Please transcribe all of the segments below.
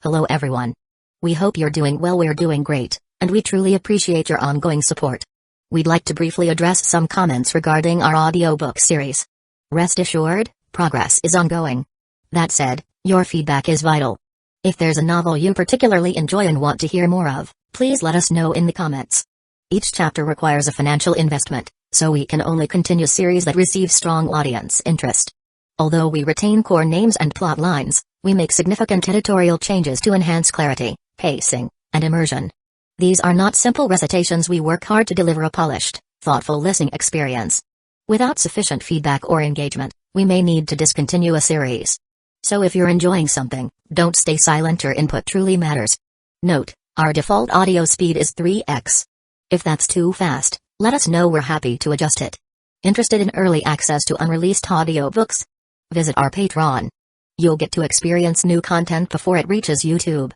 Hello everyone. We hope you're doing well. We're doing great, and we truly appreciate your ongoing support. We'd like to briefly address some comments regarding our audiobook series. Rest assured, progress is ongoing. That said, your feedback is vital. If there's a novel you particularly enjoy and want to hear more of, please let us know in the comments. Each chapter requires a financial investment, so we can only continue series that receive strong audience interest. Although we retain core names and plot lines, we make significant editorial changes to enhance clarity, pacing, and immersion. These are not simple recitations. We work hard to deliver a polished, thoughtful listening experience. Without sufficient feedback or engagement, we may need to discontinue a series. So if you're enjoying something, don't stay silent. Your input truly matters. Note, our default audio speed is 3x. If that's too fast, let us know. We're happy to adjust it. Interested in early access to unreleased audiobooks? Visit our Patreon. You'll get to experience new content before it reaches YouTube.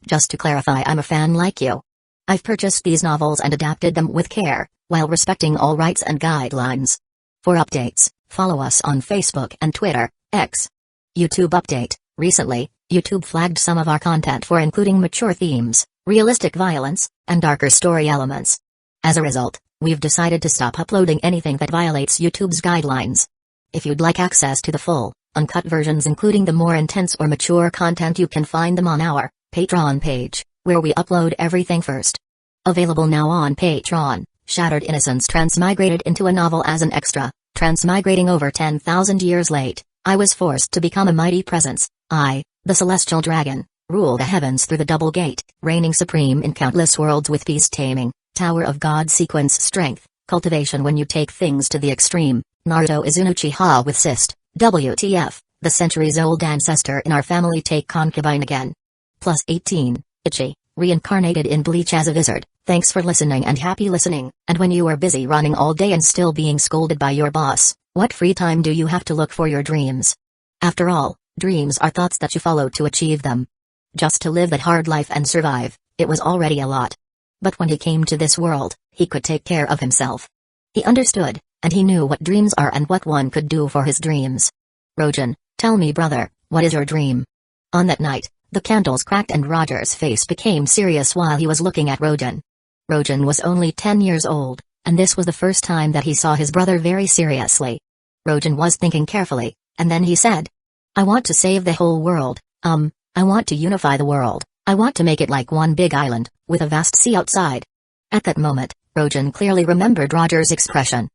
Just to clarify, I'm a fan like you. I've purchased these novels and adapted them with care, while respecting all rights and guidelines. For updates, follow us on Facebook and Twitter, X. YouTube update: recently, YouTube flagged some of our content for including mature themes, realistic violence, and darker story elements. As a result, we've decided to stop uploading anything that violates YouTube's guidelines. If you'd like access to the full, uncut versions including the more intense or mature content, you can find them on our Patreon page, where we upload everything first. Available now on Patreon: Shattered Innocence transmigrated into a novel as an extra. Transmigrating over 10,000 years late, I was forced to become a mighty presence. I, the celestial dragon, rule the heavens through the double gate, reigning supreme in countless worlds with peace taming, Tower of God sequence strength, cultivation when you take things to the extreme. Naruto is an Uchiha with cyst. WTF, the centuries-old ancestor in our family take concubine again. Plus 18, Ichi, reincarnated in Bleach as a wizard. Thanks for listening and happy listening. And when you are busy running all day and still being scolded by your boss, what free time do you have to look for your dreams? After all, dreams are thoughts that you follow to achieve them. Just to live that hard life and survive, it was already a lot. But when he came to this world, he could take care of himself. He understood, and he knew what dreams are and what one could do for his dreams. Rojan, tell me brother, what is your dream? On that night, the candles cracked and Roger's face became serious while he was looking at Rojan. Rojan was only 10 years old, and this was the first time that he saw his brother very seriously. Rojan was thinking carefully, and then he said, I want to save the whole world. I want to unify the world. I want to make it like one big island, with a vast sea outside. At that moment, Rojan clearly remembered Roger's expression.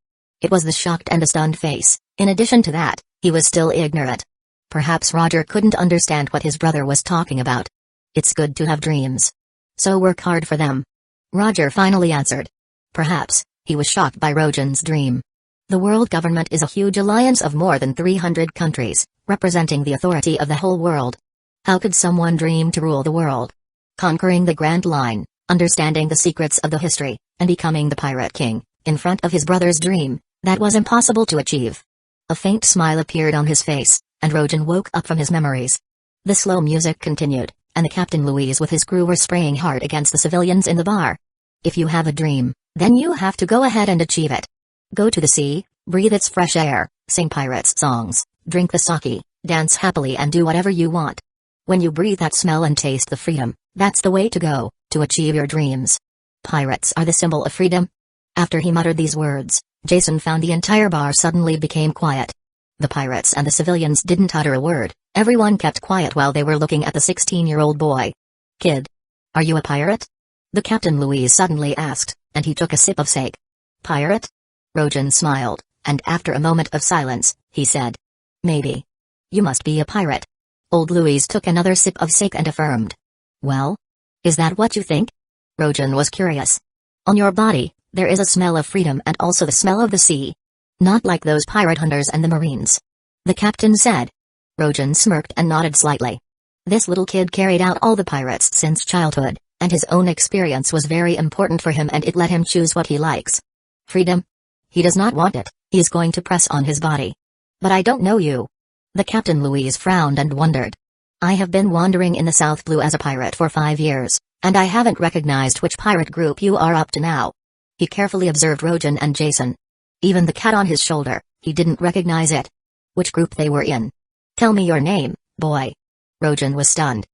It was the shocked and a stunned face. In addition to that, he was still ignorant. Perhaps Roger couldn't understand what his brother was talking about. It's good to have dreams. So work hard for them. Roger finally answered. Perhaps, he was shocked by Rojan's dream. The world government is a huge alliance of more than 300 countries, representing the authority of the whole world. How could someone dream to rule the world? Conquering the Grand Line, understanding the secrets of the history, and becoming the Pirate King, in front of his brother's dream, that was impossible to achieve. A faint smile appeared on his face, and Rojan woke up from his memories. The slow music continued, and the Captain Louise with his crew were spraying hard against the civilians in the bar. If you have a dream, then you have to go ahead and achieve it. Go to the sea, breathe its fresh air, sing pirates' songs, drink the sake, dance happily and do whatever you want. When you breathe that smell and taste the freedom, that's the way to go, to achieve your dreams. Pirates are the symbol of freedom. After he muttered these words, Jason found the entire bar suddenly became quiet. The pirates and the civilians didn't utter a word. Everyone kept quiet while they were looking at the 16-year-old boy. Kid, are you a pirate? The Captain Louise suddenly asked, and he took a sip of sake. Pirate? Rojan smiled, and after a moment of silence, he said. Maybe. You must be a pirate. Old Louise took another sip of sake and affirmed. Well? Is that what you think? Rojan was curious. On your body, there is a smell of freedom and also the smell of the sea. Not like those pirate hunters and the marines. The captain said. Rojan smirked and nodded slightly. This little kid carried out all the pirates since childhood, and his own experience was very important for him and it let him choose what he likes. Freedom? He does not want it, he is going to press on his body. But I don't know you. The Captain Louise frowned and wondered. I have been wandering in the South Blue as a pirate for 5 years, and I haven't recognized which pirate group you are up to now. He carefully observed Rojan and Jason. Even the cat on his shoulder, he didn't recognize it. Which group they were in. Tell me your name, boy. Rojan was stunned.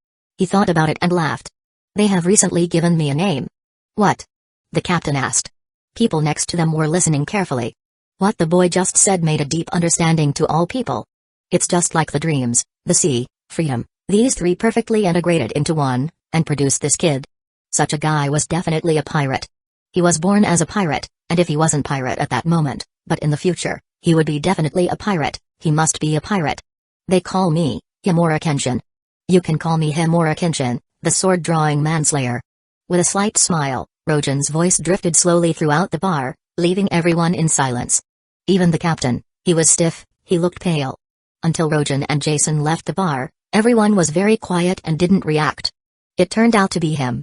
He thought about it and laughed. They have recently given me a name. What? The captain asked. People next to them were listening carefully. What the boy just said made a deep understanding to all people. It's just like the dreams, the sea, freedom, these three perfectly integrated into one, and produced this kid. Such a guy was definitely a pirate. He was born as a pirate, and if he wasn't pirate at that moment, but in the future, he would be definitely a pirate. He must be a pirate. They call me Himura Kenshin. You can call me Himura Kenshin, the sword-drawing manslayer. With a slight smile, Rojan's voice drifted slowly throughout the bar, leaving everyone in silence. Even the captain, he was stiff, he looked pale. Until Rojan and Jason left the bar, everyone was very quiet and didn't react. It turned out to be him.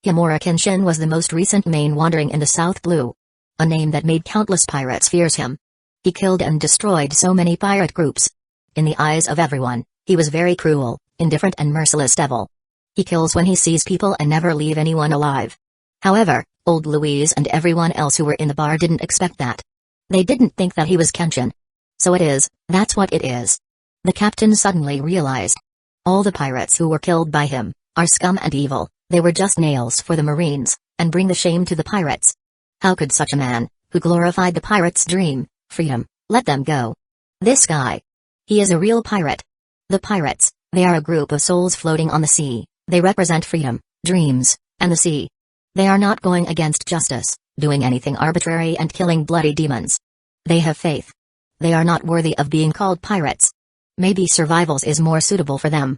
Himura Kenshin was the most recent main wandering in the South Blue. A name that made countless pirates fears him. He killed and destroyed so many pirate groups. In the eyes of everyone, he was very cruel, indifferent and merciless devil. He kills when he sees people and never leave anyone alive. However, old Louise and everyone else who were in the bar didn't expect that. They didn't think that he was Kenshin. So it is, that's what it is. The captain suddenly realized. All the pirates who were killed by him are scum and evil. They were just nails for the Marines, and bring the shame to the pirates. How could such a man, who glorified the pirates' dream, freedom, let them go? This guy. He is a real pirate. The pirates, they are a group of souls floating on the sea. They represent freedom, dreams, and the sea. They are not going against justice, doing anything arbitrary and killing bloody demons. They have faith. They are not worthy of being called pirates. Maybe survivals is more suitable for them.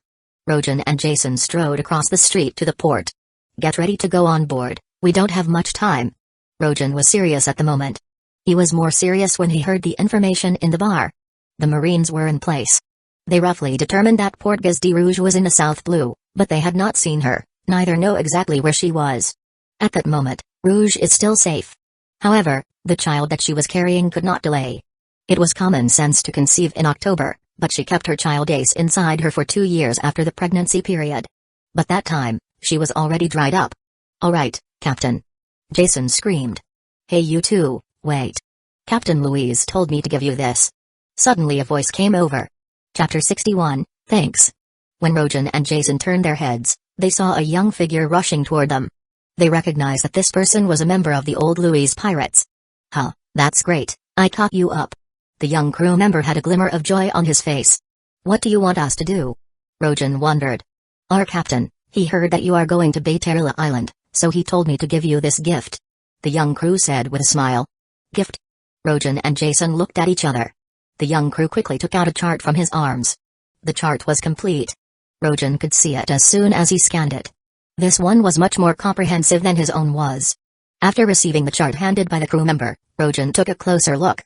Rojan and Jason strode across the street to the port. Get ready to go on board, we don't have much time. Rojan was serious at the moment. He was more serious when he heard the information in the bar. The Marines were in place. They roughly determined that Portgas de Rouge was in the South Blue, but they had not seen her, neither know exactly where she was. At that moment, Rouge is still safe. However, the child that she was carrying could not delay. It was common sense to conceive in October, but she kept her child Ace inside her for 2 years after the pregnancy period. But that time, she was already dried up. All right, Captain. Jason screamed. Hey you two, wait. Captain Louise told me to give you this. Suddenly a voice came over. Chapter 61, thanks. When Rojan and Jason turned their heads, they saw a young figure rushing toward them. They recognized that this person was a member of the old Louise pirates. Huh, that's great, I caught you up. The young crew member had a glimmer of joy on his face. What do you want us to do? Rojan wondered. Our captain, he heard that you are going to Bayterila Island, so he told me to give you this gift. The young crew said with a smile. Gift? Rojan and Jason looked at each other. The young crew quickly took out a chart from his arms. The chart was complete. Rojan could see it as soon as he scanned it. This one was much more comprehensive than his own was. After receiving the chart handed by the crew member, Rojan took a closer look.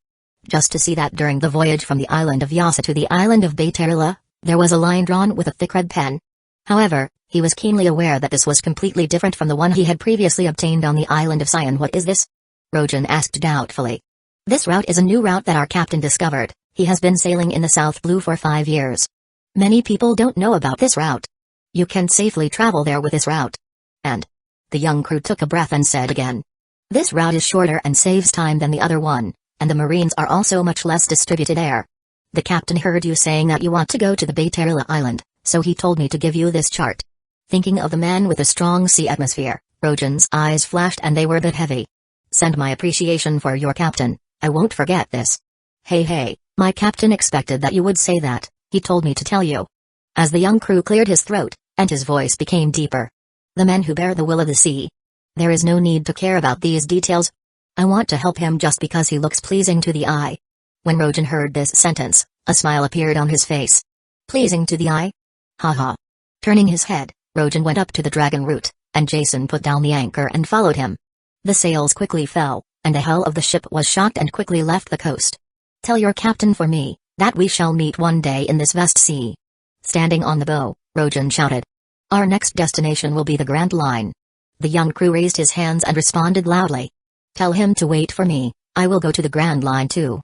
Just to see that during the voyage from the island of Yasa to the island of Bayterila, there was a line drawn with a thick red pen. However, he was keenly aware that this was completely different from the one he had previously obtained on the island of Sion. What is this? Rojan asked doubtfully. This route is a new route that our captain discovered. He has been sailing in the South Blue for 5 years. Many people don't know about this route. You can safely travel there with this route. And the young crew took a breath and said again. This route is shorter and saves time than the other one, and the Marines are also much less distributed there. The captain heard you saying that you want to go to the Bayterila Island, so he told me to give you this chart. Thinking of the man with a strong sea atmosphere, Rojan's eyes flashed and they were a bit heavy. Send my appreciation for your captain, I won't forget this. Hey, my captain expected that you would say that, he told me to tell you. As the young crew cleared his throat, and his voice became deeper. The men who bear the will of the sea. There is no need to care about these details. I want to help him just because he looks pleasing to the eye. When Rojan heard this sentence, a smile appeared on his face. Pleasing to the eye? Haha. Turning his head, Rojan went up to the dragon root, and Jason put down the anchor and followed him. The sails quickly fell, and the hull of the ship was shocked and quickly left the coast. Tell your captain for me, that we shall meet one day in this vast sea. Standing on the bow, Rojan shouted. Our next destination will be the Grand Line. The young crew raised his hands and responded loudly. Tell him to wait for me, I will go to the Grand Line too.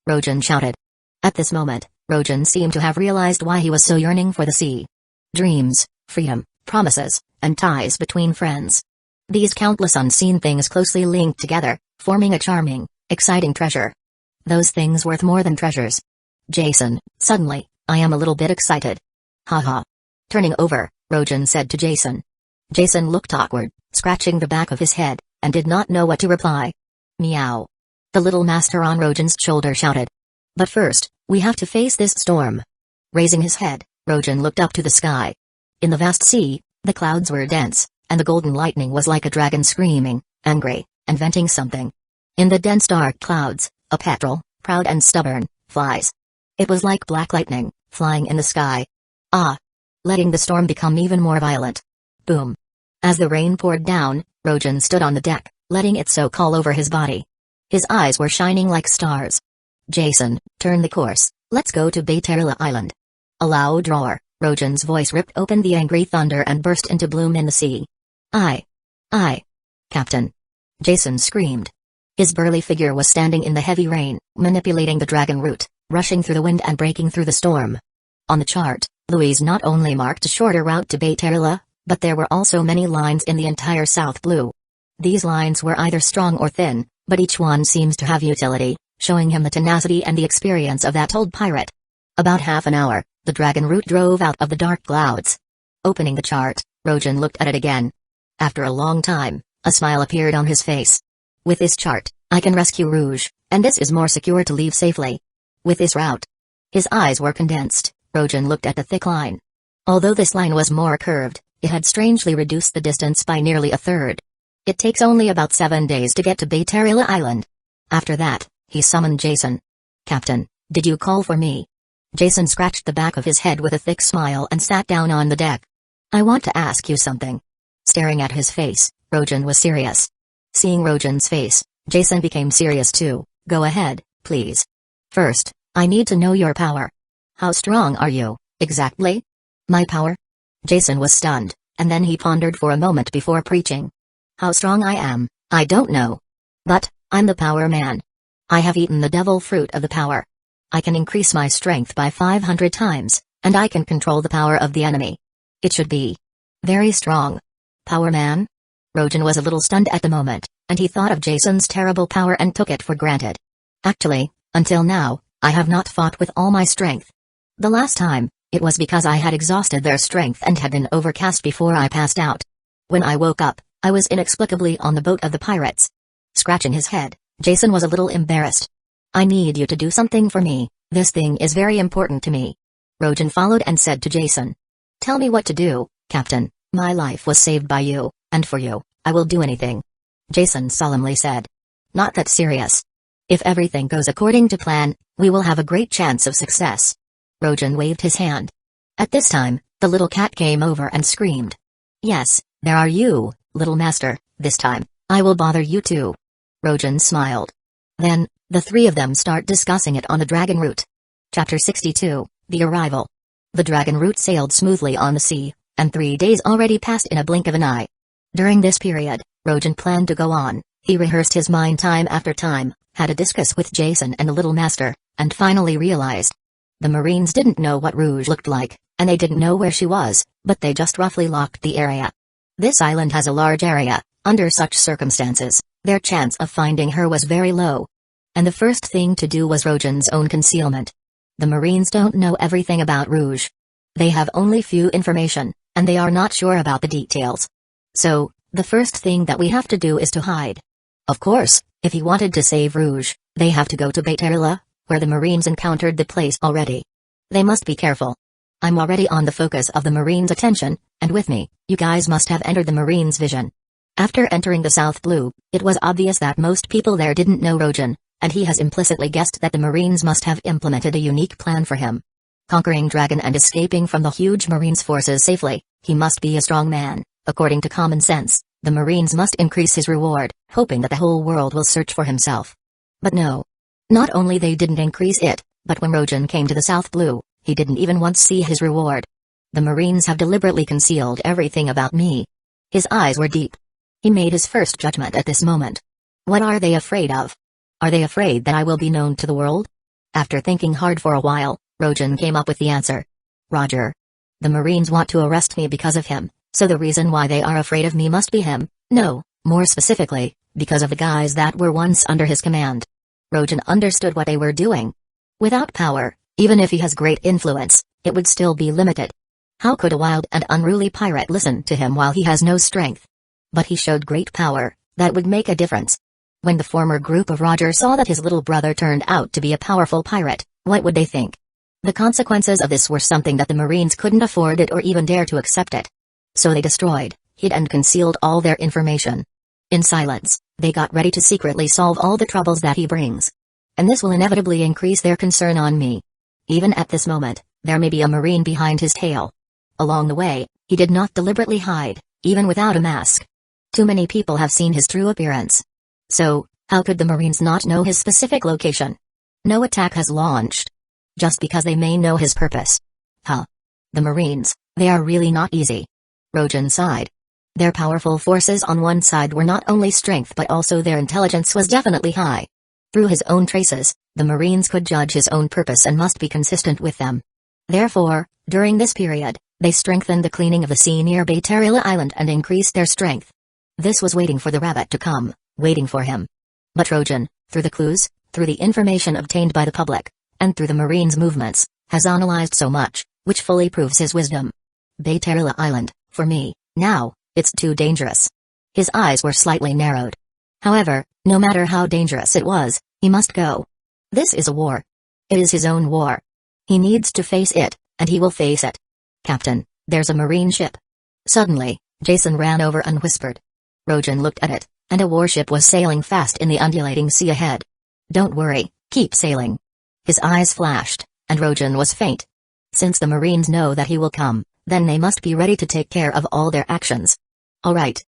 Rojan shouted. At this moment, Rojan seemed to have realized why he was so yearning for the sea. Dreams, freedom, promises, and ties between friends. These countless unseen things closely linked together, forming a charming, exciting treasure. Those things worth more than treasures. Jason, suddenly, I am a little bit excited. Haha. Turning over, Rojan said to Jason. Jason looked awkward, scratching the back of his head, and did not know what to reply. Meow. The little master on Rojan's shoulder shouted. But first, we have to face this storm. Raising his head, Rojan looked up to the sky. In the vast sea, the clouds were dense, and the golden lightning was like a dragon screaming, angry, and venting something. In the dense dark clouds, a petrel, proud and stubborn, flies. It was like black lightning, flying in the sky. Ah! Letting the storm become even more violent. Boom. As the rain poured down, Rojan stood on the deck, letting it soak all over his body. His eyes were shining like stars. Jason, turn the course, let's go to Bayterila Island. A loud roar, Rojan's voice ripped open the angry thunder and burst into bloom in the sea. Aye, Captain. Jason screamed. His burly figure was standing in the heavy rain, manipulating the dragon root, rushing through the wind and breaking through the storm. On the chart, Louise not only marked a shorter route to Bayterila, but there were also many lines in the entire South Blue. These lines were either strong or thin, but each one seems to have utility, showing him the tenacity and the experience of that old pirate. About half an hour, the dragon root drove out of the dark clouds. Opening the chart, Rojan looked at it again. After a long time, a smile appeared on his face. With this chart, I can rescue Rouge, and this is more secure to leave safely. With this route. His eyes were condensed. Rojan looked at the thick line. Although this line was more curved, it had strangely reduced the distance by nearly a third. It takes only about 7 days to get to Bayterila Island. After that, he summoned Jason. Captain, did you call for me? Jason scratched the back of his head with a thick smile and sat down on the deck. I want to ask you something. Staring at his face, Rojan was serious. Seeing Rojan's face, Jason became serious too. Go ahead, please. First, I need to know your power. How strong are you, exactly? My power? Jason was stunned, and then he pondered for a moment before preaching. How strong I am, I don't know. But, I'm the power man. I have eaten the devil fruit of the power. I can increase my strength by 500 times, and I can control the power of the enemy. It should be very strong. Power man? Rojan was a little stunned at the moment, and he thought of Jason's terrible power and took it for granted. Actually, until now, I have not fought with all my strength. The last time, it was because I had exhausted their strength and had been overcast before I passed out. When I woke up, I was inexplicably on the boat of the pirates. Scratching his head, Jason was a little embarrassed. I need you to do something for me, this thing is very important to me. Rojan followed and said to Jason. Tell me what to do, Captain, my life was saved by you, and for you, I will do anything. Jason solemnly said. Not that serious. If everything goes according to plan, we will have a great chance of success. Rojan waved his hand. At this time, the little cat came over and screamed. Yes, there are you, little master, this time, I will bother you too. Rojan smiled. Then, the three of them start discussing it on the dragon route. Chapter 62, The Arrival. The dragon route sailed smoothly on the sea, and 3 days already passed in a blink of an eye. During this period, Rojan planned to go on. He rehearsed his mind time after time, had a discuss with Jason and the little master, and finally realized. The Marines didn't know what Rouge looked like, and they didn't know where she was, but they just roughly locked the area. This island has a large area. Under such circumstances, their chance of finding her was very low. And the first thing to do was Rojan's own concealment. The Marines don't know everything about Rouge. They have only few information, and they are not sure about the details. So, the first thing that we have to do is to hide. Of course, if he wanted to save Rouge, they have to go to Bayterila, where the Marines encountered the place already. They must be careful. I'm already on the focus of the Marines' attention, and with me, you guys must have entered the Marines' vision. After entering the South Blue, it was obvious that most people there didn't know Rojan, and he has implicitly guessed that the Marines must have implemented a unique plan for him. Conquering Dragon and escaping from the huge Marines' forces safely, he must be a strong man. According to common sense, the Marines must increase his reward, hoping that the whole world will search for himself. But no. Not only they didn't increase it, but when Rojan came to the South Blue, he didn't even once see his reward. The Marines have deliberately concealed everything about me. His eyes were deep. He made his first judgment at this moment. What are they afraid of? Are they afraid that I will be known to the world? After thinking hard for a while, Rojan came up with the answer. Roger. The Marines want to arrest me because of him, so the reason why they are afraid of me must be him. No, more specifically, because of the guys that were once under his command. Rojan understood what they were doing. Without power, even if he has great influence, it would still be limited. How could a wild and unruly pirate listen to him while he has no strength? But he showed great power, that would make a difference. When the former group of Roger saw that his little brother turned out to be a powerful pirate, what would they think? The consequences of this were something that the Marines couldn't afford it or even dare to accept it. So they destroyed, hid and concealed all their information. In silence, they got ready to secretly solve all the troubles that he brings. And this will inevitably increase their concern on me. Even at this moment, there may be a Marine behind his tail. Along the way, he did not deliberately hide, even without a mask. Too many people have seen his true appearance. So, how could the Marines not know his specific location? No attack has launched. Just because they may know his purpose. Huh. The Marines, they are really not easy. Rojan sighed. Their powerful forces on one side were not only strength but also their intelligence was definitely high. Through his own traces, the Marines could judge his own purpose and must be consistent with them. Therefore, during this period, they strengthened the cleaning of the sea near Bayterila Island and increased their strength. This was waiting for the rabbit to come, waiting for him. But Rojan, through the clues, through the information obtained by the public, and through the Marines' movements, has analyzed so much, which fully proves his wisdom. Bayterila Island, for me, now, it's too dangerous. His eyes were slightly narrowed. However, no matter how dangerous it was, he must go. This is a war. It is his own war. He needs to face it, and he will face it. Captain, there's a Marine ship. Suddenly, Jason ran over and whispered. Rojan looked at it, and a warship was sailing fast in the undulating sea ahead. Don't worry, keep sailing. His eyes flashed, and Rojan was faint. Since the Marines know that he will come, then they must be ready to take care of all their actions. All right.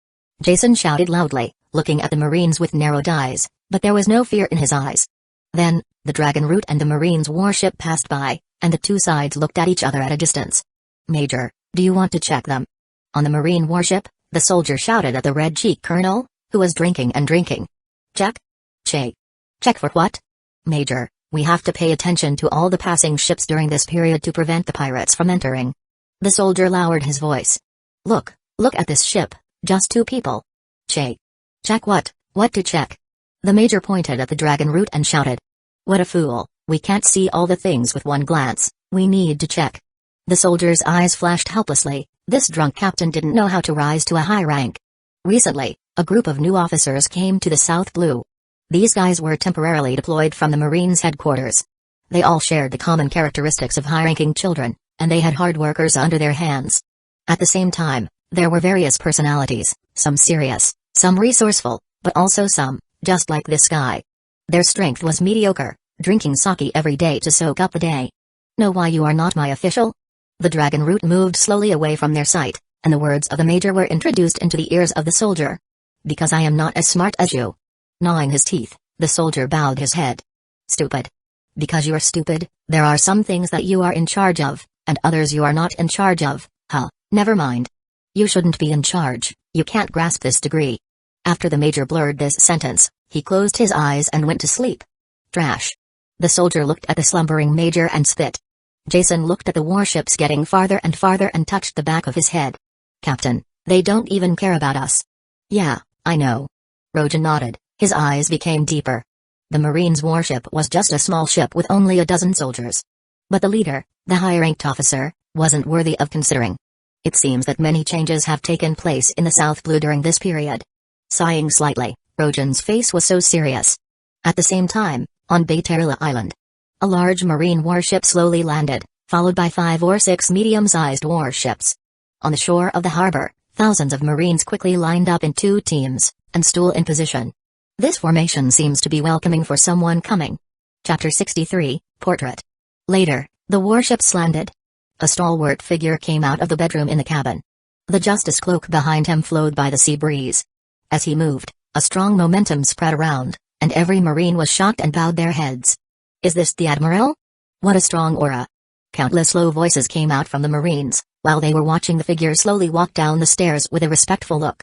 Jason shouted loudly, looking at the Marines with narrowed eyes, but there was no fear in his eyes. Then, the Dragon Root and the Marines' warship passed by, and the two sides looked at each other at a distance. Major, do you want to check them? On the Marine warship, the soldier shouted at the red-cheeked colonel, who was drinking and drinking. Check? Check for what? Major, we have to pay attention to all the passing ships during this period to prevent the pirates from entering. The soldier lowered his voice. Look at this ship, just 2 people. Check what? What to check? The major pointed at the Dragon Root and shouted. What a fool, we can't see all the things with one glance, we need to check. The soldier's eyes flashed helplessly, this drunk captain didn't know how to rise to a high rank. Recently, a group of new officers came to the South Blue. These guys were temporarily deployed from the Marines' headquarters. They all shared the common characteristics of high-ranking children, and they had hard workers under their hands. At the same time, there were various personalities, some serious, some resourceful, but also some, just like this guy. Their strength was mediocre, drinking sake every day to soak up the day. Know why you are not my official? The Dragon Root moved slowly away from their sight, and the words of the major were introduced into the ears of the soldier. Because I am not as smart as you. Gnawing his teeth, the soldier bowed his head. Stupid. Because you are stupid, there are some things that you are in charge of, and others you are not in charge of. Never mind. You shouldn't be in charge, you can't grasp this degree. After the major blurred this sentence, he closed his eyes and went to sleep. Trash. The soldier looked at the slumbering major and spit. Jason looked at the warships getting farther and farther and touched the back of his head. Captain, they don't even care about us. Yeah, I know. Rojan nodded, his eyes became deeper. The Marines' warship was just a small ship with only a dozen soldiers. But the leader, the high-ranked officer, wasn't worthy of considering. It seems that many changes have taken place in the South Blue during this period. Sighing slightly, Rojan's face was so serious. At the same time, on Bayterila Island, a large Marine warship slowly landed, followed by 5 or 6 medium-sized warships. On the shore of the harbor, thousands of Marines quickly lined up in 2 teams, and stood in position. This formation seems to be welcoming for someone coming. Chapter 63, Portrait. Later, the warships landed. A stalwart figure came out of the bedroom in the cabin. The justice cloak behind him flowed by the sea breeze. As he moved, a strong momentum spread around, and every Marine was shocked and bowed their heads. Is this the Admiral? What a strong aura. Countless low voices came out from the Marines, while they were watching the figure slowly walk down the stairs with a respectful look.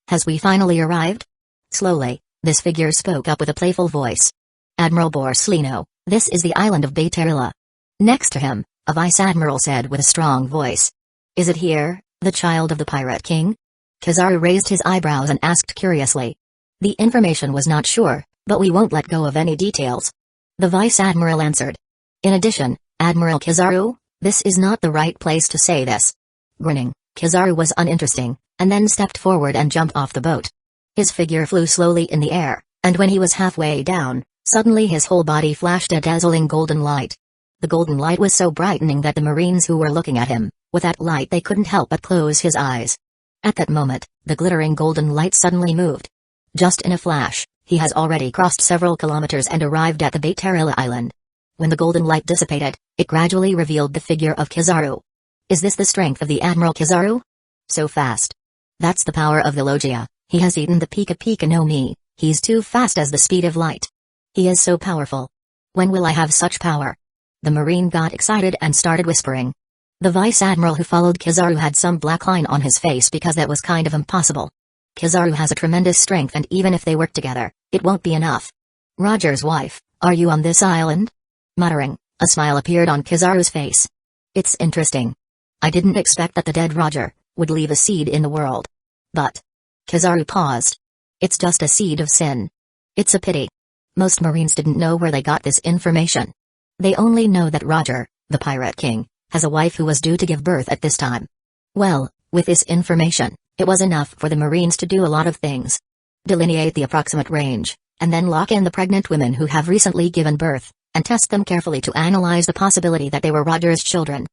Has we finally arrived? Slowly, this figure spoke up with a playful voice. Admiral Borsellino, this is the island of Bayterila. Next to him, a Vice Admiral said with a strong voice. Is it here, the child of the Pirate King? Kizaru raised his eyebrows and asked curiously. The information was not sure, but we won't let go of any details. The Vice Admiral answered. In addition, Admiral Kizaru, this is not the right place to say this. Grinning, Kizaru was uninteresting, and then stepped forward and jumped off the boat. His figure flew slowly in the air, and when he was halfway down, suddenly his whole body flashed a dazzling golden light. The golden light was so brightening that the Marines who were looking at him, with that light they couldn't help but close his eyes. At that moment, the glittering golden light suddenly moved. Just in a flash, he has already crossed several kilometers and arrived at the Baterilla Island. When the golden light dissipated, it gradually revealed the figure of Kizaru. Is this the strength of the Admiral Kizaru? So fast. That's the power of the Logia. He has eaten the Pika Pika no Mi. He's too fast as the speed of light. He is so powerful. When will I have such power? The Marine got excited and started whispering. The Vice Admiral who followed Kizaru had some black line on his face because that was kind of impossible. Kizaru has a tremendous strength, and even if they work together, it won't be enough. Roger's wife, are you on this island? Muttering, a smile appeared on Kizaru's face. It's interesting. I didn't expect that the dead Roger would leave a seed in the world. But Kizaru paused. It's just a seed of sin. It's a pity. Most Marines didn't know where they got this information. They only know that Roger, the Pirate King, has a wife who was due to give birth at this time. Well, with this information, it was enough for the Marines to do a lot of things. Delineate the approximate range, and then lock in the pregnant women who have recently given birth, and test them carefully to analyze the possibility that they were Roger's children.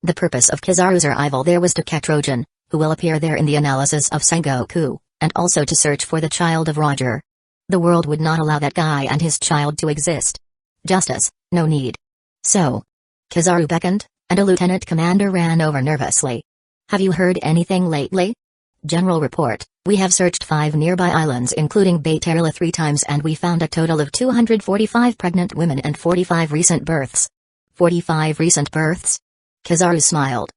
The purpose of Kizaru's arrival there was to catch Trojan, who will appear there in the analysis of Sengoku, and also to search for the child of Roger. The world would not allow that guy and his child to exist. Justice, no need. So, Kizaru beckoned, and a lieutenant commander ran over nervously. Have you heard anything lately? General report, we have searched 5 nearby islands including Baterilla 3 times and we found a total of 245 pregnant women and 45 recent births. 45 recent births? Kizaru smiled.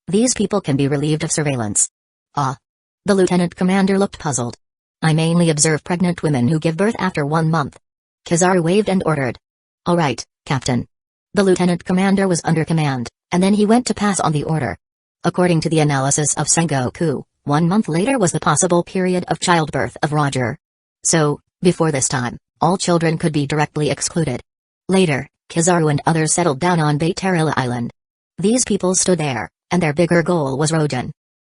These people can be relieved of surveillance. Ah. The lieutenant commander looked puzzled. I mainly observe pregnant women who give birth after 1 month. Kizaru waved and ordered. All right, Captain. The lieutenant commander was under command, and then he went to pass on the order. According to the analysis of Sengoku, 1 month later was the possible period of childbirth of Roger. So, before this time, all children could be directly excluded. Later, Kizaru and others settled down on Baterilla Island. These people stood there, and their bigger goal was Rojan.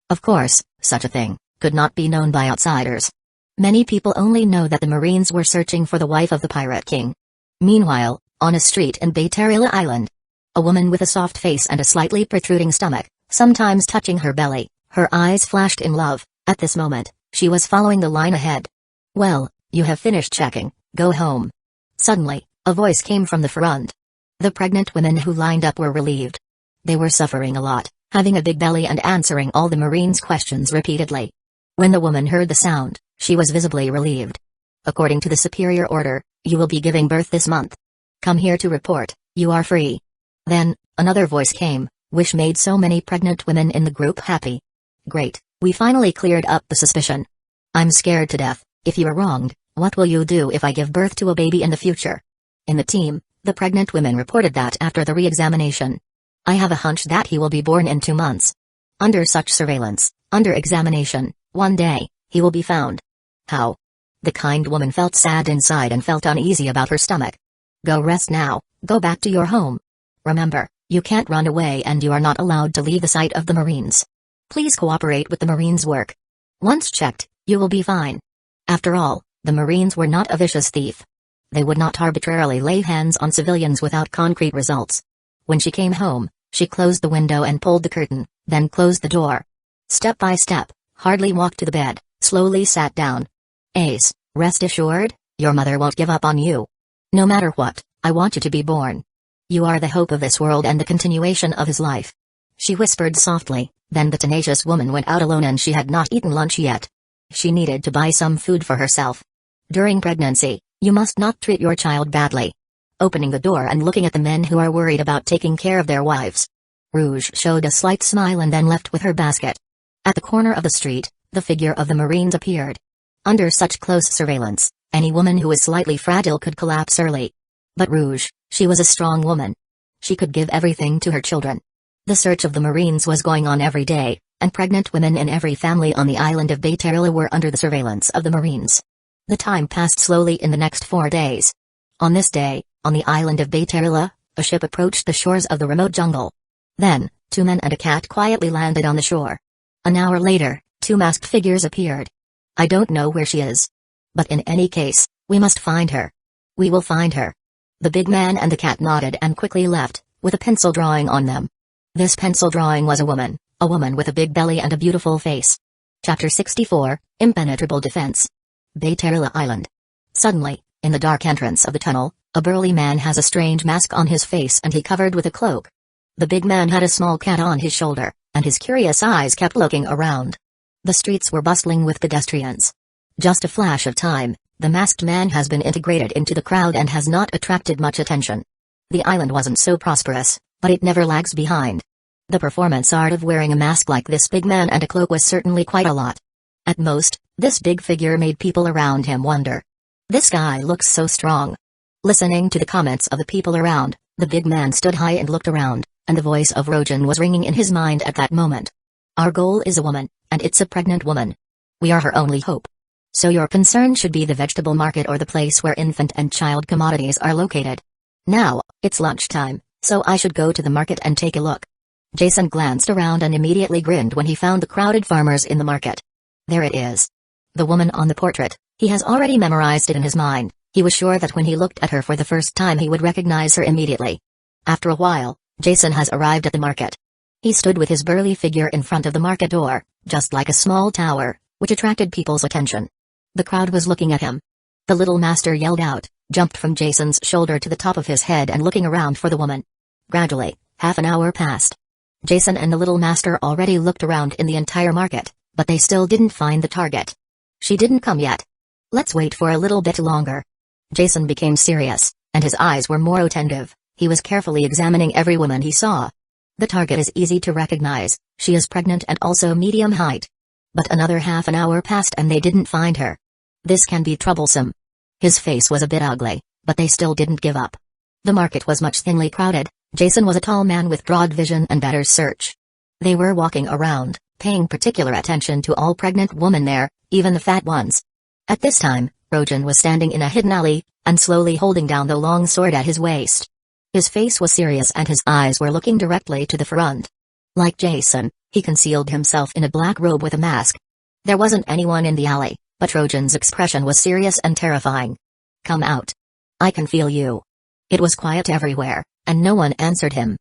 Of course, such a thing could not be known by outsiders. Many people only know that the Marines were searching for the wife of the Pirate King. Meanwhile, on a street in Baterilla Island, a woman with a soft face and a slightly protruding stomach, sometimes touching her belly, her eyes flashed in love. At this moment, she was following the line ahead. Well, you have finished checking, go home. Suddenly, a voice came from the front. The pregnant women who lined up were relieved. They were suffering a lot, having a big belly and answering all the Marines' questions repeatedly. When the woman heard the sound, she was visibly relieved. According to the superior order, you will be giving birth this month. Come here to report, you are free. Then, another voice came, which made so many pregnant women in the group happy. Great, we finally cleared up the suspicion. I'm scared to death. If you are wronged, what will you do if I give birth to a baby in the future? In the team, the pregnant women reported that after the re-examination, I have a hunch that he will be born in 2 months. Under such surveillance, under examination, one day, he will be found. How? The kind woman felt sad inside and felt uneasy about her stomach. Go rest now, go back to your home. Remember, you can't run away and you are not allowed to leave the site of the Marines. Please cooperate with the Marines' work. Once checked, you will be fine. After all, the Marines were not a vicious thief. They would not arbitrarily lay hands on civilians without concrete results. When she came home, she closed the window and pulled the curtain, then closed the door. Step by step, hardly walked to the bed, slowly sat down. Ace, rest assured, your mother won't give up on you. No matter what, I want you to be born. You are the hope of this world and the continuation of his life. She whispered softly, then the tenacious woman went out alone and she had not eaten lunch yet. She needed to buy some food for herself. During pregnancy, you must not treat your child badly. Opening the door and looking at the men who are worried about taking care of their wives. Rouge showed a slight smile and then left with her basket. At the corner of the street, the figure of the Marines appeared. Under such close surveillance, any woman who is slightly fragile could collapse early. But Rouge, she was a strong woman. She could give everything to her children. The search of the Marines was going on every day, and pregnant women in every family on the island of Baterilla were under the surveillance of the Marines. The time passed slowly in the next 4 days. On this day, on the island of Baterilla, a ship approached the shores of the remote jungle. Then, Two men and a cat quietly landed on the shore. An hour later, two masked figures appeared. I don't know where she is. But in any case, we must find her. We will find her. The big man and the cat nodded and quickly left, with a pencil drawing on them. This pencil drawing was a woman with a big belly and a beautiful face. Chapter 64, Impenetrable Defense. Bayterila Island. Suddenly, in the dark entrance of the tunnel, a burly man has a strange mask on his face and he covered with a cloak. The big man had a small cat on his shoulder, and his curious eyes kept looking around. The streets were bustling with pedestrians. Just a flash of time, the masked man has been integrated into the crowd and has not attracted much attention. The island wasn't so prosperous, but it never lags behind. The performance art of wearing a mask like this big man and a cloak was certainly quite a lot. At most, this big figure made people around him wonder. This guy looks so strong. Listening to the comments of the people around, the big man stood high and looked around, and the voice of Rojan was ringing in his mind at that moment. Our goal is a woman, and it's a pregnant woman. We are her only hope. So your concern should be the vegetable market or the place where infant and child commodities are located. Now, it's lunchtime, so I should go to the market and take a look. Jason glanced around and immediately grinned when he found the crowded farmers in the market. There it is. The woman on the portrait, he has already memorized it in his mind. He was sure that when he looked at her for the first time he would recognize her immediately. After a while, Jason has arrived at the market. He stood with his burly figure in front of the market door, just like a small tower, which attracted people's attention. The crowd was looking at him. The little master yelled out, jumped from Jason's shoulder to the top of his head and looking around for the woman. Gradually, half an hour passed. Jason and the little master already looked around in the entire market, but they still didn't find the target. She didn't come yet. Let's wait for a little bit longer. Jason became serious, and his eyes were more attentive. He was carefully examining every woman he saw. The target is easy to recognize. She is pregnant and also medium height. But another half an hour passed and they didn't find her. This can be troublesome. His face was a bit ugly, but they still didn't give up. The market was much thinly crowded. Jason was a tall man with broad vision and better search. They were walking around, paying particular attention to all pregnant women there, even the fat ones. At this time, Rojan was standing in a hidden alley, and slowly holding down the long sword at his waist. His face was serious and his eyes were looking directly to the front. Like Jason, he concealed himself in a black robe with a mask. There wasn't anyone in the alley, but Rojan's expression was serious and terrifying. Come out. I can feel you. It was quiet everywhere, and no one answered him.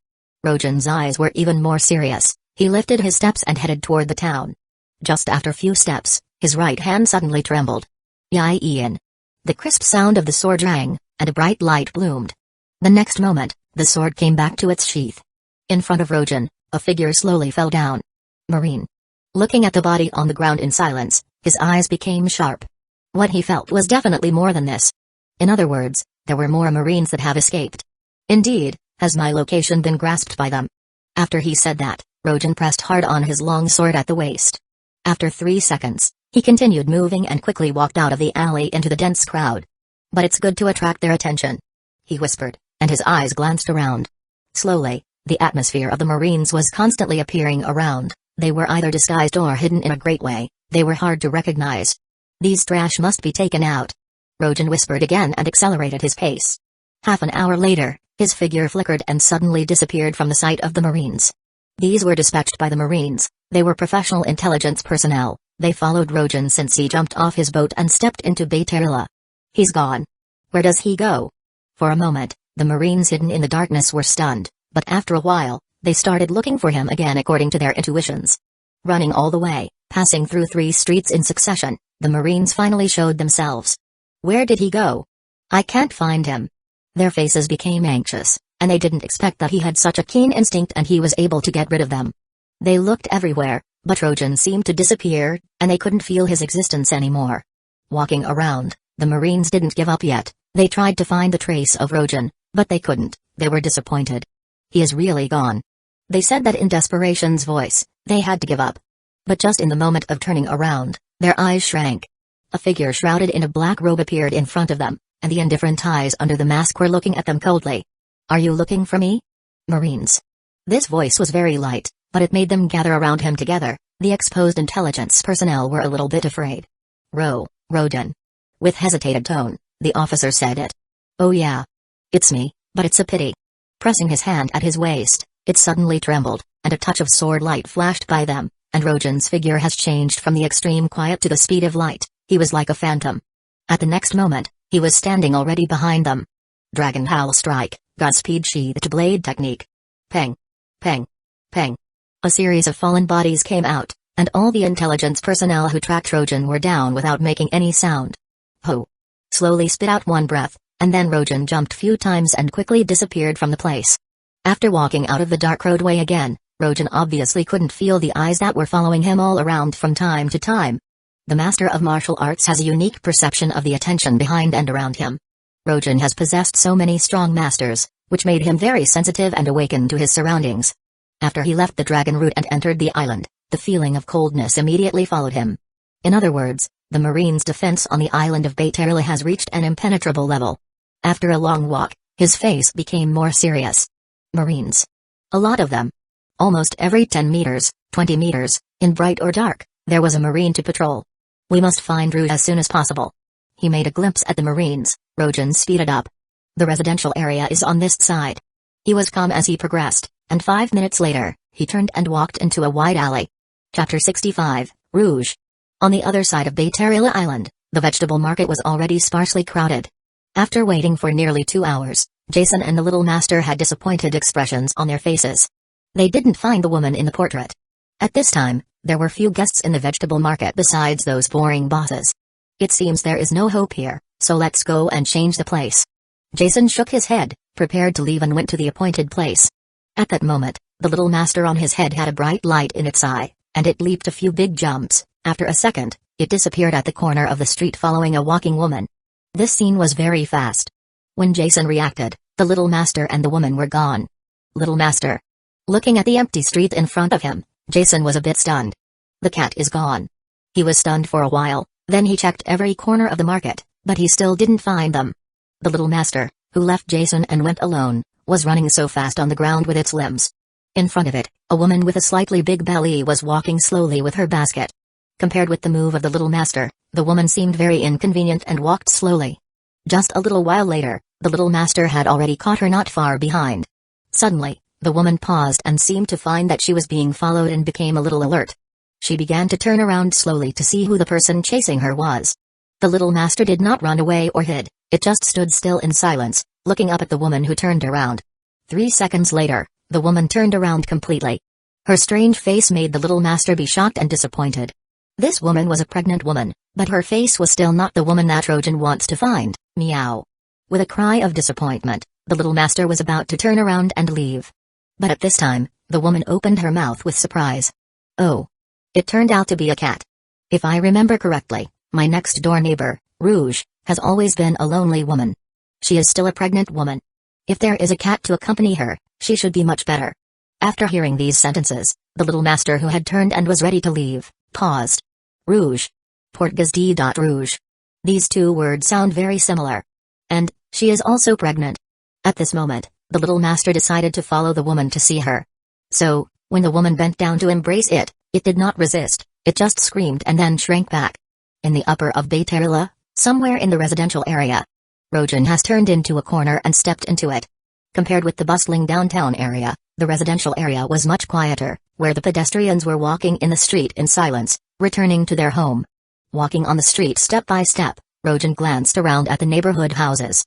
Rojan's eyes were even more serious. He lifted his steps and headed toward the town. Just after few steps, his right hand suddenly trembled. Ian. The crisp sound of the sword rang, and a bright light bloomed. The next moment, the sword came back to its sheath. In front of Rojan, a figure slowly fell down. Marine. Looking at the body on the ground in silence, his eyes became sharp. What he felt was definitely more than this. In other words, there were more Marines that have escaped. Indeed, has my location been grasped by them? After he said that, Rojan pressed hard on his long sword at the waist. After 3 seconds, he continued moving and quickly walked out of the alley into the dense crowd. But it's good to attract their attention, he whispered, and his eyes glanced around. Slowly, the atmosphere of the Marines was constantly appearing around. They were either disguised or hidden in a great way. They were hard to recognize. These trash must be taken out. Rojan whispered again and accelerated his pace. Half an hour later, his figure flickered and suddenly disappeared from the sight of the Marines. These were dispatched by the Marines. They were professional intelligence personnel. They followed Rojan since he jumped off his boat and stepped into Bayterila. He's gone. Where does he go? For a moment, the Marines hidden in the darkness were stunned, but after a while, they started looking for him again according to their intuitions. Running all the way, passing through 3 streets in succession, the Marines finally showed themselves. Where did he go? I can't find him. Their faces became anxious, and they didn't expect that he had such a keen instinct and he was able to get rid of them. They looked everywhere, but Rojan seemed to disappear, and they couldn't feel his existence anymore. Walking around, the Marines didn't give up yet. They tried to find the trace of Rojan, but they couldn't. They were disappointed. He is really gone. They said that in desperation's voice. They had to give up. But just in the moment of turning around, their eyes shrank. A figure shrouded in a black robe appeared in front of them, and the indifferent eyes under the mask were looking at them coldly. Are you looking for me? Marines. This voice was very light, but it made them gather around him together. The exposed intelligence personnel were a little bit afraid. Rojan. With hesitated tone, the officer said it. Oh yeah. It's me, but it's a pity. Pressing his hand at his waist, It suddenly trembled, and a touch of sword light flashed by them, and Rojan's figure has changed from the extreme quiet to the speed of light. He was like a phantom. At the next moment, he was standing already behind them. Dragon Howl Strike, Godspeed Sheathed Blade Technique. Peng. Peng. Peng. A series of fallen bodies came out, and all the intelligence personnel who tracked Rojan were down without making any sound. Ho! Slowly spit out one breath, and then Rojan jumped few times and quickly disappeared from the place. After walking out of the dark roadway again, Rojan obviously couldn't feel the eyes that were following him all around from time to time. The master of martial arts has a unique perception of the attention behind and around him. Rojan has possessed so many strong masters, which made him very sensitive and awakened to his surroundings. After he left the dragon root and entered the island, the feeling of coldness immediately followed him. In other words, the Marine's defense on the island of Baitarila has reached an impenetrable level. After a long walk, his face became more serious. Marines. A lot of them. Almost every 10 meters, 20 meters, in bright or dark, there was a Marine to patrol. We must find Rouge as soon as possible. He made a glimpse at the Marines. Rojan speeded up. The residential area is on this side. He was calm as he progressed, and 5 minutes later, he turned and walked into a wide alley. Chapter 65, Rouge. On the other side of Baitarila Island, the vegetable market was already sparsely crowded. After waiting for nearly 2 hours, Jason and the little master had disappointed expressions on their faces. They didn't find the woman in the portrait. At this time, there were few guests in the vegetable market besides those boring bosses. It seems there is no hope here, so let's go and change the place. Jason shook his head, prepared to leave and went to the appointed place. At that moment, the little master on his head had a bright light in its eye, and it leaped a few big jumps. After a second, it disappeared at the corner of the street following a walking woman. This scene was very fast. When Jason reacted, the little master and the woman were gone. Little master. Looking at the empty street in front of him, Jason was a bit stunned. The cat is gone. He was stunned for a while, then he checked every corner of the market, but he still didn't find them. The little master, who left Jason and went alone, was running so fast on the ground with its limbs. In front of it, a woman with a slightly big belly was walking slowly with her basket. Compared with the move of the little master, the woman seemed very inconvenient and walked slowly. Just a little while later, the little master had already caught her not far behind. Suddenly, the woman paused and seemed to find that she was being followed and became a little alert. She began to turn around slowly to see who the person chasing her was. The little master did not run away or hid, it just stood still in silence, looking up at the woman who turned around. 3 seconds later, the woman turned around completely. Her strange face made the little master be shocked and disappointed. This woman was a pregnant woman, but her face was still not the woman that Rojan wants to find. Meow. With a cry of disappointment, the little master was about to turn around and leave. But at this time, the woman opened her mouth with surprise. Oh. It turned out to be a cat. If I remember correctly, my next-door neighbor, Rouge, has always been a lonely woman. She is still a pregnant woman. If there is a cat to accompany her, she should be much better. After hearing these sentences, the little master who had turned and was ready to leave, paused. Rouge. Portuguese D. Rouge. These two words sound very similar. And, she is also pregnant. At this moment, the little master decided to follow the woman to see her. So, when the woman bent down to embrace it, it did not resist, it just screamed and then shrank back. In the upper of Baitarila, somewhere in the residential area, Rojan has turned into a corner and stepped into it. Compared with the bustling downtown area, the residential area was much quieter, where the pedestrians were walking in the street in silence, returning to their home. Walking on the street step by step, Rojan glanced around at the neighborhood houses.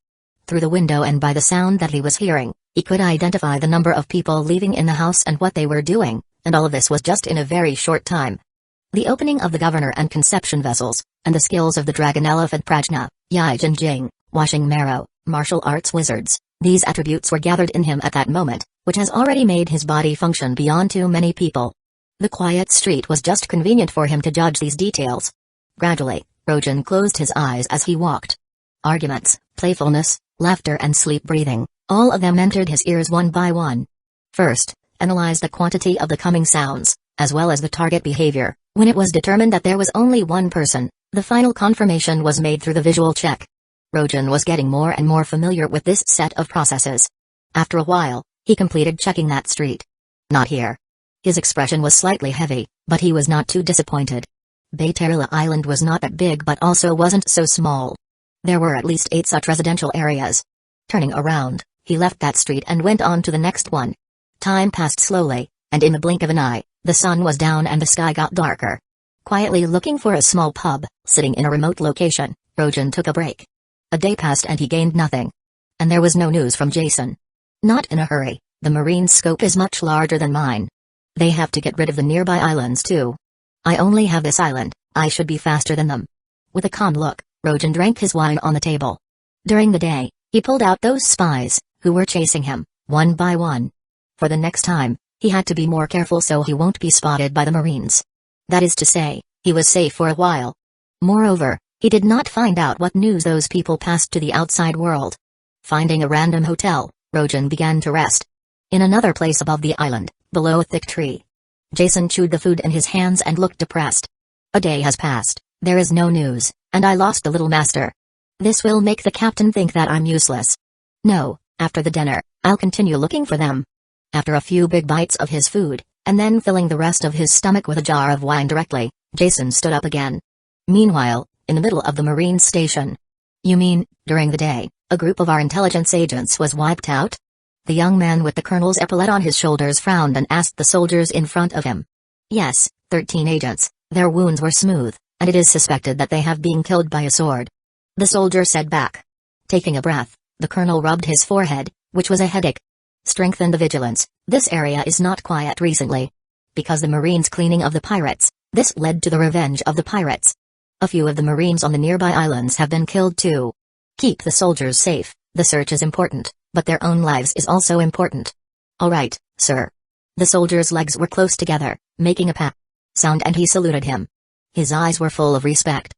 Through the window and by the sound that he was hearing, he could identify the number of people living in the house and what they were doing, and all of this was just in a very short time. The opening of the governor and conception vessels, and the skills of the dragon elephant Prajna, Yaijin Jing, washing marrow, martial arts wizards, these attributes were gathered in him at that moment, which has already made his body function beyond too many people. The quiet street was just convenient for him to judge these details. Gradually, Rojan closed his eyes as he walked. Arguments, playfulness, laughter and sleep breathing, all of them entered his ears one by one. First, analyze the quantity of the coming sounds, as well as the target behavior. When it was determined that there was only one person, the final confirmation was made through the visual check. Rojan was getting more and more familiar with this set of processes. After a while, he completed checking that street. Not here. His expression was slightly heavy, but he was not too disappointed. Baitarila Island was not that big but also wasn't so small. There were at least 8 such residential areas. Turning around, he left that street and went on to the next one. Time passed slowly, and in the blink of an eye, the sun was down and the sky got darker. Quietly looking for a small pub, sitting in a remote location, Rojan took a break. A day passed and he gained nothing. And there was no news from Jason. Not in a hurry, the Marine's scope is much larger than mine. They have to get rid of the nearby islands too. I only have this island, I should be faster than them. With a calm look, Rojan drank his wine on the table. During the day, he pulled out those spies, who were chasing him, one by one. For the next time, he had to be more careful so he won't be spotted by the Marines. That is to say, he was safe for a while. Moreover, he did not find out what news those people passed to the outside world. Finding a random hotel, Rojan began to rest. In another place above the island, below a thick tree. Jason chewed the food in his hands and looked depressed. A day has passed, there is no news, and I lost the little master. This will make the captain think that I'm useless. No, after the dinner, I'll continue looking for them. After a few big bites of his food, and then filling the rest of his stomach with a jar of wine directly, Jason stood up again. Meanwhile, in the middle of the Marine station. You mean, during the day, a group of our intelligence agents was wiped out? The young man with the colonel's epaulet on his shoulders frowned and asked the soldiers in front of him. Yes, 13 agents, their wounds were smooth, and it is suspected that they have been killed by a sword. The soldier said back. Taking a breath, the colonel rubbed his forehead, which was a headache. Strengthen the vigilance, this area is not quiet recently. Because the Marines' cleaning of the pirates, this led to the revenge of the pirates. A few of the Marines on the nearby islands have been killed too. Keep the soldiers safe, the search is important, but their own lives is also important. All right, sir. The soldier's legs were close together, making a pat sound, and he saluted him. His eyes were full of respect.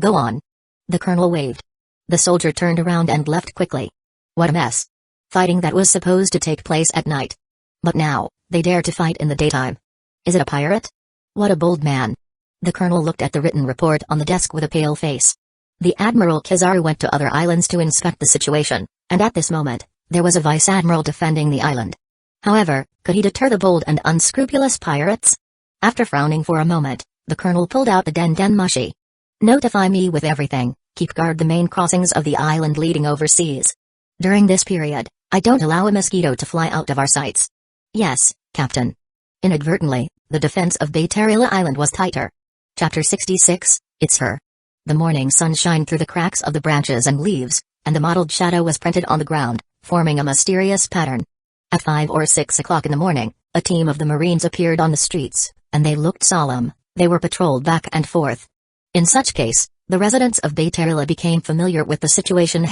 Go on. The colonel waved. The soldier turned around and left quickly. What a mess. Fighting that was supposed to take place at night. But now, they dare to fight in the daytime. Is it a pirate? What a bold man. The colonel looked at the written report on the desk with a pale face. The Admiral Kizaru went to other islands to inspect the situation, and at this moment, there was a vice-admiral defending the island. However, could he deter the bold and unscrupulous pirates? After frowning for a moment, the colonel pulled out the Den Mushi. Notify me with everything, keep guard the main crossings of the island leading overseas. During this period, I don't allow a mosquito to fly out of our sights. Yes, Captain. Inadvertently, the defense of Bayterila Island was tighter. Chapter 66, It's Her. The morning sun shined through the cracks of the branches and leaves, and the mottled shadow was printed on the ground, forming a mysterious pattern. At 5 or 6 o'clock in the morning, a team of the Marines appeared on the streets, and they looked solemn. They were patrolled back and forth. In such case, the residents of Bayterila became familiar with the situation.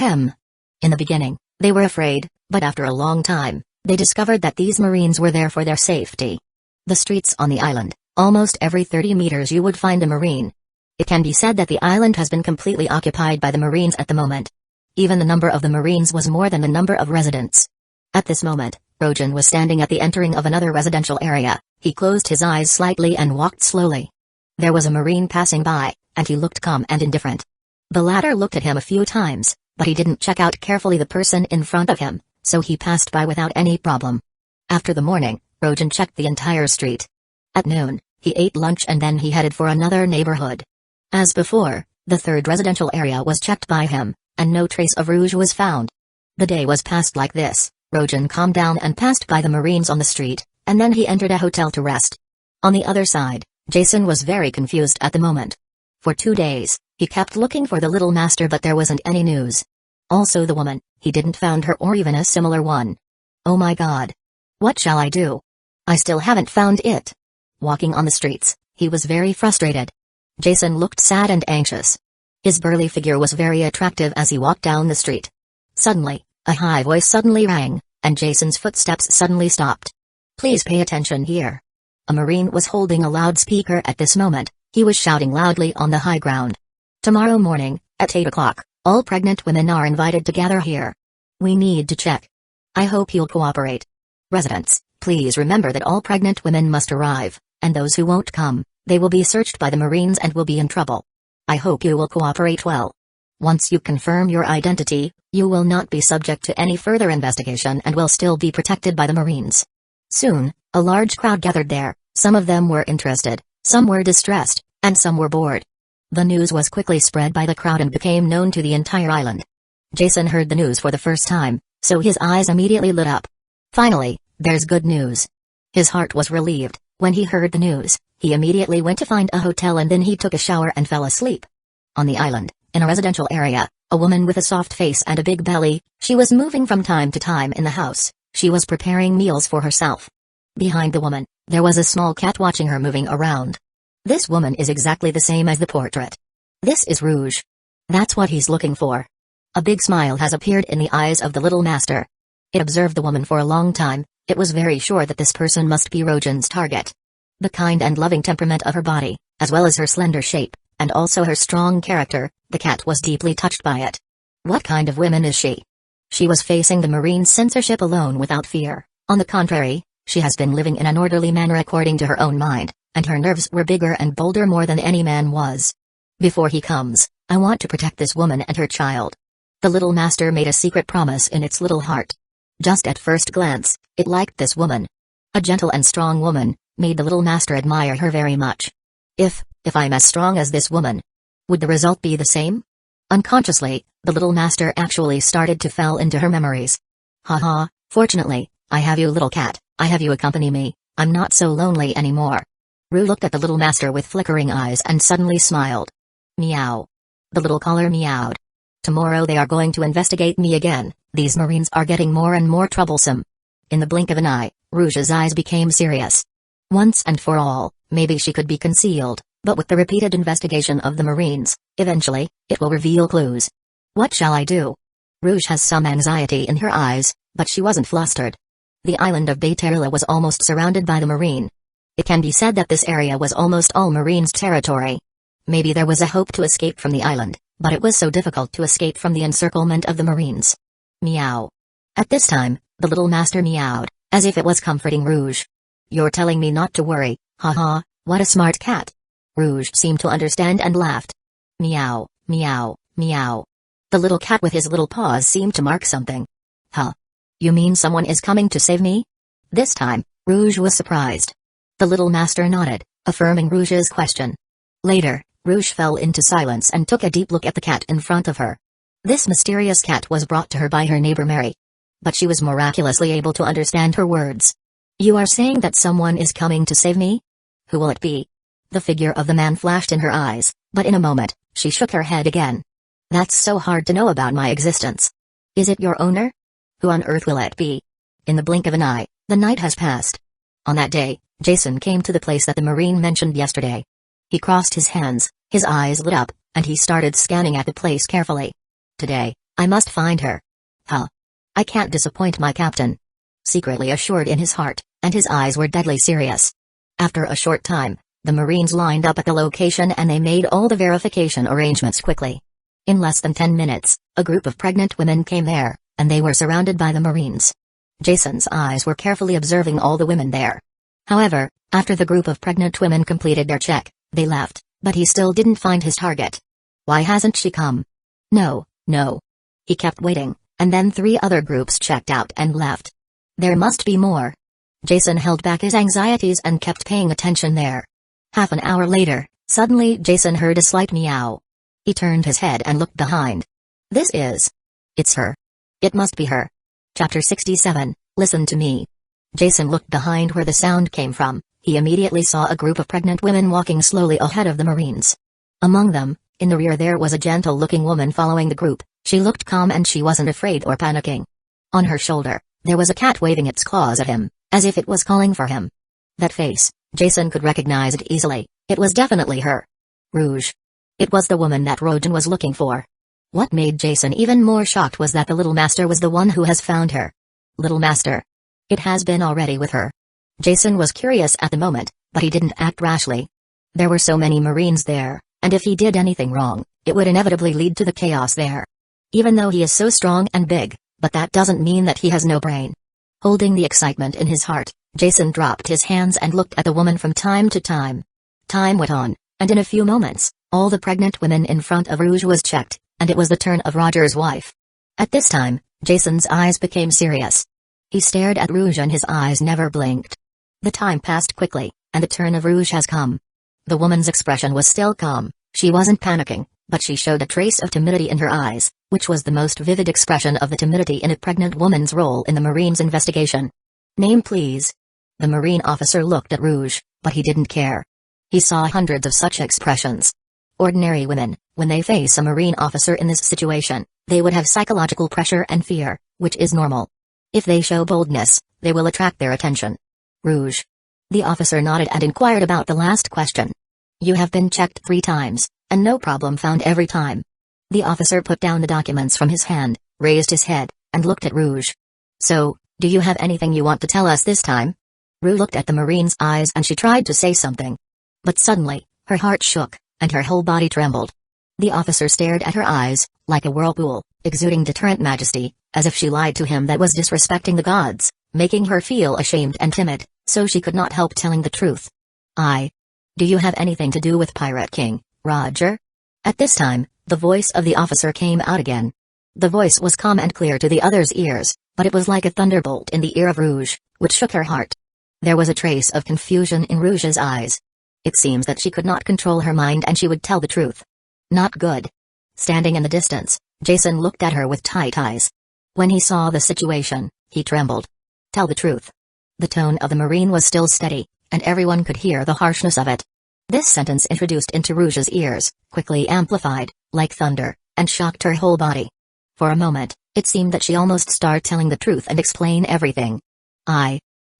In the beginning, they were afraid, but after a long time, they discovered that these Marines were there for their safety. The streets on the island, almost every 30 meters you would find a Marine. It can be said that the island has been completely occupied by the Marines at the moment. Even the number of the Marines was more than the number of residents. At this moment, Rojan was standing at the entering of another residential area. He closed his eyes slightly and walked slowly. There was a Marine passing by, and he looked calm and indifferent. The latter looked at him a few times, but he didn't check out carefully the person in front of him, so he passed by without any problem. After the morning, Rojan checked the entire street. At noon, he ate lunch and then he headed for another neighborhood. As before, the third residential area was checked by him, and no trace of Rouge was found. The day was passed like this. Rojan calmed down and passed by the Marines on the street, and then he entered a hotel to rest. On the other side, Jason was very confused at the moment. For 2 days, he kept looking for the little master but there wasn't any news. Also the woman, he didn't found her or even a similar one. Oh my god. What shall I do? I still haven't found it. Walking on the streets, he was very frustrated. Jason looked sad and anxious. His burly figure was very attractive as he walked down the street. Suddenly, a high voice suddenly rang, and Jason's footsteps suddenly stopped. Please pay attention here. A Marine was holding a loudspeaker at this moment. He was shouting loudly on the high ground. Tomorrow morning, at 8 o'clock, all pregnant women are invited to gather here. We need to check. I hope you'll cooperate. Residents, please remember that all pregnant women must arrive, and those who won't come, they will be searched by the Marines and will be in trouble. I hope you will cooperate well. Once you confirm your identity, you will not be subject to any further investigation and will still be protected by the Marines. Soon, a large crowd gathered there. Some of them were interested, some were distressed, and some were bored. The news was quickly spread by the crowd and became known to the entire island. Jason heard the news for the first time, so his eyes immediately lit up. Finally, There's good news. His heart was relieved. When he heard the news, he immediately went to find a hotel and then he took a shower and fell asleep. On the island, in a residential area, a woman with a soft face and a big belly, she was moving from time to time in the house. She was preparing meals for herself. Behind the woman, there was a small cat watching her moving around. This woman is exactly the same as the portrait. This is Rouge. That's what he's looking for. A big smile has appeared in the eyes of the little master. It observed the woman for a long time. It was very sure that this person must be Rojan's target. The kind and loving temperament of her body, as well as her slender shape, and also her strong character, the cat was deeply touched by it. What kind of woman is she? She was facing the marine censorship alone without fear. On the contrary, she has been living in an orderly manner according to her own mind, and her nerves were bigger and bolder more than any man was. Before he comes, I want to protect this woman and her child. The little master made a secret promise in its little heart. Just at first glance, it liked this woman. A gentle and strong woman, made the little master admire her very much. If I'm as strong as this woman, would the result be the same? Unconsciously, the little master actually started to fall into her memories. Haha, fortunately, I have you little cat, I have you accompany me, I'm not so lonely anymore. Rue looked at the little master with flickering eyes and suddenly smiled. Meow. The little caller meowed. Tomorrow they are going to investigate me again, these marines are getting more and more troublesome. In the blink of an eye, Rouge's eyes became serious. Once and for all, maybe she could be concealed, but with the repeated investigation of the marines, eventually, it will reveal clues. What shall I do? Rouge has some anxiety in her eyes, but she wasn't flustered. The island of Bayterla was almost surrounded by the marine. It can be said that this area was almost all marines' territory. Maybe there was a hope to escape from the island, but it was so difficult to escape from the encirclement of the marines. Meow. At this time, the little master meowed, as if it was comforting Rouge. You're telling me not to worry, haha, what a smart cat. Rouge seemed to understand and laughed. Meow, meow, meow. The little cat with his little paws seemed to mark something. Huh? You mean someone is coming to save me? This time, Rouge was surprised. The little master nodded, affirming Rouge's question. Later, Rouge fell into silence and took a deep look at the cat in front of her. This mysterious cat was brought to her by her neighbor Mary. But she was miraculously able to understand her words. You are saying that someone is coming to save me? Who will it be? The figure of the man flashed in her eyes, but in a moment, she shook her head again. That's so hard to know about my existence. Is it your owner? Who on earth will it be? In the blink of an eye, the night has passed. On that day, Jason came to the place that the Marine mentioned yesterday. He crossed his hands, his eyes lit up, and he started scanning at the place carefully. Today, I must find her. Huh? I can't disappoint my captain. Secretly assured in his heart, and his eyes were deadly serious. After a short time, the Marines lined up at the location and they made all the verification arrangements quickly. In less than 10 minutes, a group of pregnant women came there, and they were surrounded by the Marines. Jason's eyes were carefully observing all the women there. However, after the group of pregnant women completed their check, they left, but he still didn't find his target. Why hasn't she come? No. He kept waiting, and then 3 other groups checked out and left. There must be more. Jason held back his anxieties and kept paying attention there. Half an hour later, suddenly Jason heard a slight meow. He turned his head and looked behind. It's her. It must be her. Chapter 67, Listen to Me. Jason looked behind where the sound came from. He immediately saw a group of pregnant women walking slowly ahead of the Marines. Among them, in the rear there was a gentle-looking woman following the group. She looked calm and she wasn't afraid or panicking. On her shoulder, there was a cat waving its claws at him, as if it was calling for him. That face, Jason could recognize it easily. It was definitely her. Rouge. It was the woman that Rojan was looking for. What made Jason even more shocked was that the little master was the one who has found her. Little master. It has been already with her. Jason was curious at the moment, but he didn't act rashly. There were so many Marines there, and if he did anything wrong, it would inevitably lead to the chaos there. Even though he is so strong and big, but that doesn't mean that he has no brain. Holding the excitement in his heart, Jason dropped his hands and looked at the woman from time to time. Time went on, and in a few moments, all the pregnant women in front of Rouge was checked, and it was the turn of Roger's wife. At this time, Jason's eyes became serious. He stared at Rouge and his eyes never blinked. The time passed quickly, and the turn of Rouge has come. The woman's expression was still calm, she wasn't panicking, but she showed a trace of timidity in her eyes, which was the most vivid expression of the timidity in a pregnant woman's role in the Marines' investigation. Name please. The Marine officer looked at Rouge, but he didn't care. He saw hundreds of such expressions. Ordinary women, when they face a Marine officer in this situation, they would have psychological pressure and fear, which is normal. If they show boldness, they will attract their attention. Rouge. The officer nodded and inquired about the last question. You have been checked 3 times, and no problem found every time. The officer put down the documents from his hand, raised his head, and looked at Rouge. So, do you have anything you want to tell us this time? Rouge looked at the Marine's eyes and she tried to say something. But suddenly, her heart shook, and her whole body trembled. The officer stared at her eyes, like a whirlpool, exuding deterrent majesty, as if she lied to him that was disrespecting the gods, making her feel ashamed and timid, so she could not help telling the truth. Do you have anything to do with Pirate King, Roger? At this time, the voice of the officer came out again. The voice was calm and clear to the other's ears, but it was like a thunderbolt in the ear of Rouge, which shook her heart. There was a trace of confusion in Rouge's eyes. It seems that she could not control her mind and she would tell the truth. Not good. Standing in the distance, Jason looked at her with tight eyes. When he saw the situation, he trembled. Tell the truth. The tone of the Marine was still steady, and everyone could hear the harshness of it. This sentence introduced into Rouge's ears, quickly amplified, like thunder, and shocked her whole body. For a moment, it seemed that she almost started telling the truth and explain everything.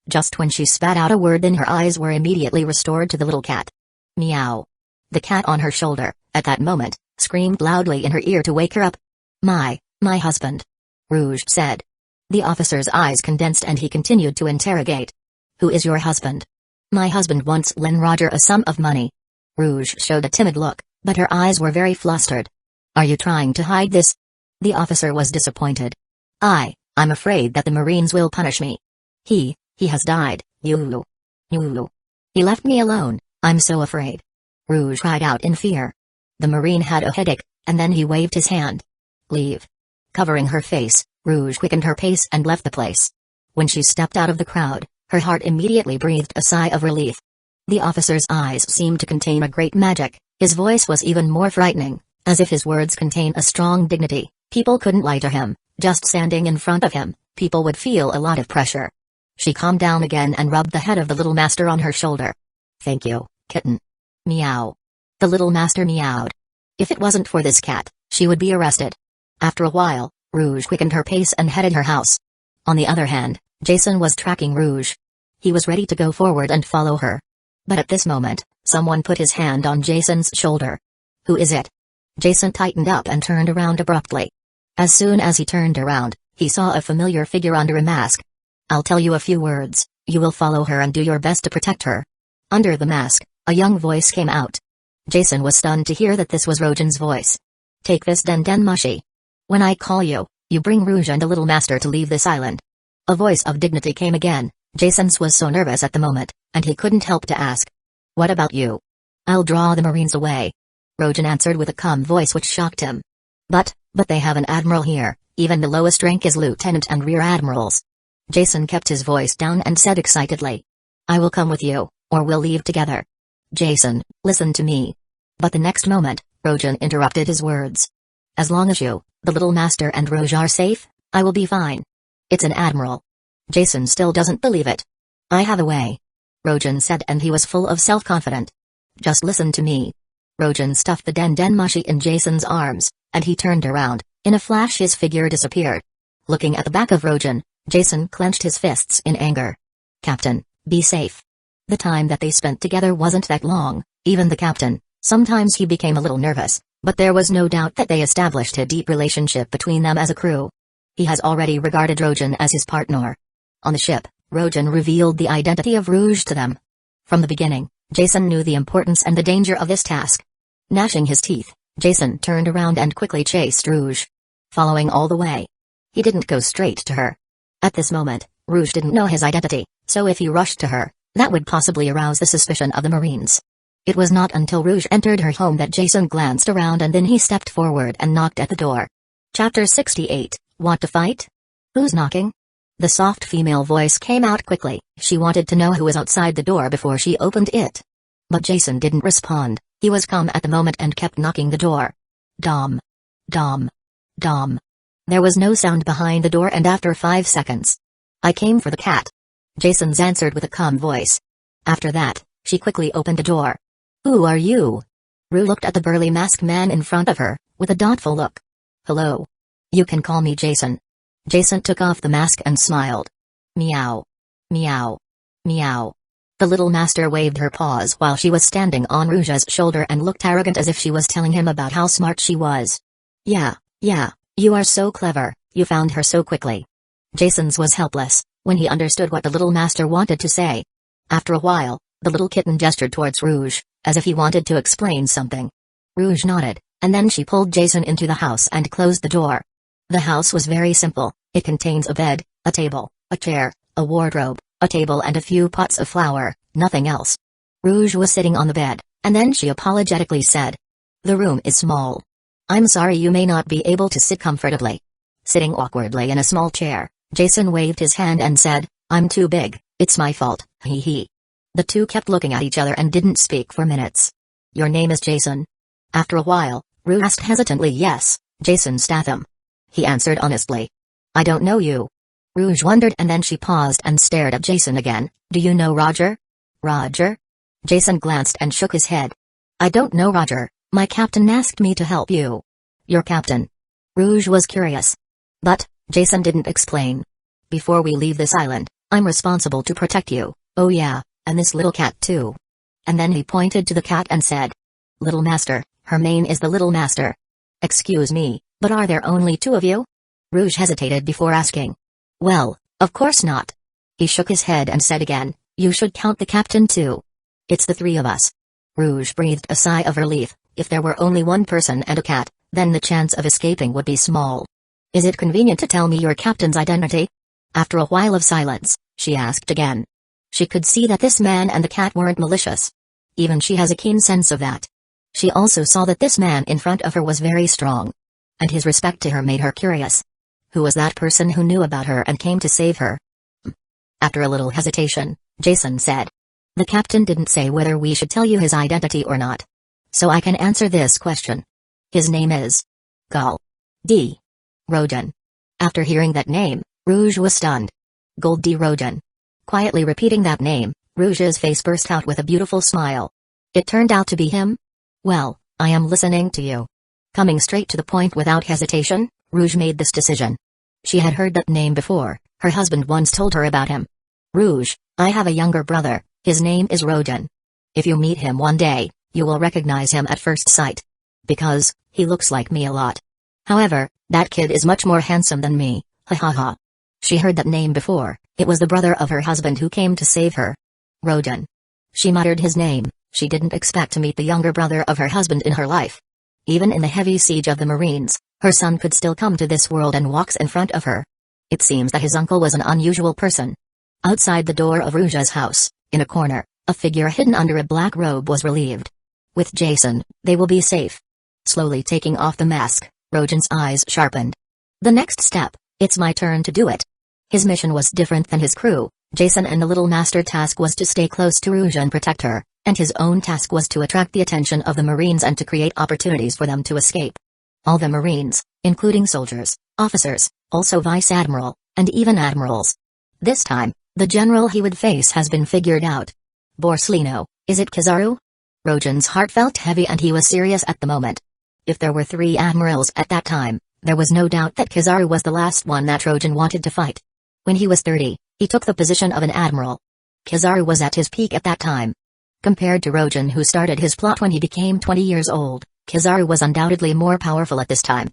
Just when she spat out a word, then her eyes were immediately restored to the little cat. Meow. The cat on her shoulder, at that moment, screamed loudly in her ear to wake her up. My husband. Rouge said. The officer's eyes condensed and he continued to interrogate. Who is your husband? My husband once lent Roger a sum of money. Rouge showed a timid look, but her eyes were very flustered. Are you trying to hide this? The officer was disappointed. I'm afraid that the Marines will punish me. He has died, Yulu. He left me alone, I'm so afraid. Rouge cried out in fear. The Marine had a headache, and then he waved his hand. Leave. Covering her face, Rouge quickened her pace and left the place. When she stepped out of the crowd, her heart immediately breathed a sigh of relief. The officer's eyes seemed to contain a great magic, his voice was even more frightening, as if his words contained a strong dignity. People couldn't lie to him, just standing in front of him, people would feel a lot of pressure. She calmed down again and rubbed the head of the little master on her shoulder. Thank you, kitten. Meow. The little master meowed. If it wasn't for this cat, she would be arrested. After a while, Rouge quickened her pace and headed her house. On the other hand, Jason was tracking Rouge. He was ready to go forward and follow her. But at this moment, someone put his hand on Jason's shoulder. Who is it? Jason tightened up and turned around abruptly. As soon as he turned around, he saw a familiar figure under a mask. I'll tell you a few words, you will follow her and do your best to protect her. Under the mask, a young voice came out. Jason was stunned to hear that this was Rogen's voice. Take this Dendenmushi. When I call you, you bring Rouge and the little master to leave this island. A voice of dignity came again. Jason's was so nervous at the moment, and he couldn't help to ask. What about you? I'll draw the Marines away. Rogen answered with a calm voice which shocked him. But they have an admiral here, even the lowest rank is lieutenant and rear admirals. Jason kept his voice down and said excitedly. I will come with you, or we'll leave together. Jason, listen to me. But the next moment, Rogen interrupted his words. As long as you, the little master and Rouge are safe, I will be fine. It's an admiral. Jason still doesn't believe it. I have a way. Rogen said, and he was full of self-confidence. Just listen to me. Rogen stuffed the Dendenmushi in Jason's arms, and he turned around. In a flash his figure disappeared. Looking at the back of Rogen, Jason clenched his fists in anger. Captain, be safe. The time that they spent together wasn't that long, even the captain, sometimes he became a little nervous, but there was no doubt that they established a deep relationship between them as a crew. He has already regarded Rogen as his partner. On the ship, Rogen revealed the identity of Rouge to them. From the beginning, Jason knew the importance and the danger of this task. Gnashing his teeth, Jason turned around and quickly chased Rouge. Following all the way. He didn't go straight to her. At this moment, Rouge didn't know his identity, so if he rushed to her, that would possibly arouse the suspicion of the Marines. It was not until Rouge entered her home that Jason glanced around and then he stepped forward and knocked at the door. Chapter 68, Want to fight? Who's knocking? The soft female voice came out quickly. She wanted to know who was outside the door before she opened it. But Jason didn't respond. He was calm at the moment and kept knocking the door. Dom. Dom. Dom. There was no sound behind the door, and after 5 seconds. I came for the cat. Jason's answered with a calm voice. After that, she quickly opened the door. Who are you? Rue looked at the burly masked man in front of her, with a doubtful look. Hello. You can call me Jason. Jason took off the mask and smiled. Meow. Meow. Meow. The little master waved her paws while she was standing on Rouge's shoulder and looked arrogant as if she was telling him about how smart she was. Yeah, you are so clever, you found her so quickly. Jason's was helpless when he understood what the little master wanted to say. After a while, the little kitten gestured towards Rouge, as if he wanted to explain something. Rouge nodded, and then she pulled Jason into the house and closed the door. The house was very simple. It contains a bed, a table, a chair, a wardrobe, a table and a few pots of flour, nothing else. Rouge was sitting on the bed, and then she apologetically said, "The room is small. I'm sorry you may not be able to sit comfortably." Sitting awkwardly in a small chair, Jason waved his hand and said, "I'm too big, it's my fault, hee hee." The two kept looking at each other and didn't speak for minutes. "Your name is Jason?" After a while, Rouge asked hesitantly. "Yes, Jason Statham." He answered honestly. "I don't know you." Rouge wondered and then she paused and stared at Jason again. "Do you know Roger?" "Roger?" Jason glanced and shook his head. "I don't know Roger, my captain asked me to help you." "Your captain?" Rouge was curious. "But," Jason didn't explain. "Before we leave this island, I'm responsible to protect you, oh yeah, and this little cat too." And then he pointed to the cat and said, "Little Master, her name is the Little Master." "Excuse me, but are there only two of you?" Rouge hesitated before asking. "Well, of course not." He shook his head and said again, "You should count the captain too. It's the three of us." Rouge breathed a sigh of relief. If there were only one person and a cat, then the chance of escaping would be small. "Is it convenient to tell me your captain's identity?" After a while of silence, she asked again. She could see that this man and the cat weren't malicious. Even she has a keen sense of that. She also saw that this man in front of her was very strong. And his respect to her made her curious. Who was that person who knew about her and came to save her? After a little hesitation, Jason said, "The captain didn't say whether we should tell you his identity or not. So I can answer this question. His name is Gul D. Rogen." After hearing that name, Rouge was stunned. Gul D. Rogen. Quietly repeating that name, Rouge's face burst out with a beautiful smile. It turned out to be him? "Well, I am listening to you." Coming straight to the point without hesitation, Rouge made this decision. She had heard that name before, her husband once told her about him. "Rouge, I have a younger brother, his name is Rogen. If you meet him one day, you will recognize him at first sight. Because, he looks like me a lot. However, that kid is much more handsome than me, ha ha ha." She heard that name before, it was the brother of her husband who came to save her. Rogen. She muttered his name. She didn't expect to meet the younger brother of her husband in her life. Even in the heavy siege of the Marines, her son could still come to this world and walks in front of her. It seems that his uncle was an unusual person. Outside the door of Rouge's house, in a corner, a figure hidden under a black robe was relieved. With Jason, they will be safe. Slowly taking off the mask, Rogen's eyes sharpened. The next step, it's my turn to do it. His mission was different than his crew. Jason and the Little Master task was to stay close to Rouge and protect her, and his own task was to attract the attention of the Marines and to create opportunities for them to escape. All the Marines, including soldiers, officers, also Vice Admiral, and even admirals. This time, the general he would face has been figured out. Borsellino, is it Kizaru? Rogen's heart felt heavy and he was serious at the moment. If there were 3 admirals at that time, there was no doubt that Kizaru was the last one that Rogen wanted to fight. When he was 30, he took the position of an admiral. Kizaru was at his peak at that time. Compared to Rogen, who started his plot when he became 20 years old, Kizaru was undoubtedly more powerful at this time.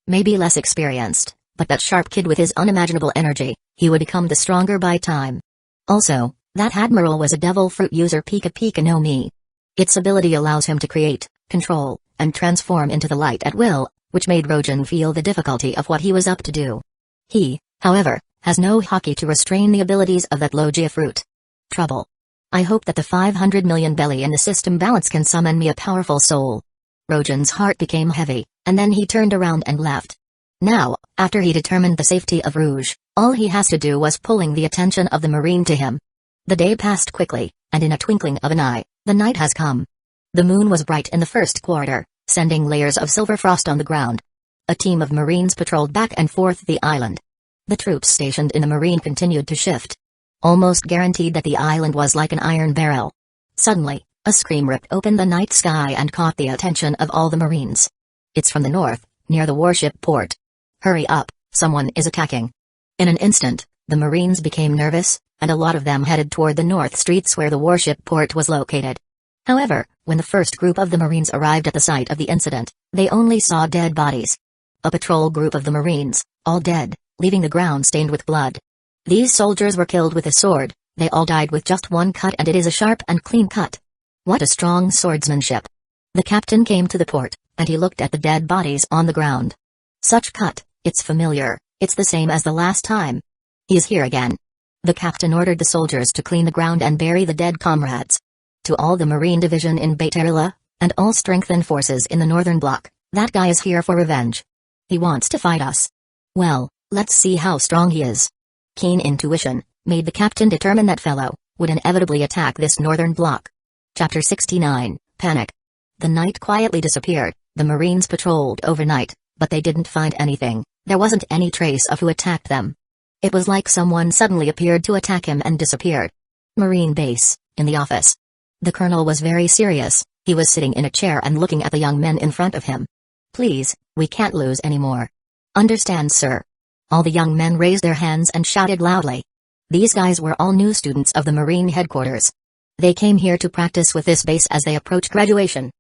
Maybe less experienced, but that sharp kid with his unimaginable energy, he would become the stronger by time. Also, that admiral was a devil fruit user Pika Pika no Mi. Its ability allows him to create, control, and transform into the light at will, which made Rogen feel the difficulty of what he was up to do. He, however, has no haki to restrain the abilities of that Logia fruit. Trouble. I hope that the 500 million belly in the system balance can summon me a powerful soul. Rogen's heart became heavy, and then he turned around and left. Now, after he determined the safety of Rouge, all he has to do was pulling the attention of the Marine to him. The day passed quickly, and in a twinkling of an eye, the night has come. The moon was bright in the first quarter, sending layers of silver frost on the ground. A team of Marines patrolled back and forth the island. The troops stationed in the Marine continued to shift. almost guaranteed that the island was like an iron barrel. Suddenly, a scream ripped open the night sky and caught the attention of all the Marines. It's from the north, near the warship port. Hurry up, someone is attacking. In an instant, the Marines became nervous, and a lot of them headed toward the north streets where the warship port was located. However, when the first group of the Marines arrived at the site of the incident, they only saw dead bodies. A patrol group of the Marines, all dead, leaving the ground stained with blood. These soldiers were killed with a sword, they all died with just one cut, and it is a sharp and clean cut. What a strong swordsmanship. The captain came to the port, and he looked at the dead bodies on the ground. Such cut, it's familiar, it's the same as the last time. He is here again. The captain ordered the soldiers to clean the ground and bury the dead comrades. To all the Marine Division in Baitarila, and all strengthened forces in the Northern Bloc, that guy is here for revenge. He wants to fight us. Well, let's see how strong he is. Keen intuition made the captain determine that fellow would inevitably attack this Northern Bloc. Chapter 69, Panic. The night quietly disappeared, the Marines patrolled overnight, but they didn't find anything, there wasn't any trace of who attacked them. It was like someone suddenly appeared to attack him and disappeared. Marine base, in the office. The colonel was very serious, he was sitting in a chair and looking at the young men in front of him. Please, we can't lose anymore. Understand, sir. All the young men raised their hands and shouted loudly. These guys were all new students of the Marine headquarters. They came here to practice with this base as they approached graduation.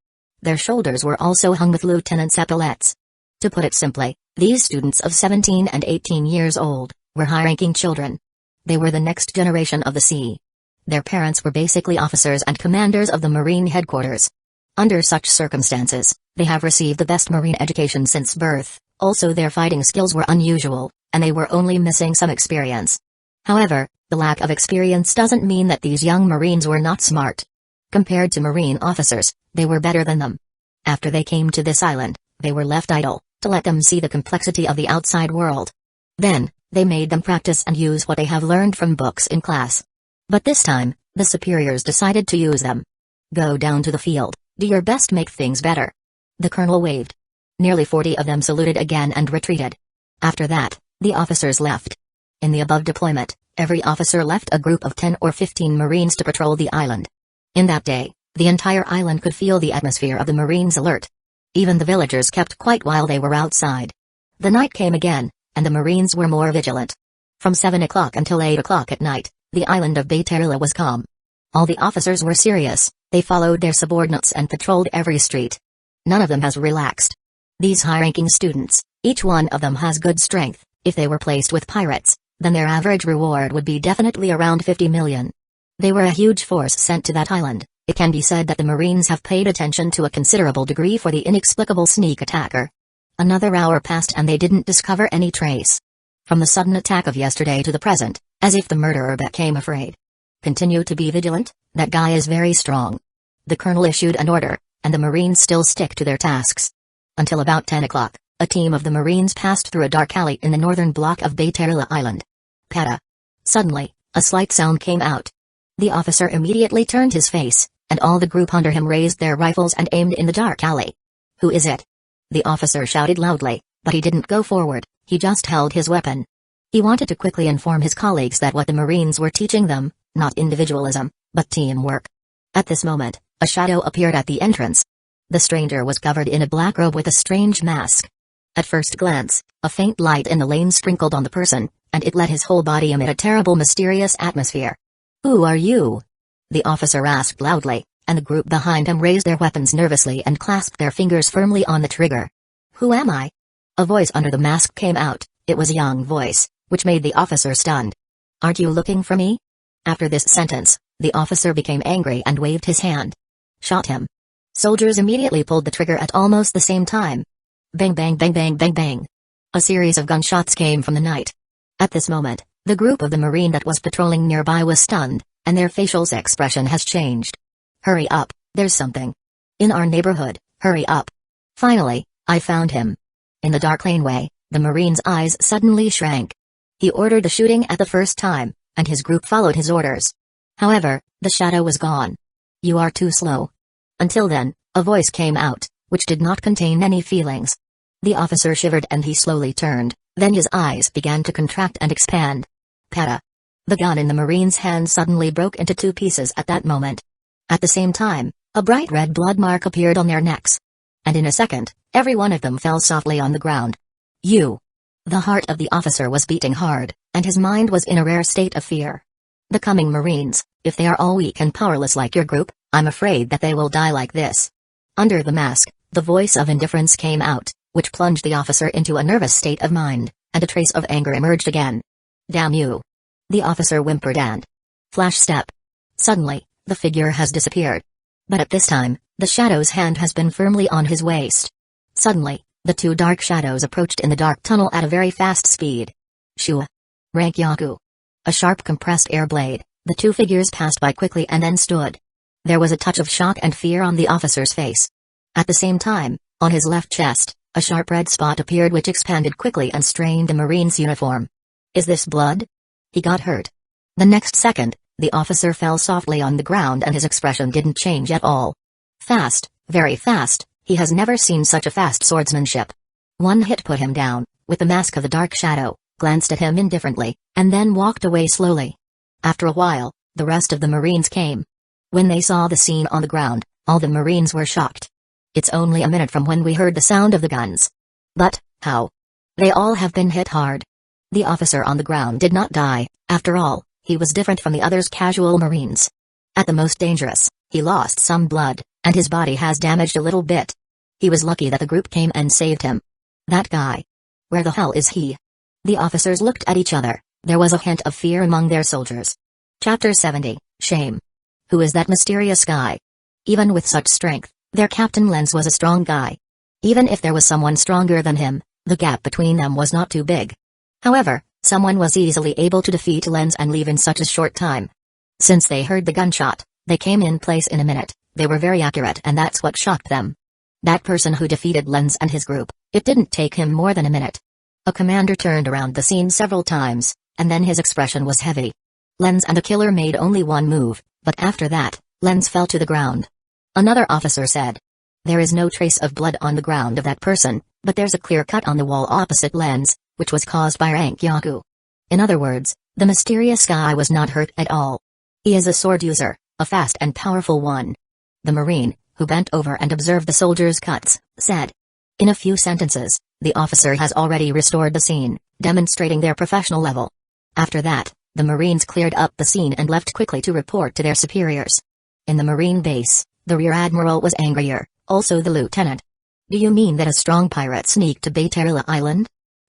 Their shoulders were also hung with lieutenant's epaulets. To put it simply, these students of 17 and 18 years old were high-ranking children. They were the next generation of the sea. Their parents were basically officers and commanders of the Marine headquarters. Under such circumstances, they have received the best Marine education since birth. Also, their fighting skills were unusual, and they were only missing some experience. However, the lack of experience doesn't mean that these young Marines were not smart. Compared to Marine officers, they were better than them. After they came to this island, they were left idle, to let them see the complexity of the outside world. Then, they made them practice and use what they have learned from books in class. But this time, the superiors decided to use them. Go down to the field, do your best, make things better. The colonel waved. Nearly 40 of them saluted again and retreated. After that, the officers left. In the above deployment, every officer left a group of 10 or 15 Marines to patrol the island. In that day, the entire island could feel the atmosphere of the Marines' alert. Even the villagers kept quiet while they were outside. The night came again, and the Marines were more vigilant. From 7 o'clock until 8 o'clock at night, the island of Baitarila was calm. All the officers were serious, they followed their subordinates and patrolled every street. None of them has relaxed. These high-ranking students, each one of them has good strength. If they were placed with pirates, then their average reward would be definitely around 50 million. They were a huge force sent to that island. It can be said that the Marines have paid attention to a considerable degree for the inexplicable sneak attacker. Another hour passed and they didn't discover any trace. From the sudden attack of yesterday to the present, as if the murderer became afraid. Continue to be vigilant, that guy is very strong. The colonel issued an order, and the Marines still stick to their tasks. Until about 10 o'clock, a team of the Marines passed through a dark alley in the northern block of Baitarila Island. Pata. Suddenly, a slight sound came out. The officer immediately turned his face, and all the group under him raised their rifles and aimed in the dark alley. Who is it? The officer shouted loudly, but he didn't go forward, he just held his weapon. He wanted to quickly inform his colleagues that what the Marines were teaching them, not individualism, but teamwork. At this moment, a shadow appeared at the entrance. The stranger was covered in a black robe with a strange mask. At first glance, a faint light in the lane sprinkled on the person, and it let his whole body emit a terrible mysterious atmosphere. Who are you? The officer asked loudly, and the group behind him raised their weapons nervously and clasped their fingers firmly on the trigger. Who am I? A voice under the mask came out, it was a young voice, which made the officer stunned. Aren't you looking for me? After this sentence, the officer became angry and waved his hand. Shot him. Soldiers immediately pulled the trigger at almost the same time. Bang bang bang bang bang bang. A series of gunshots came from the night. At this moment, the group of the Marine that was patrolling nearby was stunned, and their facial expression has changed. Hurry up, there's something. In our neighborhood, hurry up. Finally, I found him. In the dark laneway, the Marine's eyes suddenly shrank. He ordered the shooting at the first time, and his group followed his orders. However, the shadow was gone. You are too slow. Until then, a voice came out, which did not contain any feelings. The officer shivered and he slowly turned, then his eyes began to contract and expand. Pata. The gun in the Marine's hand suddenly broke into two pieces at that moment. At the same time, a bright red blood mark appeared on their necks. And in a second, every one of them fell softly on the ground. You! The heart of the officer was beating hard, and his mind was in a rare state of fear. The coming Marines, if they are all weak and powerless like your group, I'm afraid that they will die like this. Under the mask, the voice of indifference came out, which plunged the officer into a nervous state of mind, and a trace of anger emerged again. Damn you! The officer whimpered and flash step. Suddenly, the figure has disappeared. But at this time, the shadow's hand has been firmly on his waist. Suddenly, the two dark shadows approached in the dark tunnel at a very fast speed. Shua! Rankyaku! A sharp compressed air blade, the two figures passed by quickly and then stood. There was a touch of shock and fear on the officer's face. At the same time, on his left chest, a sharp red spot appeared which expanded quickly and strained the Marine's uniform. Is this blood? He got hurt. The next second, the officer fell softly on the ground and his expression didn't change at all. Fast, very fast, he has never seen such a fast swordsmanship. One hit put him down, with the mask of the dark shadow, glanced at him indifferently, and then walked away slowly. After a while, the rest of the Marines came. When they saw the scene on the ground, all the Marines were shocked. It's only a minute from when we heard the sound of the guns. But, how? They all have been hit hard. The officer on the ground did not die, after all, he was different from the others casual Marines. At the most dangerous, he lost some blood, and his body has damaged a little bit. He was lucky that the group came and saved him. That guy. Where the hell is he? The officers looked at each other, there was a hint of fear among their soldiers. Chapter 70, Shame. Who is that mysterious guy? Even with such strength, their captain Lens was a strong guy. Even if there was someone stronger than him, the gap between them was not too big. However, someone was easily able to defeat Lens and leave in such a short time. Since they heard the gunshot, they came in place in a minute, they were very accurate and that's what shocked them. That person who defeated Lens and his group, it didn't take him more than a minute. A commander turned around the scene several times, and then his expression was heavy. Lens and the killer made only one move, but after that, Lens fell to the ground. Another officer said, "There is no trace of blood on the ground of that person, but there's a clear cut on the wall opposite Lens, which was caused by Rankyaku." In other words, the mysterious guy was not hurt at all. He is a sword user, a fast and powerful one. The Marine, who bent over and observed the soldiers' cuts, said. In a few sentences, the officer has already restored the scene, demonstrating their professional level. After that, the Marines cleared up the scene and left quickly to report to their superiors. In the Marine base, the Rear Admiral was angrier, also the Lieutenant. Do you mean that a strong pirate sneaked to Bayterila Island?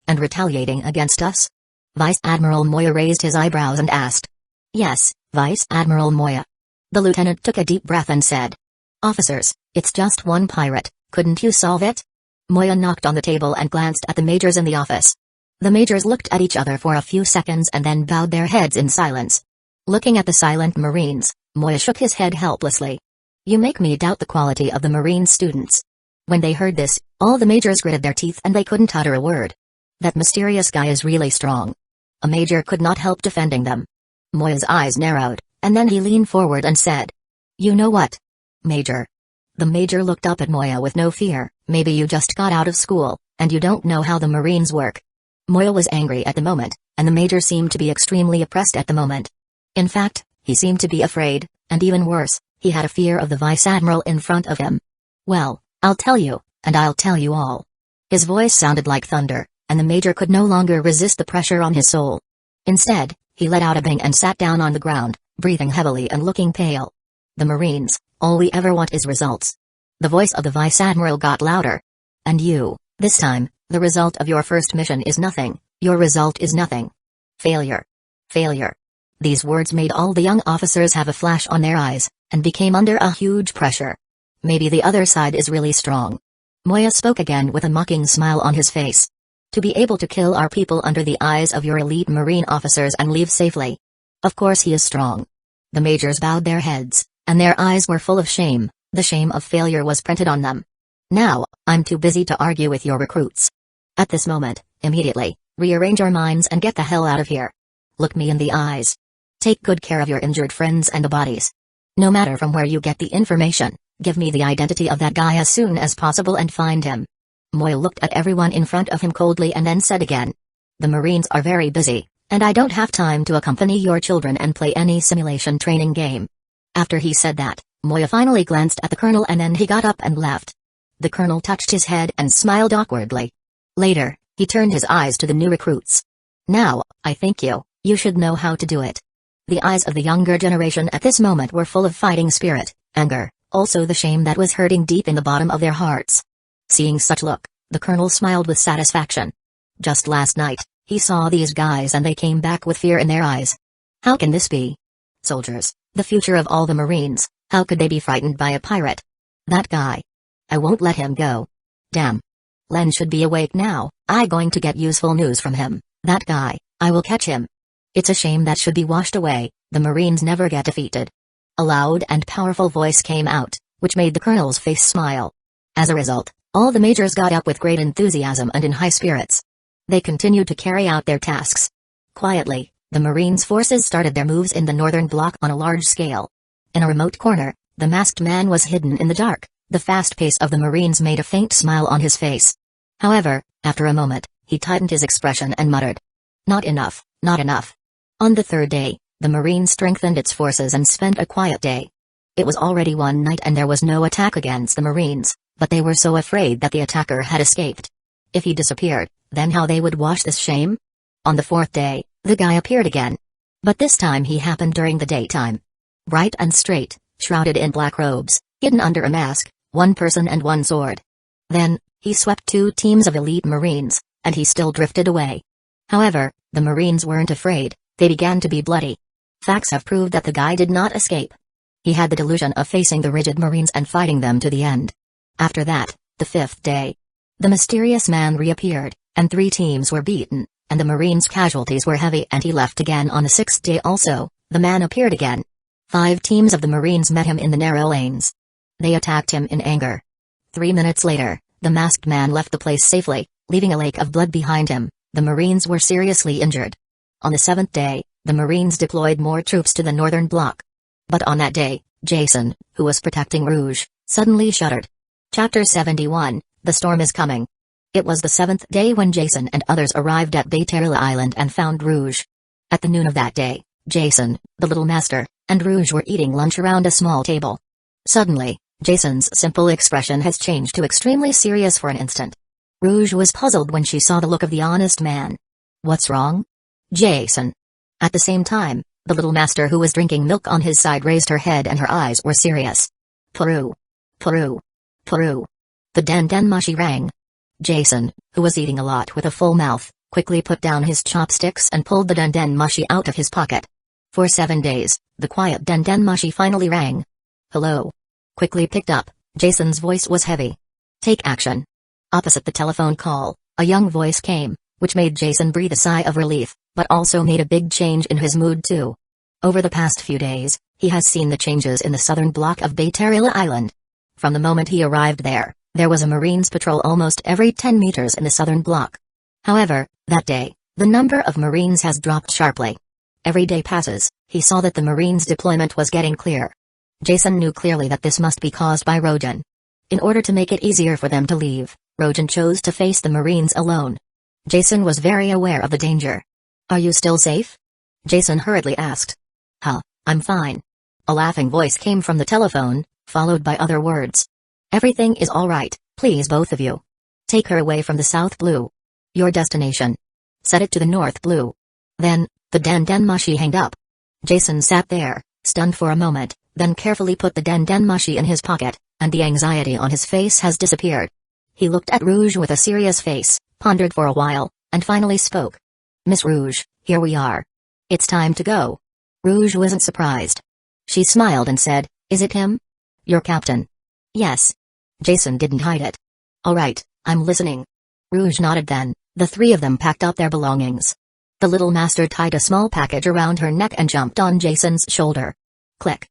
And retaliating against us? Vice Admiral Moya raised his eyebrows and asked. Yes, Vice Admiral Moya. The lieutenant took a deep breath and said. Officers, it's just one pirate, couldn't you solve it? Moya knocked on the table and glanced at the majors in the office. The majors looked at each other for a few seconds and then bowed their heads in silence. Looking at the silent Marines, Moya shook his head helplessly. You make me doubt the quality of the Marine students. When they heard this, all the majors gritted their teeth and they couldn't utter a word. That mysterious guy is really strong. A major could not help defending them. Moya's eyes narrowed, and then he leaned forward and said. You know what? Major. The major looked up at Moya with no fear. Maybe you just got out of school, and you don't know how the Marines work. Moya was angry at the moment, and the major seemed to be extremely oppressed at the moment. In fact, he seemed to be afraid, and even worse, he had a fear of the Vice Admiral in front of him. Well, I'll tell you, and I'll tell you all. His voice sounded like thunder, and the major could no longer resist the pressure on his soul. Instead, he let out a bang and sat down on the ground, breathing heavily and looking pale. The Marines, all we ever want is results. The voice of the Vice Admiral got louder. And you, this time, the result of your first mission is nothing, your result is nothing. Failure. Failure. These words made all the young officers have a flash on their eyes, and became under a huge pressure. Maybe the other side is really strong. Moya spoke again with a mocking smile on his face. To be able to kill our people under the eyes of your elite Marine officers and leave safely. Of course he is strong. The majors bowed their heads, and their eyes were full of shame, the shame of failure was printed on them. Now, I'm too busy to argue with your recruits. At this moment, immediately, rearrange your minds and get the hell out of here. Look me in the eyes. Take good care of your injured friends and the bodies. No matter from where you get the information, give me the identity of that guy as soon as possible and find him. Moya looked at everyone in front of him coldly and then said again. The Marines are very busy, And I don't have time to accompany your children and play any simulation training game. After he said that, Moya finally glanced at the colonel and then he got up and left. The colonel touched his head and smiled awkwardly. Later, he turned his eyes to the new recruits. Now, I think you should know how to do it. The eyes of the younger generation at this moment were full of fighting spirit, anger, also the shame that was hurting deep in the bottom of their hearts. Seeing such look, the colonel smiled with satisfaction. Just last night, he saw these guys and they came back with fear in their eyes. How can this be? Soldiers, the future of all the Marines, how could they be frightened by a pirate? That guy. I won't let him go. Damn. Len should be awake now, I going to get useful news from him, that guy, I will catch him. It's a shame that should be washed away, the Marines never get defeated. A loud and powerful voice came out, which made the colonel's face smile. As a result, all the majors got up with great enthusiasm and in high spirits. They continued to carry out their tasks. Quietly, the Marines' forces started their moves in the northern block on a large scale. In a remote corner, the masked man was hidden in the dark. The fast pace of the Marines made a faint smile on his face. However, after a moment, he tightened his expression and muttered. Not enough, not enough. On the third day, the Marines strengthened its forces and spent a quiet day. It was already one night and there was no attack against the Marines, but they were so afraid that the attacker had escaped. If he disappeared, then how they would wash this shame? On the fourth day, the guy appeared again. But this time he happened during the daytime. Bright and straight, shrouded in black robes, hidden under a mask, one person and one sword. Then, he swept two teams of elite Marines, and he still drifted away. However, the Marines weren't afraid, they began to be bloody. Facts have proved that the guy did not escape. He had the delusion of facing the rigid Marines and fighting them to the end. After that, the fifth day, the mysterious man reappeared, and 3 teams were beaten, and the Marines' casualties were heavy and he left again on the 6th day also, the man appeared again. 5 teams of the Marines met him in the narrow lanes. They attacked him in anger. 3 minutes later, the masked man left the place safely, leaving a lake of blood behind him. The Marines were seriously injured. On the 7th day, the Marines deployed more troops to the northern block. But on that day, Jason, who was protecting Rouge, suddenly shuddered. Chapter 71, The Storm is Coming. It was the 7th day when Jason and others arrived at Bayterila Island and found Rouge. At the noon of that day, Jason, the little master, and Rouge were eating lunch around a small table. Suddenly, Jason's simple expression has changed to extremely serious for an instant. Rouge was puzzled when she saw the look of the honest man. What's wrong? Jason. At the same time, the little master who was drinking milk on his side raised her head and her eyes were serious. Peru. Peru. Peru. The dendenmushi rang. Jason, who was eating a lot with a full mouth, quickly put down his chopsticks and pulled the dendenmushi out of his pocket. For 7 days, the quiet dendenmushi finally rang. Hello. Quickly picked up, Jason's voice was heavy. Take action. Opposite the telephone call, a young voice came, which made Jason breathe a sigh of relief, but also made a big change in his mood too. Over the past few days, he has seen the changes in the southern block of Bayterila Island. From the moment he arrived there was a Marines patrol almost every 10 meters in the southern block. However, that day, the number of Marines has dropped sharply. Every day passes, he saw that the Marines' deployment was getting clear. Jason knew clearly that this must be caused by Rojan. In order to make it easier for them to leave, Rojan chose to face the Marines alone. Jason was very aware of the danger. Are you still safe? Jason hurriedly asked. Huh, I'm fine. A laughing voice came from the telephone, followed by other words. Everything is all right, please both of you. Take her away from the South Blue. Your destination. Set it to the North Blue. Then, the dendenmushi hanged up. Jason sat there, stunned for a moment, then carefully put the dendenmushi in his pocket, and the anxiety on his face has disappeared. He looked at Rouge with a serious face, pondered for a while, and finally spoke. Miss Rouge, here we are. It's time to go. Rouge wasn't surprised. She smiled and said, Is it him? Your captain. Yes. Jason didn't hide it. All right, I'm listening. Rouge nodded then, the 3 of them packed up their belongings. The little master tied a small package around her neck and jumped on Jason's shoulder. Click.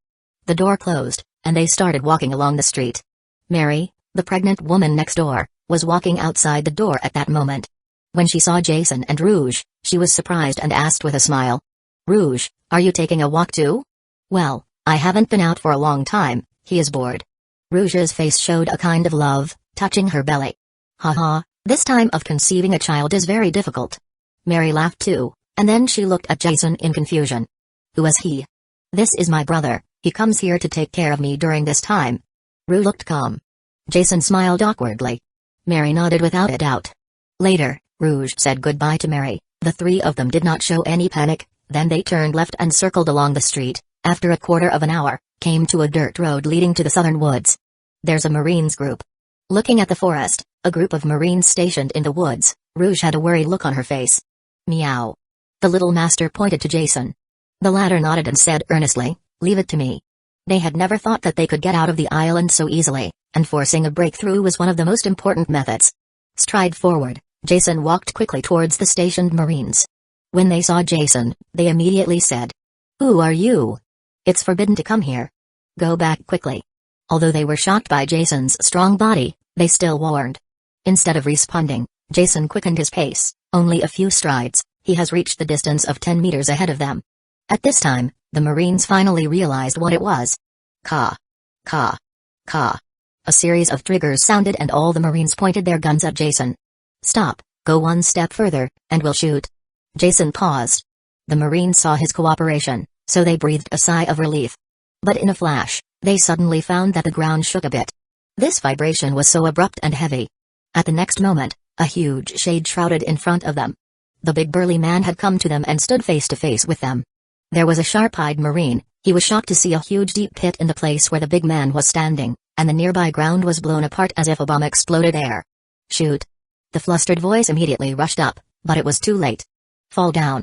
The door closed, and they started walking along the street. Mary, the pregnant woman next door, was walking outside the door at that moment. When she saw Jason and Rouge, she was surprised and asked with a smile. Rouge, are you taking a walk too? Well, I haven't been out for a long time, he is bored. Rouge's face showed a kind of love, touching her belly. Ha ha, this time of conceiving a child is very difficult. Mary laughed too, And then she looked at Jason in confusion. Who is he? This is my brother, he comes here to take care of me during this time. Ru looked calm. Jason smiled awkwardly. Mary nodded without a doubt. Later, Rouge said goodbye to Mary. The three of them did not show any panic, then they turned left and circled along the street. After a quarter of an hour, came to a dirt road leading to the southern woods. There's a Marines group. Looking at the forest, a group of Marines stationed in the woods, Rouge had a worried look on her face. Meow. The little master pointed to Jason. The latter nodded and said earnestly, leave it to me. They had never thought that they could get out of the island so easily, and forcing a breakthrough was one of the most important methods. Stride forward, Jason walked quickly towards the stationed Marines. When they saw Jason, they immediately said, "Who are you? It's forbidden to come here. Go back quickly." Although they were shocked by Jason's strong body, they still warned. Instead of responding, Jason quickened his pace. Only a few strides, he has reached the distance of 10 meters ahead of them. At this time, the Marines finally realized what it was. Ka. Ka. Ka. A series of triggers sounded and all the Marines pointed their guns at Jason. Stop, go one step further, and we'll shoot. Jason paused. The Marines saw his cooperation, so they breathed a sigh of relief. But in a flash, they suddenly found that the ground shook a bit. This vibration was so abrupt and heavy. At the next moment, a huge shade shrouded in front of them. The big burly man had come to them and stood face to face with them. There was a sharp-eyed Marine. He was shocked to see a huge deep pit in the place where the big man was standing, and the nearby ground was blown apart as if a bomb exploded there. Shoot. The flustered voice immediately rushed up, but it was too late. Fall down.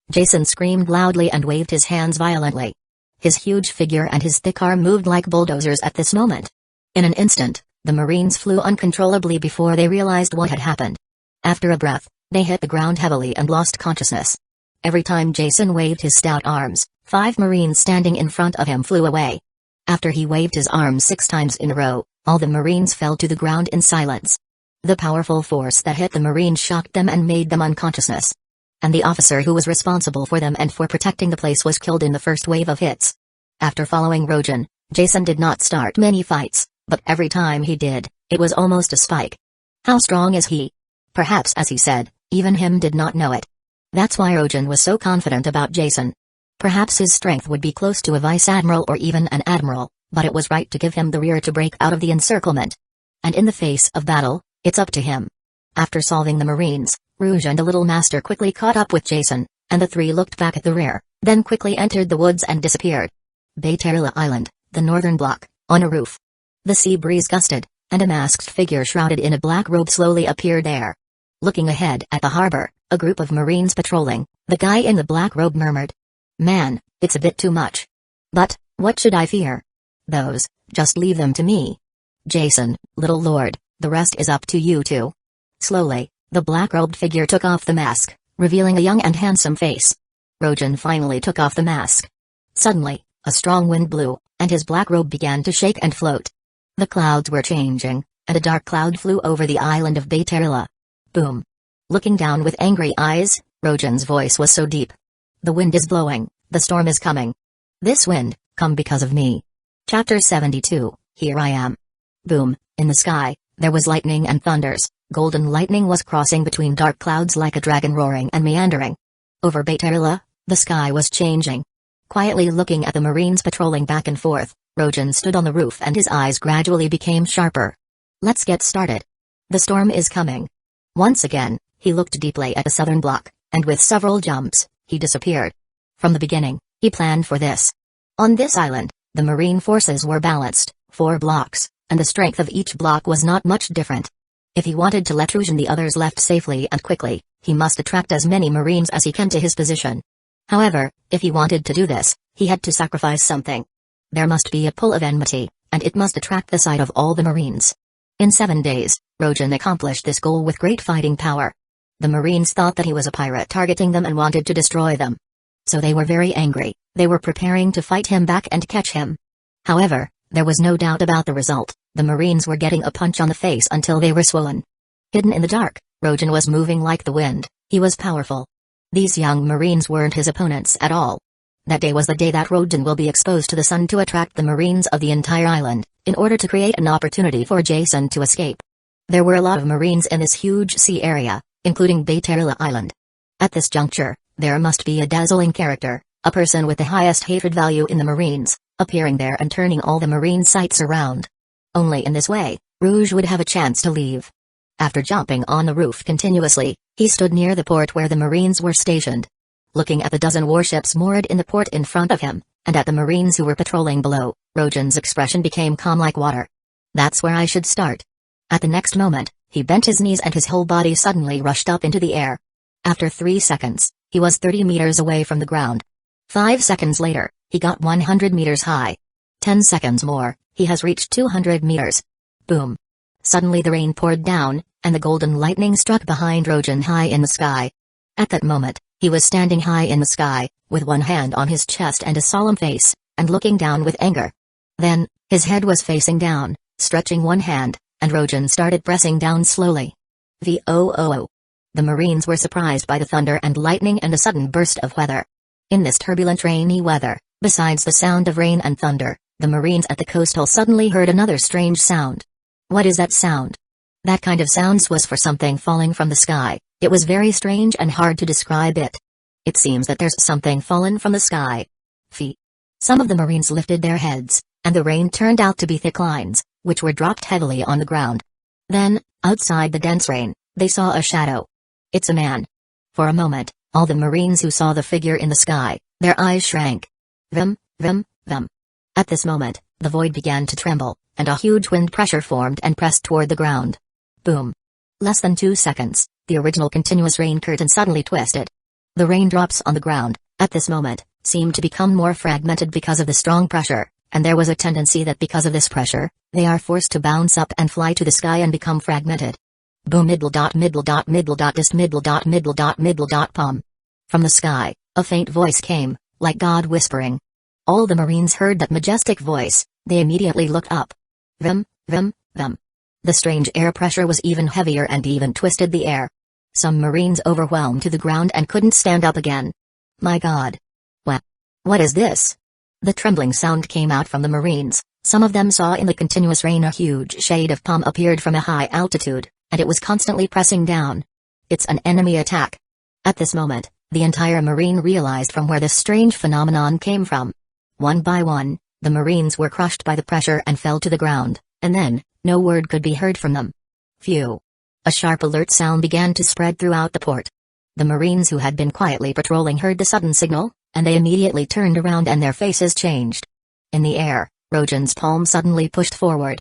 Jason screamed loudly and waved his hands violently. His huge figure and his thick arm moved like bulldozers at this moment. In an instant, the Marines flew uncontrollably before they realized what had happened. After a breath, they hit the ground heavily and lost consciousness. Every time Jason waved his stout arms, 5 Marines standing in front of him flew away. After he waved his arms 6 times in a row, all the Marines fell to the ground in silence. The powerful force that hit the Marines shocked them and made them unconscious. And the officer who was responsible for them and for protecting the place was killed in the first wave of hits. After following Rojan, Jason did not start many fights, but every time he did, it was almost a spike. How strong is he? Perhaps as he said, even him did not know it. That's why Rojan was so confident about Jason. Perhaps his strength would be close to a vice admiral or even an admiral, but it was right to give him the rear to break out of the encirclement. And in the face of battle, it's up to him. After solving the Marines, Rouge and the Little Master quickly caught up with Jason, and the three looked back at the rear, then quickly entered the woods and disappeared. Bayterila Island, the northern block, on a roof. The sea breeze gusted, and a masked figure shrouded in a black robe slowly appeared there. Looking ahead at the harbor, a group of Marines patrolling, the guy in the black robe murmured. Man, it's a bit too much. But, what should I fear? Those, just leave them to me. Jason, little lord, the rest is up to you two. Slowly, the black-robed figure took off the mask, revealing a young and handsome face. Rojan finally took off the mask. Suddenly, a strong wind blew, and his black robe began to shake and float. The clouds were changing, and a dark cloud flew over the island of Bayterila. Boom. Looking down with angry eyes, Rojan's voice was so deep. The wind is blowing, the storm is coming. This wind, come because of me. Chapter 72, Here I Am. Boom, in the sky, there was lightning and thunders. Golden lightning was crossing between dark clouds like a dragon roaring and meandering. Over Bayterila, the sky was changing. Quietly looking at the Marines patrolling back and forth, Rojan stood on the roof and his eyes gradually became sharper. Let's get started. The storm is coming. Once again, he looked deeply at the southern block, and with several jumps, he disappeared. From the beginning, he planned for this. On this island, the Marine forces were balanced, 4 blocks, and the strength of each block was not much different. If he wanted to let Rouge and the others left safely and quickly, he must attract as many Marines as he can to his position. However, if he wanted to do this, he had to sacrifice something. There must be a pull of enmity, and it must attract the sight of all the Marines. In 7 days, Rojan accomplished this goal with great fighting power. The Marines thought that he was a pirate targeting them and wanted to destroy them. So they were very angry, they were preparing to fight him back and catch him. However, there was no doubt about the result, the Marines were getting a punch on the face until they were swollen. Hidden in the dark, Rojan was moving like the wind, he was powerful. These young Marines weren't his opponents at all. That day was the day that Rojan will be exposed to the sun to attract the Marines of the entire island, in order to create an opportunity for Jason to escape. There were a lot of Marines in this huge sea area, including Bayterila Island. At this juncture, There must be a dazzling character, a person with the highest hatred value in the Marines, appearing there and turning all the Marine sights around. Only in this way, Rouge would have a chance to leave. After jumping on the roof continuously, he stood near the port where the Marines were stationed. Looking at the dozen warships moored in the port in front of him, and at the Marines who were patrolling below, Rojan's expression became calm like water. That's where I should start. At the next moment, he bent his knees and his whole body suddenly rushed up into the air. After 3 seconds, he was 30 meters away from the ground. 5 seconds later, he got 100 meters high. 10 seconds more, he has reached 200 meters. Boom. Suddenly the rain poured down, and the golden lightning struck behind Rojan high in the sky. At that moment, he was standing high in the sky, with one hand on his chest and a solemn face, and looking down with anger. Then, his head was facing down, stretching one hand, and Rojan started pressing down slowly. VOOO. The Marines were surprised by the thunder and lightning and a sudden burst of weather. In this turbulent rainy weather, besides the sound of rain and thunder, the Marines at the coastal suddenly heard another strange sound. What is that sound? That kind of sounds was for something falling from the sky. It was very strange and hard to describe it. It seems that there's something fallen from the sky. Fee. Some of the Marines lifted their heads, and the rain turned out to be thick lines, which were dropped heavily on the ground. Then, outside the dense rain, they saw a shadow. It's a man. For a moment, all the Marines who saw the figure in the sky, their eyes shrank. Vim, vim, vim. At this moment, the void began to tremble, and a huge wind pressure formed and pressed toward the ground. Boom. Less than 2 seconds, the original continuous rain curtain suddenly twisted. The raindrops on the ground, at this moment, seemed to become more fragmented because of the strong pressure, and there was a tendency that because of this pressure, they are forced to bounce up and fly to the sky and become fragmented. Boom middle dot middle dot middle dot dist middle dot middle dot middle dot pom. From the sky, a faint voice came, like God whispering. All the Marines heard that majestic voice. They immediately looked up. Vim, vim, vim. The strange air pressure was even heavier and even twisted the air. Some Marines overwhelmed to the ground and couldn't stand up again. My God. What is this? The trembling sound came out from the Marines. Some of them saw in the continuous rain a huge shade of pom appeared from a high altitude, and it was constantly pressing down. It's an enemy attack. At this moment, the entire Marine realized from where this strange phenomenon came from. One by one, the Marines were crushed by the pressure and fell to the ground, and then, no word could be heard from them. Phew. A sharp alert sound began to spread throughout the port. The Marines who had been quietly patrolling heard the sudden signal, and they immediately turned around and their faces changed. In the air, Rojan's palm suddenly pushed forward.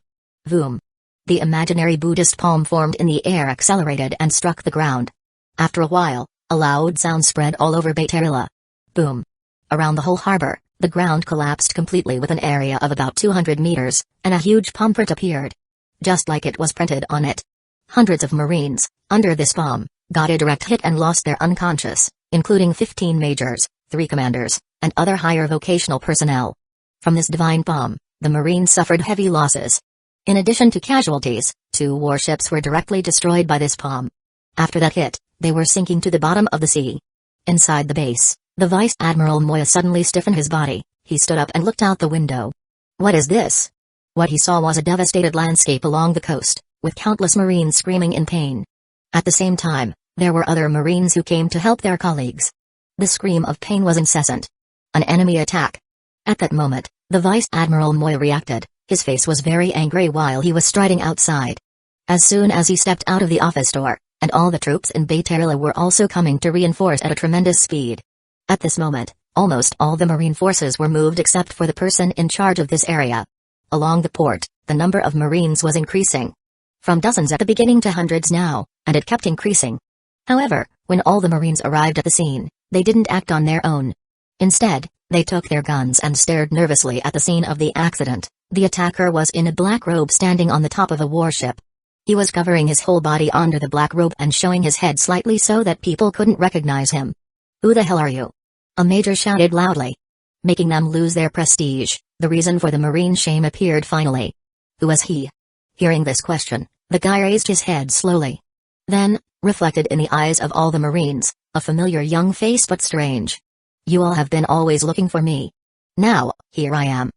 Voom. The imaginary Buddhist palm formed in the air accelerated and struck the ground. After a while, a loud sound spread all over Baitarila. Boom. Around the whole harbor, the ground collapsed completely with an area of about 200 meters, and a huge palm print appeared. Just like it was printed on it. Hundreds of Marines, under this palm, got a direct hit and lost their unconscious, including 15 majors, 3 commanders, and other higher vocational personnel. From this divine palm, the Marines suffered heavy losses. In addition to casualties, 2 warships were directly destroyed by this palm. After that hit, they were sinking to the bottom of the sea. Inside the base, the Vice Admiral Moya suddenly stiffened his body. He stood up and looked out the window. What is this? What he saw was a devastated landscape along the coast, with countless Marines screaming in pain. At the same time, there were other Marines who came to help their colleagues. The scream of pain was incessant. An enemy attack. At that moment, the Vice Admiral Moya reacted. His face was very angry while he was striding outside. As soon as he stepped out of the office door, and all the troops in Baitarila were also coming to reinforce at a tremendous speed. At this moment, almost all the Marine forces were moved except for the person in charge of this area. Along the port, the number of Marines was increasing. From dozens at the beginning to hundreds now, and it kept increasing. However, when all the Marines arrived at the scene, they didn't act on their own. Instead, they took their guns and stared nervously at the scene of the accident. The attacker was in a black robe standing on the top of a warship. He was covering his whole body under the black robe and showing his head slightly so that people couldn't recognize him. Who the hell are you? A major shouted loudly. Making them lose their prestige, the reason for the Marine shame appeared finally. Who was he? Hearing this question, the guy raised his head slowly. Then, reflected in the eyes of all the Marines, a familiar young face but strange. You all have been always looking for me. Now, here I am.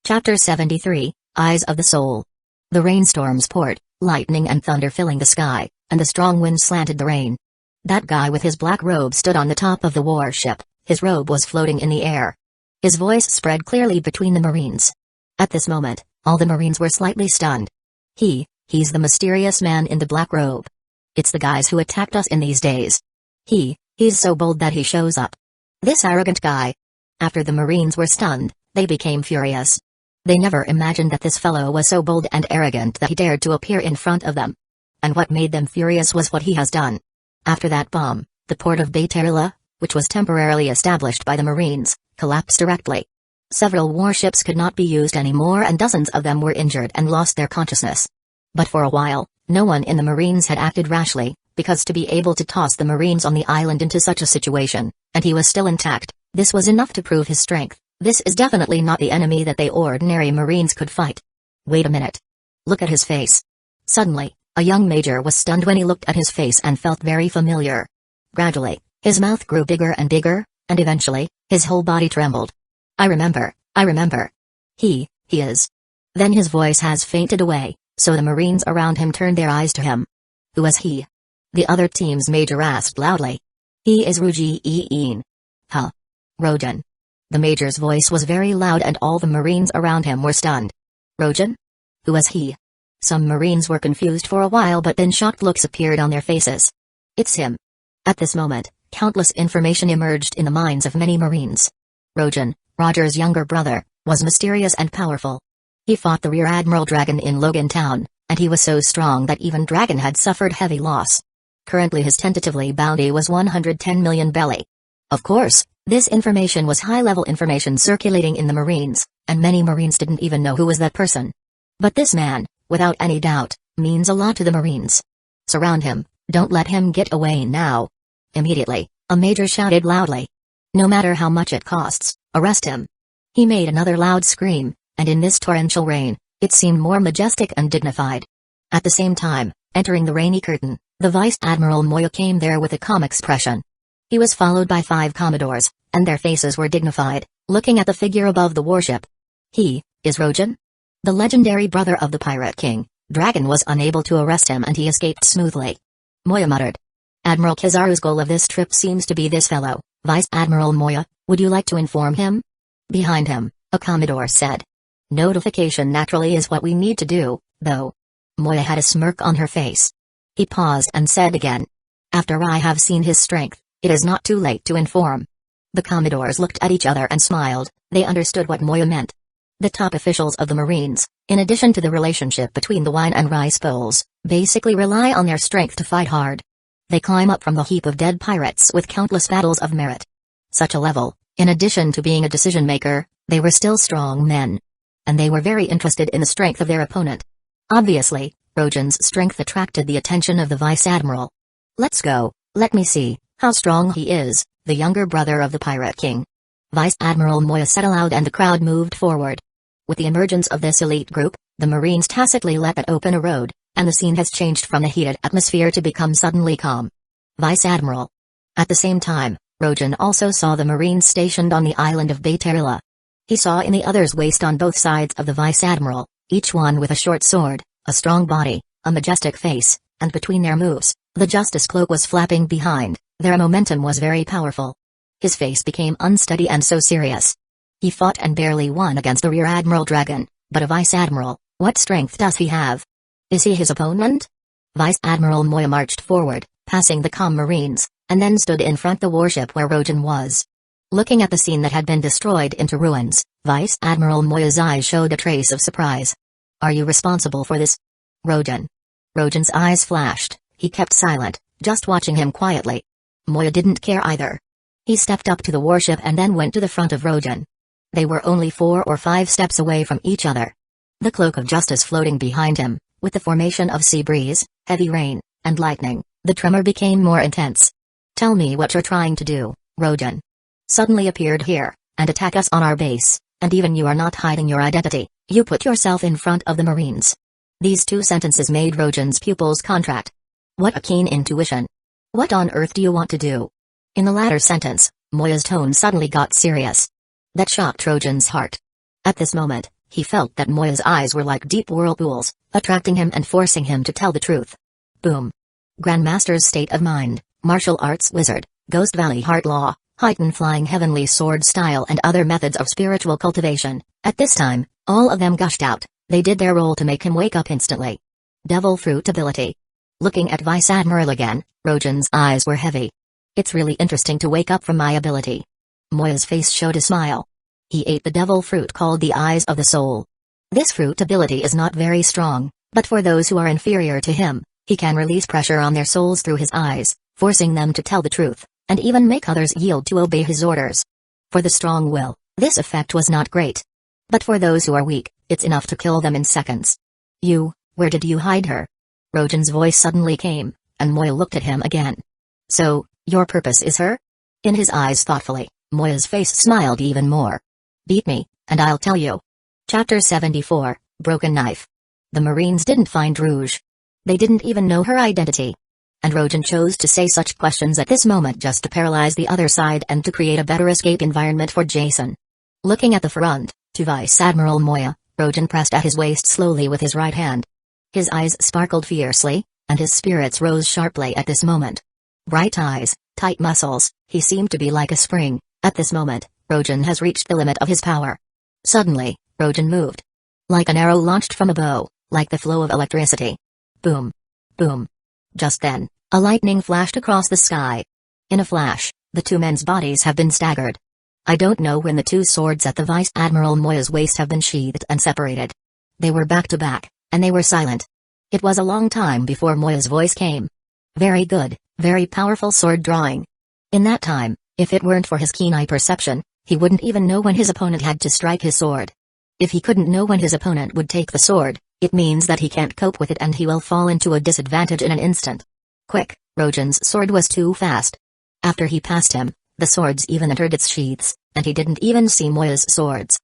Chapter 73, Eyes of the Soul. The rainstorms poured, lightning and thunder filling the sky, and the strong wind slanted the rain. That guy with his black robe stood on the top of the warship. His robe was floating in the air. His voice spread clearly between the Marines. At this moment, all the Marines were slightly stunned. He's the mysterious man in the black robe. It's the guys who attacked us in these days. He's so bold that he shows up. This arrogant guy. After the Marines were stunned, they became furious. They never imagined that this fellow was so bold and arrogant that he dared to appear in front of them. And what made them furious was what he has done. After that bomb, the port of Baitarila, which was temporarily established by the Marines, collapsed directly. Several warships could not be used anymore and dozens of them were injured and lost their consciousness. But for a while, no one in the Marines had acted rashly, because to be able to toss the Marines on the island into such a situation, and he was still intact, this was enough to prove his strength. This is definitely not the enemy that the ordinary Marines could fight. Wait a minute. Look at his face. Suddenly, a young major was stunned when he looked at his face and felt very familiar. Gradually, his mouth grew bigger, and eventually, his whole body trembled. I remember. He is. Then his voice has fainted away, so the Marines around him turned their eyes to him. Who is he? The other team's major asked loudly. He is Ruji-in. Huh? Rojan. The major's voice was very loud and all the Marines around him were stunned. Rojan? Who is he? Some Marines were confused for a while but then shocked looks appeared on their faces. It's him. At this moment, countless information emerged in the minds of many Marines. Rojan, Roger's younger brother, was mysterious and powerful. He fought the Rear Admiral Dragon in Logan Town, and he was so strong that even Dragon had suffered heavy loss. Currently his tentatively bounty was 110 million belly. Of course, this information was high-level information circulating in the Marines, and many Marines didn't even know who was that person. But this man, without any doubt, means a lot to the Marines. Surround him, don't let him get away now. Immediately, a major shouted loudly. No matter how much it costs, arrest him. He made another loud scream, and in this torrential rain, it seemed more majestic and dignified. At the same time, entering the rainy curtain, the Vice Admiral Moya came there with a calm expression. He was followed by 5 Commodores, and their faces were dignified, looking at the figure above the warship. He is Rojan? The legendary brother of the Pirate King. Dragon was unable to arrest him and he escaped smoothly. Moya muttered. Admiral Kizaru's goal of this trip seems to be this fellow, Vice Admiral Moya, would you like to inform him? Behind him, a Commodore said. Notification naturally is what we need to do, though. Moya had a smirk on her face. He paused and said again. After I have seen his strength, it is not too late to inform. The Commodores looked at each other and smiled, they understood what Moya meant. The top officials of the Marines, in addition to the relationship between the wine and rice bowls, basically rely on their strength to fight hard. They climb up from the heap of dead pirates with countless battles of merit. Such a level, in addition to being a decision-maker, they were still strong men. And they were very interested in the strength of their opponent. Obviously, Rojan's strength attracted the attention of the Vice Admiral. Let's go, let me see how strong he is, the younger brother of the Pirate King. Vice Admiral Moya said aloud and the crowd moved forward. With the emergence of this elite group, the Marines tacitly let that open a road, and the scene has changed from the heated atmosphere to become suddenly calm. Vice Admiral. At the same time, Rojan also saw the Marines stationed on the island of Baitarila. He saw in the others waist on both sides of the Vice Admiral, each one with a short sword, a strong body, a majestic face, and between their moves, the Justice Cloak was flapping behind, their momentum was very powerful. His face became unsteady and so serious. He fought and barely won against the Rear Admiral Dragon, but a Vice Admiral, what strength does he have? Is he his opponent? Vice Admiral Moya marched forward, passing the calm Marines, and then stood in front the warship where Rojan was. Looking at the scene that had been destroyed into ruins, Vice Admiral Moya's eyes showed a trace of surprise. Are you responsible for this? Rojan. Rojan's eyes flashed, he kept silent, just watching him quietly. Moya didn't care either. He stepped up to the warship and then went to the front of Rojan. They were only 4 or 5 steps away from each other. The cloak of justice floating behind him, with the formation of sea breeze, heavy rain, and lightning, the tremor became more intense. Tell me what you're trying to do, Rojan. Suddenly appeared here, and attack us on our base, and even you are not hiding your identity, you put yourself in front of the Marines. These 2 sentences made Rojan's pupils contract. What a keen intuition. What on earth do you want to do? In the latter sentence, Moya's tone suddenly got serious. That shocked Rojan's heart. At this moment, he felt that Moya's eyes were like deep whirlpools, attracting him and forcing him to tell the truth. Boom. Grandmaster's state of mind, martial arts wizard, Ghost Valley Heart Law, heightened flying heavenly sword style and other methods of spiritual cultivation. At this time, all of them gushed out. They did their role to make him wake up instantly. Devil Fruit ability. Looking at Vice Admiral again, Rojan's eyes were heavy. It's really interesting to wake up from my ability. Moya's face showed a smile. He ate the devil fruit called the Eyes of the Soul. This fruit ability is not very strong, but for those who are inferior to him, he can release pressure on their souls through his eyes, forcing them to tell the truth, and even make others yield to obey his orders. For the strong will, this effect was not great. But for those who are weak, it's enough to kill them in seconds. Where did you hide her? Rojan's voice suddenly came, and Moya looked at him again. So, your purpose is her? In his eyes thoughtfully, Moya's face smiled even more. Beat me, and I'll tell you. Chapter 74, Broken Knife. The Marines didn't find Rouge. They didn't even know her identity. And Rojan chose to say such questions at this moment just to paralyze the other side and to create a better escape environment for Jason. Looking at the front, to Vice Admiral Moya, Rojan pressed at his waist slowly with his right hand. His eyes sparkled fiercely, and his spirits rose sharply at this moment. Bright eyes, tight muscles, he seemed to be like a spring. At this moment, Rojan has reached the limit of his power. Suddenly, Rojan moved. Like an arrow launched from a bow, like the flow of electricity. Boom. Boom. Just then, a lightning flashed across the sky. In a flash, the two men's bodies have been staggered. I don't know when the two swords at the Vice Admiral Moya's waist have been sheathed and separated. They were back to back, and they were silent. It was a long time before Moya's voice came. Very good, very powerful sword drawing. In that time, if it weren't for his keen eye perception, he wouldn't even know when his opponent had to strike his sword. If he couldn't know when his opponent would take the sword, it means that he can't cope with it and he will fall into a disadvantage in an instant. Quick, Rojan's sword was too fast. After he passed him, the swords even entered its sheaths, and he didn't even see Moya's swords.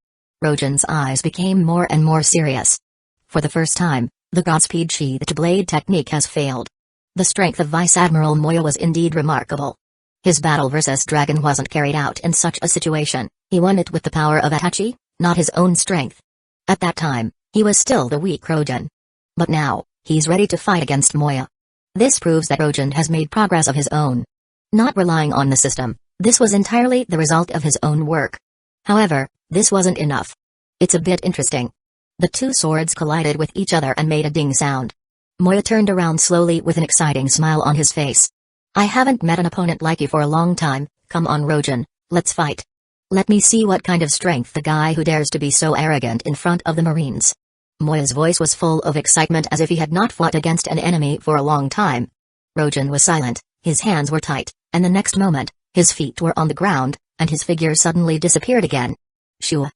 Rojan's eyes became more and more serious. For the first time, the Godspeed sheathed blade technique has failed. The strength of Vice Admiral Moya was indeed remarkable. His battle versus Dragon wasn't carried out in such a situation, he won it with the power of Itachi, not his own strength. At that time, he was still the weak Rojan. But now, he's ready to fight against Moya. This proves that Rojan has made progress of his own. Not relying on the system, this was entirely the result of his own work. However, this wasn't enough. It's a bit interesting. The two swords collided with each other and made a ding sound. Moya turned around slowly with an exciting smile on his face. I haven't met an opponent like you for a long time. Come on Rojan, let's fight. Let me see what kind of strength the guy who dares to be so arrogant in front of the Marines. Moya's voice was full of excitement as if he had not fought against an enemy for a long time. Rojan was silent, his hands were tight, and the next moment, his feet were on the ground, and his figure suddenly disappeared again. Shoo!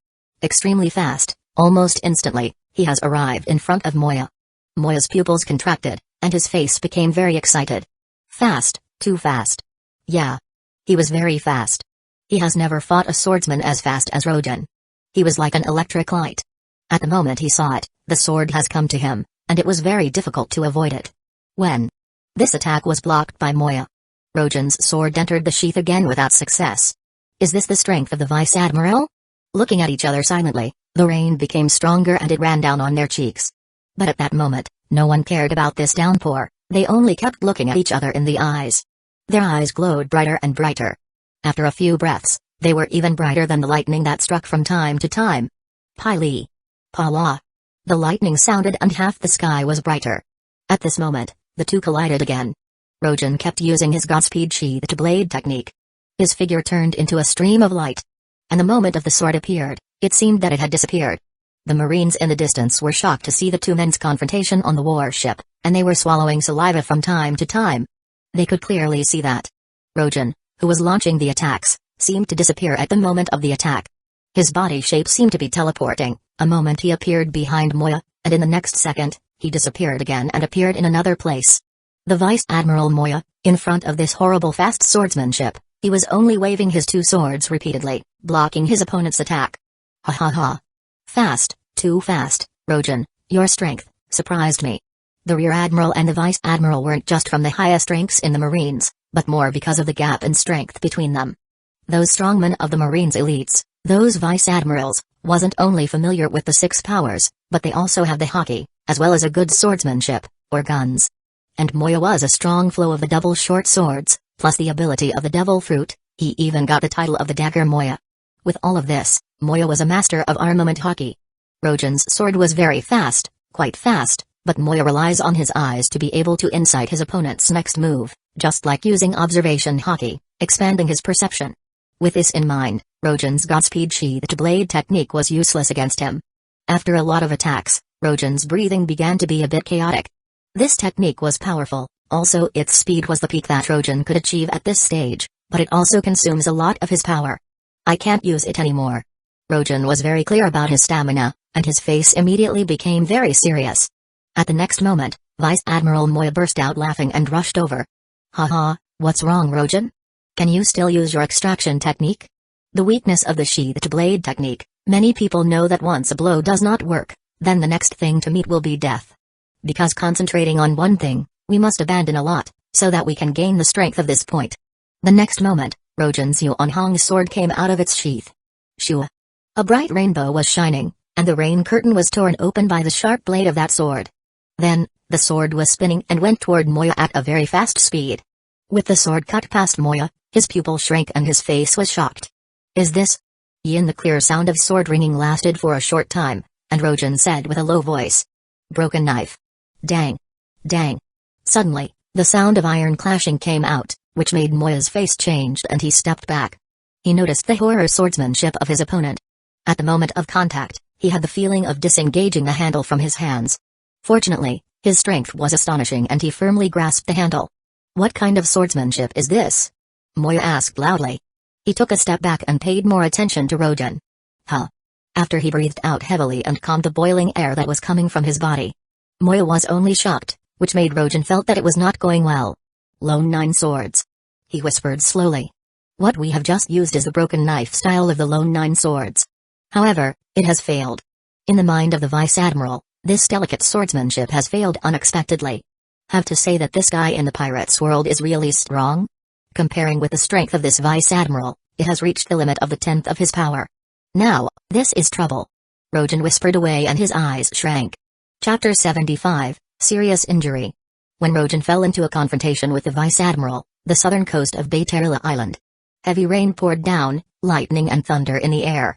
Extremely fast, almost instantly, he has arrived in front of Moya. Moya's pupils contracted, and his face became very excited. Fast, too fast. Yeah. He was very fast. He has never fought a swordsman as fast as Rojan. He was like an electric light. At the moment he saw it, the sword has come to him, and it was very difficult to avoid it. When this attack was blocked by Moya, Rojan's sword entered the sheath again without success. Is this the strength of the Vice Admiral? Looking at each other silently, the rain became stronger and it ran down on their cheeks. But at that moment, no one cared about this downpour, they only kept looking at each other in the eyes. Their eyes glowed brighter and brighter. After a few breaths, they were even brighter than the lightning that struck from time to time. Pai Li. Pa-la. The lightning sounded and half the sky was brighter. At this moment, the two collided again. Rojan kept using his Godspeed sheathed blade technique. His figure turned into a stream of light. And the moment of the sword appeared, it seemed that it had disappeared. The Marines in the distance were shocked to see the two men's confrontation on the warship, and they were swallowing saliva from time to time. They could clearly see that Rojan, who was launching the attacks, seemed to disappear at the moment of the attack. His body shape seemed to be teleporting. A moment he appeared behind Moya, and in the next second, he disappeared again and appeared in another place. The Vice Admiral Moya, in front of this horrible fast swordsmanship, he was only waving his two swords repeatedly, blocking his opponent's attack. Ha ha ha. Fast, too fast, Rojan, your strength surprised me. The Rear Admiral and the Vice Admiral weren't just from the highest ranks in the Marines, but more because of the gap in strength between them. Those strongmen of the Marines elites, those Vice Admirals, wasn't only familiar with the six powers, but they also have the hockey, as well as a good swordsmanship, or guns. And Moya was a strong flow of the double short swords, Plus the ability of the Devil Fruit, he even got the title of the Dagger Moya. With all of this, Moya was a master of armament hockey. Rojan's sword was very fast, quite fast, but Moya relies on his eyes to be able to insight his opponent's next move, just like using observation hockey, expanding his perception. With this in mind, Rojan's Godspeed Sheathed Blade technique was useless against him. After a lot of attacks, Rojan's breathing began to be a bit chaotic. This technique was powerful, also its speed was the peak that Rojan could achieve at this stage, but it also consumes a lot of his power. I can't use it anymore. Rojan was very clear about his stamina, and his face immediately became very serious. At the next moment, Vice Admiral Moya burst out laughing and rushed over. Haha, what's wrong, Rojan? Can you still use your extraction technique? The weakness of the sheathed blade technique, many people know that once a blow does not work, then the next thing to meet will be death. Because concentrating on one thing, we must abandon a lot, so that we can gain the strength of this point. The next moment, Rojan's Yuanhong's sword came out of its sheath. Shua. A bright rainbow was shining, and the rain curtain was torn open by the sharp blade of that sword. Then, the sword was spinning and went toward Moya at a very fast speed. With the sword cut past Moya, his pupil shrank and his face was shocked. Is this? Yin. The clear sound of sword ringing lasted for a short time, and Rojan said with a low voice. Broken knife. Dang. Dang. Suddenly, the sound of iron clashing came out, which made Moya's face change and he stepped back. He noticed the horror swordsmanship of his opponent. At the moment of contact, he had the feeling of disengaging the handle from his hands. Fortunately, his strength was astonishing and he firmly grasped the handle. What kind of swordsmanship is this? Moya asked loudly. He took a step back and paid more attention to Rojan. Huh. After he breathed out heavily and calmed the boiling air that was coming from his body. Moya was only shocked, which made Rojan felt that it was not going well. Lone Nine Swords. He whispered slowly. What we have just used is the broken knife style of the Lone Nine Swords. However, it has failed. In the mind of the Vice Admiral, this delicate swordsmanship has failed unexpectedly. Have to say that this guy in the pirates' world is really strong? Comparing with the strength of this Vice Admiral, it has reached the limit of the 10th of his power. Now, this is trouble. Rojan whispered away and his eyes shrank. Chapter 75, Serious Injury. When Rojan fell into a confrontation with the Vice Admiral, the southern coast of Bayterila Island. Heavy rain poured down, lightning and thunder in the air.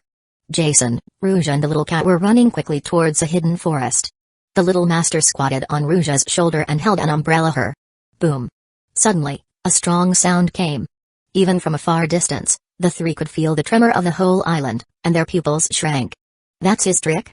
Jason, Rouge and the little cat were running quickly towards a hidden forest. The little master squatted on Rouge's shoulder and held an umbrella her. Boom. Suddenly, a strong sound came. Even from a far distance, the three could feel the tremor of the whole island, and their pupils shrank. That's his trick?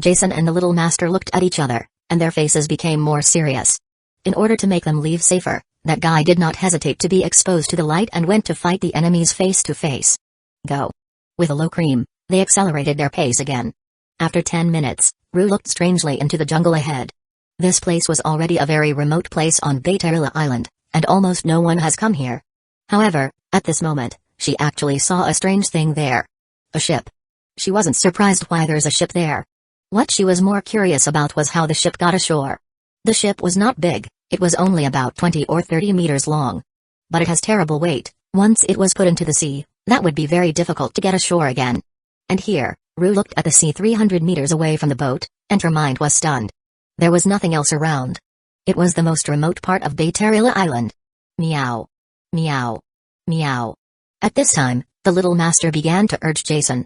Jason and the little master looked at each other, and their faces became more serious. In order to make them leave safer, that guy did not hesitate to be exposed to the light and went to fight the enemies face to face. Go. With a low cream, they accelerated their pace again. After 10 minutes, Rue looked strangely into the jungle ahead. This place was already a very remote place on Bayterila Island, and almost no one has come here. However, at this moment, she actually saw a strange thing there. A ship. She wasn't surprised why there's a ship there. What she was more curious about was how the ship got ashore. The ship was not big, it was only about 20 or 30 meters long. But it has terrible weight. Once it was put into the sea, that would be very difficult to get ashore again. And here, Rue looked at the sea 300 meters away from the boat, and her mind was stunned. There was nothing else around. It was the most remote part of Bayterila Island. Meow. Meow. Meow. At this time, the little master began to urge Jason.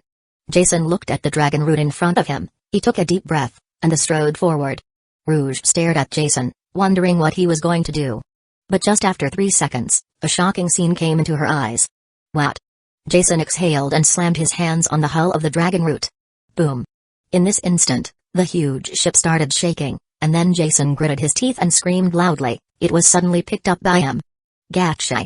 Jason looked at the dragon root in front of him, he took a deep breath, and strode forward. Rouge stared at Jason, wondering what he was going to do. But just after 3 seconds, a shocking scene came into her eyes. What? Jason exhaled and slammed his hands on the hull of the dragon root. Boom. In this instant, the huge ship started shaking, and then Jason gritted his teeth and screamed loudly. It was suddenly picked up by him. Gotcha.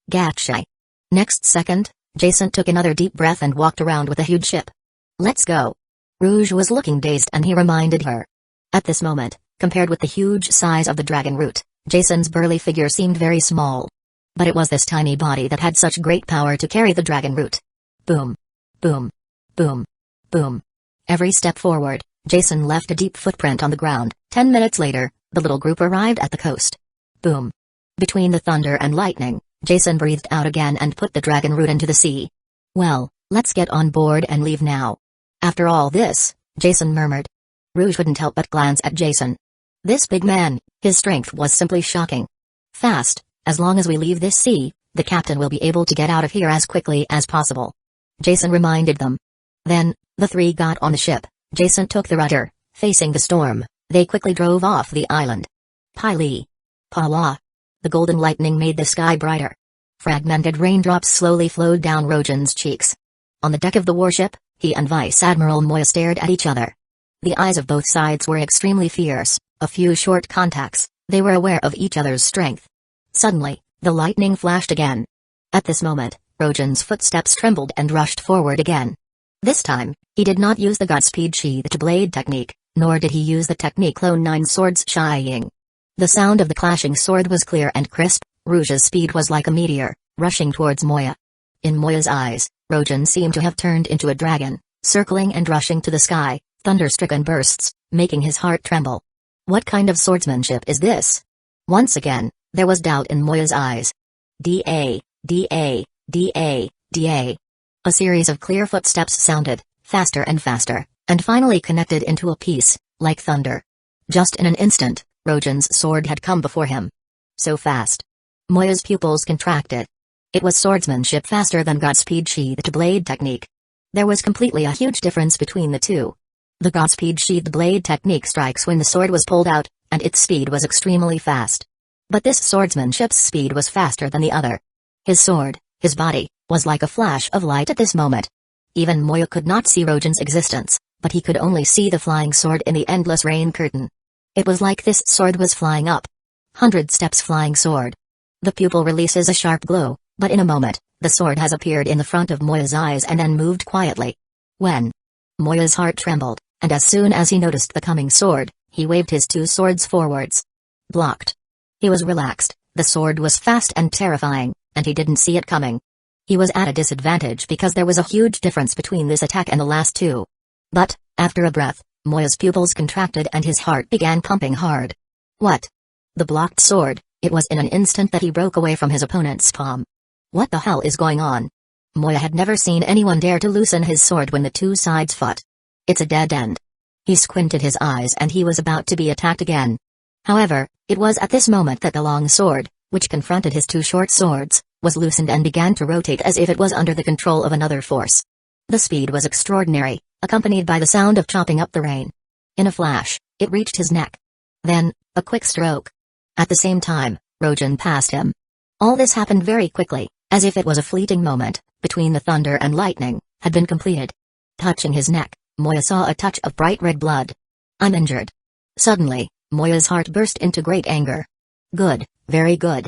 Gotcha. Next second, Jason took another deep breath and walked around with the huge ship. Let's go. Rouge was looking dazed and he reminded her. At this moment, compared with the huge size of the dragon root, Jason's burly figure seemed very small. But it was this tiny body that had such great power to carry the dragon root. Boom. Boom. Boom. Boom. Every step forward, Jason left a deep footprint on the ground. 10 minutes later, the little group arrived at the coast. Boom. Between the thunder and lightning, Jason breathed out again and put the dragon root into the sea. Well, let's get on board and leave now. After all this, Jason murmured. Rouge couldn't help but glance at Jason. This big man, his strength was simply shocking. Fast, as long as we leave this sea, The captain will be able to get out of here as quickly as possible. Jason reminded them. Then, the three got on the ship. Jason took the rudder. Facing the storm, they quickly drove off the island. Pili. Pala. The golden lightning made the sky brighter. Fragmented raindrops slowly flowed down Rojan's cheeks. On the deck of the warship, he and Vice Admiral Moya stared at each other. The eyes of both sides were extremely fierce. A few short contacts, they were aware of each other's strength. Suddenly, the lightning flashed again. At this moment, Rojan's footsteps trembled and rushed forward again. This time, he did not use the Godspeed sheath-to-blade technique, nor did he use the technique Lone Nine Swords Shying. The sound of the clashing sword was clear and crisp. Rouge's speed was like a meteor, rushing towards Moya. In Moya's eyes, Rojan seemed to have turned into a dragon, circling and rushing to the sky, thunder-stricken bursts, making his heart tremble. What kind of swordsmanship is this? Once again, there was doubt in Moya's eyes. Da, da, da, da. A series of clear footsteps sounded, faster and faster, and finally connected into a piece, like thunder. Just in an instant, Rojan's sword had come before him. So fast. Moya's pupils contracted. It was swordsmanship faster than Godspeed sheath-to-blade technique. There was completely a huge difference between the two. The Godspeed sheath-to-blade technique strikes when the sword was pulled out, and its speed was extremely fast. But this swordsmanship's speed was faster than the other. His sword, his body, was like a flash of light at this moment. Even Moya could not see Rojan's existence, but he could only see the flying sword in the endless rain curtain. It was like this sword was flying up. 100 steps flying sword. The pupil releases a sharp glow, but in a moment, the sword has appeared in the front of Moya's eyes and then moved quietly. When? Moya's heart trembled, and as soon as he noticed the coming sword, he waved his two swords forwards. Blocked. He was relaxed, the sword was fast and terrifying, and he didn't see it coming. He was at a disadvantage because there was a huge difference between this attack and the last two. But, after a breath, Moya's pupils contracted and his heart began pumping hard. What? The blocked sword, it was in an instant that he broke away from his opponent's palm. What the hell is going on? Moya had never seen anyone dare to loosen his sword when the two sides fought. It's a dead end. He squinted his eyes and he was about to be attacked again. However, it was at this moment that the long sword, which confronted his two short swords, was loosened and began to rotate as if it was under the control of another force. The speed was extraordinary, accompanied by the sound of chopping up the rain. In a flash, it reached his neck. Then, a quick stroke. At the same time, Rojan passed him. All this happened very quickly, as if it was a fleeting moment, between the thunder and lightning, had been completed. Touching his neck, Moya saw a touch of bright red blood. I'm injured. Suddenly, Moya's heart burst into great anger. Good, very good.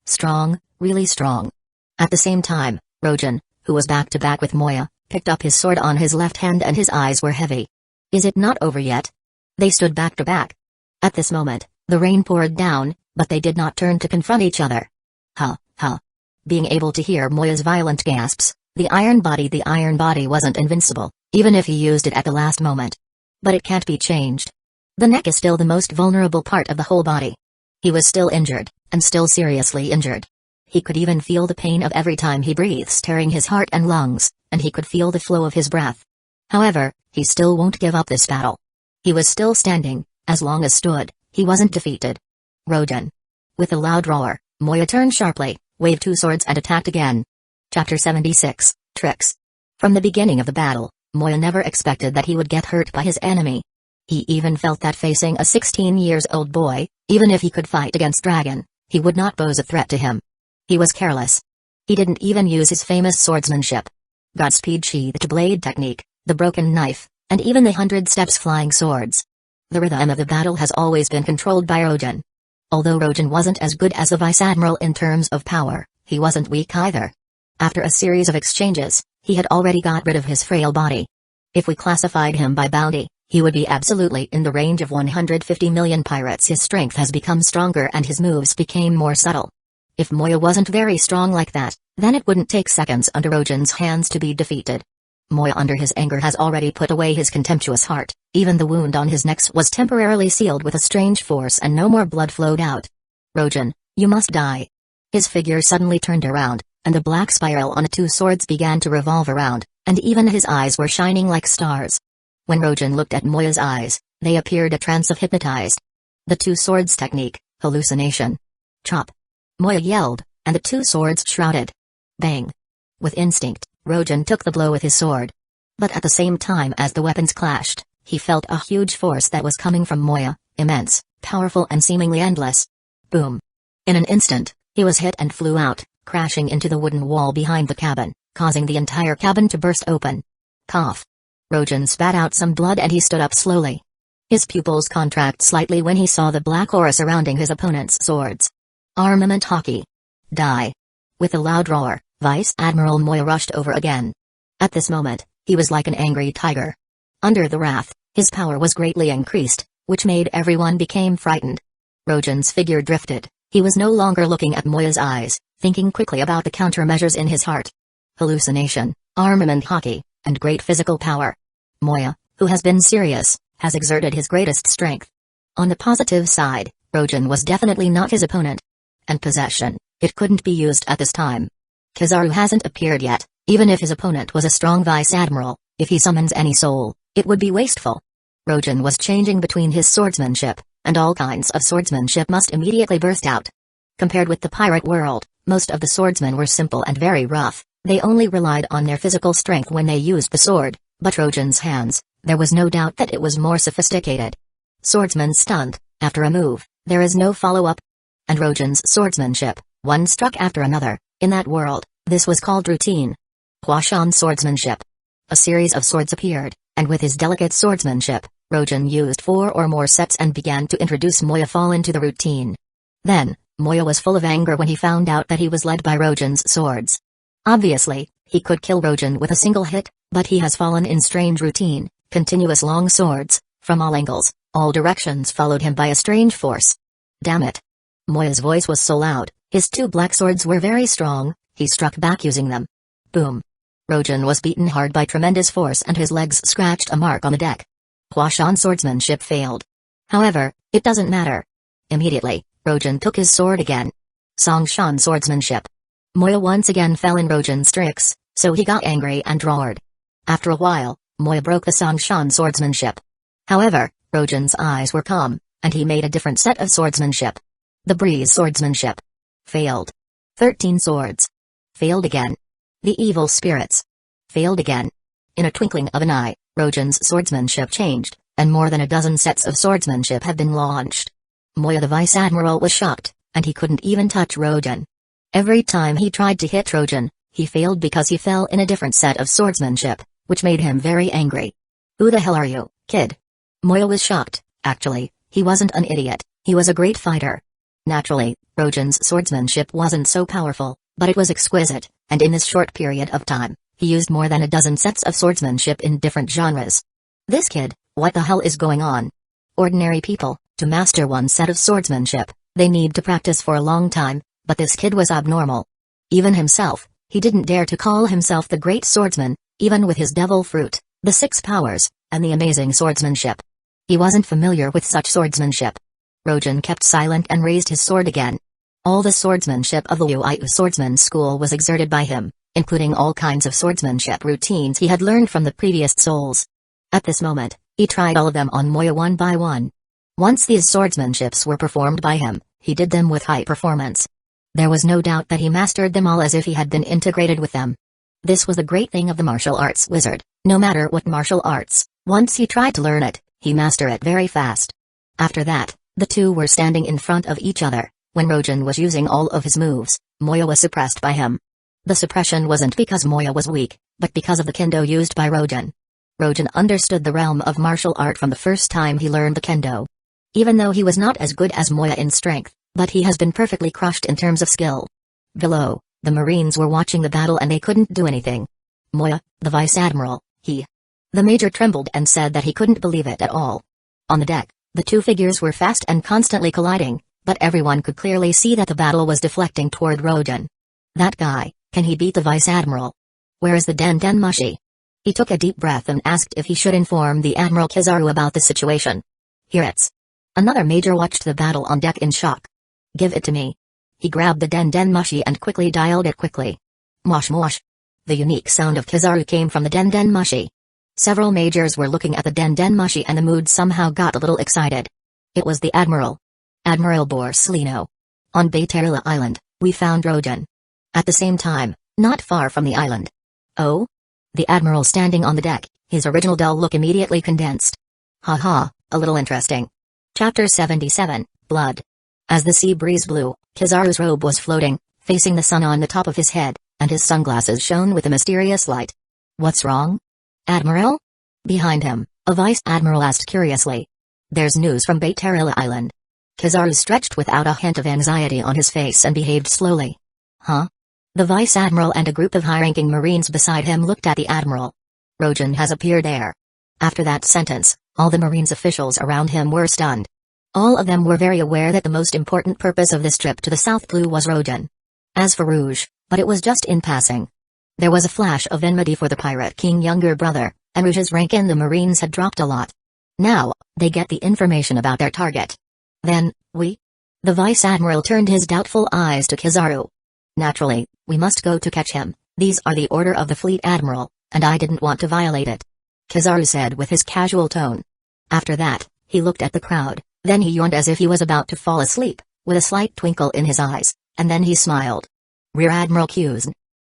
Strong, really strong. At the same time, Rojan, who was back to back with Moya, picked up his sword on his left hand and his eyes were heavy. Is it not over yet? They stood back to back. At this moment, the rain poured down, but they did not turn to confront each other. Huh. Being able to hear Moya's violent gasps, the iron body wasn't invincible, even if he used it at the last moment. But it can't be changed. The neck is still the most vulnerable part of the whole body. He was still injured, and still seriously injured. He could even feel the pain of every time he breathes tearing his heart and lungs, and he could feel the flow of his breath. However, he still won't give up this battle. He was still standing, as long as stood, he wasn't defeated. Rojan. With a loud roar, Moya turned sharply, waved two swords and attacked again. Chapter 76, Tricks. From the beginning of the battle, Moya never expected that he would get hurt by his enemy. He even felt that facing a 16-year-old boy, even if he could fight against Dragon, he would not pose a threat to him. He was careless. He didn't even use his famous swordsmanship. Godspeed sheath-to-blade technique, the broken knife, and even the 100 steps flying swords. The rhythm of the battle has always been controlled by Rojan. Although Rojan wasn't as good as the Vice Admiral in terms of power, he wasn't weak either. After a series of exchanges, he had already got rid of his frail body. If we classified him by bounty, he would be absolutely in the range of 150 million pirates. His strength has become stronger and his moves became more subtle. If Moya wasn't very strong like that, then it wouldn't take seconds under Rojan's hands to be defeated. Moya under his anger has already put away his contemptuous heart, even the wound on his neck was temporarily sealed with a strange force and no more blood flowed out. Rojan, you must die. His figure suddenly turned around, and the black spiral on the two swords began to revolve around, and even his eyes were shining like stars. When Rojan looked at Moya's eyes, they appeared a trance of hypnotized. The two swords technique, hallucination. Chop. Moya yelled, and the two swords shrouded. Bang! With instinct, Rojan took the blow with his sword. But at the same time as the weapons clashed, he felt a huge force that was coming from Moya, immense, powerful and seemingly endless. Boom! In an instant, he was hit and flew out, crashing into the wooden wall behind the cabin, causing the entire cabin to burst open. Cough! Rojan spat out some blood and he stood up slowly. His pupils contracted slightly when he saw the black aura surrounding his opponent's swords. Armament hockey. Die! With a loud roar, Vice Admiral Moya rushed over again. At this moment, he was like an angry tiger. Under the wrath, his power was greatly increased, which made everyone became frightened. Rojan's figure drifted. He was no longer looking at Moya's eyes, thinking quickly about the countermeasures in his heart. Hallucination, armament hockey, and great physical power. Moya, who has been serious, has exerted his greatest strength. On the positive side, Rojan was definitely not his opponent. And possession, it couldn't be used at this time. Kizaru hasn't appeared yet, even if his opponent was a strong vice admiral, if he summons any soul, it would be wasteful. Rojan was changing between his swordsmanship, and all kinds of swordsmanship must immediately burst out. Compared with the pirate world, most of the swordsmen were simple and very rough, they only relied on their physical strength when they used the sword, but Rojan's hands, there was no doubt that it was more sophisticated. Swordsman stunned, after a move, there is no follow-up. And Rojan's swordsmanship, one struck after another, in that world, this was called routine. Huashan swordsmanship. A series of swords appeared, and with his delicate swordsmanship, Rojan used 4 or more sets and began to introduce Moya fall into the routine. Then, Moya was full of anger when he found out that he was led by Rojan's swords. Obviously, he could kill Rojan with a single hit, but he has fallen in strange routine, continuous long swords, from all angles, all directions followed him by a strange force. Damn it! Moya's voice was so loud, his 2 black swords were very strong, he struck back using them. Boom! Rojan was beaten hard by tremendous force and his legs scratched a mark on the deck. Huashan swordsmanship failed. However, it doesn't matter. Immediately, Rojan took his sword again. Songshan swordsmanship. Moya once again fell in Rojan's tricks, so he got angry and roared. After a while, Moya broke the Songshan swordsmanship. However, Rojan's eyes were calm, and he made a different set of swordsmanship. The breeze swordsmanship. Failed. 13 swords. Failed again. The evil spirits. Failed again. In a twinkling of an eye, Rojan's swordsmanship changed, and more than a dozen sets of swordsmanship have been launched. Moya the Vice Admiral was shocked, and he couldn't even touch Rojan. Every time he tried to hit Rojan, he failed because he fell in a different set of swordsmanship, which made him very angry. Who the hell are you, kid? Moya was shocked. Actually, he wasn't an idiot, he was a great fighter. Naturally, Rojan's swordsmanship wasn't so powerful, but it was exquisite, and in this short period of time, he used more than a dozen sets of swordsmanship in different genres. This kid, what the hell is going on? Ordinary people, to master one set of swordsmanship, they need to practice for a long time, but this kid was abnormal. Even himself, he didn't dare to call himself the great swordsman, even with his devil fruit, the 6 powers, and the amazing swordsmanship. He wasn't familiar with such swordsmanship. Rojan kept silent and raised his sword again. All the swordsmanship of the Uchiha swordsman school was exerted by him, including all kinds of swordsmanship routines he had learned from the previous souls. At this moment, he tried all of them on Moya one by one. Once these swordsmanships were performed by him, he did them with high performance. There was no doubt that he mastered them all as if he had been integrated with them. This was the great thing of the martial arts wizard, no matter what martial arts, once he tried to learn it, he mastered it very fast. After that, the two were standing in front of each other. When Rojan was using all of his moves, Moya was suppressed by him. The suppression wasn't because Moya was weak, but because of the kendo used by Rojan. Rojan understood the realm of martial art from the first time he learned the kendo. Even though he was not as good as Moya in strength, but he has been perfectly crushed in terms of skill. Below, the Marines were watching the battle and they couldn't do anything. Moya, the Vice Admiral, The Major trembled and said that he couldn't believe it at all. On the deck, the two figures were fast and constantly colliding, but everyone could clearly see that the battle was deflecting toward Rojan. That guy, can he beat the Vice Admiral? Where is the Den Mushi? He took a deep breath and asked if he should inform the Admiral Kizaru about the situation. Here it's. Another major watched the battle on deck in shock. Give it to me. He grabbed the Den Mushi and quickly dialed it quickly. Mosh mosh. The unique sound of Kizaru came from the Den Mushi. Several majors were looking at the Den Mushi and the mood somehow got a little excited. It was the Admiral. Admiral Borsellino. On Bayterla Island, We found Rojan. At the same time, not far from the island. Oh? The admiral standing on the deck, his original dull look immediately condensed. Haha, a little interesting. Chapter 77, Blood. As the sea breeze blew, Kizaru's robe was floating, facing the sun on the top of his head, and his sunglasses shone with a mysterious light. What's wrong? Admiral? Behind him, a vice admiral asked curiously. There's news from Baitarila Island. Kizaru stretched without a hint of anxiety on his face and behaved slowly. Huh? The vice admiral and a group of high-ranking marines beside him looked at the admiral. Rojan has appeared there. After that sentence, all the marines officials around him were stunned. All of them were very aware that the most important purpose of this trip to the South Blue was Rojan. As for Rouge, but it was just in passing. There was a flash of enmity for the Pirate King younger brother, and Rouge's rank in the Marines had dropped a lot. Now, they get the information about their target. Then, we? The Vice Admiral turned his doubtful eyes to Kizaru. Naturally, we must go to catch him. These are the order of the Fleet Admiral, and I didn't want to violate it. Kizaru said with his casual tone. After that, he looked at the crowd, then he yawned as if he was about to fall asleep, with a slight twinkle in his eyes, and then he smiled. Rear Admiral Kusn.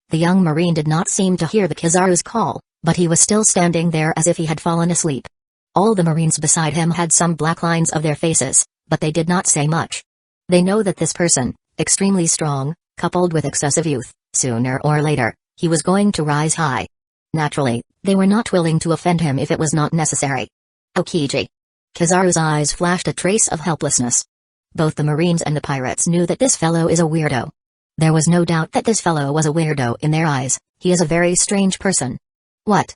The young Marine did not seem to hear the Kizaru's call, but he was still standing there as if he had fallen asleep. All the Marines beside him had some black lines of their faces, but they did not say much. They know that this person, extremely strong, coupled with excessive youth, sooner or later, he was going to rise high. Naturally, they were not willing to offend him if it was not necessary. Okiji. Kizaru's eyes flashed a trace of helplessness. Both the Marines and the pirates knew that this fellow is a weirdo. There was no doubt that this fellow was a weirdo in their eyes. He is a very strange person. What?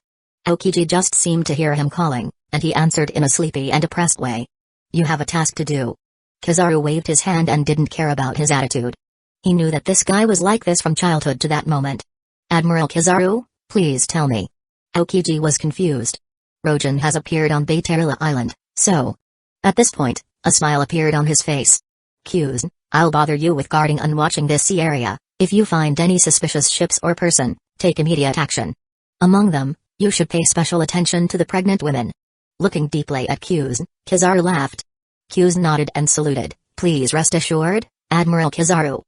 Okiji just seemed to hear him calling, and he answered in a sleepy and depressed way. You have a task to do. Kizaru waved his hand and didn't care about his attitude. He knew that this guy was like this from childhood to that moment. Admiral Kizaru, please tell me. Okiji was confused. Rojan has appeared on Baitarila Island, so. At this point, a smile appeared on his face. Kusn, I'll bother you with guarding and watching this sea area. If you find any suspicious ships or person, take immediate action. Among them, you should pay special attention to the pregnant women. Looking deeply at Kusn, Kizaru laughed. Kusn nodded and saluted. Please rest assured, Admiral Kizaru.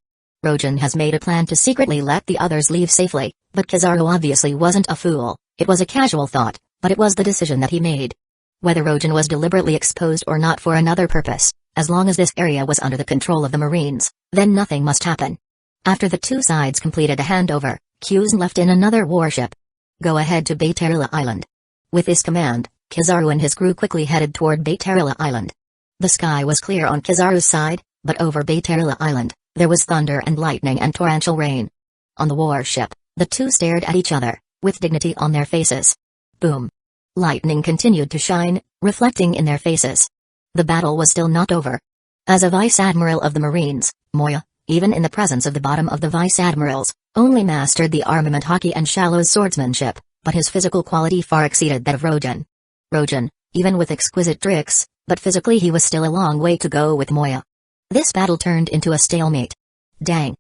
Rojan has made a plan to secretly let the others leave safely, but Kizaru obviously wasn't a fool. It was a casual thought, but it was the decision that he made. Whether Rojan was deliberately exposed or not for another purpose, as long as this area was under the control of the Marines, then nothing must happen. After the two sides completed a handover, Kusn left in another warship. Go ahead to Baitarila Island. With this command, Kizaru and his crew quickly headed toward Baitarila Island. The sky was clear on Kizaru's side, but over Baitarila Island, there was thunder and lightning and torrential rain. On the warship, the two stared at each other, with dignity on their faces. Boom. Lightning continued to shine, reflecting in their faces. The battle was still not over. As a vice admiral of the Marines, Moya, even in the presence of the bottom of the vice admirals, only mastered the armament hockey and shallow swordsmanship, but his physical quality far exceeded that of Rojan. Rojan, even with exquisite tricks, but physically he was still a long way to go with Moya. This battle turned into a stalemate. Dang.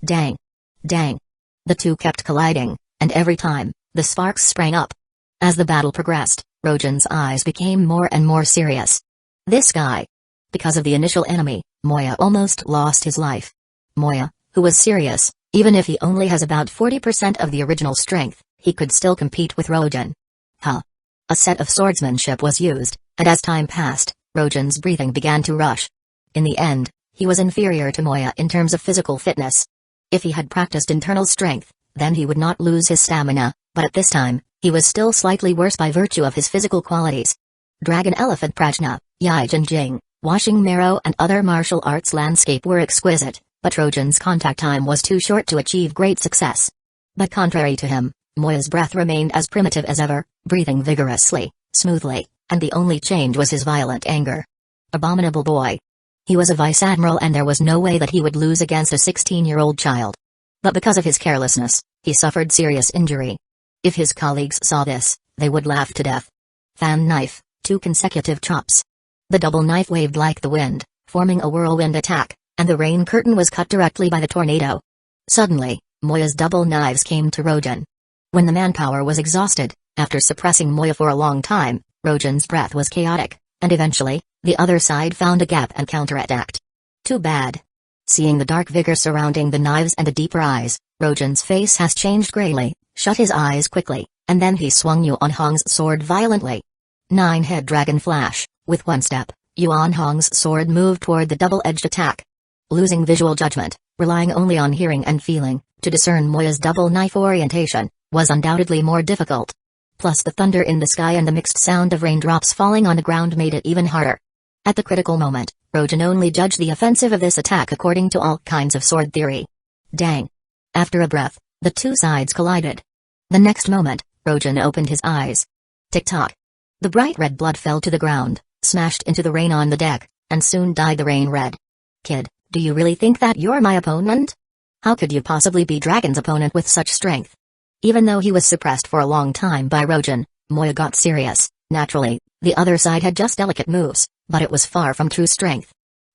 Dang. Dang. The two kept colliding, and every time, the sparks sprang up. As the battle progressed, Rojan's eyes became more and more serious. This guy. Because of the initial enemy, Moya almost lost his life. Moya, who was serious, even if he only has about 40% of the original strength, he could still compete with Rojan. Huh. A set of swordsmanship was used, and as time passed, Rojan's breathing began to rush. In the end, he was inferior to Moya in terms of physical fitness. If he had practiced internal strength, then he would not lose his stamina, but at this time, he was still slightly worse by virtue of his physical qualities. Dragon Elephant Prajna, Yaijin Jing, Washing Marrow and other martial arts landscape were exquisite, but Rojan's contact time was too short to achieve great success. But contrary to him, Moya's breath remained as primitive as ever, breathing vigorously, smoothly, and the only change was his violent anger. Abominable boy. He was a vice admiral and there was no way that he would lose against a 16-year-old child. But because of his carelessness, he suffered serious injury. If his colleagues saw this, they would laugh to death. Fan knife, 2 consecutive chops. The double knife waved like the wind, forming a whirlwind attack, and the rain curtain was cut directly by the tornado. Suddenly, Moya's double knives came to Rojan. When the manpower was exhausted, after suppressing Moya for a long time, Rojan's breath was chaotic, and eventually, the other side found a gap and counterattacked. Too bad. Seeing the dark vigor surrounding the knives and the deeper eyes, Rojan's face has changed grayly, shut his eyes quickly, and then he swung Yuan Hong's sword violently. Nine-head dragon flash. With one step, Yuan Hong's sword moved toward the double-edged attack. Losing visual judgment, relying only on hearing and feeling, to discern Moya's double knife orientation, was undoubtedly more difficult. Plus the thunder in the sky and the mixed sound of raindrops falling on the ground made it even harder. At the critical moment, Rojan only judged the offensive of this attack according to all kinds of sword theory. Dang. After a breath, the two sides collided. The next moment, Rojan opened his eyes. Tick-tock. The bright red blood fell to the ground, smashed into the rain on the deck, and soon dyed the rain red. Kid, do you really think that you're my opponent? How could you possibly be Dragon's opponent with such strength? Even though he was suppressed for a long time by Rojan, Moya got serious. Naturally, the other side had just delicate moves, but it was far from true strength.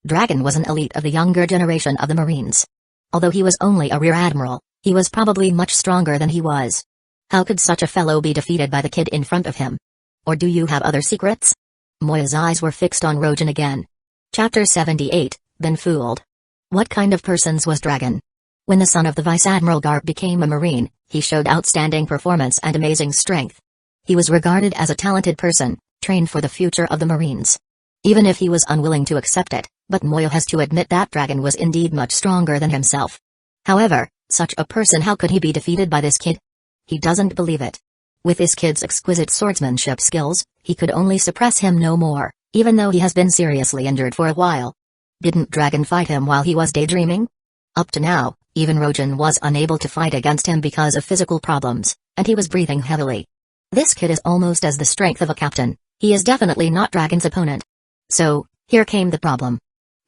Dragon was an elite of the younger generation of the Marines. Although he was only a rear admiral, he was probably much stronger than he was. How could such a fellow be defeated by the kid in front of him? Or do you have other secrets? Moya's eyes were fixed on Rojan again. Chapter 78, Been Fooled. What kind of persons was Dragon? When the son of the Vice Admiral Garp became a Marine, he showed outstanding performance and amazing strength. He was regarded as a talented person, trained for the future of the Marines. Even if he was unwilling to accept it, but Moya has to admit that Dragon was indeed much stronger than himself. However, such a person, how could he be defeated by this kid? He doesn't believe it. With this kid's exquisite swordsmanship skills, he could only suppress him no more, even though he has been seriously injured for a while. Didn't Dragon fight him while he was daydreaming? Up to now, even Rojan was unable to fight against him because of physical problems, and he was breathing heavily. This kid is almost as the strength of a captain. He is definitely not Dragon's opponent. So, here came the problem.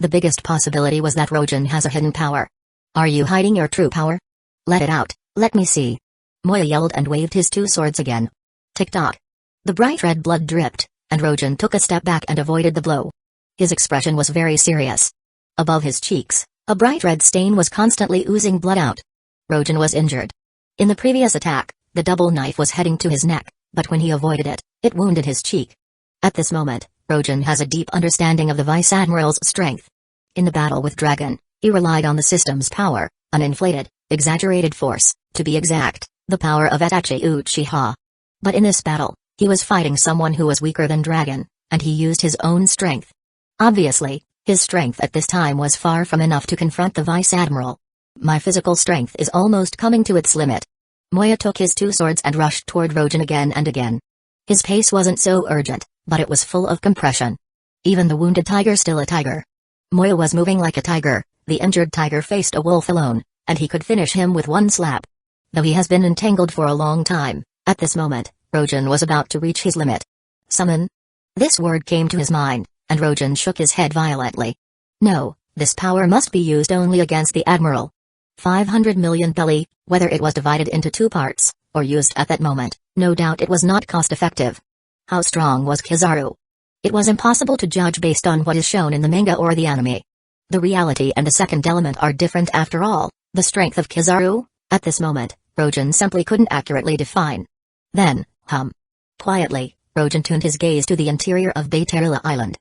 The biggest possibility was that Rojan has a hidden power. Are you hiding your true power? Let it out, let me see. Moya yelled and waved his two swords again. Tick-tock. The bright red blood dripped, and Rojan took a step back and avoided the blow. His expression was very serious. Above his cheeks, a bright red stain was constantly oozing blood out. Rojan was injured. In the previous attack, the double knife was heading to his neck, but when he avoided it, it wounded his cheek. At this moment, Rojan has a deep understanding of the Vice Admiral's strength. In the battle with Dragon, he relied on the system's power, an inflated, exaggerated force, to be exact, the power of Itachi Uchiha. But in this battle, he was fighting someone who was weaker than Dragon, and he used his own strength. Obviously, his strength at this time was far from enough to confront the Vice Admiral. My physical strength is almost coming to its limit. Moya took his two swords and rushed toward Rojan again and again. His pace wasn't so urgent, but it was full of compression. Even the wounded tiger still a tiger. Moya was moving like a tiger. The injured tiger faced a wolf alone, and he could finish him with one slap. Though he has been entangled for a long time, at this moment, Rojan was about to reach his limit. Summon? This word came to his mind, and Rojan shook his head violently. No, this power must be used only against the Admiral. 500 million belly, whether it was divided into two parts, or used at that moment, no doubt it was not cost-effective. How strong was Kizaru? It was impossible to judge based on what is shown in the manga or the anime. The reality and the second element are different after all. The strength of Kizaru, at this moment, Rojan simply couldn't accurately define. Then, quietly, Rojan tuned his gaze to the interior of Bayterila Island.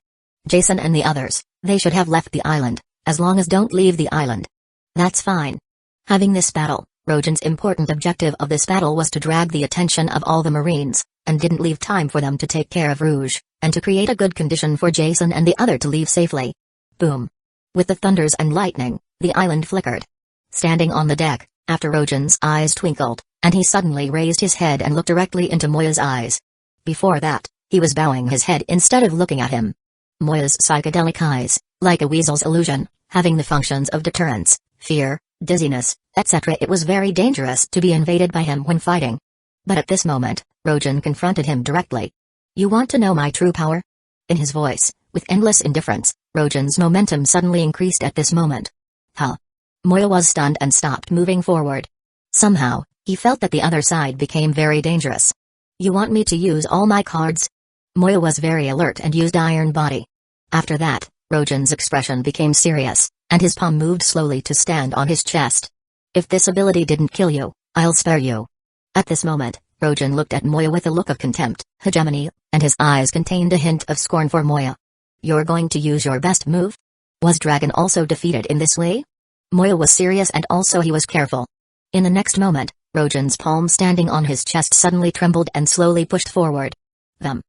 Jason and the others, they should have left the island, as long as don't leave the island. That's fine. Having this battle, Rojan's important objective of this battle was to drag the attention of all the Marines, and didn't leave time for them to take care of Rouge, and to create a good condition for Jason and the other to leave safely. Boom. With the thunders and lightning, the island flickered. Standing on the deck, after Rojan's eyes twinkled, and he suddenly raised his head and looked directly into Moya's eyes. Before that, he was bowing his head instead of looking at him. Moya's psychedelic eyes, like a weasel's illusion, having the functions of deterrence, fear, dizziness, etc. It was very dangerous to be invaded by him when fighting. But at this moment, Rojan confronted him directly. You want to know my true power? In his voice, with endless indifference, Rojan's momentum suddenly increased at this moment. Huh? Moya was stunned and stopped moving forward. Somehow, he felt that the other side became very dangerous. You want me to use all my cards? Moya was very alert and used Iron Body. After that, Rojan's expression became serious, and his palm moved slowly to stand on his chest. If this ability didn't kill you, I'll spare you. At this moment, Rojan looked at Moya with a look of contempt, hegemony, and his eyes contained a hint of scorn for Moya. You're going to use your best move? Was Dragon also defeated in this way? Moya was serious and also he was careful. In the next moment, Rojan's palm standing on his chest suddenly trembled and slowly pushed forward. Them.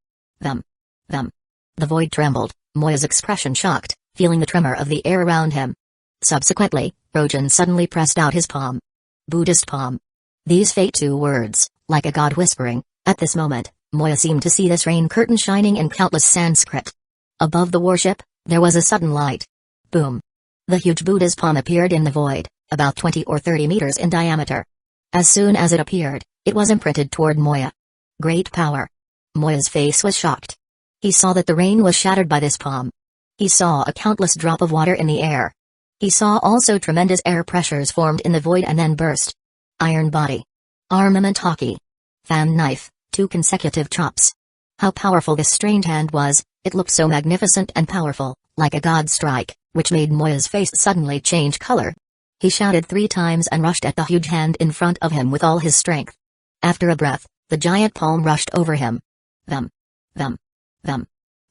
The void trembled, Moya's expression shocked, feeling the tremor of the air around him. Subsequently, Rojan suddenly pressed out his palm. Buddhist palm. These fate two words, like a god whispering. At this moment, Moya seemed to see this rain curtain shining in countless Sanskrit. Above the warship, there was a sudden light. Boom. The huge Buddha's palm appeared in the void, about 20 or 30 meters in diameter. As soon as it appeared, it was imprinted toward Moya. Great power. Moya's face was shocked. He saw that the rain was shattered by this palm. He saw a countless drop of water in the air. He saw also tremendous air pressures formed in the void and then burst. Iron body. Armament hockey. Fan knife, 2 consecutive chops. How powerful this strange hand was, it looked so magnificent and powerful, like a god strike, which made Moya's face suddenly change color. He shouted 3 times and rushed at the huge hand in front of him with all his strength. After a breath, the giant palm rushed over him. Them.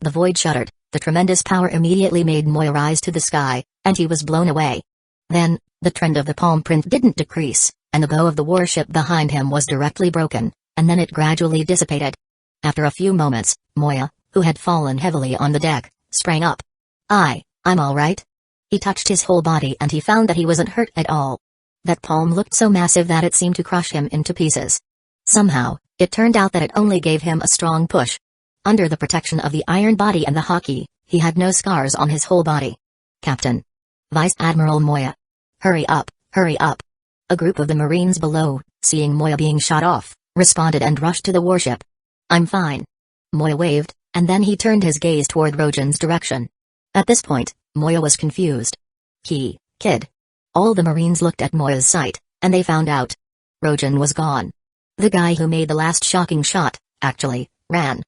The void shuddered, the tremendous power immediately made Moya rise to the sky, and he was blown away. Then, the trend of the palm print didn't decrease, and the bow of the warship behind him was directly broken, and then it gradually dissipated. After a few moments, Moya, who had fallen heavily on the deck, sprang up. I'm all right. He touched his whole body and he found that he wasn't hurt at all. That palm looked so massive that it seemed to crush him into pieces. Somehow, it turned out that it only gave him a strong push. Under the protection of the iron body and the hockey, he had no scars on his whole body. Captain. Vice Admiral Moya. Hurry up, hurry up. A group of the Marines below, seeing Moya being shot off, responded and rushed to the warship. I'm fine. Moya waved, and then he turned his gaze toward Rojan's direction. At this point, Moya was confused. Kid. All the Marines looked at Moya's sight, and they found out. Rojan was gone. The guy who made the last shocking shot, actually, ran.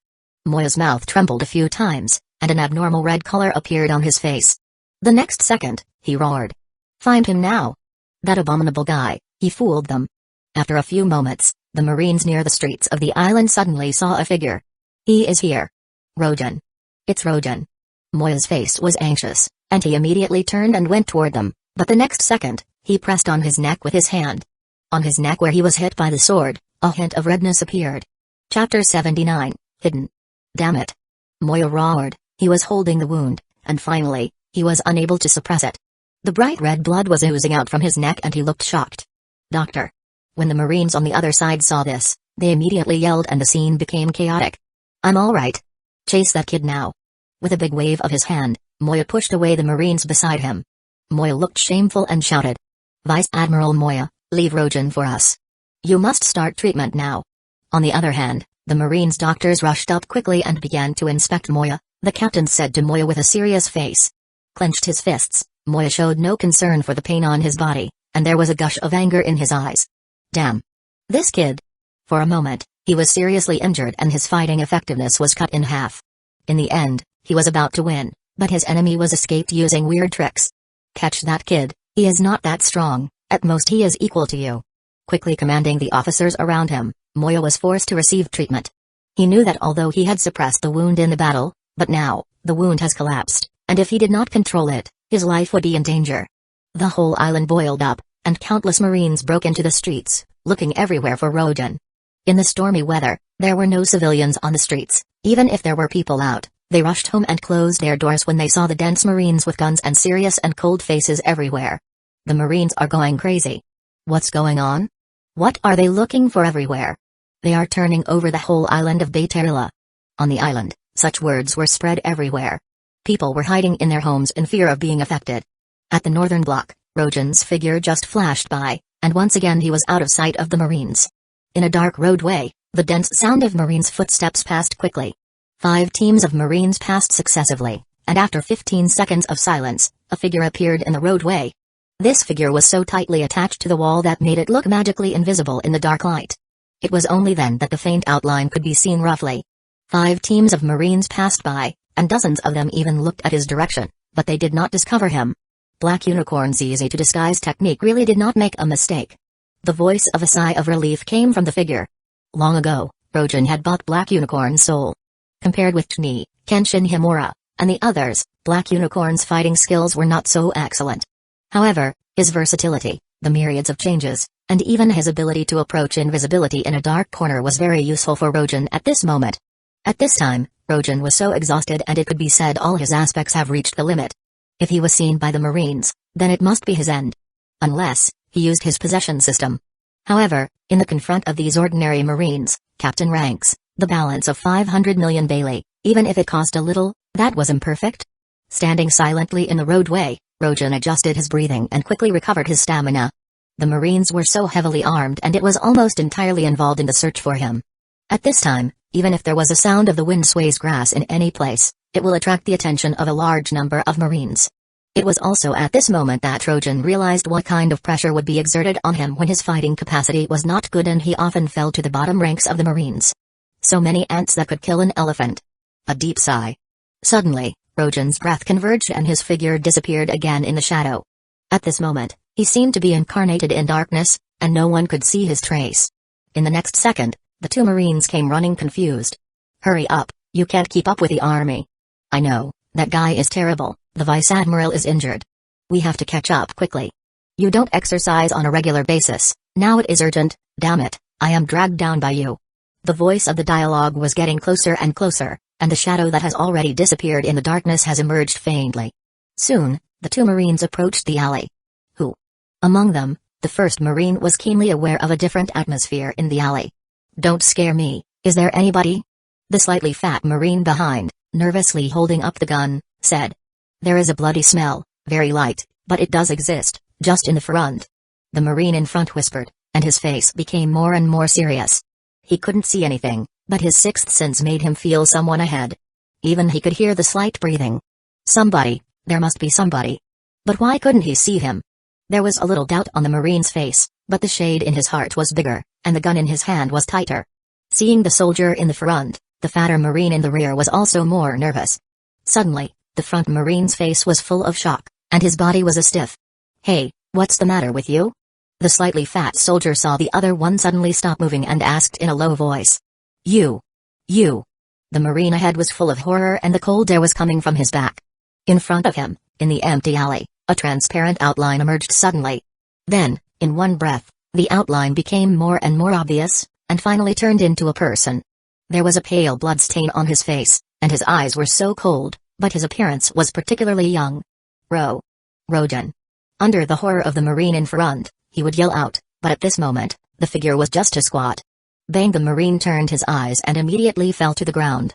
Moya's mouth trembled a few times, and an abnormal red color appeared on his face. The next second, he roared. Find him now. That abominable guy, he fooled them. After a few moments, the Marines near the streets of the island suddenly saw a figure. He is here. Rojan. It's Rojan. Moya's face was anxious, and he immediately turned and went toward them, but the next second, he pressed on his neck with his hand. On his neck where he was hit by the sword, a hint of redness appeared. Chapter 79, Hidden. Damn it. Moya roared, he was holding the wound, and finally, he was unable to suppress it. The bright red blood was oozing out from his neck and he looked shocked. Doctor. When the Marines on the other side saw this, they immediately yelled and the scene became chaotic. I'm all right. Chase that kid now. With a big wave of his hand, Moya pushed away the Marines beside him. Moya looked shameful and shouted. Vice Admiral Moya, leave Rojan for us. You must start treatment now. On the other hand, the Marines' doctors rushed up quickly and began to inspect Moya, the captain said to Moya with a serious face. Clenched his fists, Moya showed no concern for the pain on his body, and there was a gush of anger in his eyes. Damn. This kid. For a moment, he was seriously injured and his fighting effectiveness was cut in half. In the end, he was about to win, but his enemy was escaped using weird tricks. Catch that kid, he is not that strong, at most he is equal to you. Quickly commanding the officers around him, Moya was forced to receive treatment. He knew that although he had suppressed the wound in the battle, but now, the wound has collapsed, and if he did not control it, his life would be in danger. The whole island boiled up, and countless Marines broke into the streets, looking everywhere for Rojan. In the stormy weather, there were no civilians on the streets, even if there were people out, they rushed home and closed their doors when they saw the dense Marines with guns and serious and cold faces everywhere. The Marines are going crazy. What's going on? What are they looking for everywhere? They are turning over the whole island of Bayterila. On the island, such words were spread everywhere. People were hiding in their homes in fear of being affected. At the northern block, Rojan's figure just flashed by, and once again he was out of sight of the Marines. In a dark roadway, the dense sound of Marines' footsteps passed quickly. 5 teams of Marines passed successively, and after 15 seconds of silence, a figure appeared in the roadway. This figure was so tightly attached to the wall that made it look magically invisible in the dark light. It was only then that the faint outline could be seen roughly. 5 teams of Marines passed by, and dozens of them even looked at his direction, but they did not discover him. Black Unicorn's easy-to-disguise technique really did not make a mistake. The voice of a sigh of relief came from the figure. Long ago, Rojan had bought Black Unicorn's soul. Compared with Chni, Kenshin Himura, and the others, Black Unicorn's fighting skills were not so excellent. However, his versatility, the myriads of changes, and even his ability to approach invisibility in a dark corner was very useful for Rojin at this moment. At this time, Rojin was so exhausted and it could be said all his aspects have reached the limit. If he was seen by the Marines, then it must be his end. Unless, he used his possession system. However, in the confront of these ordinary Marines, Captain ranks, the balance of 500 million Bailey, even if it cost a little, that was imperfect. Standing silently in the roadway, Rojin adjusted his breathing and quickly recovered his stamina. The Marines were so heavily armed and it was almost entirely involved in the search for him. At this time, even if there was a sound of the wind sways grass in any place, it will attract the attention of a large number of Marines. It was also at this moment that Rojin realized what kind of pressure would be exerted on him when his fighting capacity was not good and he often fell to the bottom ranks of the Marines. So many ants that could kill an elephant. A deep sigh. Suddenly, Rojin's breath converged and his figure disappeared again in the shadow. At this moment, he seemed to be incarnated in darkness, and no one could see his trace. In the next second, the two Marines came running confused. "Hurry up, you can't keep up with the army." "I know, that guy is terrible, the Vice Admiral is injured. We have to catch up quickly. You don't exercise on a regular basis, now it is urgent, damn it, I am dragged down by you." The voice of the dialogue was getting closer and closer, and the shadow that has already disappeared in the darkness has emerged faintly. Soon, the two Marines approached the alley. Who? Among them, the first Marine was keenly aware of a different atmosphere in the alley. "Don't scare me, is there anybody?" The slightly fat Marine behind, nervously holding up the gun, said. "There is a bloody smell, very light, but it does exist, just in the front." The Marine in front whispered, and his face became more and more serious. He couldn't see anything, but his sixth sense made him feel someone ahead. Even he could hear the slight breathing. Somebody, there must be somebody. But why couldn't he see him? There was a little doubt on the Marine's face, but the shade in his heart was bigger, and the gun in his hand was tighter. Seeing the soldier in the front, the fatter Marine in the rear was also more nervous. Suddenly, the front Marine's face was full of shock, and his body was a stiff. "Hey, what's the matter with you?" The slightly fat soldier saw the other one suddenly stop moving and asked in a low voice. You. The Marine ahead was full of horror and the cold air was coming from his back. In front of him, in the empty alley, a transparent outline emerged suddenly. Then, in one breath, the outline became more and more obvious, and finally turned into a person. There was a pale blood stain on his face, and his eyes were so cold, but his appearance was particularly young. Rojin. Under the horror of the Marine in front, he would yell out, but at this moment, the figure was just a squat. Bang! The Marine turned his eyes and immediately fell to the ground.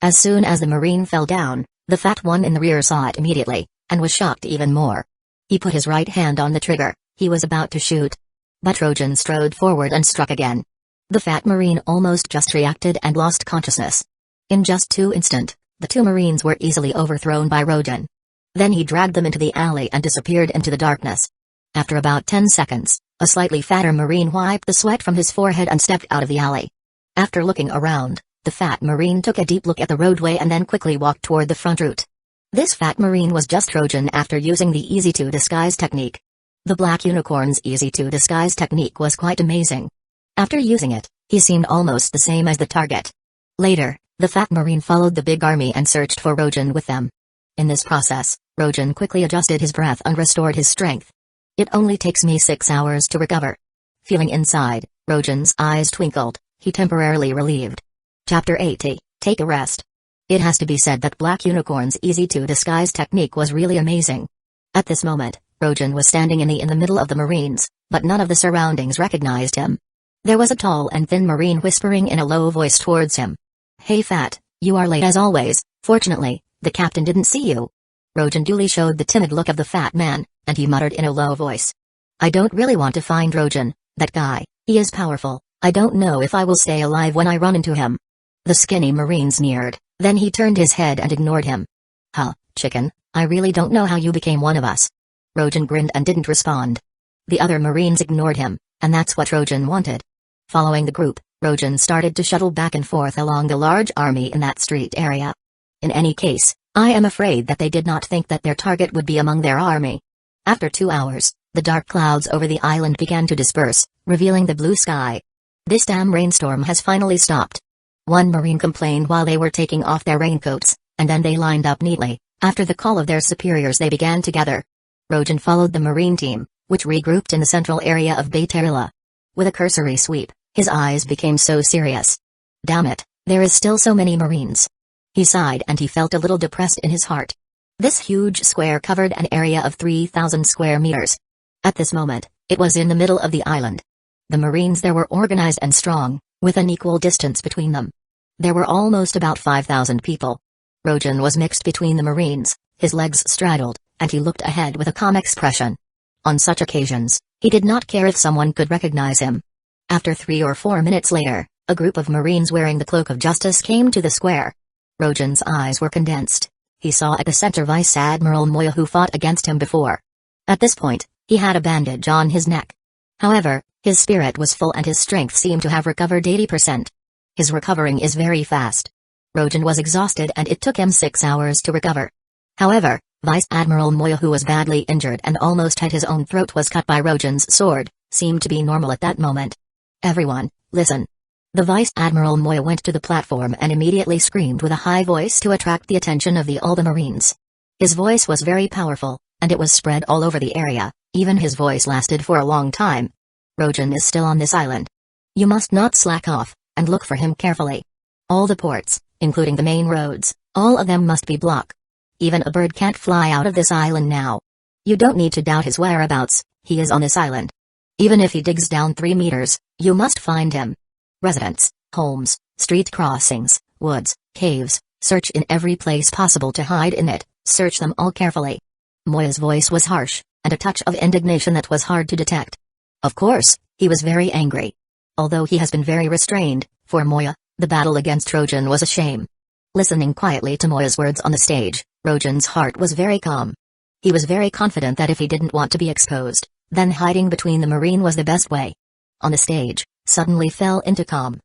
As soon as the Marine fell down, the fat one in the rear saw it immediately, and was shocked even more. He put his right hand on the trigger, he was about to shoot. But Rojin strode forward and struck again. The fat Marine almost just reacted and lost consciousness. In just 2 instants, the two Marines were easily overthrown by Rojin. Then he dragged them into the alley and disappeared into the darkness. After about 10 seconds, a slightly fatter Marine wiped the sweat from his forehead and stepped out of the alley. After looking around, the fat Marine took a deep look at the roadway and then quickly walked toward the front route. This fat Marine was just Rojin after using the easy-to-disguise technique. The Black Unicorn's easy-to-disguise technique was quite amazing. After using it, he seemed almost the same as the target. Later, the fat Marine followed the big army and searched for Rojin with them. In this process, Rojin quickly adjusted his breath and restored his strength. "It only takes me 6 hours to recover." Feeling inside, Rojin's eyes twinkled, he temporarily relieved. Chapter 80, Take a Rest. It has to be said that Black Unicorn's easy-to-disguise technique was really amazing. At this moment, Rojin was standing in the middle of the Marines, but none of the surroundings recognized him. There was a tall and thin Marine whispering in a low voice towards him. "Hey Fat, you are late as always, fortunately, the captain didn't see you." Rojin duly showed the timid look of the fat man, and he muttered in a low voice. "I don't really want to find Rojin, that guy, he is powerful, I don't know if I will stay alive when I run into him." The skinny Marine sneered, then he turned his head and ignored him. "Huh, chicken, I really don't know how you became one of us." Rojin grinned and didn't respond. The other Marines ignored him, and that's what Rojin wanted. Following the group, Rojin started to shuttle back and forth along the large army in that street area. In any case, I am afraid that they did not think that their target would be among their army. After 2 hours, the dark clouds over the island began to disperse, revealing the blue sky. "This damn rainstorm has finally stopped." One Marine complained while they were taking off their raincoats, and then they lined up neatly. After the call of their superiors they began to gather. Rojin followed the marine team, which regrouped in the central area of Bayterila. With a cursory sweep, his eyes became so serious. Damn it, there is still so many marines. He sighed and he felt a little depressed in his heart. This huge square covered an area of 3,000 square meters. At this moment, it was in the middle of the island. The marines there were organized and strong, with an equal distance between them. There were almost about 5,000 people. Rojin was mixed between the marines, his legs straddled, and he looked ahead with a calm expression. On such occasions, he did not care if someone could recognize him. After 3 or 4 minutes later, a group of marines wearing the cloak of justice came to the square. Rojin's eyes were condensed. He saw at the center Vice Admiral Moya, who fought against him before. At this point, he had a bandage on his neck. However, his spirit was full and his strength seemed to have recovered 80%. His recovering is very fast. Rojin was exhausted and it took him 6 hours to recover. However, Vice Admiral Moya, who was badly injured and almost had his own throat was cut by Rojin's sword, seemed to be normal at that moment. Everyone, listen. The Vice Admiral Moya went to the platform and immediately screamed with a high voice to attract the attention of all the marines. His voice was very powerful, and it was spread all over the area. Even his voice lasted for a long time. Rojin is still on this island. You must not slack off, and look for him carefully. All the ports, including the main roads, all of them must be blocked. Even a bird can't fly out of this island now. You don't need to doubt his whereabouts, he is on this island. Even if he digs down 3 meters, you must find him. Residents, homes, street crossings, woods, caves, search in every place possible to hide in it, search them all carefully. Moya's voice was harsh, and a touch of indignation that was hard to detect. Of course, he was very angry. Although he has been very restrained, for Moya, the battle against Rojin was a shame. Listening quietly to Moya's words on the stage, Rojin's heart was very calm. He was very confident that if he didn't want to be exposed, then hiding between the marine was the best way. On the stage, suddenly fell into calm.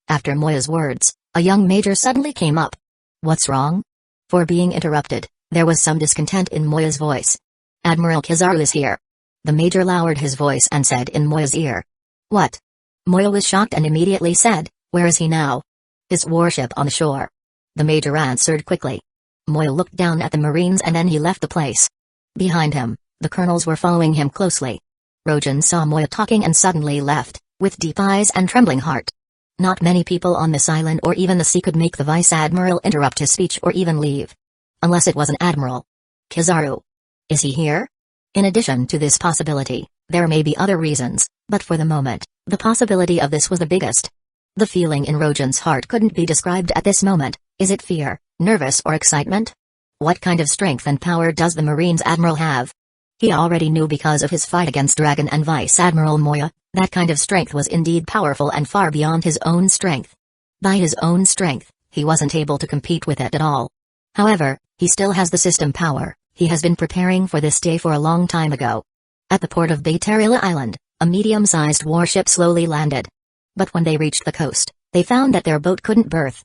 After Moya's words, a young major suddenly came up. What's wrong? For being interrupted, there was some discontent in Moya's voice. Admiral Kizaru is here. The major lowered his voice and said in Moya's ear. What? Moya was shocked and immediately said, where is he now? His warship on the shore. The major answered quickly. Moya looked down at the marines and then he left the place. Behind him, the colonels were following him closely. Rojin saw Moya talking and suddenly left, with deep eyes and trembling heart. Not many people on this island or even the sea could make the vice admiral interrupt his speech or even leave. Unless it was an admiral. Kizaru. Is he here? In addition to this possibility, there may be other reasons, but for the moment, the possibility of this was the biggest. The feeling in Rojin's heart couldn't be described at this moment. Is it fear, nervous or excitement? What kind of strength and power does the Marine's admiral have? He already knew because of his fight against Dragon and Vice Admiral Moya, that kind of strength was indeed powerful and far beyond his own strength. By his own strength, he wasn't able to compete with it at all. However, he still has the system power. He has been preparing for this day for a long time ago. At the port of Bayterila Island, a medium-sized warship slowly landed. But when they reached the coast, they found that their boat couldn't berth.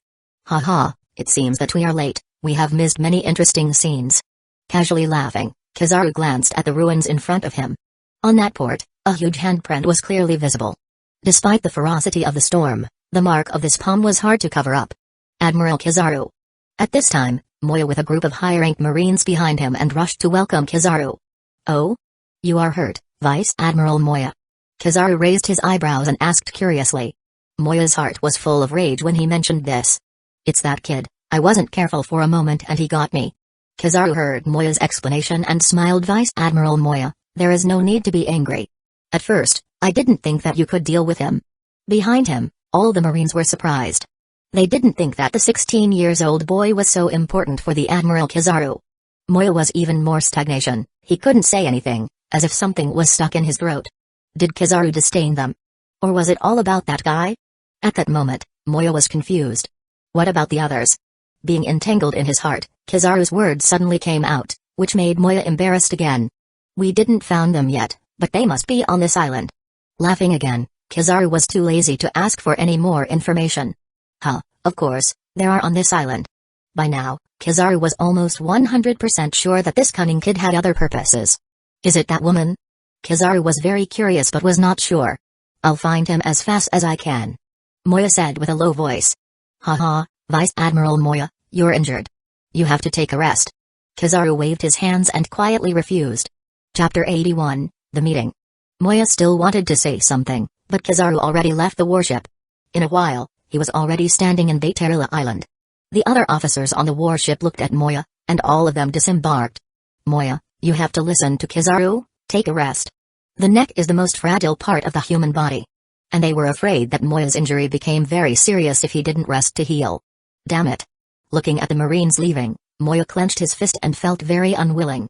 Haha, it seems that we are late, we have missed many interesting scenes. Casually laughing, Kizaru glanced at the ruins in front of him. On that port, a huge handprint was clearly visible. Despite the ferocity of the storm, the mark of this palm was hard to cover up. Admiral Kizaru. At this time, Moya with a group of high-ranked marines behind him and rushed to welcome Kizaru. Oh? You are hurt, Vice Admiral Moya. Kizaru raised his eyebrows and asked curiously. Moya's heart was full of rage when he mentioned this. It's that kid, I wasn't careful for a moment and he got me. Kizaru heard Moya's explanation and smiled. Vice Admiral Moya, there is no need to be angry. At first, I didn't think that you could deal with him. Behind him, all the marines were surprised. They didn't think that the 16-year-old boy was so important for the Admiral Kizaru. Moya was even more stagnation, he couldn't say anything, as if something was stuck in his throat. Did Kizaru disdain them? Or was it all about that guy? At that moment, Moya was confused. What about the others? Being entangled in his heart, Kizaru's words suddenly came out, which made Moya embarrassed again. We didn't found them yet, but they must be on this island. Laughing again, Kizaru was too lazy to ask for any more information. Of course, there are on this island. By now, Kizaru was almost 100% sure that this cunning kid had other purposes. Is it that woman? Kizaru was very curious but was not sure. I'll find him as fast as I can. Moya said with a low voice. Haha, Vice Admiral Moya, you're injured. You have to take a rest. Kizaru waved his hands and quietly refused. Chapter 81, The Meeting. Moya still wanted to say something, but Kizaru already left the warship. In a while, he was already standing in Baitarila Island. The other officers on the warship looked at Moya, and all of them disembarked. Moya, you have to listen to Kizaru, take a rest. The neck is the most fragile part of the human body. And they were afraid that Moya's injury became very serious if he didn't rest to heal. Damn it. Looking at the Marines leaving, Moya clenched his fist and felt very unwilling.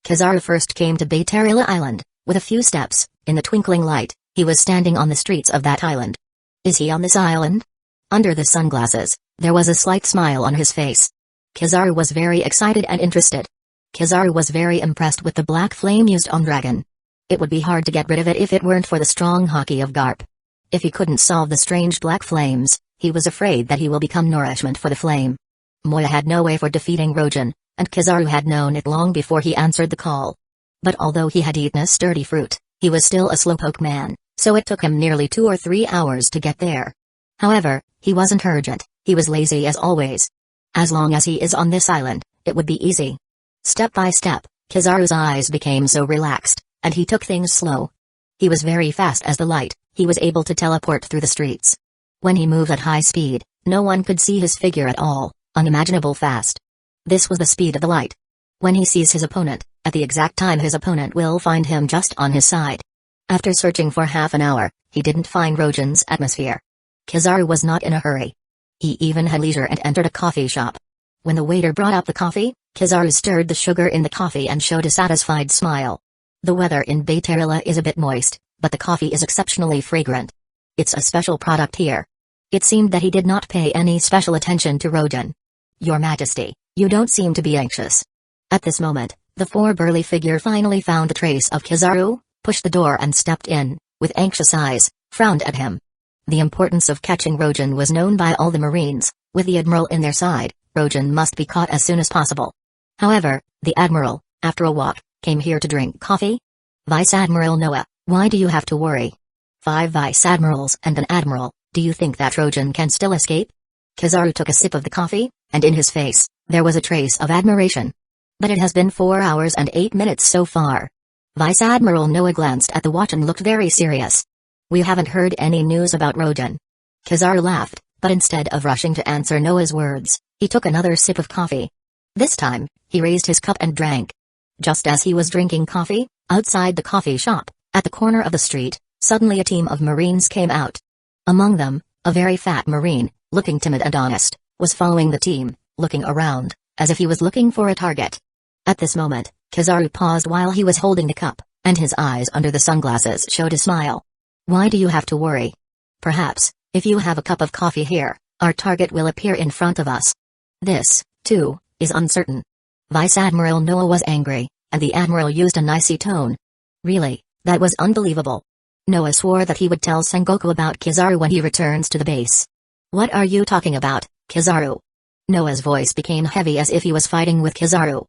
Kizaru first came to Baitarila Island. With a few steps, in the twinkling light, he was standing on the streets of that island. Is he on this island? Under the sunglasses, there was a slight smile on his face. Kizaru was very excited and interested. Kizaru was very impressed with the black flame used on Dragon. It would be hard to get rid of it if it weren't for the strong haki of Garp. If he couldn't solve the strange black flames, he was afraid that he will become nourishment for the flame. Moya had no way for defeating Rojan, and Kizaru had known it long before he answered the call. But although he had eaten a sturdy fruit, he was still a slowpoke man, so it took him nearly 2 or 3 hours to get there. However, he wasn't urgent, he was lazy as always. As long as he is on this island, it would be easy. Step by step, Kizaru's eyes became so relaxed, and he took things slow. He was very fast as the light, he was able to teleport through the streets. When he moved at high speed, no one could see his figure at all, unimaginable fast. This was the speed of the light. When he sees his opponent, at the exact time his opponent will find him just on his side. After searching for half an hour, he didn't find Rojan's atmosphere. Kizaru was not in a hurry. He even had leisure and entered a coffee shop. When the waiter brought up the coffee, Kizaru stirred the sugar in the coffee and showed a satisfied smile. The weather in Baitarila is a bit moist, but the coffee is exceptionally fragrant. It's a special product here. It seemed that he did not pay any special attention to Rojan. Your Majesty, you don't seem to be anxious. At this moment, the 4 burly figure finally found the trace of Kizaru, pushed the door and stepped in, with anxious eyes, frowned at him. The importance of catching Rojan was known by all the Marines. With the Admiral in their side, Rojan must be caught as soon as possible. However, the Admiral, after a walk, came here to drink coffee? Vice Admiral Noah, why do you have to worry? 5 Vice Admirals and an Admiral, do you think that Rojan can still escape? Kizaru took a sip of the coffee, and in his face, there was a trace of admiration. But it has been 4 hours and 8 minutes so far. Vice Admiral Noah glanced at the watch and looked very serious. We haven't heard any news about Rojan. Kizaru laughed, but instead of rushing to answer Noah's words, he took another sip of coffee. This time, he raised his cup and drank. Just as he was drinking coffee, outside the coffee shop, at the corner of the street, suddenly a team of Marines came out. Among them, a very fat Marine, looking timid and honest, was following the team, looking around, as if he was looking for a target. At this moment, Kizaru paused while he was holding the cup, and his eyes under the sunglasses showed a smile. Why do you have to worry? Perhaps, if you have a cup of coffee here, our target will appear in front of us. This, too, is uncertain. Vice Admiral Noah was angry, and the Admiral used an icy tone. Really, that was unbelievable. Noah swore that he would tell Sengoku about Kizaru when he returns to the base. What are you talking about, Kizaru? Noah's voice became heavy as if he was fighting with Kizaru.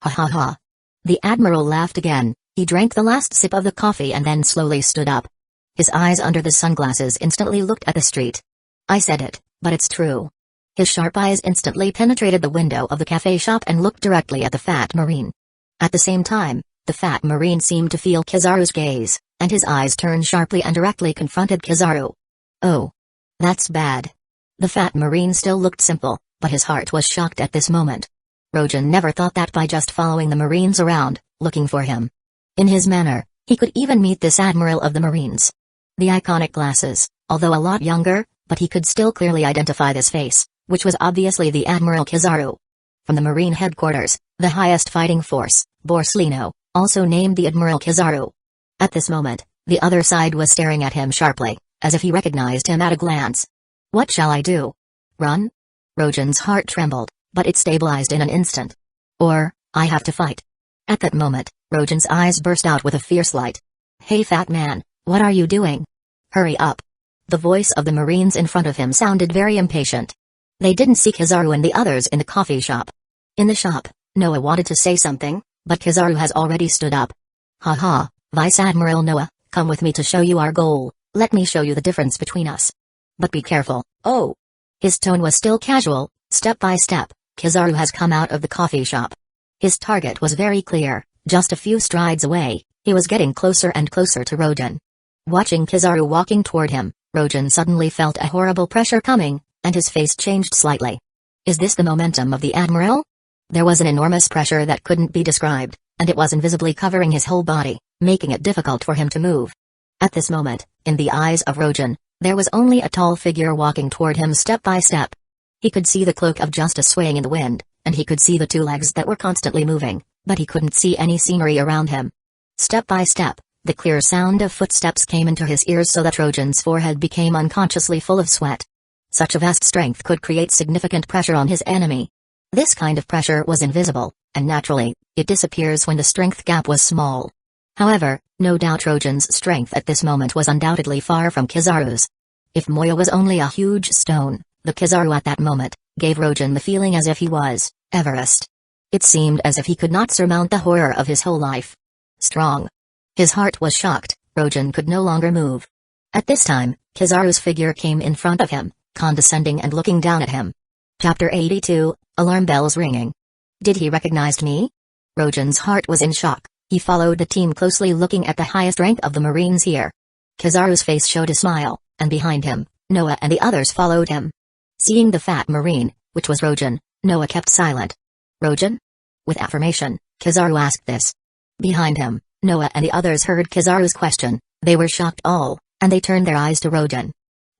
Ha ha ha. The Admiral laughed again, he drank the last sip of the coffee and then slowly stood up. His eyes under the sunglasses instantly looked at the street. I said it, but it's true. His sharp eyes instantly penetrated the window of the cafe shop and looked directly at the fat Marine. At the same time, the fat Marine seemed to feel Kizaru's gaze, and his eyes turned sharply and directly confronted Kizaru. Oh. That's bad. The fat Marine still looked simple, but his heart was shocked at this moment. Rojan never thought that by just following the Marines around, looking for him. In his manner, he could even meet this Admiral of the Marines. The iconic glasses, although a lot younger, but he could still clearly identify this face, which was obviously the Admiral Kizaru. From the Marine headquarters, the highest fighting force, Borsalino, also named the Admiral Kizaru. At this moment, the other side was staring at him sharply, as if he recognized him at a glance. What shall I do? Run? Rojan's heart trembled, but it stabilized in an instant. Or, I have to fight. At that moment, Rojan's eyes burst out with a fierce light. Hey fat man, what are you doing? Hurry up. The voice of the Marines in front of him sounded very impatient. They didn't see Kizaru and the others in the coffee shop. In the shop, Noah wanted to say something, but Kizaru has already stood up. Ha ha, Vice Admiral Noah, come with me to show you our goal, let me show you the difference between us. But be careful, oh. His tone was still casual, step by step, Kizaru has come out of the coffee shop. His target was very clear, Just a few strides away, he was getting closer and closer to Rogen. Watching Kizaru walking toward him, Rogen suddenly felt a horrible pressure coming, and his face changed slightly. Is this the momentum of the Admiral? There was an enormous pressure that couldn't be described, and it was invisibly covering his whole body, making it difficult for him to move. At this moment, in the eyes of Rogen, there was only a tall figure walking toward him step by step. He could see the cloak of justice swaying in the wind, and he could see the two legs that were constantly moving, but he couldn't see any scenery around him. Step by step, the clear sound of footsteps came into his ears so that Rogen's forehead became unconsciously full of sweat. Such a vast strength could create significant pressure on his enemy. This kind of pressure was invisible, and naturally, it disappears when the strength gap was small. However, no doubt Rogen's strength at this moment was undoubtedly far from Kizaru's. If Moya was only a huge stone, the Kizaru at that moment gave Rogen the feeling as if he was Everest. It seemed as if he could not surmount the horror of his whole life. Strong. His heart was shocked. Rogen could no longer move. At this time, Kizaru's figure came in front of him, condescending and looking down at him. Chapter 82, Alarm Bells Ringing. Did he recognize me? Rogen's heart was in shock. He followed the team closely, looking at the highest rank of the Marines here. Kizaru's face showed a smile, and behind him, Noah and the others followed him. Seeing the fat Marine, which was Rogen, Noah kept silent. Rogen? With affirmation, Kizaru asked this. Behind him, Noah and the others heard Kizaru's question. They were shocked all, and they turned their eyes to Rogen.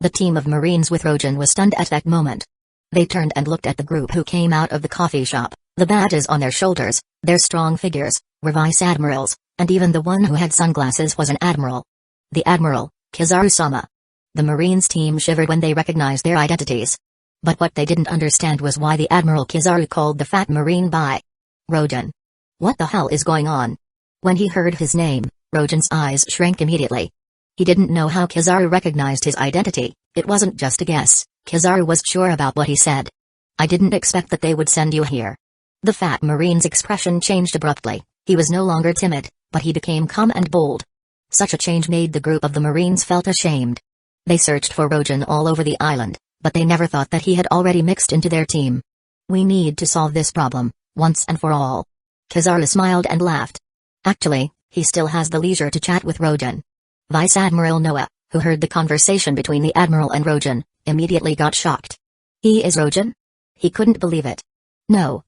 The team of Marines with Rogen was stunned at that moment. They turned and looked at the group who came out of the coffee shop. The badges on their shoulders, their strong figures, were vice admirals, and even the one who had sunglasses was an admiral. The admiral, Kizaru-sama. The Marines team shivered when they recognized their identities. But what they didn't understand was why the Admiral Kizaru called the fat Marine by Rogen. What the hell is going on? When he heard his name, Rogen's eyes shrank immediately. He didn't know how Kizaru recognized his identity. It wasn't just a guess. Kizaru was sure about what he said. I didn't expect that they would send you here. The fat Marine's expression changed abruptly. He was no longer timid, but he became calm and bold. Such a change made the group of the Marines felt ashamed. They searched for Rogen all over the island, but they never thought that he had already mixed into their team. We need to solve this problem, once and for all. Kizaru smiled and laughed. Actually, he still has the leisure to chat with Rogen. Vice Admiral Noah, who heard the conversation between the Admiral and Rogen, immediately got shocked. He is Rogen? He couldn't believe it. No,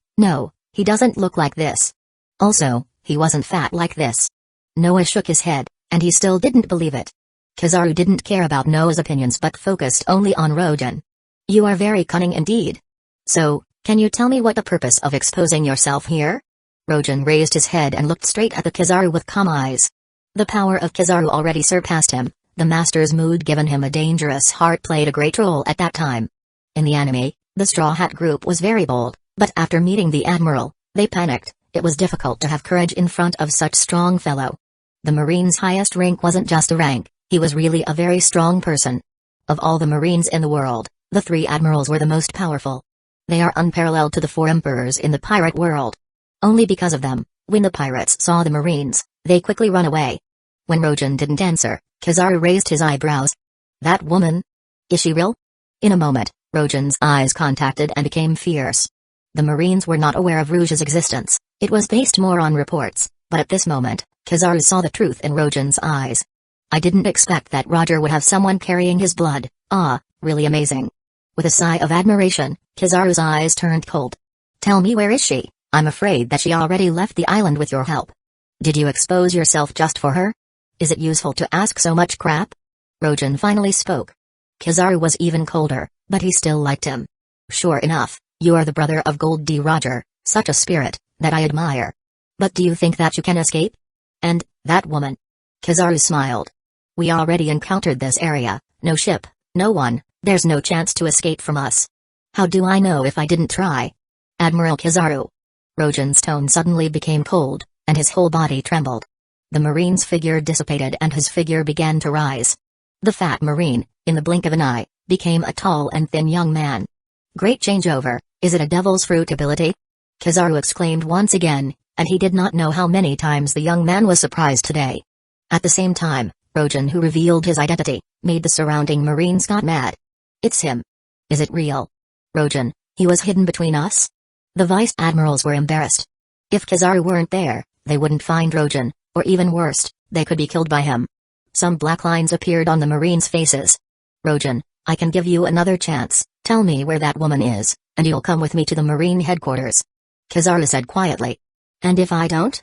he doesn't look like this. Also, he wasn't fat like this. Noah shook his head, and he still didn't believe it. Kizaru didn't care about Noah's opinions but focused only on Rogen. You are very cunning indeed. So, can you tell me what the purpose of exposing yourself here? Rogen raised his head and looked straight at the Kizaru with calm eyes. The power of Kizaru already surpassed him. The master's mood given him a dangerous heart played a great role at that time. In the anime, the Straw Hat group was very bold, but after meeting the Admiral, they panicked. It was difficult to have courage in front of such strong fellow. The Marine's highest rank wasn't just a rank, he was really a very strong person. Of all the Marines in the world, the 3 admirals were the most powerful. They are unparalleled to the 4 emperors in the pirate world. Only because of them, when the pirates saw the Marines, they quickly run away. When Rogen didn't answer, Kizaru raised his eyebrows. That woman? Is she real? In a moment, Rogen's eyes contacted and became fierce. The Marines were not aware of Rouge's existence. It was based more on reports, but at this moment, Kizaru saw the truth in Rogen's eyes. I didn't expect that Roger would have someone carrying his blood. Really amazing. With a sigh of admiration, Kizaru's eyes turned cold. Tell me, where is she? I'm afraid that she already left the island with your help. Did you expose yourself just for her? Is it useful to ask so much crap? Rogen finally spoke. Kizaru was even colder, but he still liked him. Sure enough, you are the brother of Gold D. Roger, such a spirit that I admire. But do you think that you can escape? And that woman? Kizaru smiled. We already encountered this area, no ship, no one, there's no chance to escape from us. How do I know if I didn't try? Admiral Kizaru. Rogen's tone suddenly became cold, and his whole body trembled. The Marine's figure dissipated and his figure began to rise. The fat Marine, in the blink of an eye, became a tall and thin young man. Great changeover, is it a devil's fruit ability? Kizaru exclaimed once again, and he did not know how many times the young man was surprised today. At the same time, Rogen, who revealed his identity, made the surrounding Marines got mad. It's him. Is it real? Rogen, he was hidden between us? The vice admirals were embarrassed. If Kizaru weren't there, They wouldn't find Rojan, or even worse, they could be killed by him. Some black lines appeared on the Marines' faces. Rojan, I can give you another chance, tell me where that woman is, and you'll come with me to the Marine headquarters. Kizaru said quietly. And if I don't?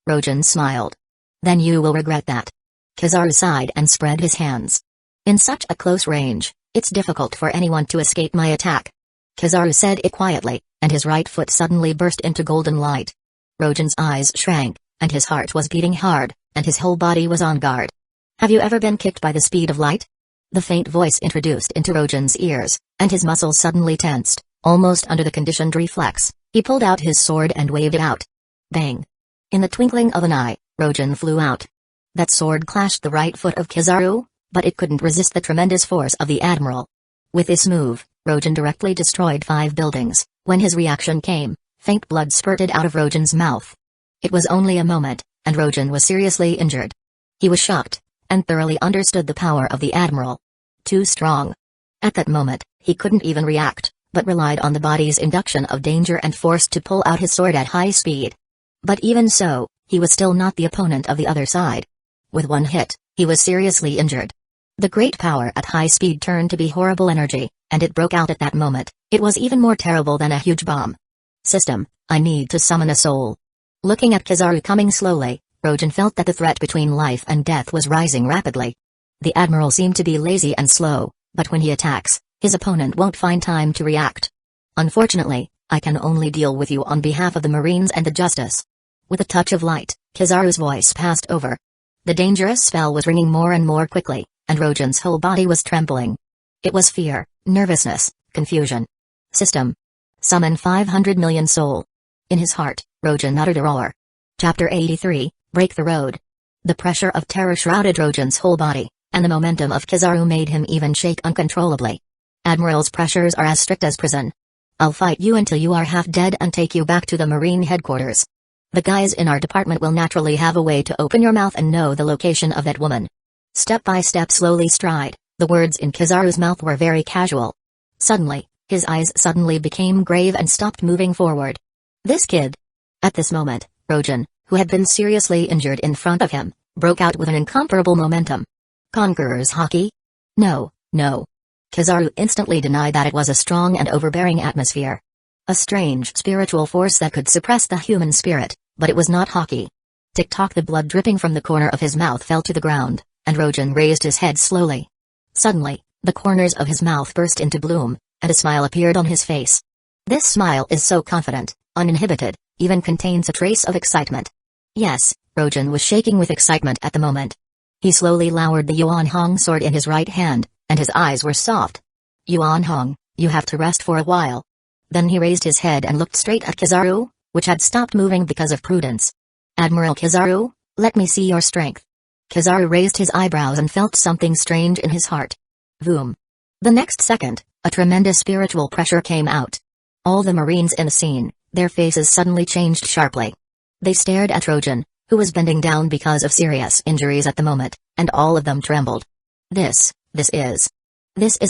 Rojan smiled. Then you will regret that. Kizaru sighed and spread his hands. In such a close range, it's difficult for anyone to escape my attack. Kizaru said it quietly, and his right foot suddenly burst into golden light. Rojan's eyes shrank, and his heart was beating hard, and his whole body was on guard. Have you ever been kicked by the speed of light? The faint voice introduced into Rojan's ears, and his muscles suddenly tensed, almost under the conditioned reflex. He pulled out his sword and waved it out. Bang! In the twinkling of an eye, Rojan flew out. That sword clashed the right foot of Kizaru, but it couldn't resist the tremendous force of the Admiral. With this move, Rojan directly destroyed 5 buildings. When his reaction came, faint blood spurted out of Rojan's mouth. It was only a moment, and Rojan was seriously injured. He was shocked, and thoroughly understood the power of the Admiral. Too strong. At that moment, he couldn't even react, but relied on the body's induction of danger and forced to pull out his sword at high speed. But even so, he was still not the opponent of the other side. With one hit, he was seriously injured. The great power at high speed turned to be horrible energy, and it broke out at that moment. It was even more terrible than a huge bomb. System, I need to summon a soul. Looking at Kizaru coming slowly, Rojan felt that the threat between life and death was rising rapidly. The Admiral seemed to be lazy and slow, but when he attacks, his opponent won't find time to react. Unfortunately, I can only deal with you on behalf of the Marines and the Justice. With a touch of light, Kizaru's voice passed over. The dangerous spell was ringing more and more quickly, and Rojan's whole body was trembling. It was fear, nervousness, confusion. System. Summon 500 million soul. In his heart, Rojan uttered a roar. Chapter 83, Break the Road. The pressure of terror shrouded Rojan's whole body, and the momentum of Kizaru made him even shake uncontrollably. Admiral's pressures are as strict as prison. I'll fight you until you are half dead and take you back to the Marine headquarters. The guys in our department will naturally have a way to open your mouth and know the location of that woman. Step by step, slowly stride, the words in Kizaru's mouth were very casual. Suddenly, his eyes suddenly became grave and stopped moving forward. This kid. At this moment, Rojan, who had been seriously injured in front of him, broke out with an incomparable momentum. Conqueror's hockey? No, no. Kizaru instantly denied that it was a strong and overbearing atmosphere. A strange spiritual force that could suppress the human spirit, but it was not hockey. Tick-tock, the blood dripping from the corner of his mouth fell to the ground, and Rojan raised his head slowly. Suddenly, the corners of his mouth burst into bloom, and a smile appeared on his face. This smile is so confident, uninhibited, even contains a trace of excitement. Yes, Rojan was shaking with excitement at the moment. He slowly lowered the Yuan Hong sword in his right hand, and his eyes were soft. Yuan Hong, you have to rest for a while. Then he raised his head and looked straight at Kizaru, which had stopped moving because of prudence. Admiral Kizaru, let me see your strength. Kizaru raised his eyebrows and felt something strange in his heart. Voom. The next second, a tremendous spiritual pressure came out. All the Marines in the scene, their faces suddenly changed sharply. They stared at Rojan, who was bending down because of serious injuries at the moment, and all of them trembled. This is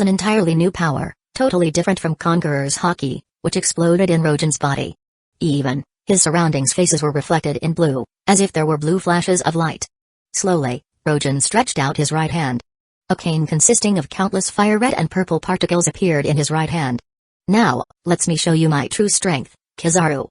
an entirely new power, totally different from Conqueror's hockey, which exploded in Rojan's body. Even his surroundings' faces were reflected in blue, as if there were blue flashes of light. Slowly, Rojan stretched out his right hand. A cane consisting of countless fire red and purple particles appeared in his right hand. Now, let me show you my true strength, Kizaru.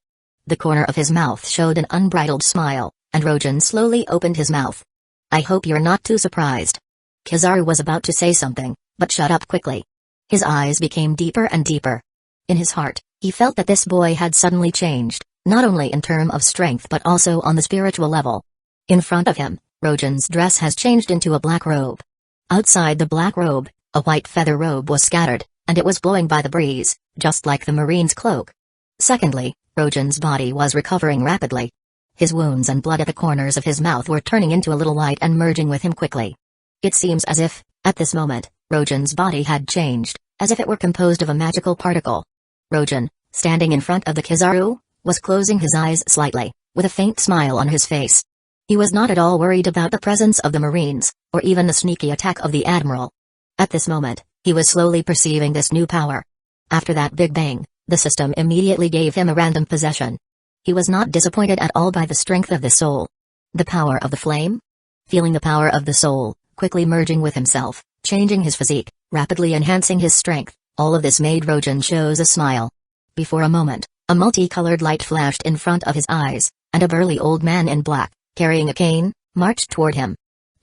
The corner of his mouth showed an unbridled smile, and Rojan slowly opened his mouth. I hope you're not too surprised. Kizaru was about to say something, but shut up quickly. His eyes became deeper and deeper. In his heart, he felt that this boy had suddenly changed, not only in terms of strength but also on the spiritual level. In front of him, Rojan's dress has changed into a black robe. Outside the black robe, a white feather robe was scattered, and it was blowing by the breeze, just like the Marine's cloak. Secondly, Rojan's body was recovering rapidly. His wounds and blood at the corners of his mouth were turning into a little light and merging with him quickly. It seems as if, at this moment, Rojan's body had changed, as if it were composed of a magical particle. Rojan, standing in front of the Kizaru, was closing his eyes slightly, with a faint smile on his face. He was not at all worried about the presence of the Marines, or even the sneaky attack of the Admiral. At this moment, he was slowly perceiving this new power. After that big bang, the system immediately gave him a random possession. He was not disappointed at all by the strength of the soul. The power of the flame? Feeling the power of the soul, quickly merging with himself, changing his physique, rapidly enhancing his strength, all of this made Rojan shows a smile. Before a moment, a multicolored light flashed in front of his eyes, and a burly old man in black, carrying a cane, marched toward him.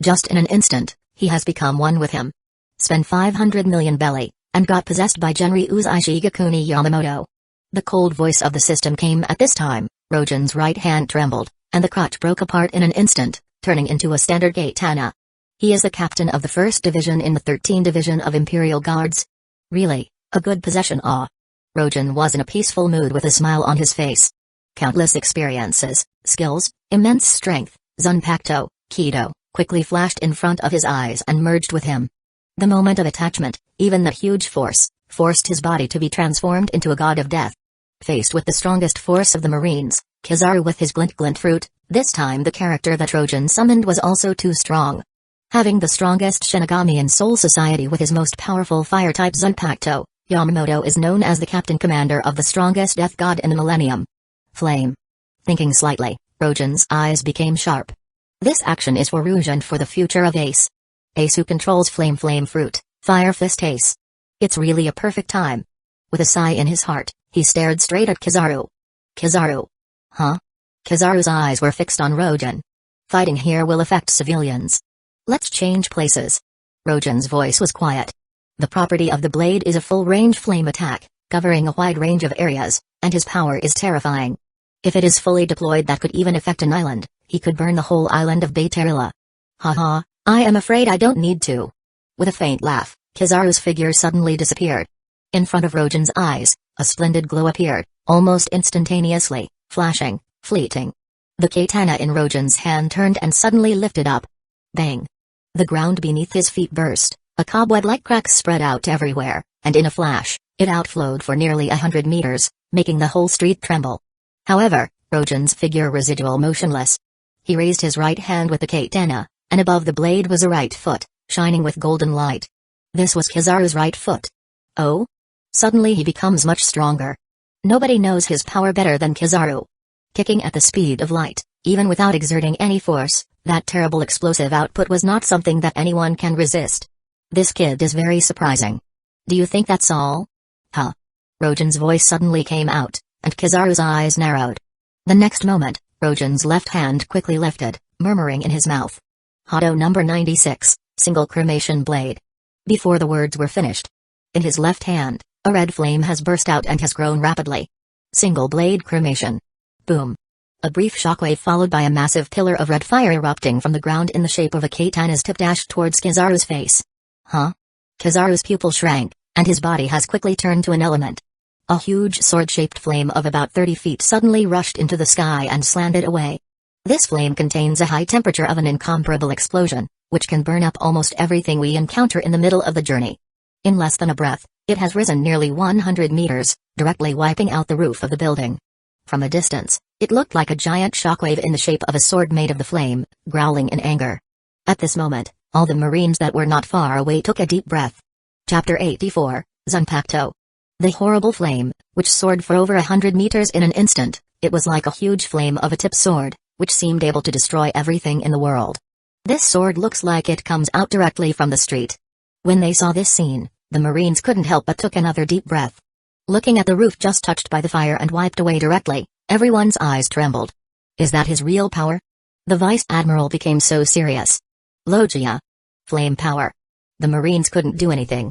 Just in an instant, he has become one with him. Spent 500 million belly, and got possessed by Genryu's Ishigakuni Yamamoto. The cold voice of the system came at this time. Rojan's right hand trembled, and the crotch broke apart in an instant, turning into a standard katana. He is the captain of the 1st Division in the 13th Division of Imperial Guards. Really, a good possession. Rojan was in a peaceful mood with a smile on his face. Countless experiences, skills, immense strength, Zanpakuto, Kido, quickly flashed in front of his eyes and merged with him. The moment of attachment, even that huge force, forced his body to be transformed into a god of death. Faced with the strongest force of the Marines, Kizaru with his glint fruit, this time the character that Rojan summoned was also too strong. Having the strongest Shinigami in Soul Society with his most powerful fire-type Zanpakuto, Yamamoto is known as the captain commander of the strongest death god in the millennium. Flame. Thinking slightly, Rojan's eyes became sharp. This action is for Rouge and for the future of Ace. Ace who controls flame fruit, Fire Fist Ace. It's really a perfect time. With a sigh in his heart, he stared straight at Kizaru. Kizaru? Huh? Kizaru's eyes were fixed on Rojan. Fighting here will affect civilians. Let's change places. Rojan's voice was quiet. The property of the blade is a full-range flame attack, covering a wide range of areas, and his power is terrifying. If it is fully deployed, that could even affect an island. He could burn the whole island of Bayterilla. Haha, I am afraid I don't need to. With a faint laugh, Kizaru's figure suddenly disappeared. In front of Rojan's eyes, a splendid glow appeared, almost instantaneously, flashing, fleeting. The katana in Rojan's hand turned and suddenly lifted up. Bang! The ground beneath his feet burst, a cobweb-like crack spread out everywhere, and in a flash, it outflowed for nearly 100 meters, making the whole street tremble. However, Rojan's figure residual motionless. He raised his right hand with the katana, and above the blade was a right foot, shining with golden light. This was Kizaru's right foot. Oh? Suddenly he becomes much stronger. Nobody knows his power better than Kizaru. Kicking at the speed of light, even without exerting any force, that terrible explosive output was not something that anyone can resist. This kid is very surprising. Do you think that's all? Huh? Rojan's voice suddenly came out, and Kizaru's eyes narrowed. The next moment, Rojan's left hand quickly lifted, murmuring in his mouth. Hado number 96, single cremation blade. Before the words were finished, in his left hand, a red flame has burst out and has grown rapidly. Single blade cremation. Boom. A brief shockwave followed by a massive pillar of red fire erupting from the ground in the shape of a katana's tip dashed towards Kizaru's face. Huh? Kizaru's pupil shrank, and his body has quickly turned to an element. A huge sword-shaped flame of about 30 feet suddenly rushed into the sky and slanted away. This flame contains a high temperature of an incomparable explosion, which can burn up almost everything we encounter in the middle of the journey. In less than a breath, it has risen nearly 100 meters, directly wiping out the roof of the building. From a distance, it looked like a giant shockwave in the shape of a sword made of the flame, growling in anger. At this moment, all the Marines that were not far away took a deep breath. Chapter 84, Zanpakuto. The horrible flame, which soared for over 100 meters in an instant, it was like a huge flame of a tip sword, which seemed able to destroy everything in the world. This sword looks like it comes out directly from the street. When they saw this scene, the Marines couldn't help but took another deep breath. Looking at the roof just touched by the fire and wiped away directly, everyone's eyes trembled. Is that his real power? The Vice Admiral became so serious. Logia. Flame power. The Marines couldn't do anything.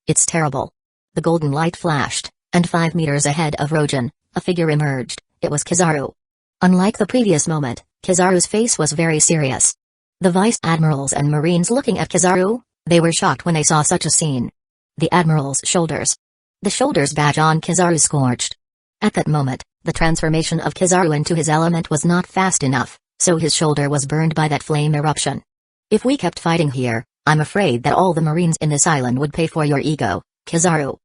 It's terrible. The golden light flashed, and 5 meters ahead of Rojan, a figure emerged. It was Kizaru. Unlike the previous moment, Kizaru's face was very serious. The Vice Admirals and Marines looking at Kizaru, they were shocked when they saw such a scene. The Admiral's shoulders. The shoulders badge on Kizaru scorched. At that moment, the transformation of Kizaru into his element was not fast enough, so his shoulder was burned by that flame eruption. If we kept fighting here, I'm afraid that all the Marines in this island would pay for your ego, Kizaru.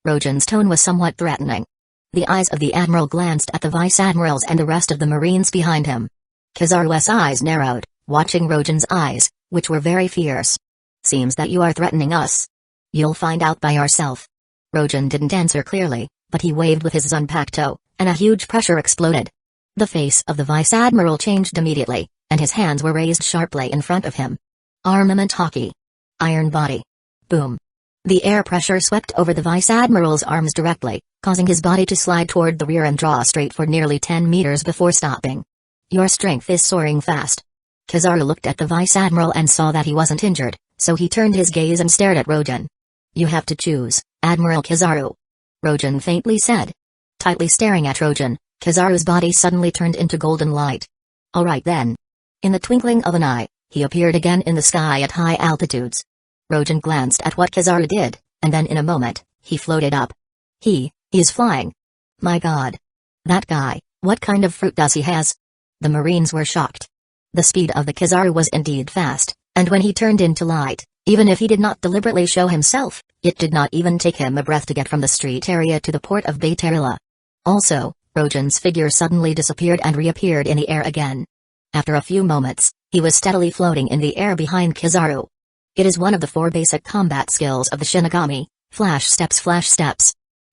Rojan's tone was somewhat threatening. The eyes of the Admiral glanced at the Vice Admirals and the rest of the Marines behind him. Kizaru's eyes narrowed, watching Rojan's eyes, which were very fierce. Seems that you are threatening us. You'll find out by yourself. Rojan didn't answer clearly, but he waved with his Zanpakuto, and a huge pressure exploded. The face of the Vice Admiral changed immediately, and his hands were raised sharply in front of him. Armament hockey. Iron body. Boom. The air pressure swept over the Vice Admiral's arms directly, causing his body to slide toward the rear and draw straight for nearly 10 meters before stopping. Your strength is soaring fast. Kizaru looked at the Vice Admiral and saw that he wasn't injured, so he turned his gaze and stared at Rogen. You have to choose, Admiral Kizaru. Rogen faintly said. Tightly staring at Rogen, Kizaru's body suddenly turned into golden light. Alright then. In the twinkling of an eye, he appeared again in the sky at high altitudes. Rogen glanced at what Kizaru did, and then in a moment, he floated up. He is flying. My god. That guy, what kind of fruit does he has? The Marines were shocked. The speed of the Kizaru was indeed fast, and when he turned into light, even if he did not deliberately show himself, it did not even take him a breath to get from the street area to the port of Bayterila. Also, Rogen's figure suddenly disappeared and reappeared in the air again. After a few moments, he was steadily floating in the air behind Kizaru. It is one of the 4 basic combat skills of the Shinigami, flash steps.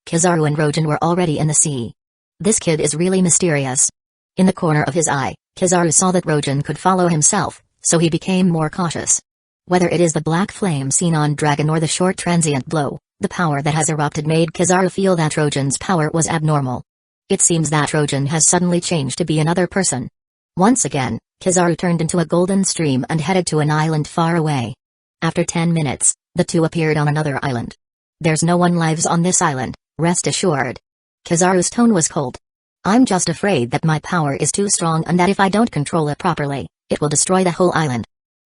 Kizaru and Rogen were already in the sea. This kid is really mysterious. In the corner of his eye, Kizaru saw that Rogen could follow himself, so he became more cautious. Whether it is the black flame seen on Dragon or the short transient blow, the power that has erupted made Kizaru feel that Rogen's power was abnormal. It seems that Rogen has suddenly changed to be another person. Once again, Kizaru turned into a golden stream and headed to an island far away. After 10 minutes, the two appeared on another island. There's no one lives on this island, rest assured. Kizaru's tone was cold. I'm just afraid that my power is too strong and that if I don't control it properly, it will destroy the whole island.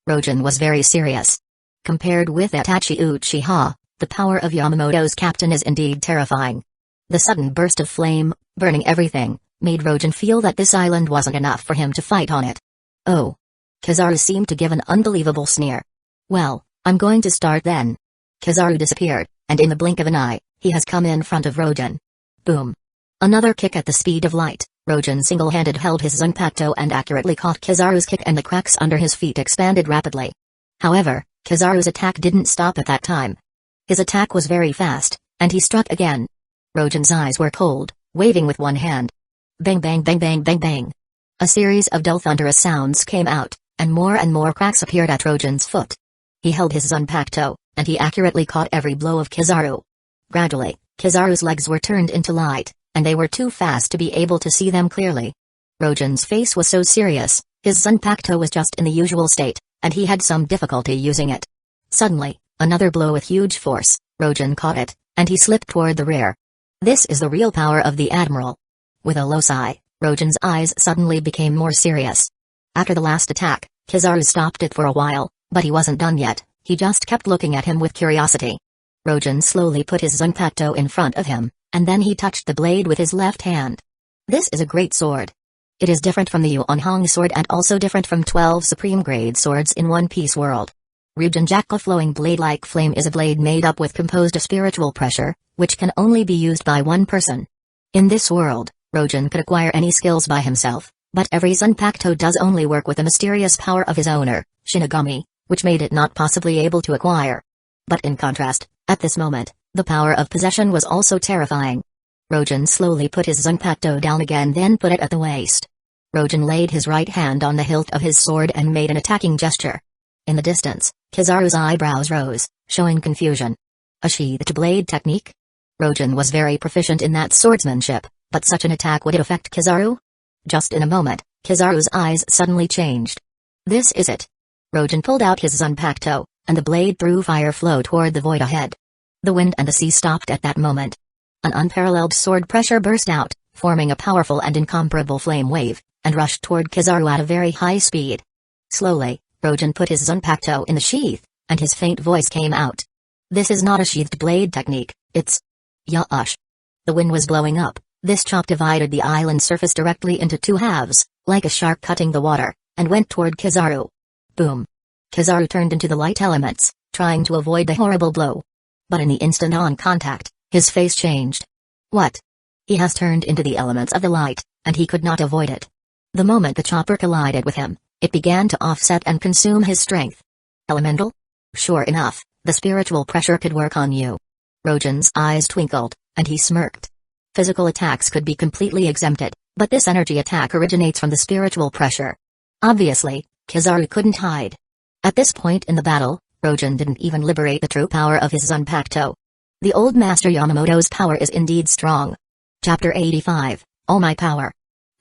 Rogen was very serious. Compared with Itachi Uchiha, the power of Yamamoto's captain is indeed terrifying. The sudden burst of flame, burning everything, made Rogen feel that this island wasn't enough for him to fight on it. Oh. Kizaru seemed to give an unbelievable sneer. Well, I'm going to start then. Kizaru disappeared, and in the blink of an eye, he has come in front of Rogen. Boom. Another kick at the speed of light. Rogen single-handed held his Zanpakuto and accurately caught Kizaru's kick, and the cracks under his feet expanded rapidly. However, Kizaru's attack didn't stop at that time. His attack was very fast, and he struck again. Rogen's eyes were cold, waving with one hand. Bang bang bang bang bang bang. A series of dull thunderous sounds came out, and more cracks appeared at Rogen's foot. He held his Zanpakuto, and he accurately caught every blow of Kizaru. Gradually, Kizaru's legs were turned into light, and they were too fast to be able to see them clearly. Rogen's face was so serious, his Zanpakuto was just in the usual state, and he had some difficulty using it. Suddenly, another blow with huge force, Rogen caught it, and he slipped toward the rear. This is the real power of the Admiral. With a low sigh, Rogen's eyes suddenly became more serious. After the last attack, Kizaru stopped it for a while, but he wasn't done yet, he just kept looking at him with curiosity. Rogen slowly put his Zanpakuto in front of him, and then he touched the blade with his left hand. This is a great sword. It is different from the Yuanhong sword and also different from 12 supreme grade swords in One Piece world. Ryujinjaku flowing blade like flame is a blade made up with composed of spiritual pressure, which can only be used by one person. In this world, Rogen could acquire any skills by himself, but every Zanpakuto does only work with the mysterious power of his owner, Shinigami, which made it not possibly able to acquire. But in contrast, at this moment, the power of possession was also terrifying. Rogen slowly put his Zanpakuto down again, then put it at the waist. Rogen laid his right hand on the hilt of his sword and made an attacking gesture. In the distance, Kizaru's eyebrows rose, showing confusion. A sheathed blade technique? Rogen was very proficient in that swordsmanship, but such an attack, would it affect Kizaru? Just in a moment, Kizaru's eyes suddenly changed. This is it. Rogen pulled out his Zanpakuto, and the blade threw fire flow toward the void ahead. The wind and the sea stopped at that moment. An unparalleled sword pressure burst out, forming a powerful and incomparable flame wave, and rushed toward Kizaru at a very high speed. Slowly, Rogen put his Zanpakuto in the sheath, and his faint voice came out. This is not a sheathed blade technique, it's... Yash. The wind was blowing up, this chop divided the island surface directly into 2 halves, like a shark cutting the water, and went toward Kizaru. Boom. Kizaru turned into the light elements, trying to avoid the horrible blow. But in the instant on contact, his face changed. What? He has turned into the elements of the light, and he could not avoid it. The moment the chopper collided with him, it began to offset and consume his strength. Elemental? Sure enough, the spiritual pressure could work on you. Rogen's eyes twinkled, and he smirked. Physical attacks could be completely exempted, but this energy attack originates from the spiritual pressure. Obviously, Kizaru couldn't hide. At this point in the battle, Rojin didn't even liberate the true power of his Zanpakuto. The old master Yamamoto's power is indeed strong. Chapter 85, All My Power.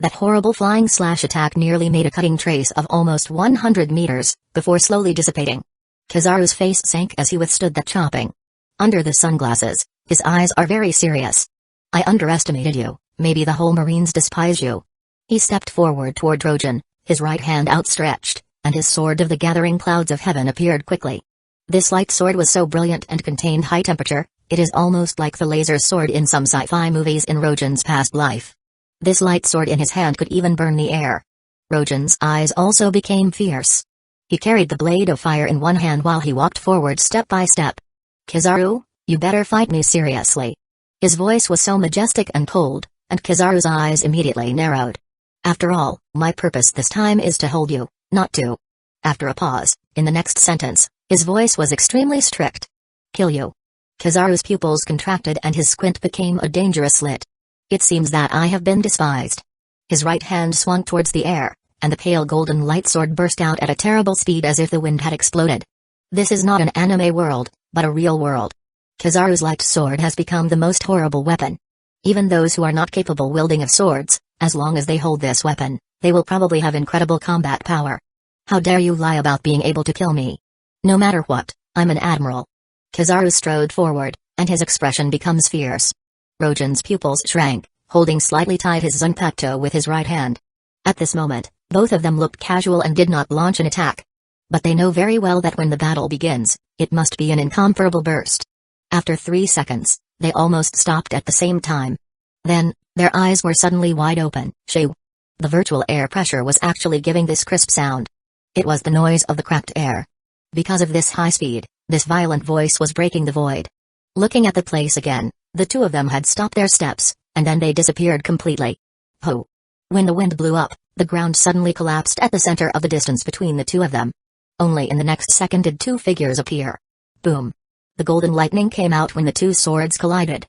That horrible flying slash attack nearly made a cutting trace of almost 100 meters, before slowly dissipating. Kizaru's face sank as he withstood that chopping. Under the sunglasses, his eyes are very serious. I underestimated you, maybe the whole Marines despise you. He stepped forward toward Rojin, his right hand outstretched, and his sword of the gathering clouds of heaven appeared quickly. This light sword was so brilliant and contained high temperature, it is almost like the laser sword in some sci-fi movies in Rojin's past life. This light sword in his hand could even burn the air. Rojin's eyes also became fierce. He carried the blade of fire in one hand while he walked forward step by step. Kizaru, you better fight me seriously. His voice was so majestic and cold, and Kizaru's eyes immediately narrowed. After all, my purpose this time is to hold you, not to. After a pause, in the next sentence, his voice was extremely strict. Kill you. Kizaru's pupils contracted and his squint became a dangerous slit. It seems that I have been despised. His right hand swung towards the air, and the pale golden light sword burst out at a terrible speed as if the wind had exploded. This is not an anime world, but a real world. Kizaru's light sword has become the most horrible weapon. Even those who are not capable wielding of swords, as long as they hold this weapon, they will probably have incredible combat power. How dare you lie about being able to kill me? No matter what, I'm an admiral. Kizaru strode forward, and his expression becomes fierce. Rojin's pupils shrank, holding slightly tight his Zanpakuto with his right hand. At this moment, both of them looked casual and did not launch an attack. But they know very well that when the battle begins, it must be an incomparable burst. After 3 seconds, they almost stopped at the same time. Then, their eyes were suddenly wide open. Shoo! The virtual air pressure was actually giving this crisp sound. It was the noise of the cracked air. Because of this high speed, this violent voice was breaking the void. Looking at the place again, the two of them had stopped their steps, and then they disappeared completely. Ho! When the wind blew up, the ground suddenly collapsed at the center of the distance between the two of them. Only in the next second did two figures appear. Boom! The golden lightning came out when the two swords collided.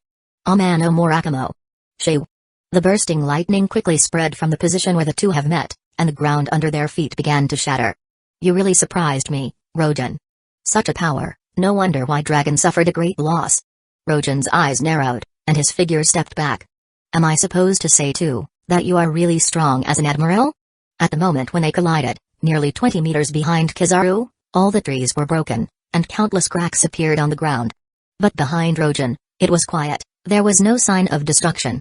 Amano Morakamo. Shoo! The bursting lightning quickly spread from the position where the two have met, and the ground under their feet began to shatter. You really surprised me, Rojin. Such a power, no wonder why Dragon suffered a great loss. Rojin's eyes narrowed, and his figure stepped back. Am I supposed to say too, that you are really strong as an admiral? At the moment when they collided, nearly 20 meters behind Kizaru, all the trees were broken, and countless cracks appeared on the ground. But behind Rojin, it was quiet, there was no sign of destruction.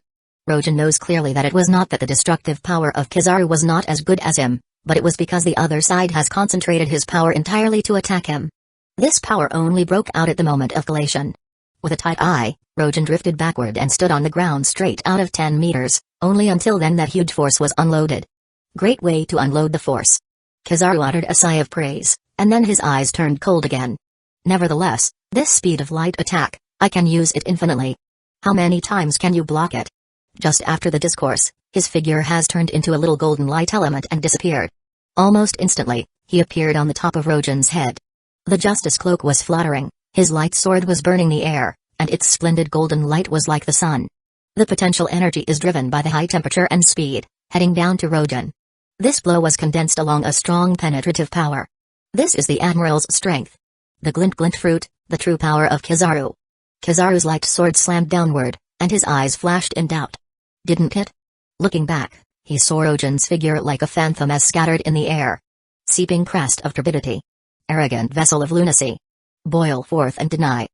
Rojin knows clearly that it was not that the destructive power of Kizaru was not as good as him, but it was because the other side has concentrated his power entirely to attack him. This power only broke out at the moment of collation. With a tight eye, Rojin drifted backward and stood on the ground straight out of 10 meters, only until then that huge force was unloaded. Great way to unload the force. Kizaru uttered a sigh of praise, and then his eyes turned cold again. Nevertheless, this speed of light attack, I can use it infinitely. How many times can you block it? Just after the discourse, his figure has turned into a little golden light element and disappeared. Almost instantly, he appeared on the top of Rojin's head. The Justice Cloak was fluttering, his light sword was burning the air, and its splendid golden light was like the sun. The potential energy is driven by the high temperature and speed, heading down to Rojin. This blow was condensed along a strong penetrative power. This is the Admiral's strength. The glint fruit, the true power of Kizaru. Kizaru's light sword slammed downward, and his eyes flashed in doubt. Didn't it? Looking back, he saw Rojin's figure like a phantom as scattered in the air. Seeping crest of turbidity. Arrogant vessel of lunacy. Boil forth and deny.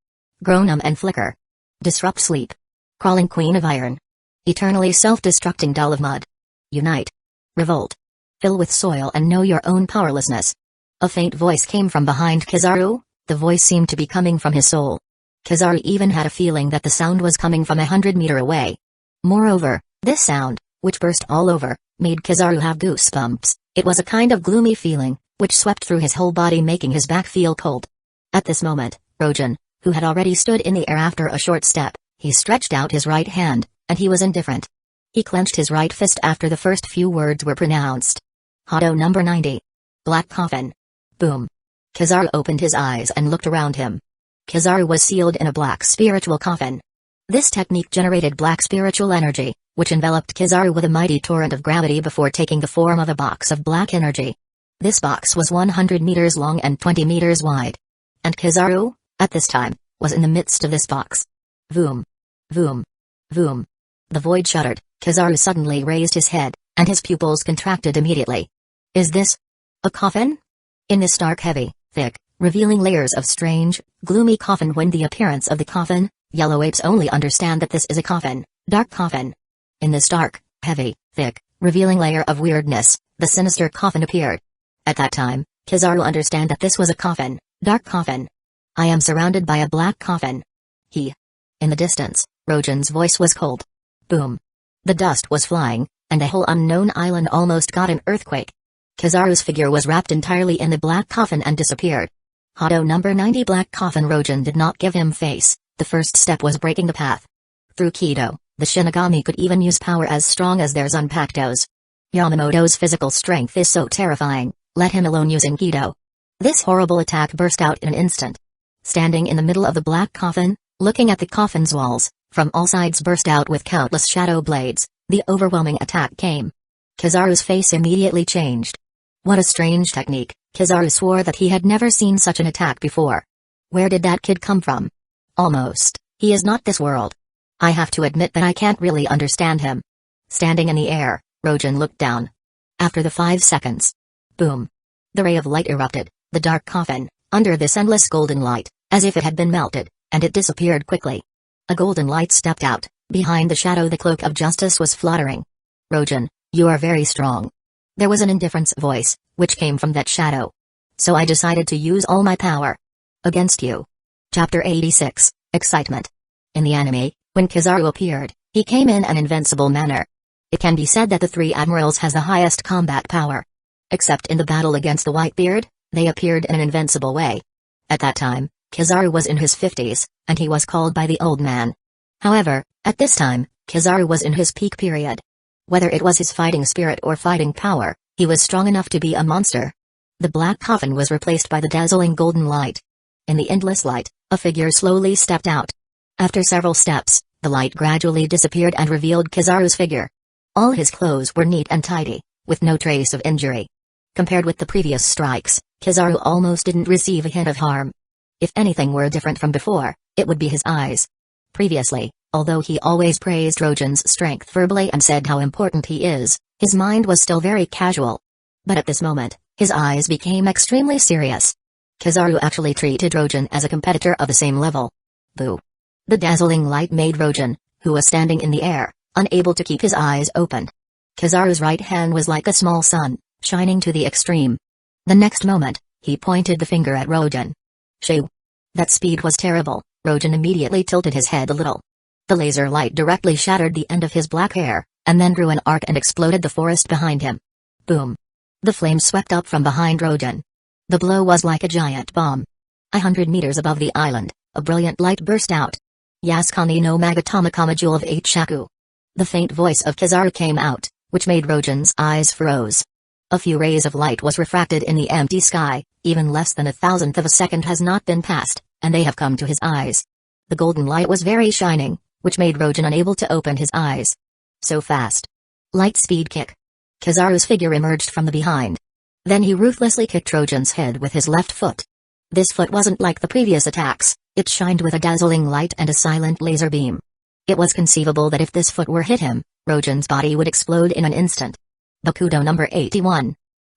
Grow numb and flicker. Disrupt sleep. Crawling queen of iron. Eternally self-destructing doll of mud. Unite. Revolt. Fill with soil and know your own powerlessness. A faint voice came from behind Kizaru, the voice seemed to be coming from his soul. Kizaru even had a feeling that the sound was coming from 100 meters away. Moreover, this sound, which burst all over, made Kizaru have goosebumps. It was a kind of gloomy feeling, which swept through his whole body making his back feel cold. At this moment, Rojin, who had already stood in the air after a short step, he stretched out his right hand, and he was indifferent. He clenched his right fist after the first few words were pronounced. Hado number 90. Black coffin. Boom. Kizaru opened his eyes and looked around him. Kizaru was sealed in a black spiritual coffin. This technique generated black spiritual energy, which enveloped Kizaru with a mighty torrent of gravity before taking the form of a box of black energy. This box was 100 meters long and 20 meters wide. And Kizaru, at this time, was in the midst of this box. Voom. Voom. Voom. The void shuddered. Kizaru suddenly raised his head, and his pupils contracted immediately. Is this a coffin? In this dark, heavy, thick, revealing layers of strange, gloomy coffin. When the appearance of the coffin, yellow apes only understand that this is a coffin, dark coffin. In this dark, heavy, thick, revealing layer of weirdness, the sinister coffin appeared. At that time, Kizaru understand that this was a coffin, dark coffin. I am surrounded by a black coffin. In the distance, Rojan's voice was cold. Boom. The dust was flying, and the whole unknown island almost got an earthquake. Kizaru's figure was wrapped entirely in the black coffin and disappeared. Hado number 90 black coffin. Rojan did not give him face. The first step was breaking the path. Through Kido, the Shinigami could even use power as strong as their Zanpakutos. Yamamoto's physical strength is so terrifying, let him alone using Kido. This horrible attack burst out in an instant. Standing in the middle of the black coffin, looking at the coffin's walls, from all sides burst out with countless shadow blades, the overwhelming attack came. Kizaru's face immediately changed. What a strange technique. Kizaru swore that he had never seen such an attack before. Where did that kid come from? Almost, he is not this world. I have to admit that I can't really understand him. Standing in the air, Rojan looked down. After the 5 seconds. Boom. The ray of light erupted, the dark coffin, under this endless golden light, as if it had been melted, and it disappeared quickly. A golden light stepped out, behind the shadow the cloak of justice was fluttering. Rojan, you are very strong. There was an indifferent voice, which came from that shadow. So I decided to use all my power. Against you. Chapter 86, Excitement. In the anime, when Kizaru appeared, he came in an invincible manner. It can be said that the three admirals has the highest combat power. Except in the battle against the Whitebeard, they appeared in an invincible way. At that time, Kizaru was in his 50s, and he was called by the old man. However, at this time, Kizaru was in his peak period. Whether it was his fighting spirit or fighting power, he was strong enough to be a monster. The black coffin was replaced by the dazzling golden light. In the endless light, a figure slowly stepped out. After several steps, the light gradually disappeared and revealed Kizaru's figure. All his clothes were neat and tidy, with no trace of injury. Compared with the previous strikes, Kizaru almost didn't receive a hint of harm. If anything were different from before, it would be his eyes. Previously, although he always praised Rojan's strength verbally and said how important he is, his mind was still very casual. But at this moment, his eyes became extremely serious. Kizaru actually treated Rojan as a competitor of the same level. Boo. The dazzling light made Rojan, who was standing in the air, unable to keep his eyes open. Kizaru's right hand was like a small sun, shining to the extreme. The next moment, he pointed the finger at Rojan. Shoo. That speed was terrible. Rojan immediately tilted his head a little. The laser light directly shattered the end of his black hair, and then drew an arc and exploded the forest behind him. Boom. The flames swept up from behind Rojan. The blow was like a giant bomb. 100 meters above the island, a brilliant light burst out. Yasukani no Magatomikama Jewel of 8 Shaku. The faint voice of Kizaru came out, which made Rojan's eyes froze. A few rays of light was refracted in the empty sky, even less than 1,000th of a second has not been passed, and they have come to his eyes. The golden light was very shining, which made Rojan unable to open his eyes. So fast. Light speed kick. Kizaru's figure emerged from the behind. Then he ruthlessly kicked Rojan's head with his left foot. This foot wasn't like the previous attacks, it shined with a dazzling light and a silent laser beam. It was conceivable that if this foot were hit him, Rojan's body would explode in an instant. Bakudo number 81.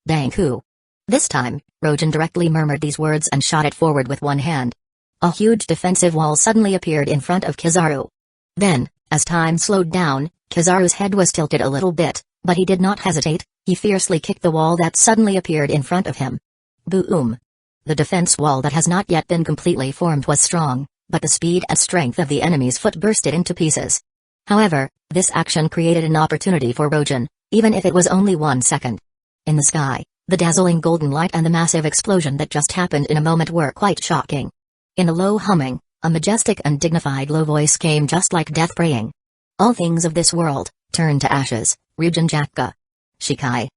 Danku. This time, Rojan directly murmured these words and shot it forward with one hand. A huge defensive wall suddenly appeared in front of Kizaru. Then, as time slowed down, Kizaru's head was tilted a little bit, but he did not hesitate, he fiercely kicked the wall that suddenly appeared in front of him. Boom. The defense wall that has not yet been completely formed was strong, but the speed and strength of the enemy's foot burst it into pieces. However, this action created an opportunity for Rojan, even if it was only 1 second. In the sky, the dazzling golden light and the massive explosion that just happened in a moment were quite shocking. In a low humming, a majestic and dignified low voice came just like death praying. All things of this world, turn to ashes, Ryujin Jakka. Shikai.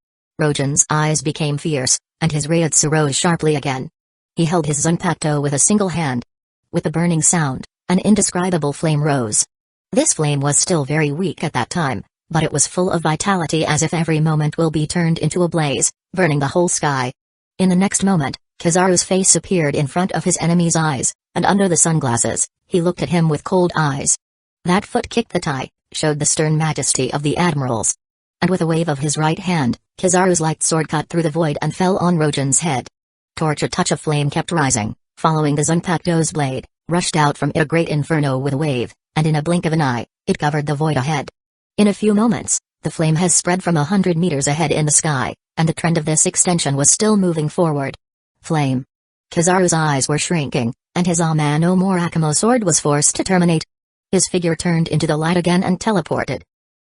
Rojan's eyes became fierce, and his Ryutsu rose sharply again. He held his Zanpakuto with a single hand. With a burning sound, an indescribable flame rose. This flame was still very weak at that time, but it was full of vitality, as if every moment will be turned into a blaze, burning the whole sky. In the next moment, Kizaru's face appeared in front of his enemy's eyes, and under the sunglasses, he looked at him with cold eyes. That foot kick that I showed the stern majesty of the admirals. And with a wave of his right hand, Kizaru's light sword cut through the void and fell on Rogen's head. Torch. A touch of flame kept rising, following the Zanpakuto's blade, rushed out from it a great inferno with a wave, and in a blink of an eye, it covered the void ahead. In a few moments, the flame has spread from 100 meters ahead in the sky, and the trend of this extension was still moving forward. Flame. Kizaru's eyes were shrinking, and his Ama no More Akamo sword was forced to terminate. His figure turned into the light again and teleported.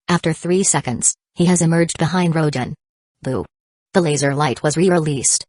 After 3 seconds, he has emerged behind Rogen. Boo. The laser light was re-released.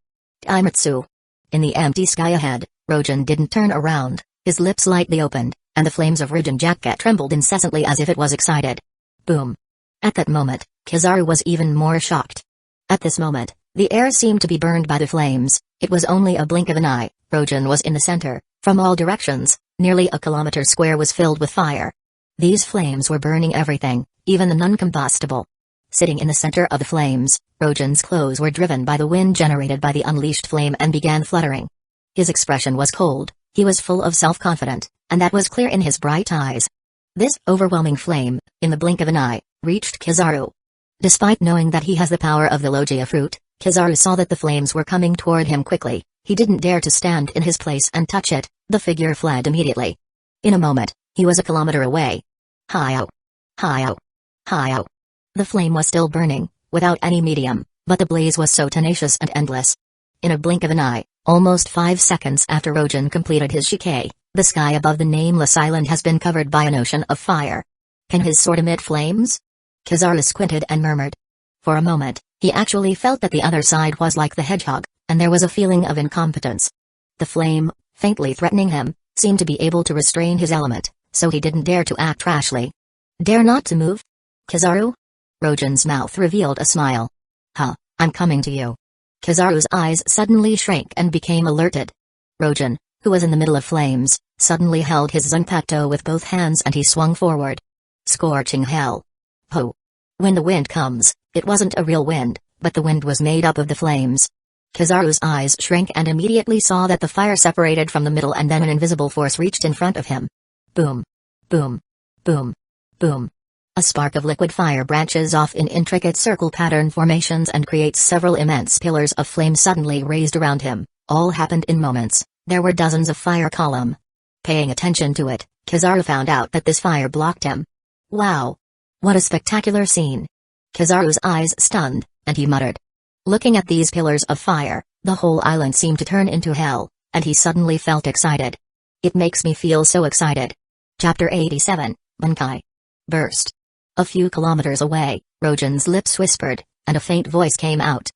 Aimatsu. In the empty sky ahead, Rogen didn't turn around, his lips slightly opened, and the flames of Rogen jacket trembled incessantly as if it was excited. Boom. At that moment, Kizaru was even more shocked. At this moment, the air seemed to be burned by the flames. It was only a blink of an eye. Rogen was in the center. From all directions, nearly a kilometer square was filled with fire. These flames were burning everything, even the non-combustible. Sitting in the center of the flames, Rogen's clothes were driven by the wind generated by the unleashed flame and began fluttering. His expression was cold, he was full of self-confidence, and that was clear in his bright eyes. This overwhelming flame, in the blink of an eye, reached Kizaru. Despite knowing that he has the power of the Logia fruit, Kizaru saw that the flames were coming toward him quickly. He didn't dare to stand in his place and touch it. The figure fled immediately. In a moment, he was a kilometer away. Hi-oh! Hi-oh! Hi-oh! The flame was still burning, without any medium, but the blaze was so tenacious and endless. In a blink of an eye, almost 5 seconds after Rogen completed his shike, the sky above the nameless island has been covered by an ocean of fire. Can his sword emit flames? Kizaru squinted and murmured. For a moment, he actually felt that the other side was like the hedgehog, and there was a feeling of incompetence. The flame, faintly threatening him, seemed to be able to restrain his element, so he didn't dare to act rashly. Dare not to move? Kizaru? Rogen's mouth revealed a smile. Huh, I'm coming to you. Kizaru's eyes suddenly shrank and became alerted. Rogen, who was in the middle of flames, suddenly held his Zanpakuto with both hands and he swung forward. Scorching hell. Ho! When the wind comes, it wasn't a real wind, but the wind was made up of the flames. Kizaru's eyes shrank and immediately saw that the fire separated from the middle and then an invisible force reached in front of him. Boom. Boom. Boom. Boom. A spark of liquid fire branches off in intricate circle pattern formations and creates several immense pillars of flame suddenly raised around him. All happened in moments. There were dozens of fire column. Paying attention to it, Kizaru found out that this fire blocked him. Wow! What a spectacular scene! Kizaru's eyes stunned, and he muttered. Looking at these pillars of fire, the whole island seemed to turn into hell, and he suddenly felt excited. It makes me feel so excited. Chapter 87, Bunkai. Burst. A few kilometers away, Rogen's lips whispered, and a faint voice came out.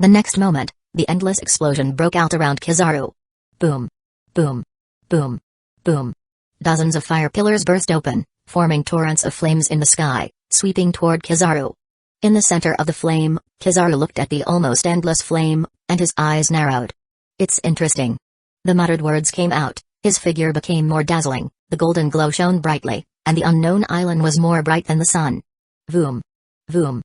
The next moment, the endless explosion broke out around Kizaru. Boom. Boom. Boom. Boom. Dozens of fire pillars burst open, forming torrents of flames in the sky, sweeping toward Kizaru. In the center of the flame, Kizaru looked at the almost endless flame, and his eyes narrowed. It's interesting. The muttered words came out, his figure became more dazzling, the golden glow shone brightly, and the unknown island was more bright than the sun. Voom. Voom.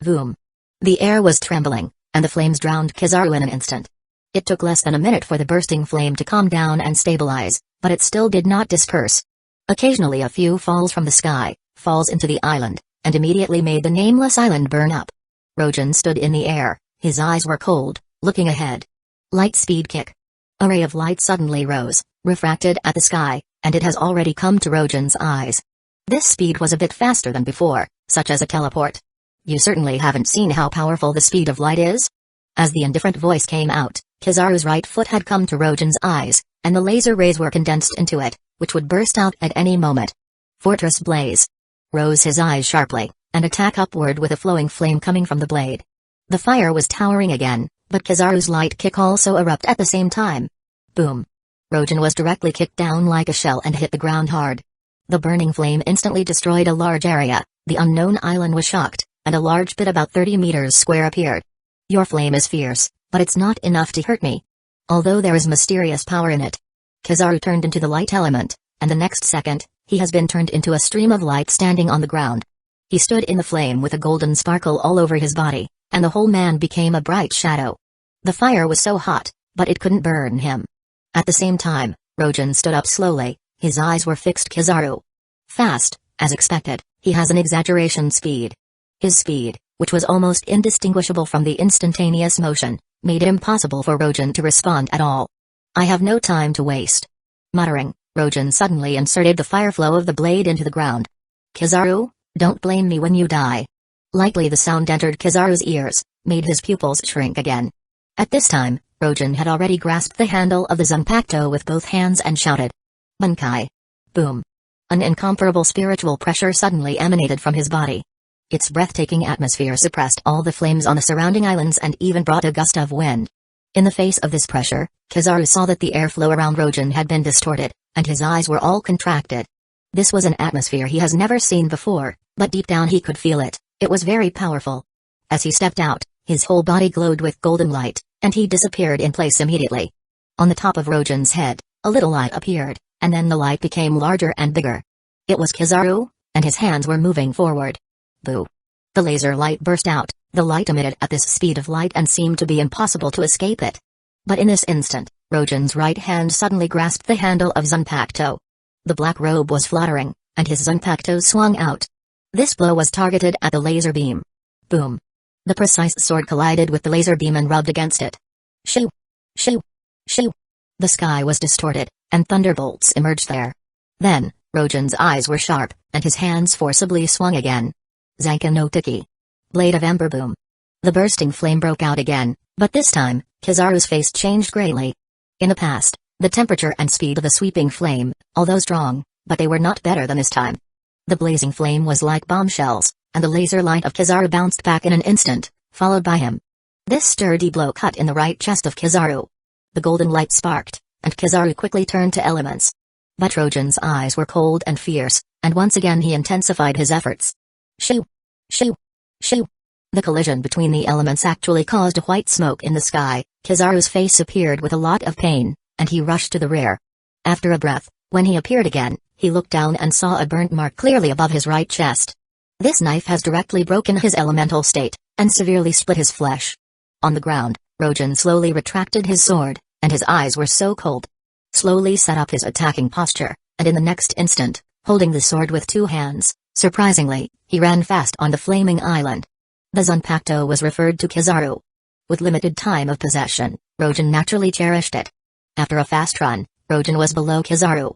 Voom. The air was trembling, and the flames drowned Kizaru in an instant. It took less than a minute for the bursting flame to calm down and stabilize, but it still did not disperse. Occasionally a few falls from the sky, falls into the island, and immediately made the nameless island burn up. Rogen stood in the air, his eyes were cold, looking ahead. Light speed kick. A ray of light suddenly rose, refracted at the sky, and it has already come to Rogen's eyes. This speed was a bit faster than before, such as a teleport. You certainly haven't seen how powerful the speed of light is? As the indifferent voice came out, Kizaru's right foot had come to Rogen's eyes, and the laser rays were condensed into it, which would burst out at any moment. Fortress blaze. Rose his eyes sharply, and attack upward with a flowing flame coming from the blade. The fire was towering again, but Kizaru's light kick also erupted at the same time. Boom. Rogen was directly kicked down like a shell and hit the ground hard. The burning flame instantly destroyed a large area, the unknown island was shocked, and a large pit about 30 meters square appeared. Your flame is fierce, but it's not enough to hurt me. Although there is mysterious power in it. Kizaru turned into the light element, and the next second, he has been turned into a stream of light standing on the ground. He stood in the flame with a golden sparkle all over his body, and the whole man became a bright shadow. The fire was so hot, but it couldn't burn him. At the same time, Rojin stood up slowly, his eyes were fixed Kizaru. Fast, as expected, he has an exaggeration speed. His speed, which was almost indistinguishable from the instantaneous motion, made it impossible for Rojin to respond at all. I have no time to waste. Muttering, Rojin suddenly inserted the fire flow of the blade into the ground. Kizaru, don't blame me when you die. Lightly the sound entered Kizaru's ears, made his pupils shrink again. At this time, Rojin had already grasped the handle of the Zanpakuto with both hands and shouted. Bunkai. Boom. An incomparable spiritual pressure suddenly emanated from his body. Its breathtaking atmosphere suppressed all the flames on the surrounding islands and even brought a gust of wind. In the face of this pressure, Kizaru saw that the airflow around Rojin had been distorted, and his eyes were all contracted. This was an atmosphere he has never seen before, but deep down he could feel it. It was very powerful. As he stepped out, his whole body glowed with golden light, and he disappeared in place immediately. On the top of Rojin's head, a little light appeared, and then the light became larger and bigger. It was Kizaru, and his hands were moving forward. Boo! The laser light burst out, the light emitted at this speed of light and seemed to be impossible to escape it. But in this instant, Rojin's right hand suddenly grasped the handle of Zanpakuto. The black robe was fluttering, and his Zanpakuto swung out. This blow was targeted at the laser beam. Boom! The precise sword collided with the laser beam and rubbed against it. Shoo! Shoo! Shoo! The sky was distorted, and thunderbolts emerged there. Then, Rojin's eyes were sharp, and his hands forcibly swung again. Zanka no Tiki. Blade of Ember Boom. The bursting flame broke out again, but this time, Kizaru's face changed greatly. In the past, the temperature and speed of the sweeping flame, although strong, but they were not better than this time. The blazing flame was like bombshells, and the laser light of Kizaru bounced back in an instant, followed by him. This sturdy blow cut in the right chest of Kizaru. The golden light sparked, and Kizaru quickly turned to elements. But Rojin's eyes were cold and fierce, and once again he intensified his efforts. Shoo! Shoo! Shoo! The collision between the elements actually caused a white smoke in the sky. Kizaru's face appeared with a lot of pain, and he rushed to the rear. After a breath, when he appeared again, he looked down and saw a burnt mark clearly above his right chest. This knife has directly broken his elemental state, and severely split his flesh. On the ground, Rojin slowly retracted his sword, and his eyes were so cold. Slowly set up his attacking posture, and in the next instant, holding the sword with two hands, surprisingly, he ran fast on the flaming island. The Zanpakuto was referred to Kizaru. With limited time of possession, Rojin naturally cherished it. After a fast run, Rojin was below Kizaru.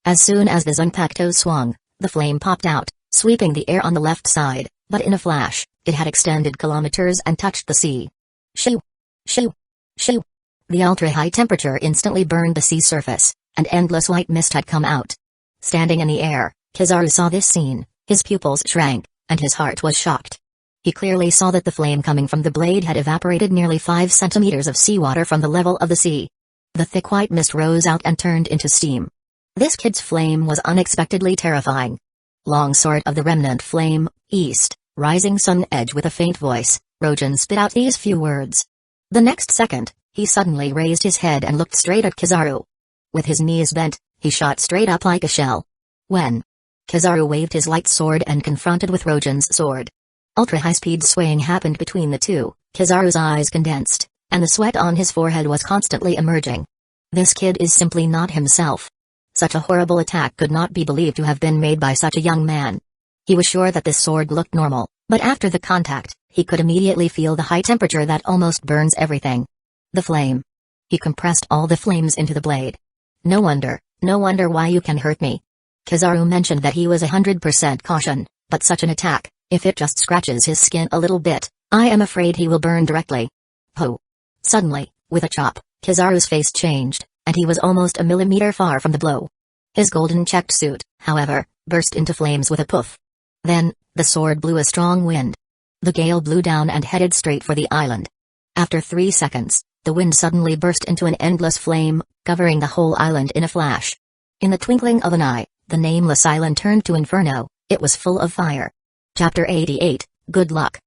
As soon as the Zanpakuto swung, the flame popped out, sweeping the air on the left side, but in a flash, it had extended kilometers and touched the sea. Shoo! Shoo! Shoo! The ultra-high temperature instantly burned the sea surface, and endless white mist had come out. Standing in the air, Kizaru saw this scene, his pupils shrank, and his heart was shocked. He clearly saw that the flame coming from the blade had evaporated nearly 5 centimeters of seawater from the level of the sea. The thick white mist rose out and turned into steam. This kid's flame was unexpectedly terrifying. Longsword of the remnant flame, east, rising sun edge with a faint voice, Rojin spit out these few words. The next second, he suddenly raised his head and looked straight at Kizaru. With his knees bent, he shot straight up like a shell. When Kizaru waved his light sword and confronted with Rojin's sword. Ultra-high-speed swaying happened between the two, Kizaru's eyes condensed, and the sweat on his forehead was constantly emerging. This kid is simply not himself. Such a horrible attack could not be believed to have been made by such a young man. He was sure that this sword looked normal, but after the contact, he could immediately feel the high temperature that almost burns everything. The flame. He compressed all the flames into the blade. No wonder why you can hurt me. Kizaru mentioned that he was 100% caution, but such an attack, if it just scratches his skin a little bit, I am afraid he will burn directly. Ho! Suddenly, with a chop, Kizaru's face changed, and he was almost a millimeter far from the blow. His golden checked suit, however, burst into flames with a poof. Then, the sword blew a strong wind. The gale blew down and headed straight for the island. After 3 seconds, the wind suddenly burst into an endless flame, covering the whole island in a flash. In the twinkling of an eye, the nameless island turned to inferno. It was full of fire. Chapter 88, Good Luck.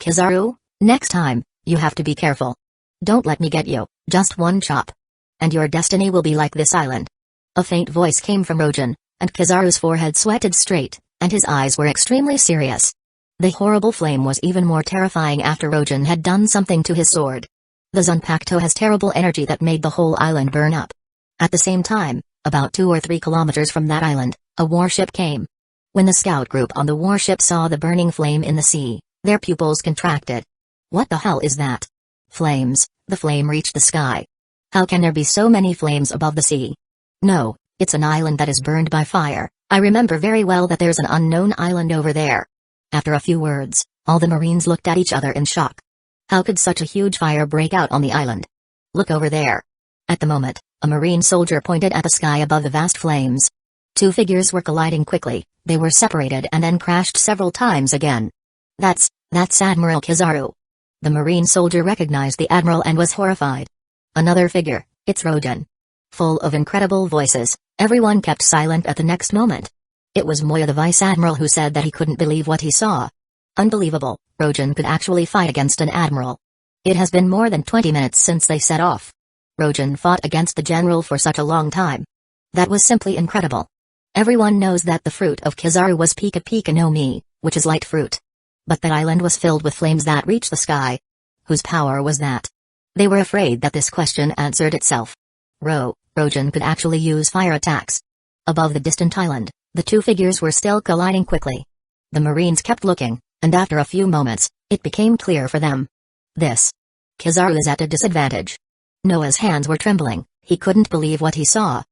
Kizaru, next time, you have to be careful. Don't let me get you, just one chop. And your destiny will be like this island. A faint voice came from Rojin, and Kizaru's forehead sweated straight, and his eyes were extremely serious. The horrible flame was even more terrifying after Rojin had done something to his sword. The Zanpakuto has terrible energy that made the whole island burn up. At the same time, about 2 or 3 kilometers from that island, a warship came. When the scout group on the warship saw the burning flame in the sea, their pupils contracted. What the hell is that? Flames, the flame reached the sky. How can there be so many flames above the sea? No, it's an island that is burned by fire. I remember very well that there's an unknown island over there. After a few words, all the Marines looked at each other in shock. How could such a huge fire break out on the island? Look over there. At the moment, a Marine soldier pointed at the sky above the vast flames. 2 figures were colliding quickly, they were separated and then crashed several times again. That's Admiral Kizaru. The Marine soldier recognized the Admiral and was horrified. Another figure, it's Rojin. Full of incredible voices, everyone kept silent at the next moment. It was Moya the Vice Admiral who said that he couldn't believe what he saw. Unbelievable, Rojin could actually fight against an admiral. It has been more than 20 minutes since they set off. Rojin fought against the general for such a long time. That was simply incredible. Everyone knows that the fruit of Kizaru was Pika Pika no Mi, which is light fruit. But that island was filled with flames that reached the sky. Whose power was that? They were afraid that this question answered itself. Rojin could actually use fire attacks. Above the distant island, the 2 figures were still colliding quickly. The Marines kept looking, and after a few moments, it became clear for them. Kizaru is at a disadvantage. Noah's hands were trembling, he couldn't believe what he saw.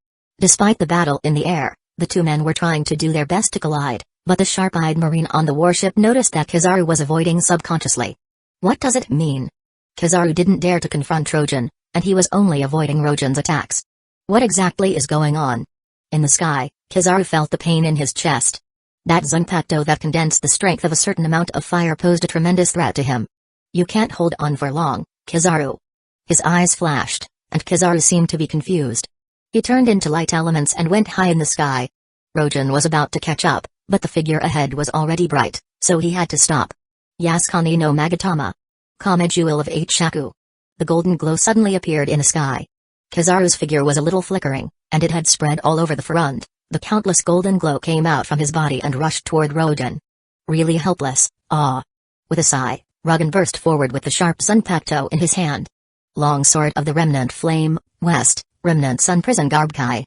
Despite the battle in the air, the 2 men were trying to do their best to collide, but the sharp-eyed Marine on the warship noticed that Kizaru was avoiding subconsciously. What does it mean? Kizaru didn't dare to confront Rojin, and he was only avoiding Rojin's attacks. What exactly is going on? In the sky, Kizaru felt the pain in his chest. That Zanpakuto that condensed the strength of a certain amount of fire posed a tremendous threat to him. You can't hold on for long, Kizaru. His eyes flashed, and Kizaru seemed to be confused. He turned into light elements and went high in the sky. Rojin was about to catch up, but the figure ahead was already bright, so he had to stop. Yasukani no Magatama. Kame Jewel of 8 Shaku. The golden glow suddenly appeared in the sky. Kizaru's figure was a little flickering, and it had spread all over the front. The countless golden glow came out from his body and rushed toward Rojin. Really helpless, With a sigh, Rugen burst forward with the sharp Zanpakuto in his hand. Long sword of the remnant flame, west, remnant sun prison garb Kai.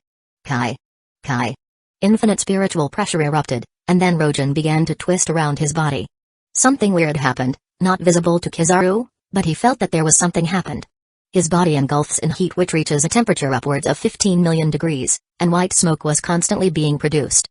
Infinite spiritual pressure erupted, and then Rojin began to twist around his body. Something weird happened, not visible to Kizaru, but he felt that there was something happened. His body engulfs in heat which reaches a temperature upwards of 15 million degrees, and white smoke was constantly being produced.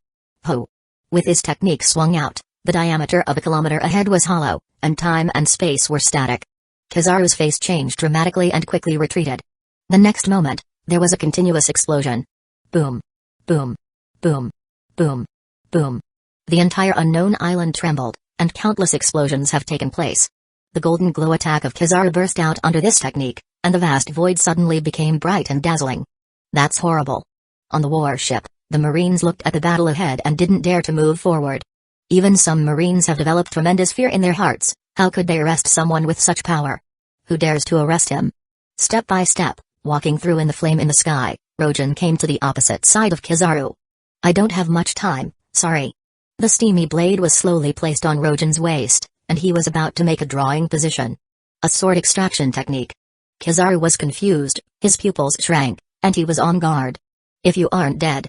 With his technique swung out, the diameter of a kilometer ahead was hollow, and time and space were static. Kizaru's face changed dramatically and quickly retreated. The next moment, there was a continuous explosion. Boom. Boom. Boom. Boom. Boom. The entire unknown island trembled, and countless explosions have taken place. The golden glow attack of Kizaru burst out under this technique, and the vast void suddenly became bright and dazzling. That's horrible. On the warship, the Marines looked at the battle ahead and didn't dare to move forward. Even some Marines have developed tremendous fear in their hearts. How could they arrest someone with such power? Who dares to arrest him? Step by step, walking through in the flame in the sky, Rojin came to the opposite side of Kizaru. I don't have much time, sorry. The steamy blade was slowly placed on Rojin's waist, and he was about to make a drawing position. A sword extraction technique. Kizaru was confused, his pupils shrank, and he was on guard. If you aren't dead.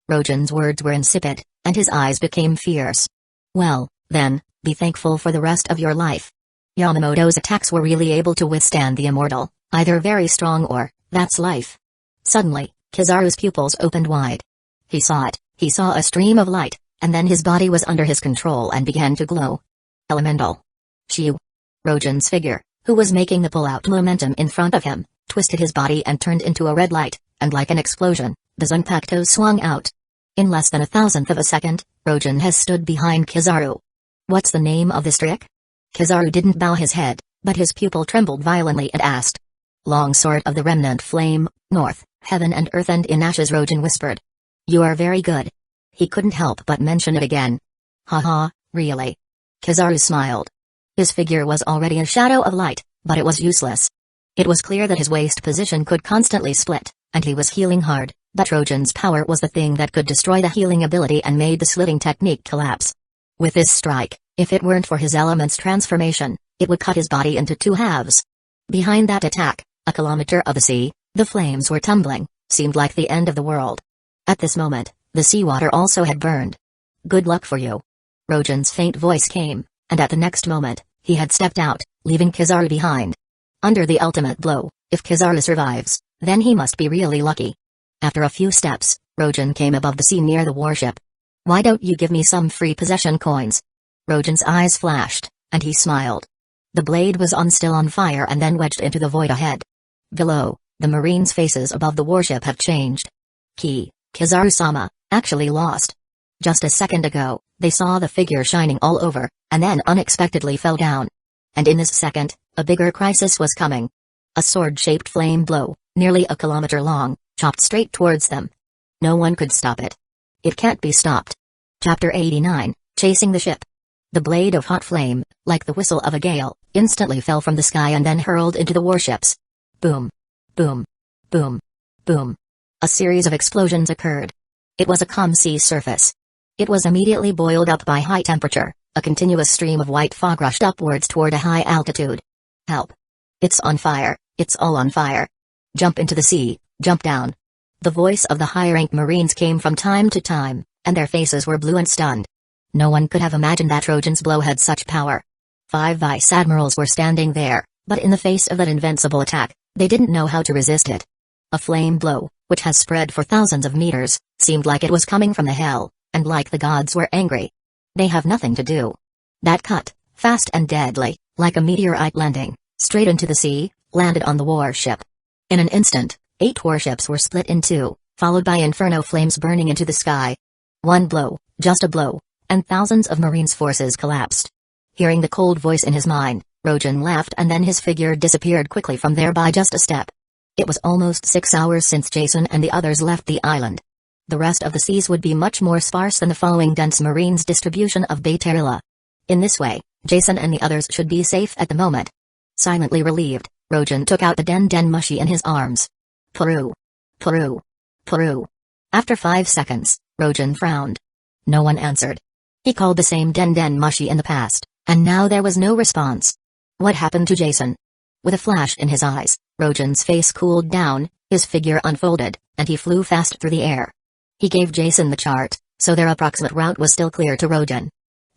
Rojin's words were insipid, and his eyes became fierce. Well, then, be thankful for the rest of your life. Yamamoto's attacks were really able to withstand the immortal, either very strong or, that's life. Suddenly, Kizaru's pupils opened wide. He saw a stream of light, and then his body was under his control and began to glow. Elemental. Shiu. Rojin's figure, who was making the pull-out momentum in front of him, twisted his body and turned into a red light, and like an explosion, the Zanpakuto swung out. In less than 1,000th of a second, Rojin has stood behind Kizaru. What's the name of this trick? Kizaru didn't bow his head, but his pupil trembled violently and asked. Long sword of the remnant flame, north, heaven and earth and in ashes, Rojin whispered. You are very good. He couldn't help but mention it again. Haha, really? Kizaru smiled. His figure was already a shadow of light, but it was useless. It was clear that his waist position could constantly split, and he was healing hard, But Trojan's power was the thing that could destroy the healing ability and made the slitting technique collapse. With this strike, if it weren't for his element's transformation, it would cut his body into two halves. Behind that attack, a kilometer of the sea, the flames were tumbling, seemed like the end of the world. At this moment, the seawater also had burned. Good luck for you. Trojan's faint voice came, and at the next moment, he had stepped out, leaving Kizaru behind. Under the ultimate blow, if Kizaru survives, then he must be really lucky. After a few steps, Trojan came above the sea near the warship. Why don't you give me some free possession coins? Trojan's eyes flashed, and he smiled. The blade was still on fire and then wedged into the void ahead. Below, the Marines' faces above the warship have changed. Kizaru-sama, actually lost. Just a second ago, they saw the figure shining all over, and then unexpectedly fell down. And in this second, a bigger crisis was coming. A sword-shaped flame blow, nearly a kilometer long, chopped straight towards them. No one could stop it. It can't be stopped. Chapter 89, Chasing the Ship. The blade of hot flame, like the whistle of a gale, instantly fell from the sky and then hurled into the warships. Boom. Boom. Boom. Boom. A series of explosions occurred. It was a calm sea surface. It was immediately boiled up by high temperature, a continuous stream of white fog rushed upwards toward a high altitude. Help. It's on fire, it's all on fire. Jump into the sea, jump down. The voice of the high-ranked Marines came from time to time, and their faces were blue and stunned. No one could have imagined that Trojan's blow had such power. 5 vice admirals were standing there, but in the face of that invincible attack, they didn't know how to resist it. A flame blow, which has spread for thousands of meters, seemed like it was coming from the hell, and like the gods were angry. They have nothing to do. That cut, fast and deadly, like a meteorite landing, straight into the sea, landed on the warship. In an instant, 8 warships were split in two, followed by inferno flames burning into the sky. One blow, just a blow, and thousands of Marines' forces collapsed. Hearing the cold voice in his mind, Trojan laughed and then his figure disappeared quickly from there by just a step. It was almost 6 hours since Jason and the others left the island. The rest of the seas would be much more sparse than the following dense Marines' distribution of Bayterilla. In this way, Jason and the others should be safe at the moment. Silently relieved, Trojan took out the Den Mushi in his arms. Peru. Peru. Peru. After 5 seconds, Trojan frowned. No one answered. He called the same Den Mushi in the past, and now there was no response. What happened to Jason? With a flash in his eyes, Trojan's face cooled down, his figure unfolded, and he flew fast through the air. He gave Jason the chart, so their approximate route was still clear to Trojan.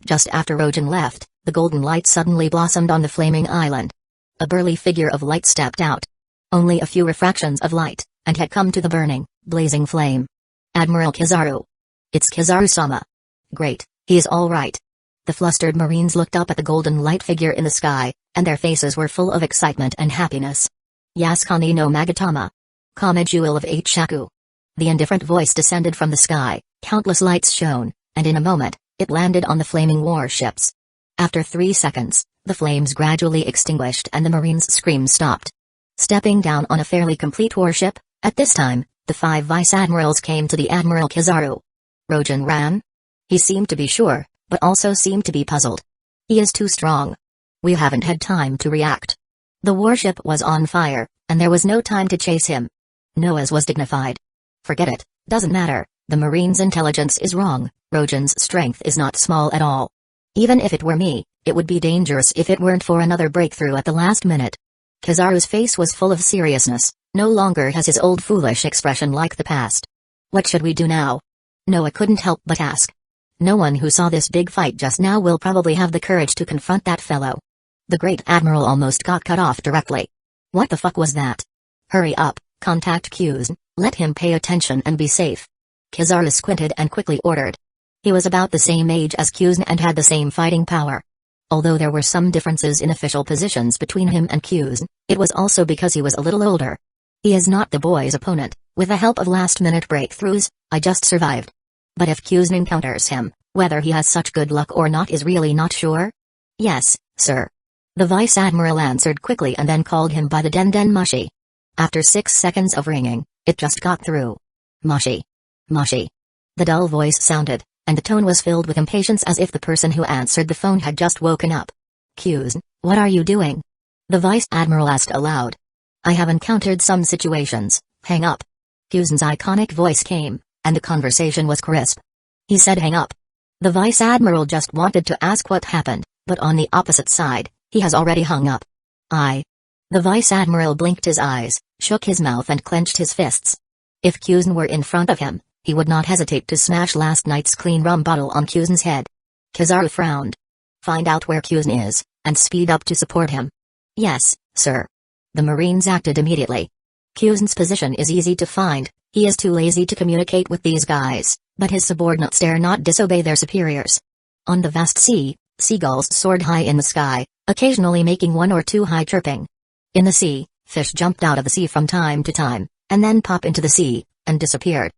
Just after Trojan left, the golden light suddenly blossomed on the flaming island. A burly figure of light stepped out. Only a few refractions of light, and had come to the burning, blazing flame. Admiral Kizaru. It's Kizaru-sama. Great, he is all right. The flustered Marines looked up at the golden light figure in the sky, and their faces were full of excitement and happiness. Yasukani no Magatama. Kame Jewel of 8 Shaku. The indifferent voice descended from the sky, countless lights shone, and in a moment, it landed on the flaming warships. After 3 seconds, the flames gradually extinguished and the Marines' screams stopped. Stepping down on a fairly complete warship, at this time, the 5 vice admirals came to the Admiral Kizaru. Trojan ran? He seemed to be sure, but also seemed to be puzzled. He is too strong. We haven't had time to react. The warship was on fire, and there was no time to chase him. Noah's was dignified. Forget it, doesn't matter, the Marines' intelligence is wrong, Trojan's strength is not small at all. Even if it were me, it would be dangerous if it weren't for another breakthrough at the last minute. Kizaru's face was full of seriousness, no longer has his old foolish expression like the past. What should we do now? Noah couldn't help but ask. No one who saw this big fight just now will probably have the courage to confront that fellow. The great admiral almost got cut off directly. What the fuck was that? Hurry up, contact Q's, let him pay attention and be safe. Kizaru squinted and quickly ordered. He was about the same age as Q's and had the same fighting power. Although there were some differences in official positions between him and Q's, it was also because he was a little older. He is not the boy's opponent. With the help of last-minute breakthroughs, I just survived. But if Q's encounters him, whether he has such good luck or not is really not sure? Yes, sir. The Vice Admiral answered quickly and then called him by the Den Mushi. After 6 seconds of ringing, it just got through. Mushi. Mushi. The dull voice sounded, and the tone was filled with impatience as if the person who answered the phone had just woken up. Q's, what are you doing? The Vice Admiral asked aloud. I have encountered some situations, hang up. Kyuzen's iconic voice came, and the conversation was crisp. He said hang up. The Vice Admiral just wanted to ask what happened, but on the opposite side, he has already hung up. The Vice Admiral blinked his eyes, shook his mouth and clenched his fists. If Kyuzen were in front of him, he would not hesitate to smash last night's clean rum bottle on Kyuzen's head. Kizaru frowned. Find out where Kyuzen is, and speed up to support him. Yes, sir. The Marines acted immediately. Kyuzen's position is easy to find, he is too lazy to communicate with these guys, but his subordinates dare not disobey their superiors. On the vast sea, seagulls soared high in the sky, occasionally making one or two high chirping. In the sea, fish jumped out of the sea from time to time, and then pop into the sea, and disappeared.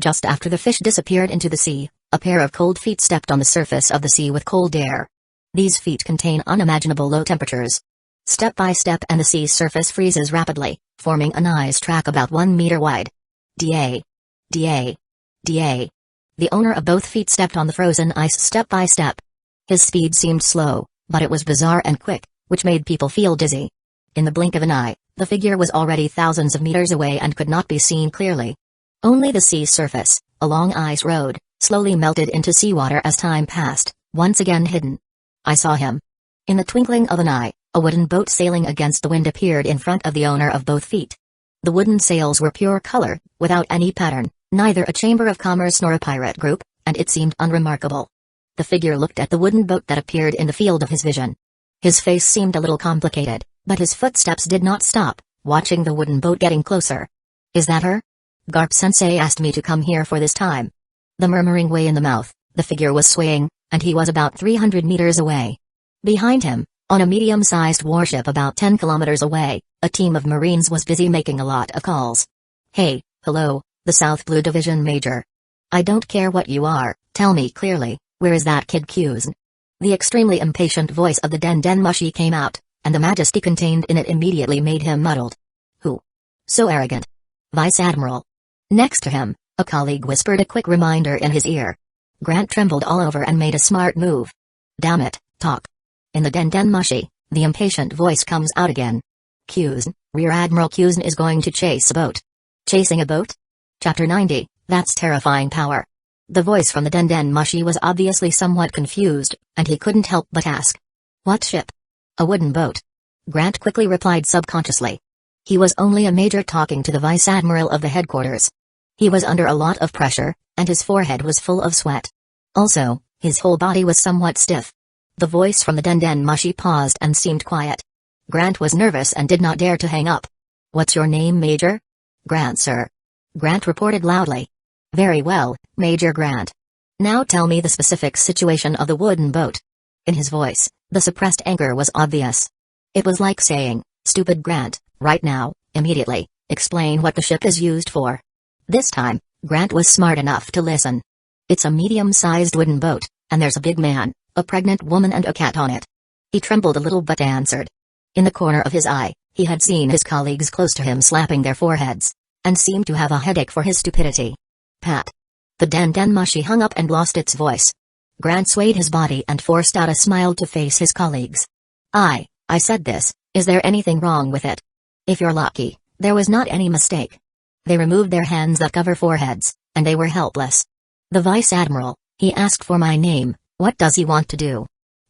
Just after the fish disappeared into the sea, a pair of cold feet stepped on the surface of the sea with cold air. These feet contain unimaginable low temperatures. Step by step and the sea's surface freezes rapidly, forming an ice track about 1 meter wide. Da. Da. Da. The owner of both feet stepped on the frozen ice step by step. His speed seemed slow, but it was bizarre and quick, which made people feel dizzy. In the blink of an eye, the figure was already thousands of meters away and could not be seen clearly. Only the sea's surface, a long ice road, slowly melted into seawater as time passed, once again hidden. I saw him. In the twinkling of an eye, a wooden boat sailing against the wind appeared in front of the owner of both feet. The wooden sails were pure color, without any pattern, neither a chamber of commerce nor a pirate group, and it seemed unremarkable. The figure looked at the wooden boat that appeared in the field of his vision. His face seemed a little complicated, but his footsteps did not stop, watching the wooden boat getting closer. Is that her? Garp-sensei asked me to come here for this time. The murmuring way in the mouth, the figure was swaying, and he was about 300 meters away. Behind him, on a medium-sized warship about 10 kilometers away, a team of Marines was busy making a lot of calls. Hey, hello, the South Blue Division Major. I don't care what you are, tell me clearly, where is that kid Kyuzen? The extremely impatient voice of the Den Mushi came out, and the majesty contained in it immediately made him muddled. Who? So arrogant. Vice Admiral. Next to him, a colleague whispered a quick reminder in his ear. Grant trembled all over and made a smart move. Damn it, talk. In the Den Mushi, the impatient voice comes out again. Kyuzen, Rear Admiral Kyuzen is going to chase a boat. Chasing a boat? Chapter 90, that's terrifying power. The voice from the Den Mushi was obviously somewhat confused, and he couldn't help but ask. What ship? A wooden boat. Grant quickly replied subconsciously. He was only a major talking to the Vice Admiral of the headquarters. He was under a lot of pressure, and his forehead was full of sweat. Also, his whole body was somewhat stiff. The voice from the Den Mushi paused and seemed quiet. Grant was nervous and did not dare to hang up. What's your name, Major? Grant, sir. Grant reported loudly. Very well, Major Grant. Now tell me the specific situation of the wooden boat. In his voice, the suppressed anger was obvious. It was like saying, stupid Grant, right now, immediately, explain what the ship is used for. This time, Grant was smart enough to listen. It's a medium-sized wooden boat, and there's a big man, a pregnant woman and a cat on it. He trembled a little but answered. In the corner of his eye, he had seen his colleagues close to him slapping their foreheads, and seemed to have a headache for his stupidity. Pat. The Den Mushi hung up and lost its voice. Grant swayed his body and forced out a smile to face his colleagues. I said this, is there anything wrong with it? If you're lucky, there was not any mistake. They removed their hands that cover foreheads, and they were helpless. The Vice Admiral, he asked for my name, what does he want to do?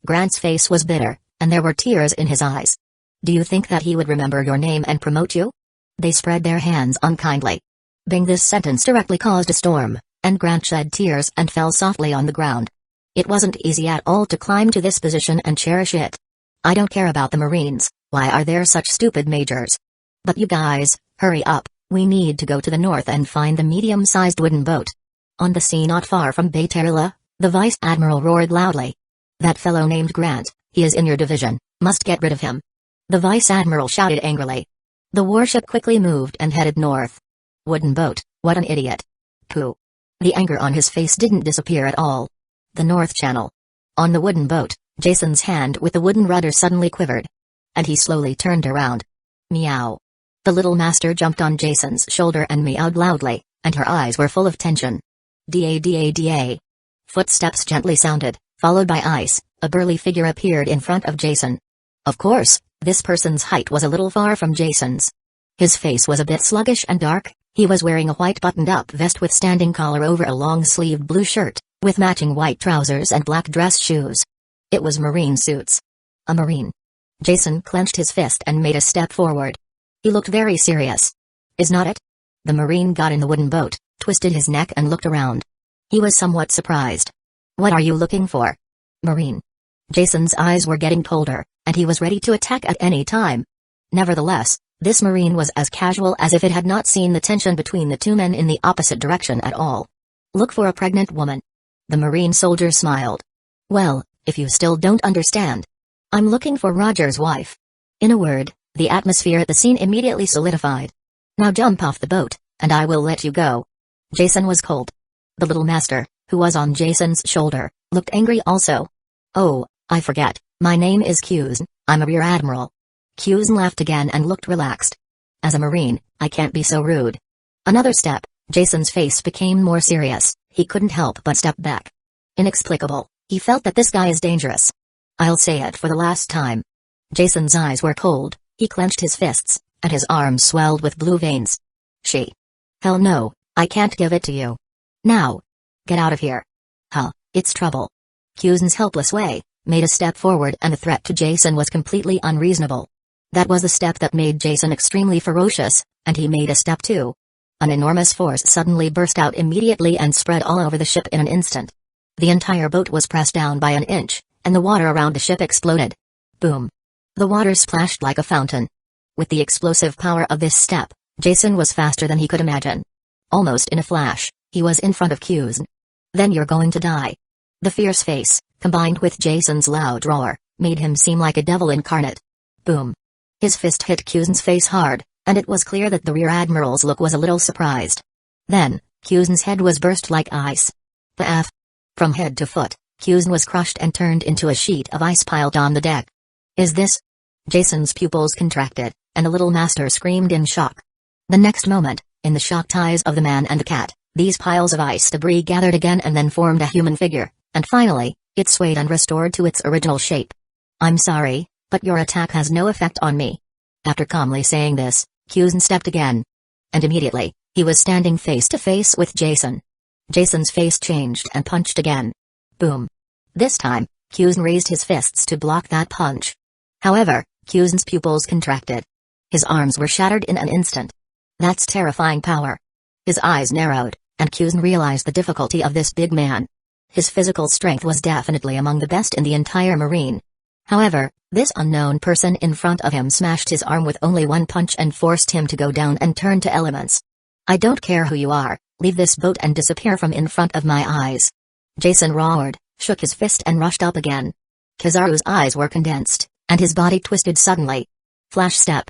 Grant's face was bitter, and there were tears in his eyes. Do you think that he would remember your name and promote you? They spread their hands unkindly. Bing, this sentence directly caused a storm, and Grant shed tears and fell softly on the ground. It wasn't easy at all to climb to this position and cherish it. I don't care about the Marines, why are there such stupid majors? But you guys, hurry up, we need to go to the north and find the medium-sized wooden boat. On the sea not far from Bay Tarila, the Vice Admiral roared loudly. That fellow named Grant, he is in your division, must get rid of him. The Vice Admiral shouted angrily. The warship quickly moved and headed north. Wooden boat, what an idiot. Pooh. The anger on his face didn't disappear at all. The North Channel. On the wooden boat, Jason's hand with the wooden rudder suddenly quivered. And he slowly turned around. Meow. The little master jumped on Jason's shoulder and meowed loudly, and her eyes were full of tension. Da. Footsteps gently sounded, followed by ice. A burly figure appeared in front of Jason. Of course, this person's height was a little far from Jason's. His face was a bit sluggish and dark, He was wearing a white buttoned-up vest with standing collar over a long-sleeved blue shirt, with matching white trousers and black dress shoes. It was Marine suits. A Marine. Jason clenched his fist and made a step forward. He looked very serious. Is not it? The Marine got in the wooden boat, twisted his neck and looked around. He was somewhat surprised. What are you looking for? Marine. Jason's eyes were getting colder, and he was ready to attack at any time. Nevertheless, this Marine was as casual as if it had not seen the tension between the two men in the opposite direction at all. Look for a pregnant woman. The Marine soldier smiled. Well, if you still don't understand. I'm looking for Roger's wife. In a word, the atmosphere at the scene immediately solidified. Now jump off the boat, and I will let you go. Jason was cold. The little master, who was on Jason's shoulder, looked angry also. Oh, I forget, my name is Kusn, I'm a rear admiral. Kusn laughed again and looked relaxed. As a Marine, I can't be so rude. Another step, Jason's face became more serious, he couldn't help but step back. Inexplicable, he felt that this guy is dangerous. I'll say it for the last time. Jason's eyes were cold, he clenched his fists, and his arms swelled with blue veins. She. Hell no, I can't give it to you. Now. Get out of here. Huh, it's trouble. Kusn's helpless way, made a step forward and the threat to Jason was completely unreasonable. That was a step that made Jason extremely ferocious, and he made a step too. An enormous force suddenly burst out immediately and spread all over the ship in an instant. The entire boat was pressed down by an inch, and the water around the ship exploded. Boom. The water splashed like a fountain. With the explosive power of this step, Jason was faster than he could imagine. Almost in a flash, he was in front of Kusn. Then you're going to die. The fierce face, combined with Jason's loud roar, made him seem like a devil incarnate. Boom. His fist hit Kusn's face hard, and it was clear that the rear admiral's look was a little surprised. Then, Kusn's head was burst like ice. The F. From head to foot, Kusn was crushed and turned into a sheet of ice piled on the deck. Is this? Jason's pupils contracted, and the little master screamed in shock. The next moment, in the shocked eyes of the man and the cat, these piles of ice debris gathered again and then formed a human figure, and finally, it swayed and restored to its original shape. I'm sorry, but your attack has no effect on me. After calmly saying this, Kusn stepped again. And immediately, he was standing face to face with Jason. Jason's face changed and punched again. Boom. This time, Kusn raised his fists to block that punch. However, Kusn's pupils contracted. His arms were shattered in an instant. That's terrifying power. His eyes narrowed, and Kusn realized the difficulty of this big man. His physical strength was definitely among the best in the entire Marine. However, this unknown person in front of him smashed his arm with only one punch and forced him to go down and turn to elements. I don't care who you are, leave this boat and disappear from in front of my eyes. Jason roared, shook his fist and rushed up again. Kizaru's eyes were condensed, and his body twisted suddenly. Flash step.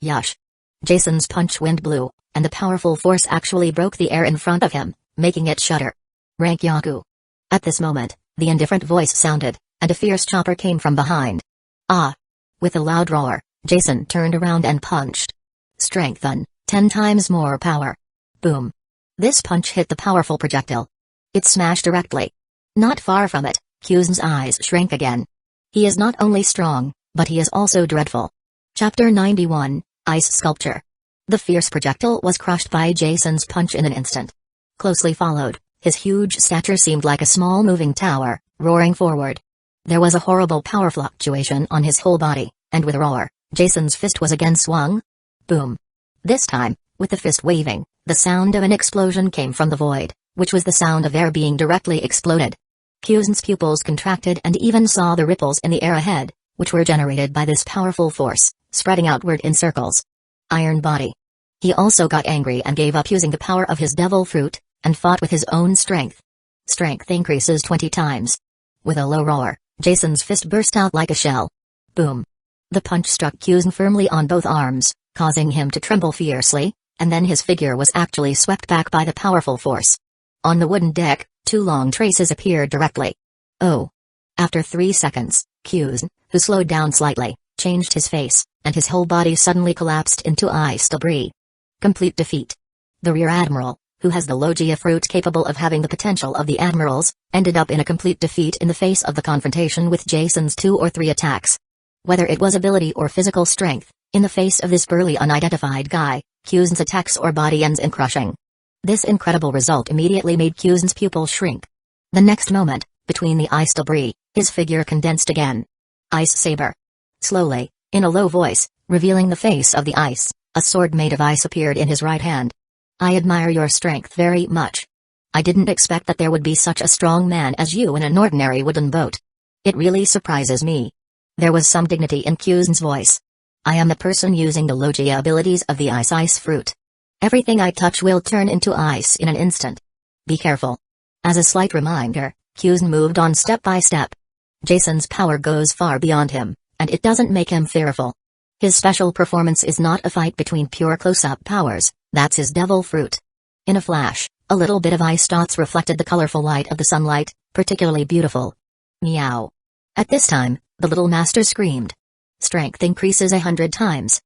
Yush. Jason's punch wind blew, and the powerful force actually broke the air in front of him, making it shudder. Rank Yaku. At this moment, the indifferent voice sounded, and a fierce chopper came from behind. Ah! With a loud roar, Jason turned around and punched. Strengthen, 10 times more power. Boom. This punch hit the powerful projectile. It smashed directly. Not far from it, Kusn's eyes shrank again. He is not only strong, but he is also dreadful. Chapter 91, Ice Sculpture. The fierce projectile was crushed by Jason's punch in an instant. Closely followed, his huge stature seemed like a small moving tower, roaring forward. There was a horrible power fluctuation on his whole body, and with a roar, Jason's fist was again swung. Boom. This time, with the fist waving, the sound of an explosion came from the void, which was the sound of air being directly exploded. Kusn's pupils contracted and even saw the ripples in the air ahead, which were generated by this powerful force, spreading outward in circles. Iron body. He also got angry and gave up using the power of his devil fruit, and fought with his own strength. Strength increases 20 times. With a low roar, Jason's fist burst out like a shell. Boom. The punch struck Kusn firmly on both arms, causing him to tremble fiercely, and then his figure was actually swept back by the powerful force. On the wooden deck, 2 long traces appeared directly. Oh. After 3 seconds, Kusn, who slowed down slightly, changed his face, and his whole body suddenly collapsed into ice debris. Complete defeat. The rear admiral, who has the Logia fruit capable of having the potential of the admirals, ended up in a complete defeat in the face of the confrontation with Jason's 2 or 3 attacks. Whether it was ability or physical strength, in the face of this burly unidentified guy, Kuzen's attacks or body ends in crushing. This incredible result immediately made Kuzen's pupil shrink. The next moment, between the ice debris, his figure condensed again. Ice saber. Slowly, in a low voice, revealing the face of the ice, a sword made of ice appeared in his right hand. I admire your strength very much. I didn't expect that there would be such a strong man as you in an ordinary wooden boat. It really surprises me. There was some dignity in Kuzen's voice. I am the person using the Logia abilities of the ice fruit. Everything I touch will turn into ice in an instant. Be careful. As a slight reminder, Kuzen moved on step by step. Jason's power goes far beyond him, and it doesn't make him fearful. His special performance is not a fight between pure close-up powers, that's his devil fruit. In a flash, a little bit of ice dots reflected the colorful light of the sunlight, particularly beautiful. Meow. At this time, the little master screamed. Strength increases 100 times.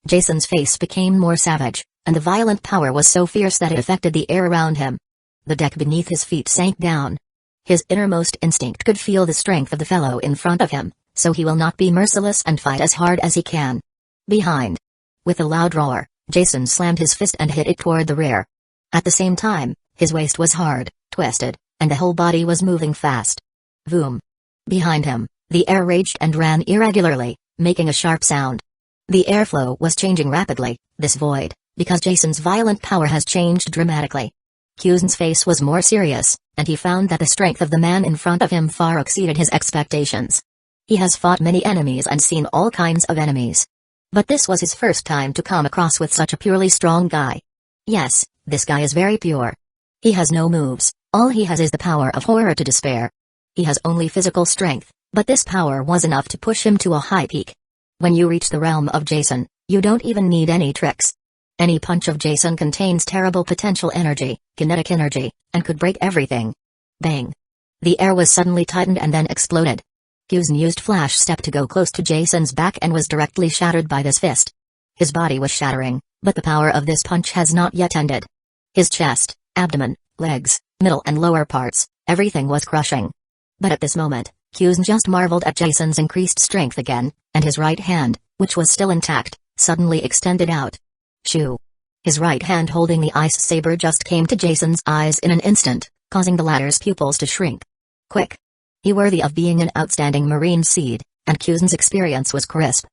Jason's face became more savage, and the violent power was so fierce that it affected the air around him. The deck beneath his feet sank down. His innermost instinct could feel the strength of the fellow in front of him, so he will not be merciless and fight as hard as he can. Behind. With a loud roar, Jason slammed his fist and hit it toward the rear. At the same time, his waist was hard, twisted, and the whole body was moving fast. Voom. Behind him, the air raged and ran irregularly, making a sharp sound. The airflow was changing rapidly, this void, because Jason's violent power has changed dramatically. Kuzen's face was more serious, and he found that the strength of the man in front of him far exceeded his expectations. He has fought many enemies and seen all kinds of enemies. But this was his first time to come across with such a purely strong guy. Yes, this guy is very pure. He has no moves, all he has is the power of horror to despair. He has only physical strength, but this power was enough to push him to a high peak. When you reach the realm of Jason, you don't even need any tricks. Any punch of Jason contains terrible potential energy, kinetic energy, and could break everything. Bang. The air was suddenly tightened and then exploded. Kuzen used Flash Step to go close to Jason's back and was directly shattered by this fist. His body was shattering, but the power of this punch has not yet ended. His chest, abdomen, legs, middle and lower parts, everything was crushing. But at this moment, Kuzen just marveled at Jason's increased strength again, and his right hand, which was still intact, suddenly extended out. Shoo! His right hand holding the ice saber just came to Jason's eyes in an instant, causing the latter's pupils to shrink. Quick! He worthy of being an outstanding marine seed, and Kuzen's experience was crisp.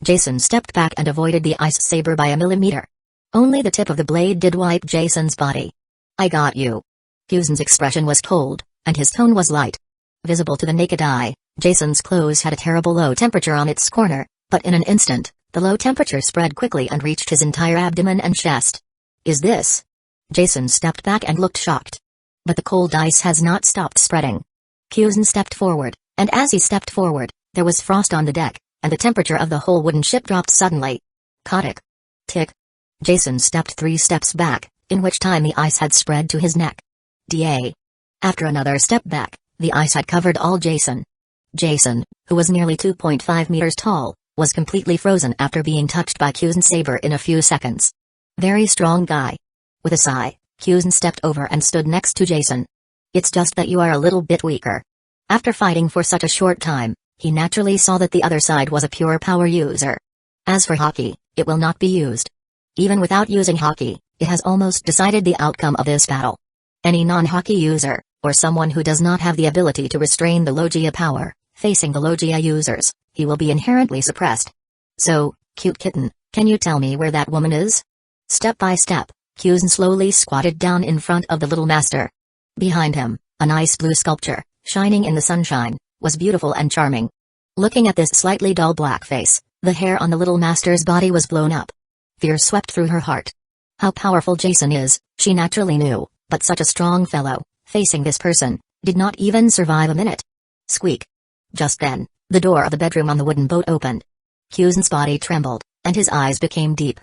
Jason stepped back and avoided the ice saber by a millimeter. Only the tip of the blade did wipe Jason's body. I got you. Kuzen's expression was cold, and his tone was light. Visible to the naked eye, Jason's clothes had a terrible low temperature on its corner, but in an instant, the low temperature spread quickly and reached his entire abdomen and chest. Is this? Jason stepped back and looked shocked. But the cold ice has not stopped spreading. Kuzen stepped forward, and as he stepped forward, there was frost on the deck, and the temperature of the whole wooden ship dropped suddenly. Kotick. Tick. Jason stepped 3 steps back, in which time the ice had spread to his neck. Da. After another step back, the ice had covered all Jason. Jason, who was nearly 2.5 meters tall, was completely frozen after being touched by Kuzen's saber in a few seconds. Very strong guy. With a sigh, Kuzen stepped over and stood next to Jason. It's just that you are a little bit weaker. After fighting for such a short time, he naturally saw that the other side was a pure power user. As for Haki, it will not be used. Even without using Haki, it has almost decided the outcome of this battle. Any non-Haki user, or someone who does not have the ability to restrain the Logia power, facing the Logia users, he will be inherently suppressed. So, cute kitten, can you tell me where that woman is? Step by step, Kuzen slowly squatted down in front of the little master. Behind him, a nice blue sculpture, shining in the sunshine, was beautiful and charming. Looking at this slightly dull black face, the hair on the little master's body was blown up. Fear swept through her heart. How powerful Jason is, she naturally knew, but such a strong fellow, facing this person, did not even survive a minute. Squeak. Just then, the door of the bedroom on the wooden boat opened. Kuzen's body trembled, and his eyes became deep.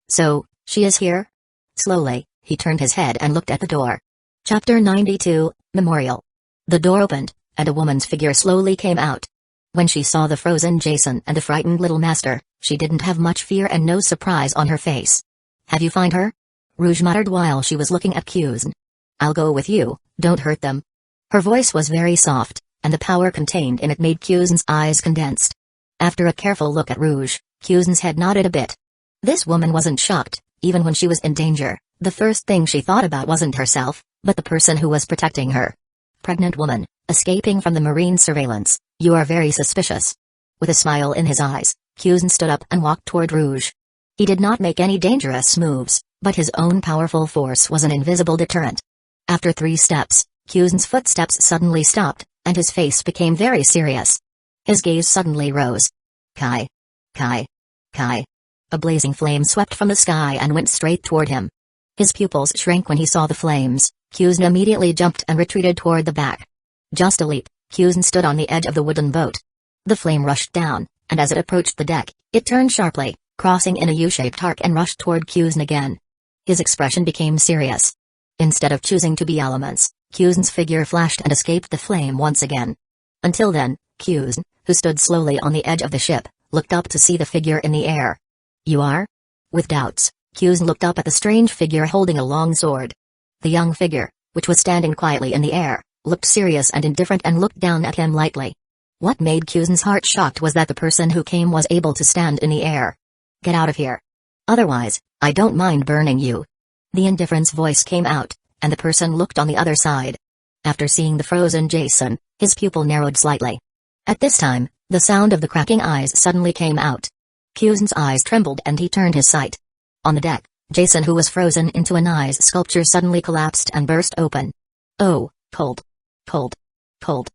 So, she is here? Slowly, he turned his head and looked at the door. Chapter 92, Memorial. The door opened, and a woman's figure slowly came out. When she saw the frozen Jason and the frightened little master, she didn't have much fear and no surprise on her face. Have you find her? Rouge muttered while she was looking at Kuzen. I'll go with you, don't hurt them. Her voice was very soft, and the power contained in it made Kuzen's eyes condensed. After a careful look at Rouge, Kuzen's head nodded a bit. This woman wasn't shocked, Even when she was in danger, the first thing she thought about wasn't herself, but the person who was protecting her. Pregnant woman, escaping from the marine surveillance, you are very suspicious. With a smile in his eyes, Kuzen stood up and walked toward Rouge. He did not make any dangerous moves, but his own powerful force was an invisible deterrent. After 3 steps, Kuzen's footsteps suddenly stopped, and his face became very serious. His gaze suddenly rose. Kai. Kai. Kai. A blazing flame swept from the sky and went straight toward him. His pupils shrank when he saw the flames. Kuzen immediately jumped and retreated toward the back. Just a leap, Kuzen stood on the edge of the wooden boat. The flame rushed down, and as it approached the deck, it turned sharply, crossing in a U-shaped arc and rushed toward Kuzen again. His expression became serious. Instead of choosing to be elements, Kuzen's figure flashed and escaped the flame once again. Until then, Kuzen, who stood slowly on the edge of the ship, looked up to see the figure in the air. You are? With doubts, Kuzen looked up at the strange figure holding a long sword. The young figure, which was standing quietly in the air, looked serious and indifferent and looked down at him lightly. What made Kuzen's heart shocked was that the person who came was able to stand in the air. Get out of here. Otherwise, I don't mind burning you. The indifference voice came out, and the person looked on the other side. After seeing the frozen Jason, his pupil narrowed slightly. At this time, the sound of the cracking eyes suddenly came out. Kuzen's eyes trembled and he turned his sight. On the deck, Jason, who was frozen into an eyes sculpture, suddenly collapsed and burst open. Oh, cold. Cold. Cold.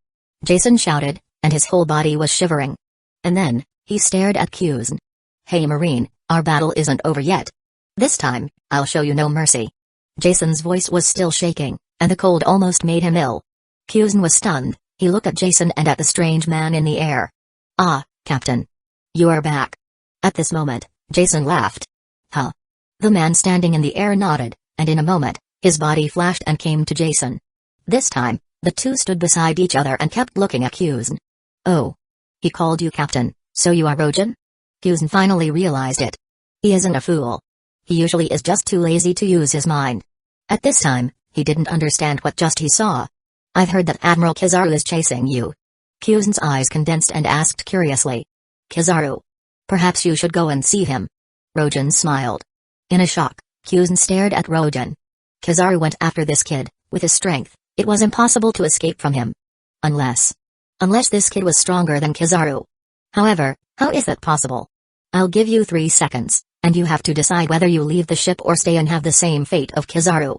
Jason shouted, and his whole body was shivering. And then, he stared at Kuzen. Hey Marine, our battle isn't over yet. This time, I'll show you no mercy. Jason's voice was still shaking, and the cold almost made him ill. Kuzen was stunned. He looked at Jason and at the strange man in the air. Ah, Captain. You are back. At this moment, Jason laughed. Huh. The man standing in the air nodded, and in a moment, his body flashed and came to Jason. This time, the two stood beside each other and kept looking at Kuzen. Oh. He called you Captain, so you are Rojan? Kuzen finally realized it. He isn't a fool. He usually is just too lazy to use his mind. At this time, he didn't understand what just he saw. I've heard that Admiral Kizaru is chasing you. Kuzen's eyes condensed and asked curiously. Kizaru. Perhaps you should go and see him. Rojan smiled. In a shock, Kuzen stared at Rojan. Kizaru went after this kid. With his strength, it was impossible to escape from him. Unless this kid was stronger than Kizaru. However, how is that possible? I'll give you 3 seconds, and you have to decide whether you leave the ship or stay and have the same fate of Kizaru.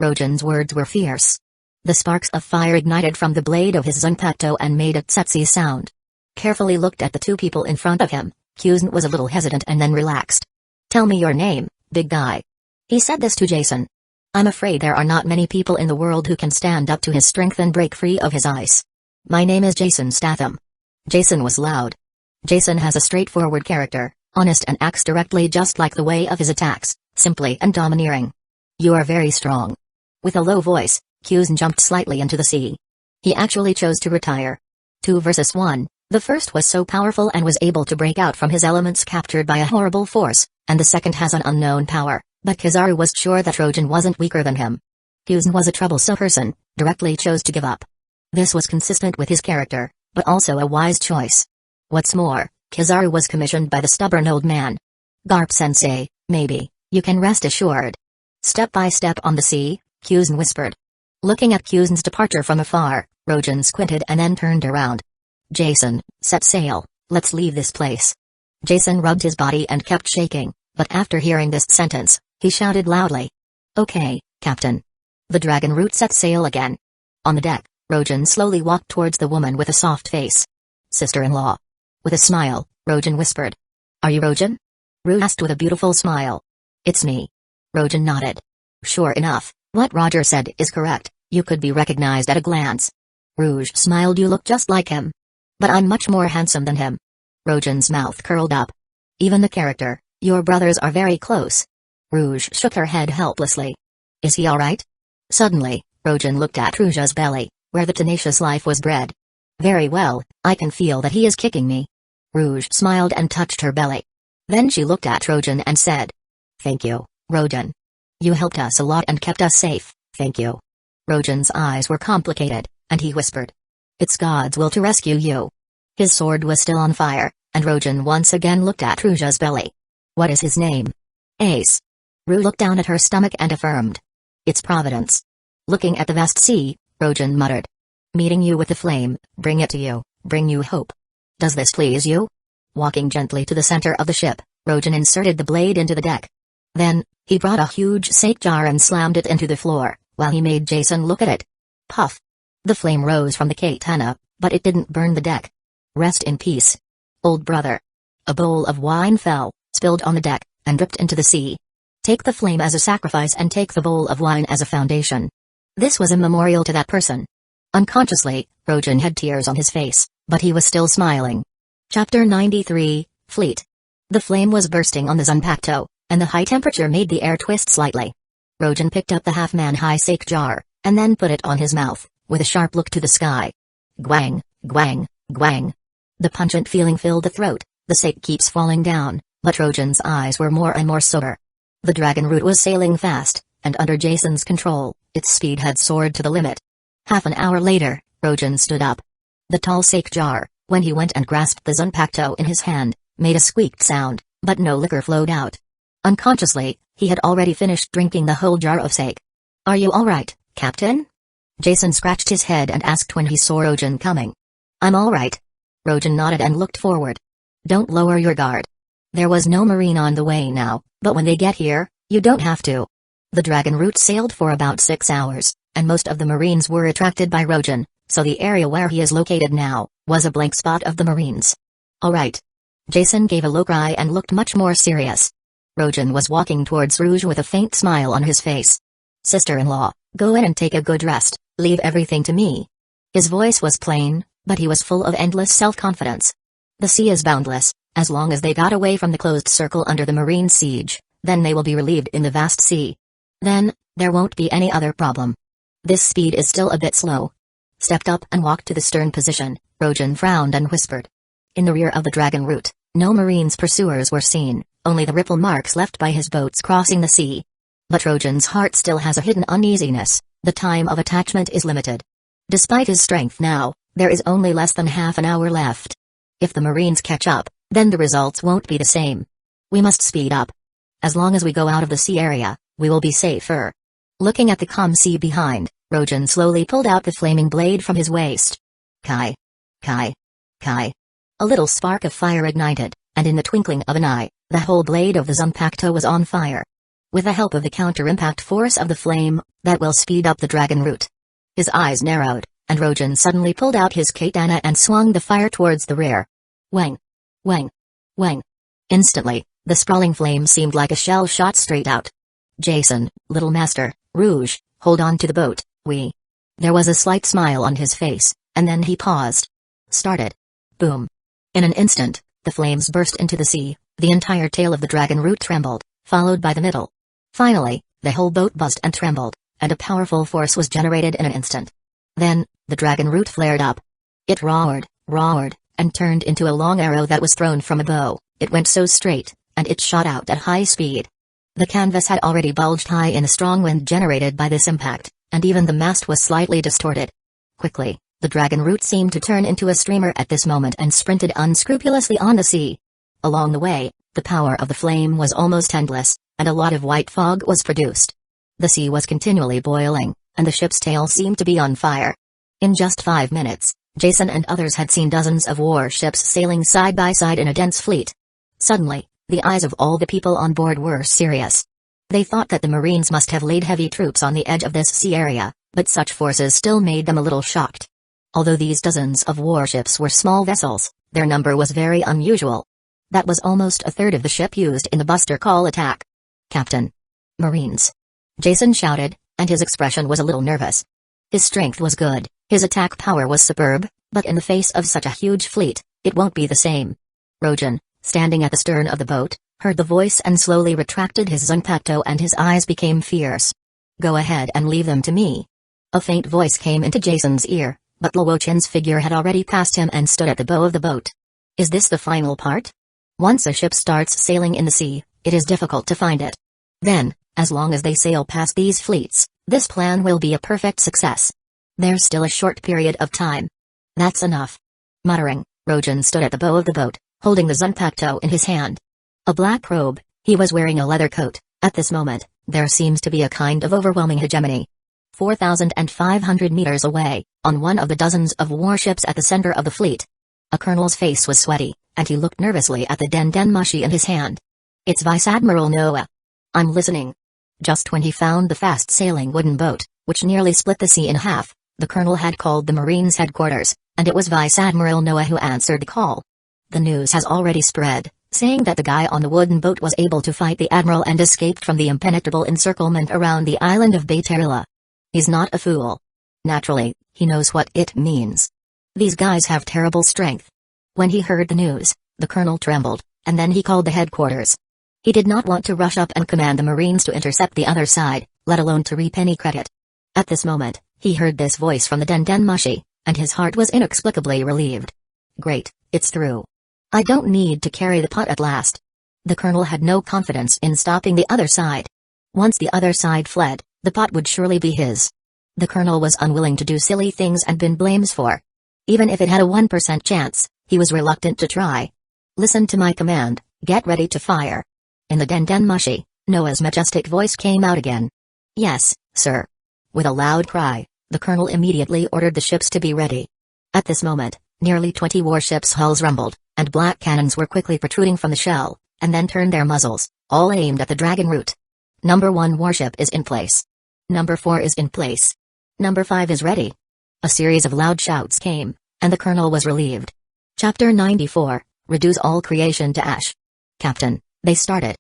Rojan's words were fierce. The sparks of fire ignited from the blade of his Zanpakuto and made a tsetse sound. Carefully looked at the 2 people in front of him, Kuzen was a little hesitant and then relaxed. Tell me your name, big guy. He said this to Jason. I'm afraid there are not many people in the world who can stand up to his strength and break free of his ice. My name is Jason Statham. Jason was loud. Jason has a straightforward character, honest and acts directly just like the way of his attacks, simply and domineering. You are very strong. With a low voice, Kuzen jumped slightly into the sea. He actually chose to retire. 2 versus 1, the first was so powerful and was able to break out from his elements captured by a horrible force, and the second has an unknown power, but Kizaru was sure that Rojan wasn't weaker than him. Kuzen was a troublesome person, directly chose to give up. This was consistent with his character, but also a wise choice. What's more, Kizaru was commissioned by the stubborn old man. Garp-sensei, maybe, you can rest assured. Step by step on the sea, Kuzen whispered. Looking at Kuzen's departure from afar, Rojan squinted and then turned around. Jason, set sail, let's leave this place. Jason rubbed his body and kept shaking, but after hearing this sentence, he shouted loudly. Okay, Captain. The dragon root set sail again. On the deck, Rojan slowly walked towards the woman with a soft face. Sister-in-law. With a smile, Rojan whispered. Are you Rojan? Rouge asked with a beautiful smile. It's me. Rojan nodded. Sure enough, what Roger said is correct, you could be recognized at a glance. Rouge smiled. You look just like him. But I'm much more handsome than him. Rojan's mouth curled up. Even the character, your brothers are very close. Rouge shook her head helplessly. Is he alright? Suddenly, Rojan looked at Rouge's belly, where the tenacious life was bred. Very well, I can feel that he is kicking me. Rouge smiled and touched her belly. Then she looked at Rojan and said. Thank you, Rojan. You helped us a lot and kept us safe, thank you. Rojan's eyes were complicated, and he whispered. It's God's will to rescue you. His sword was still on fire, and Rojan once again looked at Rouge's belly. What is his name? Ace. Ru looked down at her stomach and affirmed. It's providence. Looking at the vast sea, Rojan muttered. Meeting you with the flame, bring it to you, bring you hope. Does this please you? Walking gently to the center of the ship, Rojan inserted the blade into the deck. Then, he brought a huge sake jar and slammed it into the floor, while he made Jason look at it. Puff. The flame rose from the katana, but it didn't burn the deck. Rest in peace, old brother. A bowl of wine fell, spilled on the deck, and dripped into the sea. Take the flame as a sacrifice and take the bowl of wine as a foundation. This was a memorial to that person. Unconsciously, Rojan had tears on his face, but he was still smiling. Chapter 93, Fleet. The flame was bursting on the Zanpakuto, and the high temperature made the air twist slightly. Rojan picked up the half-man-high sake jar, and then put it on his mouth, with a sharp look to the sky. Gwang, gwang, gwang. The pungent feeling filled the throat. The sake keeps falling down, but Rojan's eyes were more and more sober. The dragon root was sailing fast, and under Jason's control, its speed had soared to the limit. Half an hour later, Rojan stood up. The tall sake jar, when he went and grasped the Zanpakuto in his hand, made a squeaked sound, but no liquor flowed out. Unconsciously, he had already finished drinking the whole jar of sake. Are you all right, Captain? Jason scratched his head and asked when he saw Rojan coming. I'm all right. Rojan nodded and looked forward. Don't lower your guard. There was no marine on the way now, but when they get here, you don't have to. The dragon route sailed for about 6 hours, and most of the marines were attracted by Rojan, so the area where he is located now was a blank spot of the marines. All right. Jason gave a low cry and looked much more serious. Rojan was walking towards Rouge with a faint smile on his face. Sister-in-law, go in and take a good rest, leave everything to me. His voice was plain, but he was full of endless self-confidence. The sea is boundless, as long as they got away from the closed circle under the marine siege, then they will be relieved in the vast sea. Then, there won't be any other problem. This speed is still a bit slow. Stepped up and walked to the stern position, Rojan frowned and whispered. In the rear of the dragon route, no marines' pursuers were seen, only the ripple marks left by his boats crossing the sea. But Rojan's heart still has a hidden uneasiness, the time of attachment is limited. Despite his strength now, there is only less than half an hour left. If the marines catch up, then the results won't be the same. We must speed up. As long as we go out of the sea area, we will be safer. Looking at the calm sea behind, Rojan slowly pulled out the flaming blade from his waist. Kai. Kai. Kai. A little spark of fire ignited, and in the twinkling of an eye, the whole blade of the Zanpakuto was on fire. With the help of the counter-impact force of the flame, that will speed up the dragon route. His eyes narrowed, and Rojan suddenly pulled out his katana and swung the fire towards the rear. Wang! Wang! Wang! Instantly, the sprawling flame seemed like a shell shot straight out. Jason, little master, Rouge, hold on to the boat, we. There was a slight smile on his face, and then he paused. Started. Boom. In an instant, the flames burst into the sea, the entire tail of the dragon root trembled, followed by the middle. Finally, the whole boat buzzed and trembled, and a powerful force was generated in an instant. Then, the dragon root flared up. It roared, and turned into a long arrow that was thrown from a bow. It went so straight, and it shot out at high speed. The canvas had already bulged high in the strong wind generated by this impact, and even the mast was slightly distorted. Quickly, the dragon root seemed to turn into a streamer at this moment and sprinted unscrupulously on the sea. Along the way, the power of the flame was almost endless, and a lot of white fog was produced. The sea was continually boiling, and the ship's tail seemed to be on fire. In just 5 minutes, Jason and others had seen dozens of warships sailing side by side in a dense fleet. Suddenly, the eyes of all the people on board were serious. They thought that the Marines must have laid heavy troops on the edge of this sea area, but such forces still made them a little shocked. Although these dozens of warships were small vessels, their number was very unusual. That was almost a third of the ship used in the Buster Call attack. Captain. Marines. Jason shouted, and his expression was a little nervous. His strength was good, his attack power was superb, but in the face of such a huge fleet, it won't be the same. Rojan, standing at the stern of the boat, heard the voice and slowly retracted his Zanpakuto and his eyes became fierce. Go ahead and leave them to me. A faint voice came into Jason's ear, but Luochen's figure had already passed him and stood at the bow of the boat. Is this the final part? Once a ship starts sailing in the sea, it is difficult to find it. Then, as long as they sail past these fleets, this plan will be a perfect success. There's still a short period of time. That's enough. Muttering, Rojan stood at the bow of the boat, holding the Zanpakuto in his hand. A black robe, he was wearing a leather coat, At this moment, there seems to be a kind of overwhelming hegemony. 4,500 meters away, on one of the dozens of warships at the center of the fleet, a colonel's face was sweaty, and he looked nervously at the dendenmushi in his hand. "It's Vice Admiral Noah. I'm listening." Just when he found the fast-sailing wooden boat, which nearly split the sea in half, the colonel had called the Marines' headquarters, and it was Vice Admiral Noah who answered the call. The news has already spread, saying that the guy on the wooden boat was able to fight the admiral and escaped from the impenetrable encirclement around the island of Bayterila. He's not a fool. Naturally, he knows what it means. These guys have terrible strength. When he heard the news, the colonel trembled, and then he called the headquarters. He did not want to rush up and command the Marines to intercept the other side, let alone to reap any credit. At this moment, he heard this voice from the dendenmushi, and his heart was inexplicably relieved. Great, it's through. I don't need to carry the pot at last. The colonel had no confidence in stopping the other side. Once the other side fled, the pot would surely be his. The colonel was unwilling to do silly things and been blamed for. Even if it had a 1% chance, he was reluctant to try. "Listen to my command, get ready to fire." In the dendenmushi, Noah's majestic voice came out again. "Yes, sir." With a loud cry, the colonel immediately ordered the ships to be ready. At this moment, nearly 20 warships' hulls rumbled, and black cannons were quickly protruding from the shell, and then turned their muzzles, all aimed at the dragon root. Number 1 warship is in place. Number 4 is in place. Number 5 is ready. A series of loud shouts came, and the colonel was relieved. Chapter 94, Reduce All Creation to Ash. "Captain, they started."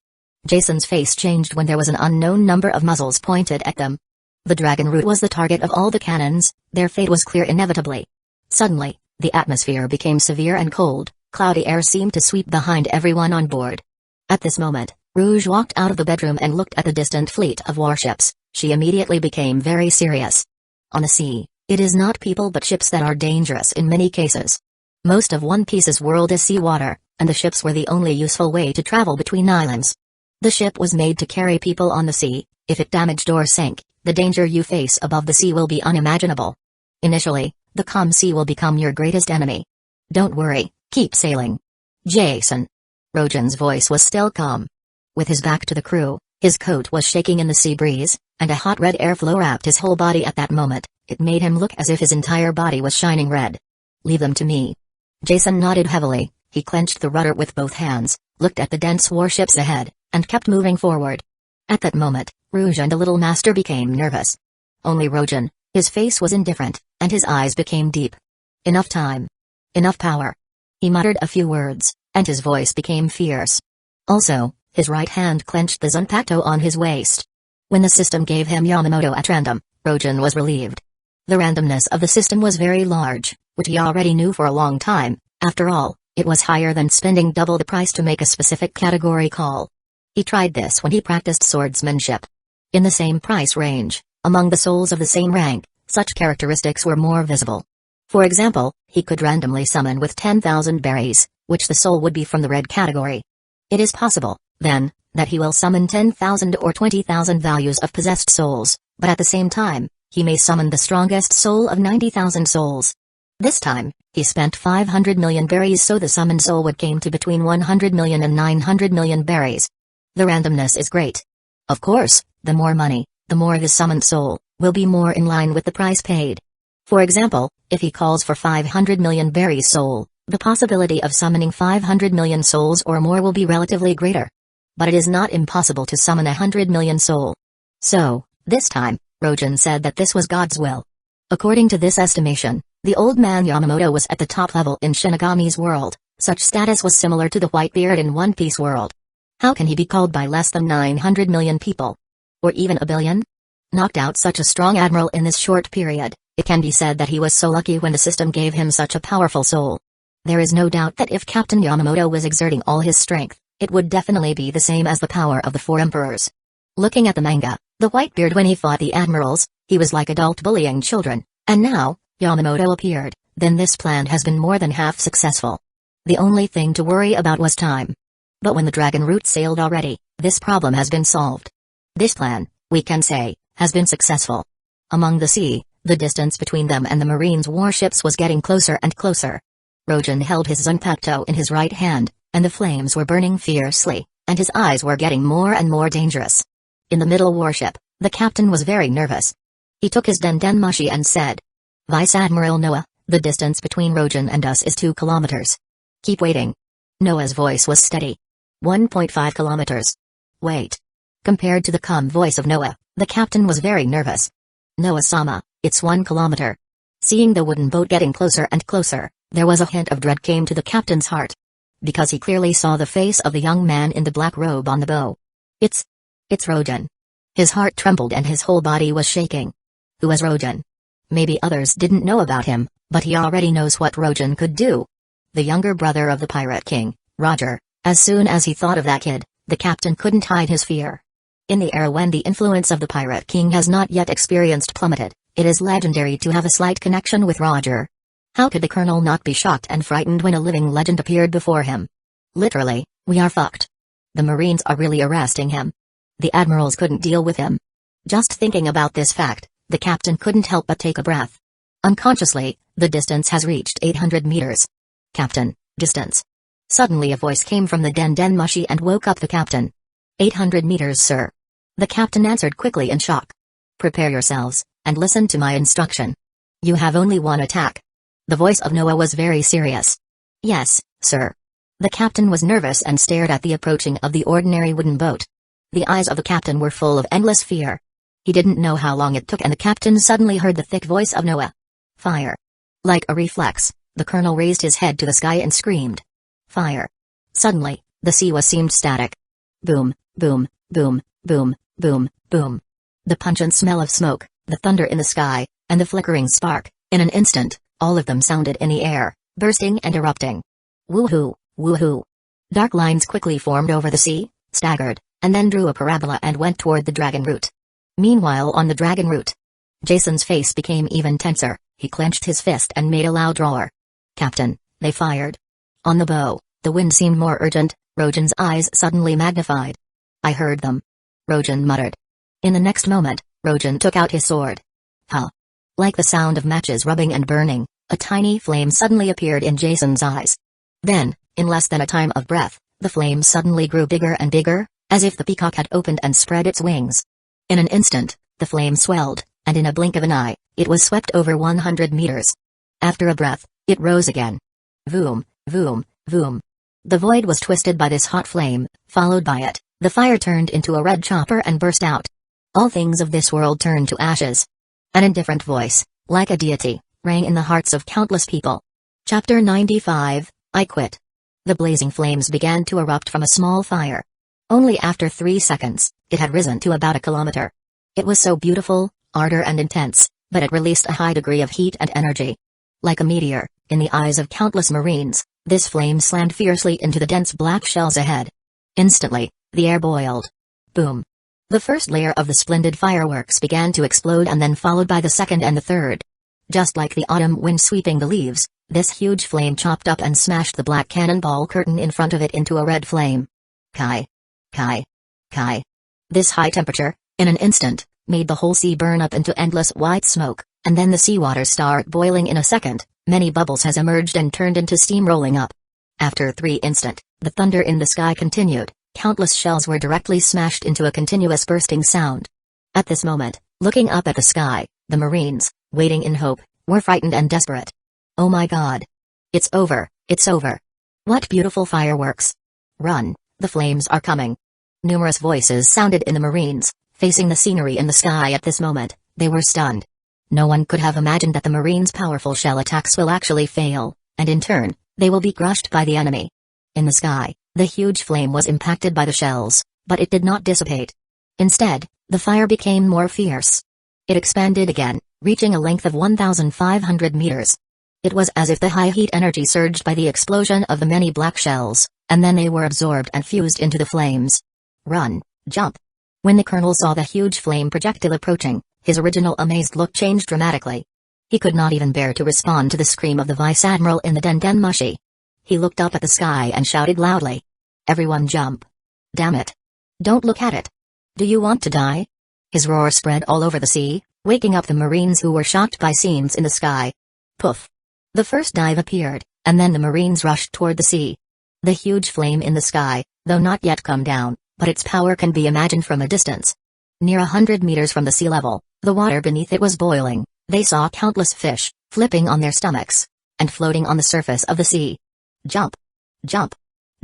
Jason's face changed when there was an unknown number of muzzles pointed at them. The dragon root was the target of all the cannons, their fate was clear inevitably. Suddenly, the atmosphere became severe and cold, cloudy air seemed to sweep behind everyone on board. At this moment, Rouge walked out of the bedroom and looked at the distant fleet of warships. She immediately became very serious. On the sea, it is not people but ships that are dangerous in many cases. Most of One Piece's world is seawater, and the ships were the only useful way to travel between islands. The ship was made to carry people on the sea. If it damaged or sank, the danger you face above the sea will be unimaginable. Initially, the calm sea will become your greatest enemy. Don't worry, keep sailing. Jason. Rojan's voice was still calm. With his back to the crew, his coat was shaking in the sea breeze, and a hot red airflow wrapped his whole body at that moment. It made him look as if his entire body was shining red. "Leave them to me." Jason nodded heavily. He clenched the rudder with both hands, looked at the dense warships ahead, and kept moving forward. At that moment, Rouge and the little master became nervous. Only Rojan, his face was indifferent, and his eyes became deep. "Enough time. Enough power." He muttered a few words, and his voice became fierce. Also, his right hand clenched the Zanpakuto on his waist. When the system gave him Yamamoto at random, Rojan was relieved. The randomness of the system was very large, which he already knew for a long time. After all, it was higher than spending double the price to make a specific category call. He tried this when he practiced swordsmanship. In the same price range, among the souls of the same rank, such characteristics were more visible. For example, he could randomly summon with 10,000 berries, which the soul would be from the red category. It is possible, then, that he will summon 10,000 or 20,000 values of possessed souls, but at the same time, he may summon the strongest soul of 90,000 souls. This time, he spent 500 million berries so the summoned soul would came to between 100 million and 900 million berries. The randomness is great. Of course, the more money, the more the summoned soul, will be more in line with the price paid. For example, if he calls for 500 million berries soul, the possibility of summoning 500 million souls or more will be relatively greater. But it is not impossible to summon 100 million soul. So, this time, Rojan said that this was God's will. According to this estimation, the old man Yamamoto was at the top level in Shinigami's world. Such status was similar to the Whitebeard in One Piece world. How can he be called by less than 900 million people? Or even a billion? Knocked out such a strong admiral in this short period, it can be said that he was so lucky when the system gave him such a powerful soul. There is no doubt that if Captain Yamamoto was exerting all his strength, it would definitely be the same as the power of the four emperors. Looking at the manga, the Whitebeard when he fought the admirals, he was like adult bullying children, and now, Yamamoto appeared, then this plan has been more than half successful. The only thing to worry about was time. But when the dragon route sailed already, this problem has been solved. This plan, we can say, has been successful. Among the sea, the distance between them and the Marines' warships was getting closer and closer. Rojan held his Zanpakuto in his right hand, and the flames were burning fiercely, and his eyes were getting more and more dangerous. In the middle warship, the captain was very nervous. He took his dendenmushi and said, "Vice Admiral Noah, the distance between Rojan and us is 2 kilometers. Keep waiting." Noah's voice was steady. 1.5 kilometers. Wait. Compared to the calm voice of Noah, the captain was very nervous. "Noah-sama, it's 1 kilometer." Seeing the wooden boat getting closer and closer, there was a hint of dread came to the captain's heart. Because he clearly saw the face of the young man in the black robe on the bow. It's Rojan. His heart trembled and his whole body was shaking. Who was Rojan? Maybe others didn't know about him, but he already knows what Rojan could do. The younger brother of the Pirate King, Roger. As soon as he thought of that kid, the captain couldn't hide his fear. In the era when the influence of the Pirate King has not yet experienced plummeted, it is legendary to have a slight connection with Roger. How could the colonel not be shocked and frightened when a living legend appeared before him? Literally, we are fucked. The Marines are really arresting him. The admirals couldn't deal with him. Just thinking about this fact, the captain couldn't help but take a breath. Unconsciously, the distance has reached 800 meters. "Captain, distance." Suddenly a voice came from the dendenmushi and woke up the captain. 800 meters, sir." The captain answered quickly in shock. "Prepare yourselves, and listen to my instruction. You have only one attack." The voice of Noah was very serious. "Yes, sir." The captain was nervous and stared at the approaching of the ordinary wooden boat. The eyes of the captain were full of endless fear. He didn't know how long it took and the captain suddenly heard the thick voice of Noah. "Fire." Like a reflex, the colonel raised his head to the sky and screamed. "Fire." Suddenly, the sea seemed static. Boom, boom, boom, boom, boom, boom. The pungent smell of smoke, the thunder in the sky, and the flickering spark, in an instant, all of them sounded in the air, bursting and erupting. Woohoo, woohoo. Dark lines quickly formed over the sea, staggered, and then drew a parabola and went toward the dragon route. Meanwhile on the dragon route, Jason's face became even tenser, he clenched his fist and made a loud roar. "Captain, they fired." On the bow, the wind seemed more urgent, Rojan's eyes suddenly magnified. "I heard them," Rojan muttered. In the next moment, Rojan took out his sword. Huh. Like the sound of matches rubbing and burning, a tiny flame suddenly appeared in Jason's eyes. Then, in less than a time of breath, the flame suddenly grew bigger and bigger, as if the peacock had opened and spread its wings. In an instant, the flame swelled, and in a blink of an eye, it was swept over 100 meters. After a breath, it rose again. Voom, voom, voom. The void was twisted by this hot flame, followed by it, the fire turned into a red chopper and burst out. All things of this world turned to ashes. An indifferent voice, like a deity, rang in the hearts of countless people. Chapter 95, I Quit. The blazing flames began to erupt from a small fire. Only after 3 seconds, it had risen to about a kilometer. It was so beautiful, ardor and intense, but it released a high degree of heat and energy. Like a meteor, in the eyes of countless Marines, this flame slammed fiercely into the dense black shells ahead. Instantly, the air boiled. Boom. The first layer of the splendid fireworks began to explode and then followed by the second and the third. Just like the autumn wind sweeping the leaves, this huge flame chopped up and smashed the black cannonball curtain in front of it into a red flame. Kai. Kai. Kai. This high temperature, in an instant, made the whole sea burn up into endless white smoke, and then the seawater started boiling in a second, many bubbles has emerged and turned into steam rolling up. After 3 instants, the thunder in the sky continued, countless shells were directly smashed into a continuous bursting sound. At this moment, looking up at the sky, the Marines, waiting in hope, were frightened and desperate. Oh my God! It's over, it's over! What beautiful fireworks! Run, the flames are coming! Numerous voices sounded in the Marines, facing the scenery in the sky at this moment, they were stunned. No one could have imagined that the Marines' powerful shell attacks will actually fail, and in turn, they will be crushed by the enemy. In the sky, the huge flame was impacted by the shells, but it did not dissipate. Instead, the fire became more fierce. It expanded again, reaching a length of 1,500 meters. It was as if the high heat energy surged by the explosion of the many black shells, and then they were absorbed and fused into the flames. Run, jump. When the colonel saw the huge flame projectile approaching, his original amazed look changed dramatically. He could not even bear to respond to the scream of the vice admiral in the dendenmushi. He looked up at the sky and shouted loudly. Everyone jump. Damn it. Don't look at it. Do you want to die? His roar spread all over the sea, waking up the Marines who were shocked by scenes in the sky. Poof. The first dive appeared, and then the Marines rushed toward the sea. The huge flame in the sky, though not yet come down, but its power can be imagined from a distance. Near 100 meters from the sea level, the water beneath it was boiling. They saw countless fish, flipping on their stomachs, and floating on the surface of the sea. Jump! Jump!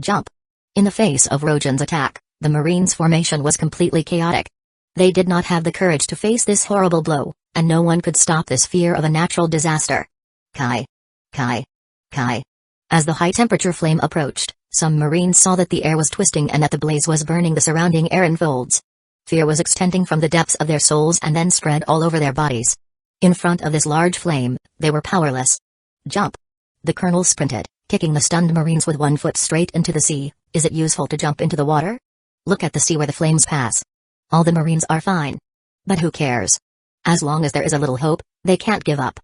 Jump! In the face of Rojan's attack, the Marines' formation was completely chaotic. They did not have the courage to face this horrible blow, and no one could stop this fear of a natural disaster. Kai! Kai! Kai! As the high-temperature flame approached, some Marines saw that the air was twisting and that the blaze was burning the surrounding air in folds. Fear was extending from the depths of their souls and then spread all over their bodies. In front of this large flame, they were powerless. Jump! The colonel sprinted, kicking the stunned Marines with one foot straight into the sea. Is it useful to jump into the water? Look at the sea where the flames pass. All the Marines are fine. But who cares? As long as there is a little hope, they can't give up.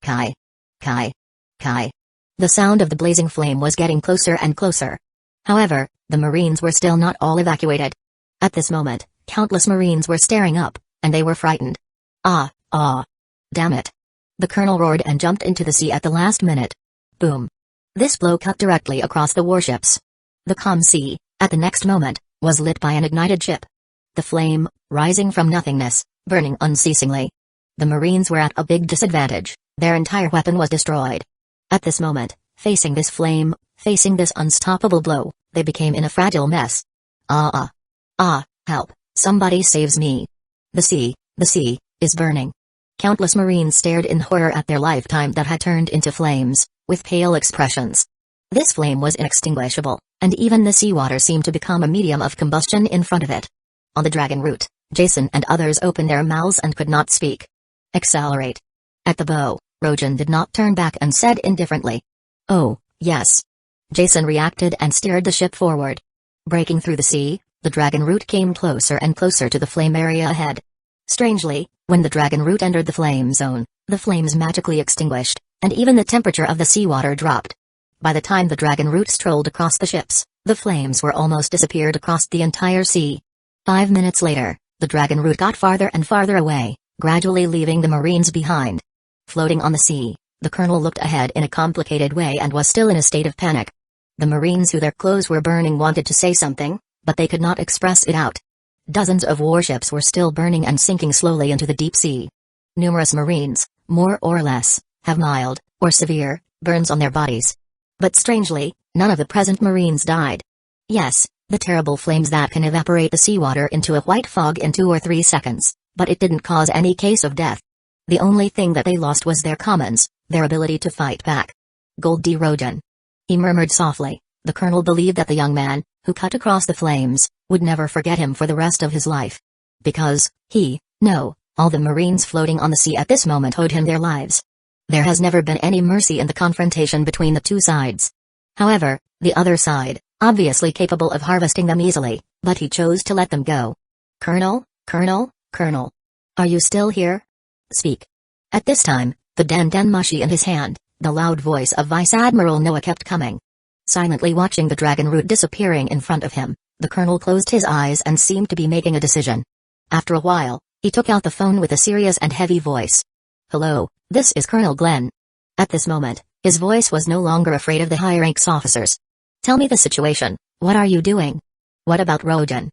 Kai! Kai! Kai! The sound of the blazing flame was getting closer and closer. However, the Marines were still not all evacuated. At this moment, countless Marines were staring up, and they were frightened. Ah! Damn it! The colonel roared and jumped into the sea at the last minute. Boom! This blow cut directly across the warships. The calm sea, at the next moment, was lit by an ignited ship. The flame, rising from nothingness, burning unceasingly. The Marines were at a big disadvantage. Their entire weapon was destroyed. At this moment, facing this flame, facing this unstoppable blow, they became in a fragile mess. Help, somebody saves me. The sea, is burning. Countless Marines stared in horror at their lifetime that had turned into flames, with pale expressions. This flame was inextinguishable, and even the seawater seemed to become a medium of combustion in front of it. On the dragon route, Jason and others opened their mouths and could not speak. Accelerate. At the bow, Rojan did not turn back and said indifferently. Oh, yes. Jason reacted and steered the ship forward. Breaking through the sea, the dragon route came closer and closer to the flame area ahead. Strangely, when the dragon route entered the flame zone, the flames magically extinguished, and even the temperature of the seawater dropped. By the time the dragon route strolled across the ships, the flames were almost disappeared across the entire sea. 5 minutes later, the dragon route got farther and farther away, gradually leaving the Marines behind. Floating on the sea, the colonel looked ahead in a complicated way and was still in a state of panic. The Marines who their clothes were burning wanted to say something, but they could not express it out. Dozens of warships were still burning and sinking slowly into the deep sea. Numerous Marines, more or less, have mild, or severe, burns on their bodies. But strangely, none of the present Marines died. Yes, the terrible flames that can evaporate the seawater into a white fog in 2 or 3 seconds, but it didn't cause any case of death. The only thing that they lost was their commons, their ability to fight back. Goldie Rojan. He murmured softly. The colonel believed that the young man, who cut across the flames, would never forget him for the rest of his life. Because, all the Marines floating on the sea at this moment owed him their lives. There has never been any mercy in the confrontation between the two sides. However, the other side, obviously capable of harvesting them easily, but he chose to let them go. Colonel? Are you still here? Speak. At this time, the dandanmashi in his hand, the loud voice of Vice Admiral Noah kept coming. Silently watching the dragon route disappearing in front of him, the colonel closed his eyes and seemed to be making a decision. After a while, he took out the phone with a serious and heavy voice. Hello, this is Colonel Glenn. At this moment, his voice was no longer afraid of the high-ranks officers. Tell me the situation, what are you doing? What about Rojan?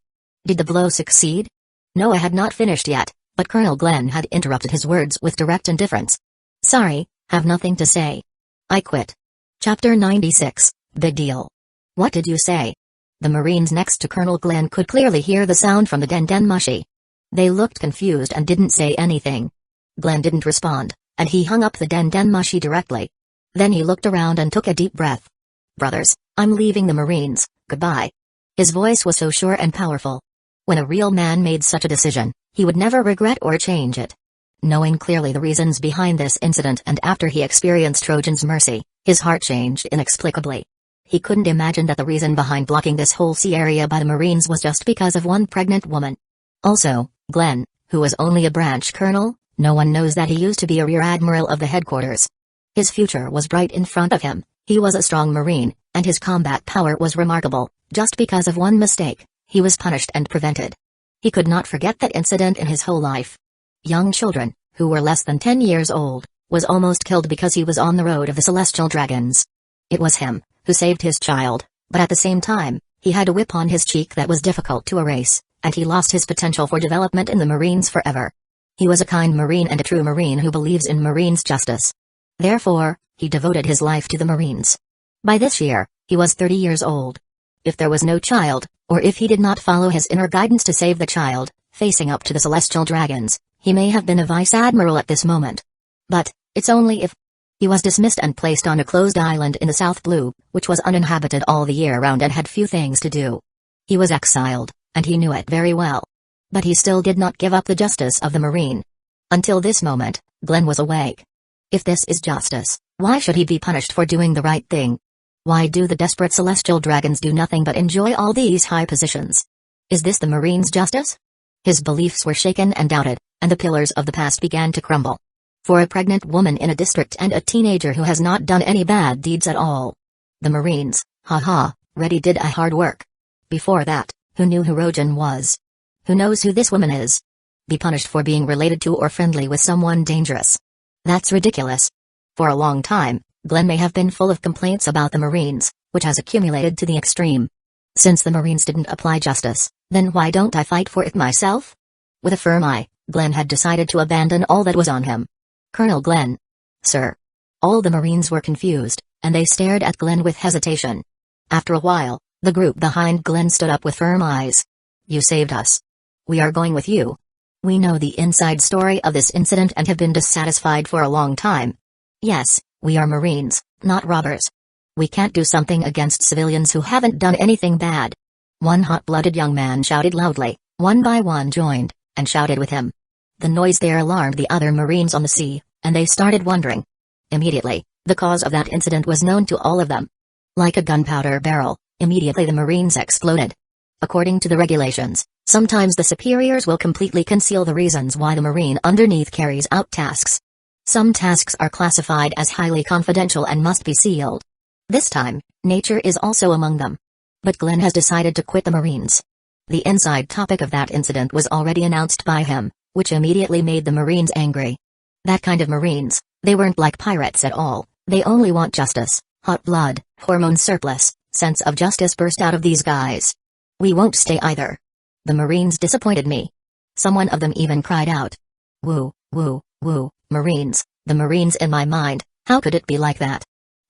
Did the blow succeed? Noah had not finished yet, but Colonel Glenn had interrupted his words with direct indifference. Sorry, have nothing to say. I quit. Chapter 96, Big Deal. What did you say? The Marines next to Colonel Glenn could clearly hear the sound from the dandanmashi. They looked confused and didn't say anything. Glenn didn't respond, and he hung up the dandanmashi directly. Then he looked around and took a deep breath. Brothers, I'm leaving the Marines, goodbye. His voice was so sure and powerful. When a real man made such a decision, he would never regret or change it. Knowing clearly the reasons behind this incident and after he experienced Trojan's mercy, his heart changed inexplicably. He couldn't imagine that the reason behind blocking this whole sea area by the Marines was just because of one pregnant woman. Also, Glenn, who was only a branch colonel, no one knows that he used to be a rear admiral of the headquarters. His future was bright in front of him, he was a strong Marine, and his combat power was remarkable. Just because of one mistake, he was punished and prevented. He could not forget that incident in his whole life. Young children, who were less than 10 years old, was almost killed because he was on the road of the celestial dragons. It was him who saved his child, but at the same time, he had a whip on his cheek that was difficult to erase, and he lost his potential for development in the Marines forever. He was a kind Marine and a true Marine who believes in Marines' justice. Therefore, he devoted his life to the Marines. By this year, he was 30 years old. If there was no child, or if he did not follow his inner guidance to save the child, facing up to the celestial dragons, he may have been a vice admiral at this moment. But, it's only if. He was dismissed and placed on a closed island in the South Blue, which was uninhabited all the year round and had few things to do. He was exiled, and he knew it very well. But he still did not give up the justice of the Marine. Until this moment, Glenn was awake. If this is justice, why should he be punished for doing the right thing? Why do the desperate celestial dragons do nothing but enjoy all these high positions? Is this the Marines' justice? His beliefs were shaken and doubted, and the pillars of the past began to crumble. For a pregnant woman in a district and a teenager who has not done any bad deeds at all. The Marines, ready did a hard work. Before that, who knew who Rojan was? Who knows who this woman is? Be punished for being related to or friendly with someone dangerous. That's ridiculous. For a long time, Glenn may have been full of complaints about the Marines, which has accumulated to the extreme. Since the Marines didn't apply justice, then why don't I fight for it myself? With a firm eye, Glenn had decided to abandon all that was on him. Colonel Glenn. Sir. All the Marines were confused, and they stared at Glenn with hesitation. After a while, the group behind Glenn stood up with firm eyes. You saved us. We are going with you. We know the inside story of this incident and have been dissatisfied for a long time. Yes, we are Marines, not robbers. We can't do something against civilians who haven't done anything bad. One hot-blooded young man shouted loudly, one by one joined, and shouted with him. The noise there alarmed the other Marines on the sea, and they started wondering. Immediately, the cause of that incident was known to all of them. Like a gunpowder barrel, immediately the Marines exploded. According to the regulations, sometimes the superiors will completely conceal the reasons why the Marine underneath carries out tasks. Some tasks are classified as highly confidential and must be sealed. This time, nature is also among them. But Glenn has decided to quit the Marines. The inside topic of that incident was already announced by him, which immediately made the Marines angry. That kind of Marines, they weren't like pirates at all, they only want justice, hot blood, hormone surplus, sense of justice burst out of these guys. We won't stay either. The Marines disappointed me. Someone of them even cried out. Woo, Marines, the Marines in my mind, how could it be like that?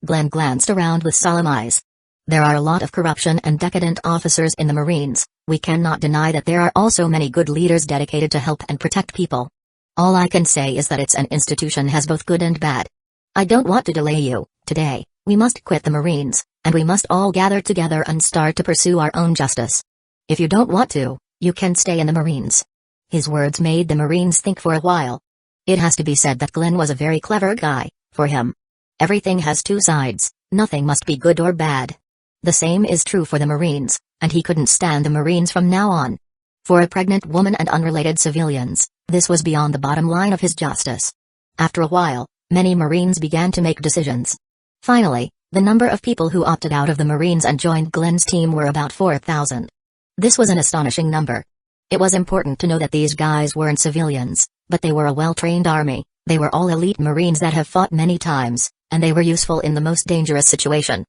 Glenn glanced around with solemn eyes. There are a lot of corruption and decadent officers in the Marines, we cannot deny that there are also many good leaders dedicated to help and protect people. All I can say is that it's an institution has both good and bad. I don't want to delay you, today, we must quit the Marines, and we must all gather together and start to pursue our own justice. If you don't want to, you can stay in the Marines. His words made the Marines think for a while. It has to be said that Glenn was a very clever guy, for him. Everything has two sides, nothing must be good or bad. The same is true for the Marines, and he couldn't stand the Marines from now on. For a pregnant woman and unrelated civilians, this was beyond the bottom line of his justice. After a while, many Marines began to make decisions. Finally, the number of people who opted out of the Marines and joined Glenn's team were about 4,000. This was an astonishing number. It was important to know that these guys weren't civilians, but they were a well-trained army, they were all elite Marines that have fought many times, and they were useful in the most dangerous situation.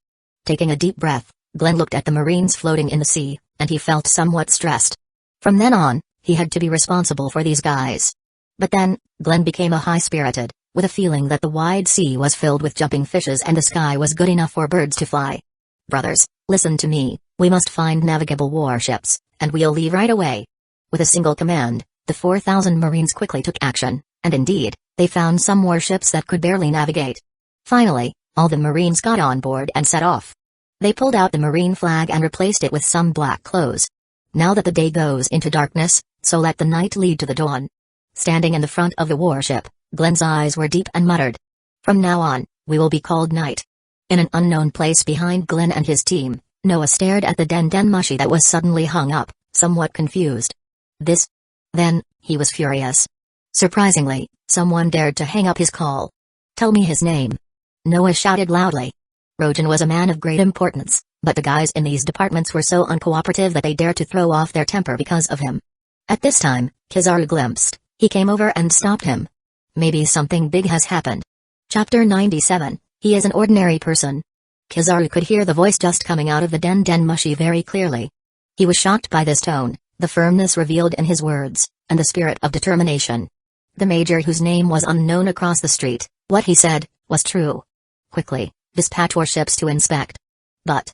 Taking a deep breath, Glenn looked at the Marines floating in the sea, and he felt somewhat stressed. From then on, he had to be responsible for these guys. But then, Glenn became a high-spirited, with a feeling that the wide sea was filled with jumping fishes and the sky was good enough for birds to fly. Brothers, listen to me, we must find navigable warships, and we'll leave right away. With a single command, the 4,000 Marines quickly took action, and indeed, they found some warships that could barely navigate. Finally, all the Marines got on board and set off. They pulled out the Marine flag and replaced it with some black clothes. Now that the day goes into darkness, so let the night lead to the dawn. Standing in the front of the warship, Glenn's eyes were deep and muttered. From now on, we will be called Night. In an unknown place behind Glenn and his team, Noah stared at the den mushi that was suddenly hung up, somewhat confused. This? Then, he was furious. Surprisingly, someone dared to hang up his call. Tell me his name. Noah shouted loudly. Rojan was a man of great importance, but the guys in these departments were so uncooperative that they dared to throw off their temper because of him. At this time, Kizaru glimpsed. He came over and stopped him. Maybe something big has happened. Chapter 97, he is an ordinary person. Kizaru could hear the voice just coming out of the den mushi very clearly. He was shocked by this tone, the firmness revealed in his words, and the spirit of determination. The major, whose name was unknown across the street, what he said was true. Quickly, dispatch warships to inspect. But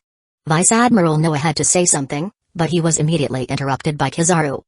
Vice Admiral Noah had to say something, but he was immediately interrupted by Kizaru.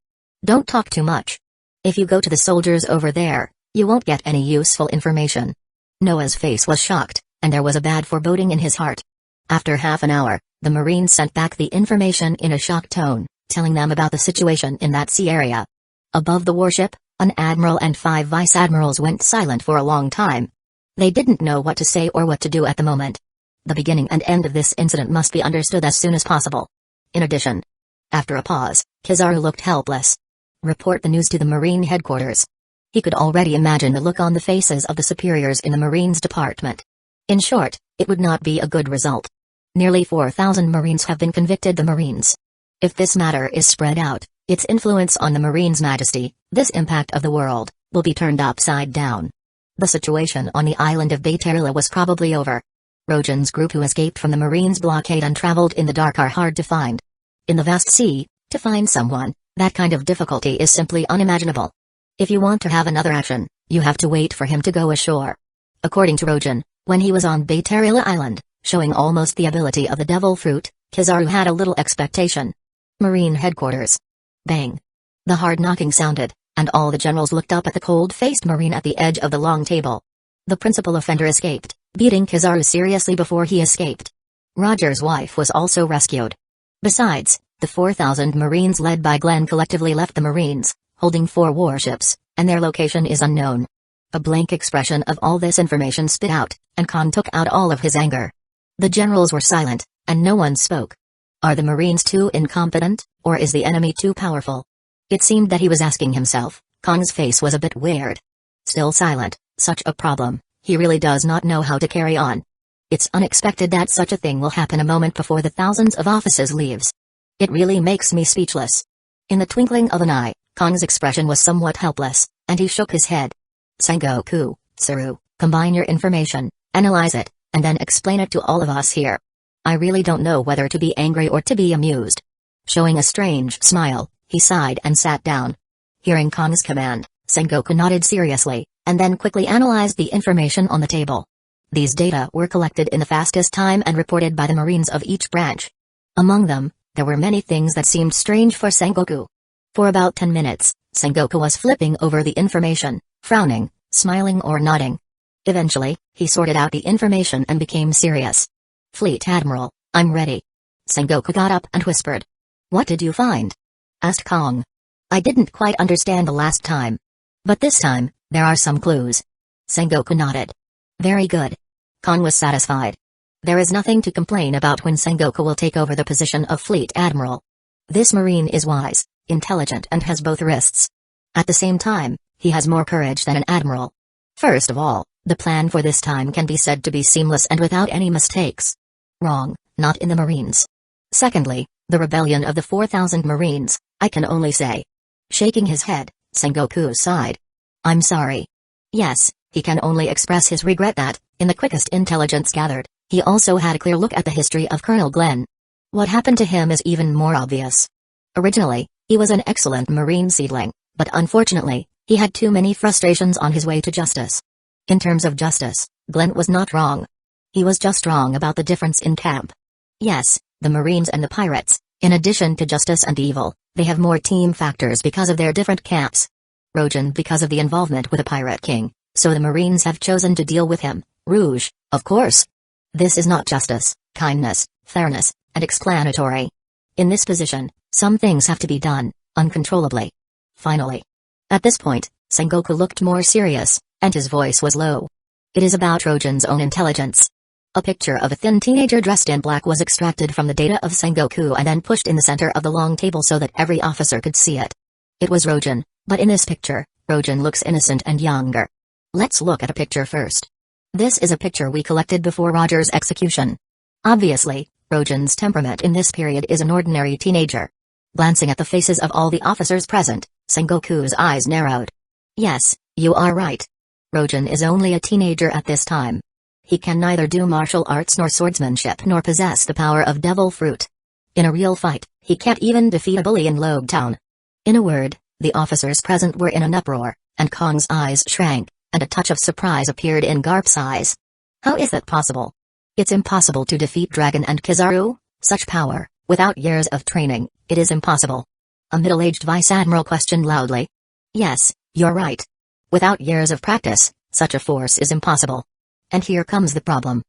Don't talk too much. If you go to the soldiers over there, you won't get any useful information. Noah's face was shocked, and there was a bad foreboding in his heart. After half an hour, the Marines sent back the information in a shocked tone, telling them about the situation in that sea area. Above the warship, an admiral and 5 vice admirals went silent for a long time. They didn't know what to say or what to do at the moment. The beginning and end of this incident must be understood as soon as possible. In addition, after a pause, Kizaru looked helpless. Report the news to the Marine headquarters. He could already imagine the look on the faces of the superiors in the Marines department. In short, it would not be a good result. Nearly 4,000 Marines have been convicted. The Marines. If this matter is spread out, its influence on the Marines' majesty, this impact of the world, will be turned upside down. The situation on the island of Bayterila was probably over. Rojan's group, who escaped from the Marines' blockade and traveled in the dark, are hard to find. In the vast sea, to find someone, that kind of difficulty is simply unimaginable. If you want to have another action, you have to wait for him to go ashore. According to Rojan, when he was on Bayterila Island, showing almost the ability of the devil fruit, Kizaru had a little expectation. Marine headquarters. Bang. The hard knocking sounded, and all the generals looked up at the cold-faced Marine at the edge of the long table. The principal offender escaped, beating Kizaru seriously before he escaped. Roger's wife was also rescued. Besides, the 4,000 Marines led by Glenn collectively left the Marines, holding 4 warships, and their location is unknown. A blank expression of all this information spit out, and Khan took out all of his anger. The generals were silent, and no one spoke. Are the Marines too incompetent, or is the enemy too powerful? It seemed that he was asking himself. Khan's face was a bit weird. Still silent, such a problem, he really does not know how to carry on. It's unexpected that such a thing will happen a moment before the thousands of officers leaves. It really makes me speechless. In the twinkling of an eye, Khan's expression was somewhat helpless, and he shook his head. Sengoku, Tsuru, combine your information, analyze it, and then explain it to all of us here. I really don't know whether to be angry or to be amused. Showing a strange smile, he sighed and sat down. Hearing Khan's command, Sengoku nodded seriously, and then quickly analyzed the information on the table. These data were collected in the fastest time and reported by the Marines of each branch. Among them, there were many things that seemed strange for Sengoku. For about 10 minutes, Sengoku was flipping over the information, frowning, smiling or nodding. Eventually, he sorted out the information and became serious. Fleet Admiral, I'm ready. Sengoku got up and whispered. What did you find? Asked Kong. I didn't quite understand the last time. But this time, there are some clues. Sengoku nodded. Very good. Kong was satisfied. There is nothing to complain about when Sengoku will take over the position of Fleet Admiral. This Marine is wise, intelligent and has both wrists. At the same time, he has more courage than an admiral. First of all, the plan for this time can be said to be seamless and without any mistakes. Wrong, not in the Marines. Secondly, the rebellion of the 4,000 Marines, I can only say. Shaking his head, Sengoku sighed. I'm sorry. Yes, he can only express his regret that, in the quickest intelligence gathered, he also had a clear look at the history of Colonel Glenn. What happened to him is even more obvious. Originally, he was an excellent Marine seedling, but unfortunately, he had too many frustrations on his way to justice. In terms of justice, Glenn was not wrong. He was just wrong about the difference in camp. Yes, the Marines and the pirates, in addition to justice and evil, they have more team factors because of their different camps. Rojan because of the involvement with a pirate king, so the Marines have chosen to deal with him. Rouge, of course. This is not justice, kindness, fairness, and explanatory. In this position, some things have to be done, uncontrollably. Finally. At this point, Sengoku looked more serious, and his voice was low. It is about Rojan's own intelligence. A picture of a thin teenager dressed in black was extracted from the data of Sengoku and then pushed in the center of the long table so that every officer could see it. It was Rojan, but in this picture, Rojan looks innocent and younger. Let's look at a picture first. This is a picture we collected before Roger's execution. Obviously, Rojan's temperament in this period is an ordinary teenager. Glancing at the faces of all the officers present, Sengoku's eyes narrowed. Yes, you are right. Rojan is only a teenager at this time. He can neither do martial arts nor swordsmanship nor possess the power of devil fruit. In a real fight, he can't even defeat a bully in Lobe Town, In a word, the officers present were in an uproar, and Kong's eyes shrank, and a touch of surprise appeared in Garp's eyes. How is that possible? It's impossible to defeat Dragon and Kizaru, such power, without years of training, it is impossible. A middle-aged vice admiral questioned loudly. Yes, you're right. Without years of practice, such a force is impossible. And here comes the problem.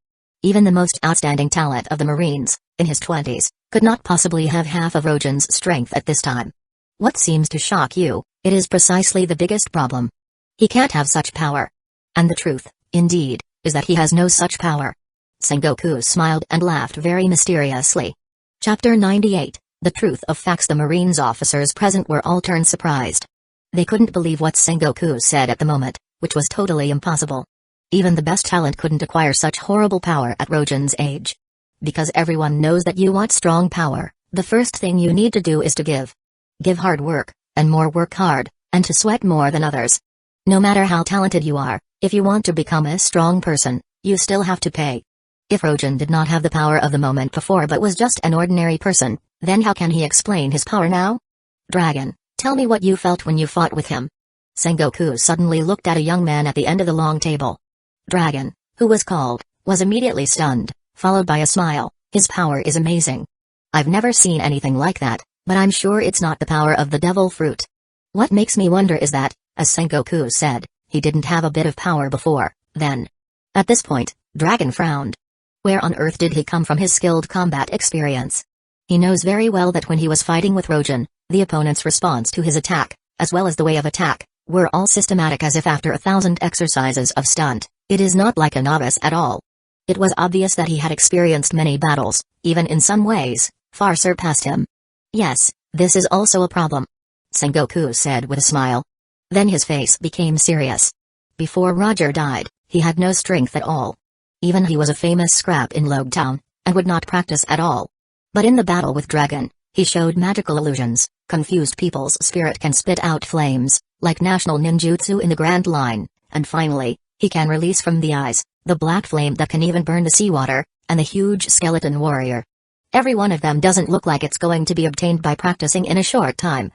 Even the most outstanding talent of the Marines, in his 20s, could not possibly have half of Rojan's strength at this time. What seems to shock you, it is precisely the biggest problem. He can't have such power. And the truth, indeed, is that he has no such power. Sengoku smiled and laughed very mysteriously. Chapter 98, The Truth of Facts. The Marines officers present were all turned surprised. They couldn't believe what Sengoku said at the moment, which was totally impossible. Even the best talent couldn't acquire such horrible power at Rojan's age. Because everyone knows that you want strong power, the first thing you need to do is to give. Give hard work, and more work hard, and to sweat more than others. No matter how talented you are, if you want to become a strong person, you still have to pay. If Rojan did not have the power of the moment before but was just an ordinary person, then how can he explain his power now? Dragon, tell me what you felt when you fought with him. Sengoku suddenly looked at a young man at the end of the long table. Dragon, who was called, was immediately stunned, followed by a smile. His power is amazing. I've never seen anything like that, but I'm sure it's not the power of the devil fruit. What makes me wonder is that, as Sengoku said, he didn't have a bit of power before, then. At this point, Dragon frowned. Where on earth did he come from his skilled combat experience? He knows very well that when he was fighting with Rojan, the opponent's response to his attack, as well as the way of attack, were all systematic as if after 1,000 exercises of stunt. It is not like a novice at all. It was obvious that he had experienced many battles, even in some ways, far surpassed him. Yes, this is also a problem, Sengoku said with a smile. Then his face became serious. Before Roger died, he had no strength at all. Even he was a famous scrap in Logue Town, and would not practice at all. But in the battle with Dragon, he showed magical illusions, confused people's spirit can spit out flames, like national ninjutsu in the Grand Line, and finally, he can release from the eyes, the black flame that can even burn the seawater, and the huge skeleton warrior. Every one of them doesn't look like it's going to be obtained by practicing in a short time.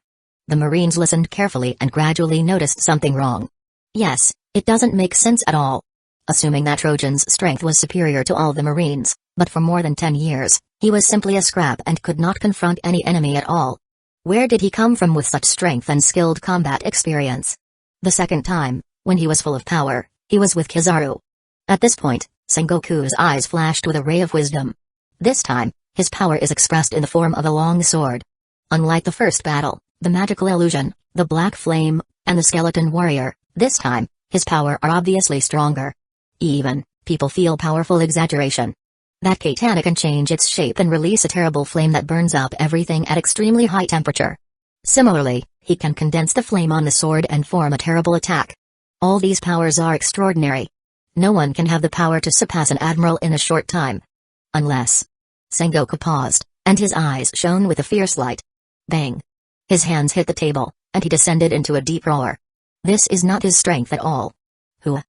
The Marines listened carefully and gradually noticed something wrong. Yes, it doesn't make sense at all. Assuming that Rojan's strength was superior to all the Marines, but for more than 10 years, he was simply a scrap and could not confront any enemy at all. Where did he come from with such strength and skilled combat experience? The second time, when he was full of power, he was with Kizaru. At this point, Sengoku's eyes flashed with a ray of wisdom. This time, his power is expressed in the form of a long sword. Unlike the first battle, the magical illusion, the black flame, and the skeleton warrior, this time, his power are obviously stronger. Even, people feel powerful exaggeration. That katana can change its shape and release a terrible flame that burns up everything at extremely high temperature. Similarly, he can condense the flame on the sword and form a terrible attack. All these powers are extraordinary. No one can have the power to surpass an admiral in a short time. Unless. Sengoku paused, and his eyes shone with a fierce light. Bang! His hands hit the table, and he descended into a deep roar. This is not his strength at all. Who?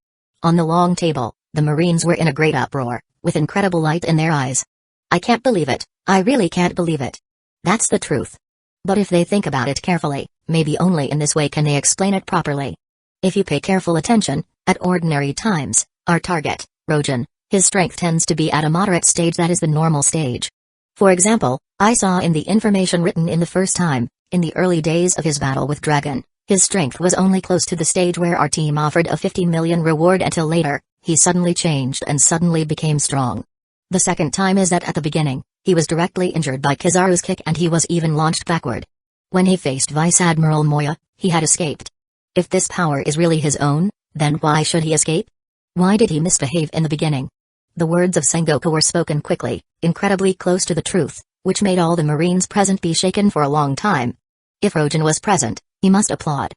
On the long table, the Marines were in a great uproar, with incredible light in their eyes. I can't believe it, I really can't believe it. That's the truth. But if they think about it carefully, maybe only in this way can they explain it properly. If you pay careful attention, at ordinary times, our target, Rojan, his strength tends to be at a moderate stage, that is the normal stage. For example, I saw in the information written in the first time, in the early days of his battle with Dragon, his strength was only close to the stage where our team offered a 50 million reward until later, he suddenly changed and suddenly became strong. The second time is that at the beginning, he was directly injured by Kizaru's kick and he was even launched backward. When he faced Vice Admiral Moya, he had escaped. If this power is really his own, then why should he escape? Why did he misbehave in the beginning? The words of Sengoku were spoken quickly, incredibly close to the truth, which made all the Marines present be shaken for a long time. If Rojan was present, he must applaud.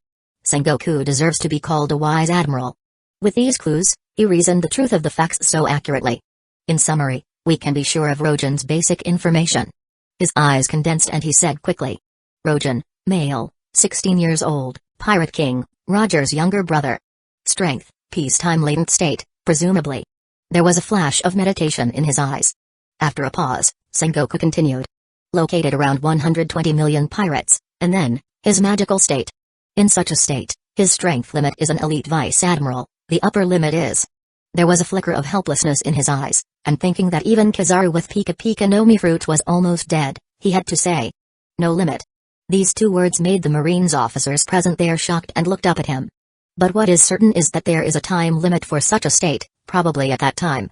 Sengoku deserves to be called a wise admiral. With these clues, he reasoned the truth of the facts so accurately. In summary, we can be sure of Rojan's basic information. His eyes condensed and he said quickly. Rojan, male, 16 years old, Pirate King, Roger's younger brother. Strength, peacetime latent state, presumably. There was a flash of meditation in his eyes. After a pause, Sengoku continued. Located around 120 million pirates, and then, His magical state. In such a state, his strength limit is an elite vice admiral, the upper limit is. There was a flicker of helplessness in his eyes, and thinking that even Kizaru with Pika Pika no Mi fruit was almost dead, he had to say, "No limit." These two words made the Marines officers present there shocked and looked up at him. But what is certain is that there is a time limit for such a state, probably at that time.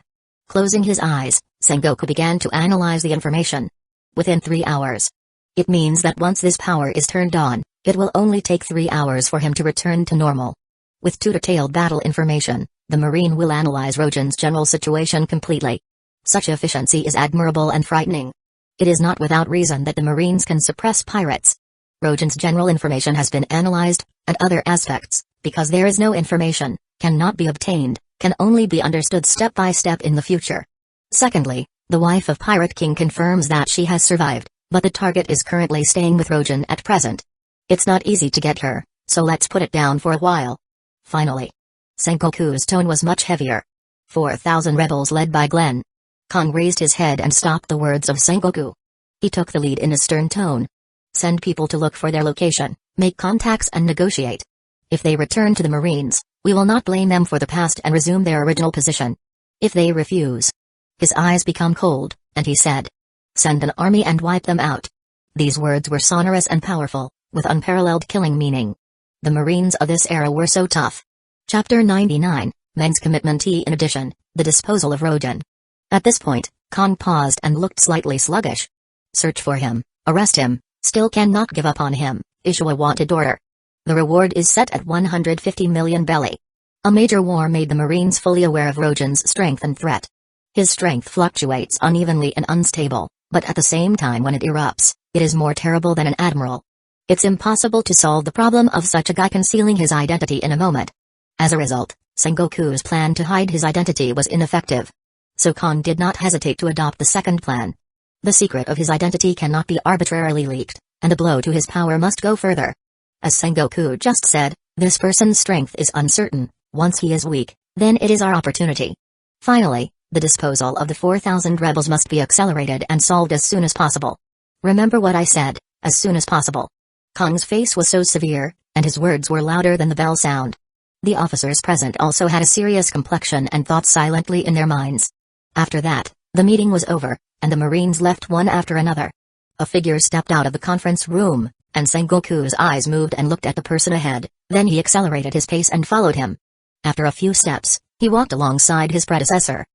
Closing his eyes, Sengoku began to analyze the information. Within 3 hours. It means that once this power is turned on, it will only take 3 hours for him to return to normal. With two detailed battle information, the Marine will analyze Rogen's general situation completely. Such efficiency is admirable and frightening. It is not without reason that the Marines can suppress pirates. Rogen's general information has been analyzed, and other aspects, because there is no information, cannot be obtained, can only be understood step by step in the future. Secondly, the wife of Pirate King confirms that she has survived, but the target is currently staying with Rogen at present. It's not easy to get her, so let's put it down for a while. Finally. Sengoku's tone was much heavier. 4,000 rebels led by Glenn. Kong raised his head and stopped the words of Sengoku. He took the lead in a stern tone. Send people to look for their location, make contacts and negotiate. If they return to the Marines, we will not blame them for the past and resume their original position. If they refuse. His eyes become cold, and he said, "Send an army and wipe them out." These words were sonorous and powerful, with unparalleled killing meaning. The Marines of this era were so tough. Chapter 99, Men's Commitment In addition, the disposal of Rogen. At this point, Kong paused and looked slightly sluggish. Search for him, arrest him, still cannot give up on him, issue a wanted order. The reward is set at 150 million belly. A major war made the Marines fully aware of Rogen's strength and threat. His strength fluctuates unevenly and unstable, but at the same time when it erupts, it is more terrible than an admiral. It's impossible to solve the problem of such a guy concealing his identity in a moment. As a result, Sengoku's plan to hide his identity was ineffective. So Kong did not hesitate to adopt the second plan. The secret of his identity cannot be arbitrarily leaked, and a blow to his power must go further. As Sengoku just said, this person's strength is uncertain. Once he is weak, then it is our opportunity. Finally, the disposal of the 4,000 rebels must be accelerated and solved as soon as possible. Remember what I said, as soon as possible. Kong's face was so severe, and his words were louder than the bell sound. The officers present also had a serious complexion and thought silently in their minds. After that, the meeting was over, and the Marines left one after another. A figure stepped out of the conference room, and Sengoku's eyes moved and looked at the person ahead, then he accelerated his pace and followed him. After a few steps, he walked alongside his predecessor.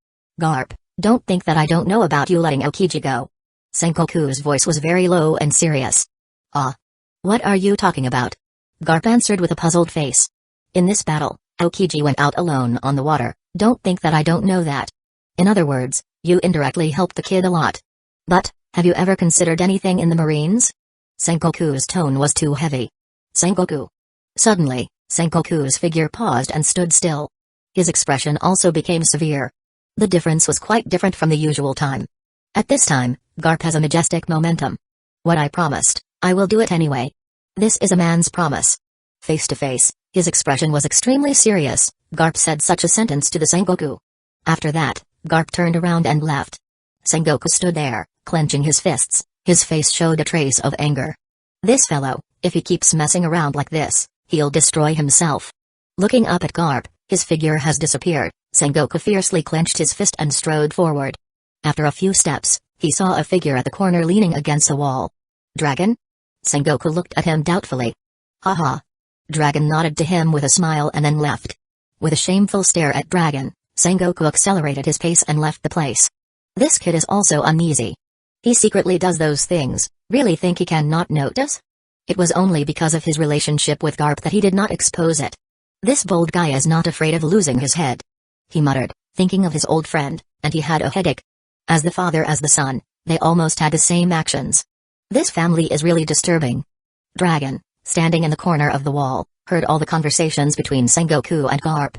Garp, don't think that I don't know about you letting Aokiji go. Sengoku's voice was very low and serious. Ah. What are you talking about? Garp answered with a puzzled face. In this battle, Aokiji went out alone on the water, don't think that I don't know that. In other words, you indirectly helped the kid a lot. But, have you ever considered anything in the Marines? Sengoku's tone was too heavy. Sengoku. Suddenly, Sengoku's figure paused and stood still. His expression also became severe. The difference was quite different from the usual time. At this time, Garp has a majestic momentum. What I promised, I will do it anyway. This is a man's promise. Face to face, his expression was extremely serious. Garp said such a sentence to the Sengoku. After that, Garp turned around and left. Sengoku stood there, clenching his fists. His face showed a trace of anger. This fellow, if he keeps messing around like this, he'll destroy himself. Looking up at Garp, his figure has disappeared. Sengoku fiercely clenched his fist and strode forward. After a few steps, he saw a figure at the corner leaning against a wall. Dragon? Sengoku looked at him doubtfully. Haha. Dragon nodded to him with a smile and then left. With a shameful stare at Dragon, Sengoku accelerated his pace and left the place. This kid is also uneasy. He secretly does those things, really think he can not notice? It was only because of his relationship with Garp that he did not expose it. This bold guy is not afraid of losing his head. He muttered, thinking of his old friend, and he had a headache. As the father as the son, they almost had the same actions. This family is really disturbing. Dragon, standing in the corner of the wall, heard all the conversations between Sengoku and Garp.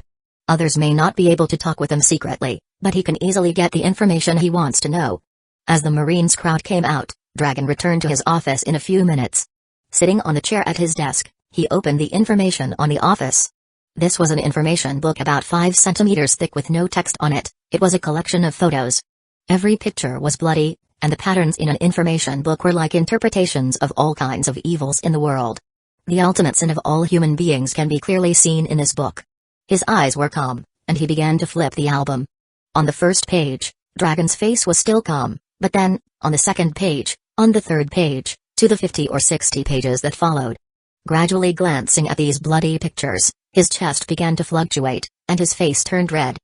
Others may not be able to talk with him secretly, but he can easily get the information he wants to know. As the Marines crowd came out, Dragon returned to his office in a few minutes. Sitting on the chair at his desk, he opened the information on the office. This was an information book about 5 centimeters thick with no text on it. It was a collection of photos. Every picture was bloody, and the patterns in an information book were like interpretations of all kinds of evils in the world. The ultimate sin of all human beings can be clearly seen in this book. His eyes were calm, and he began to flip the album. On the first page, Dragon's face was still calm, but then, on the second page, on the third page, to the 50 or 60 pages that followed. Gradually glancing at these bloody pictures, his chest began to fluctuate, and his face turned red.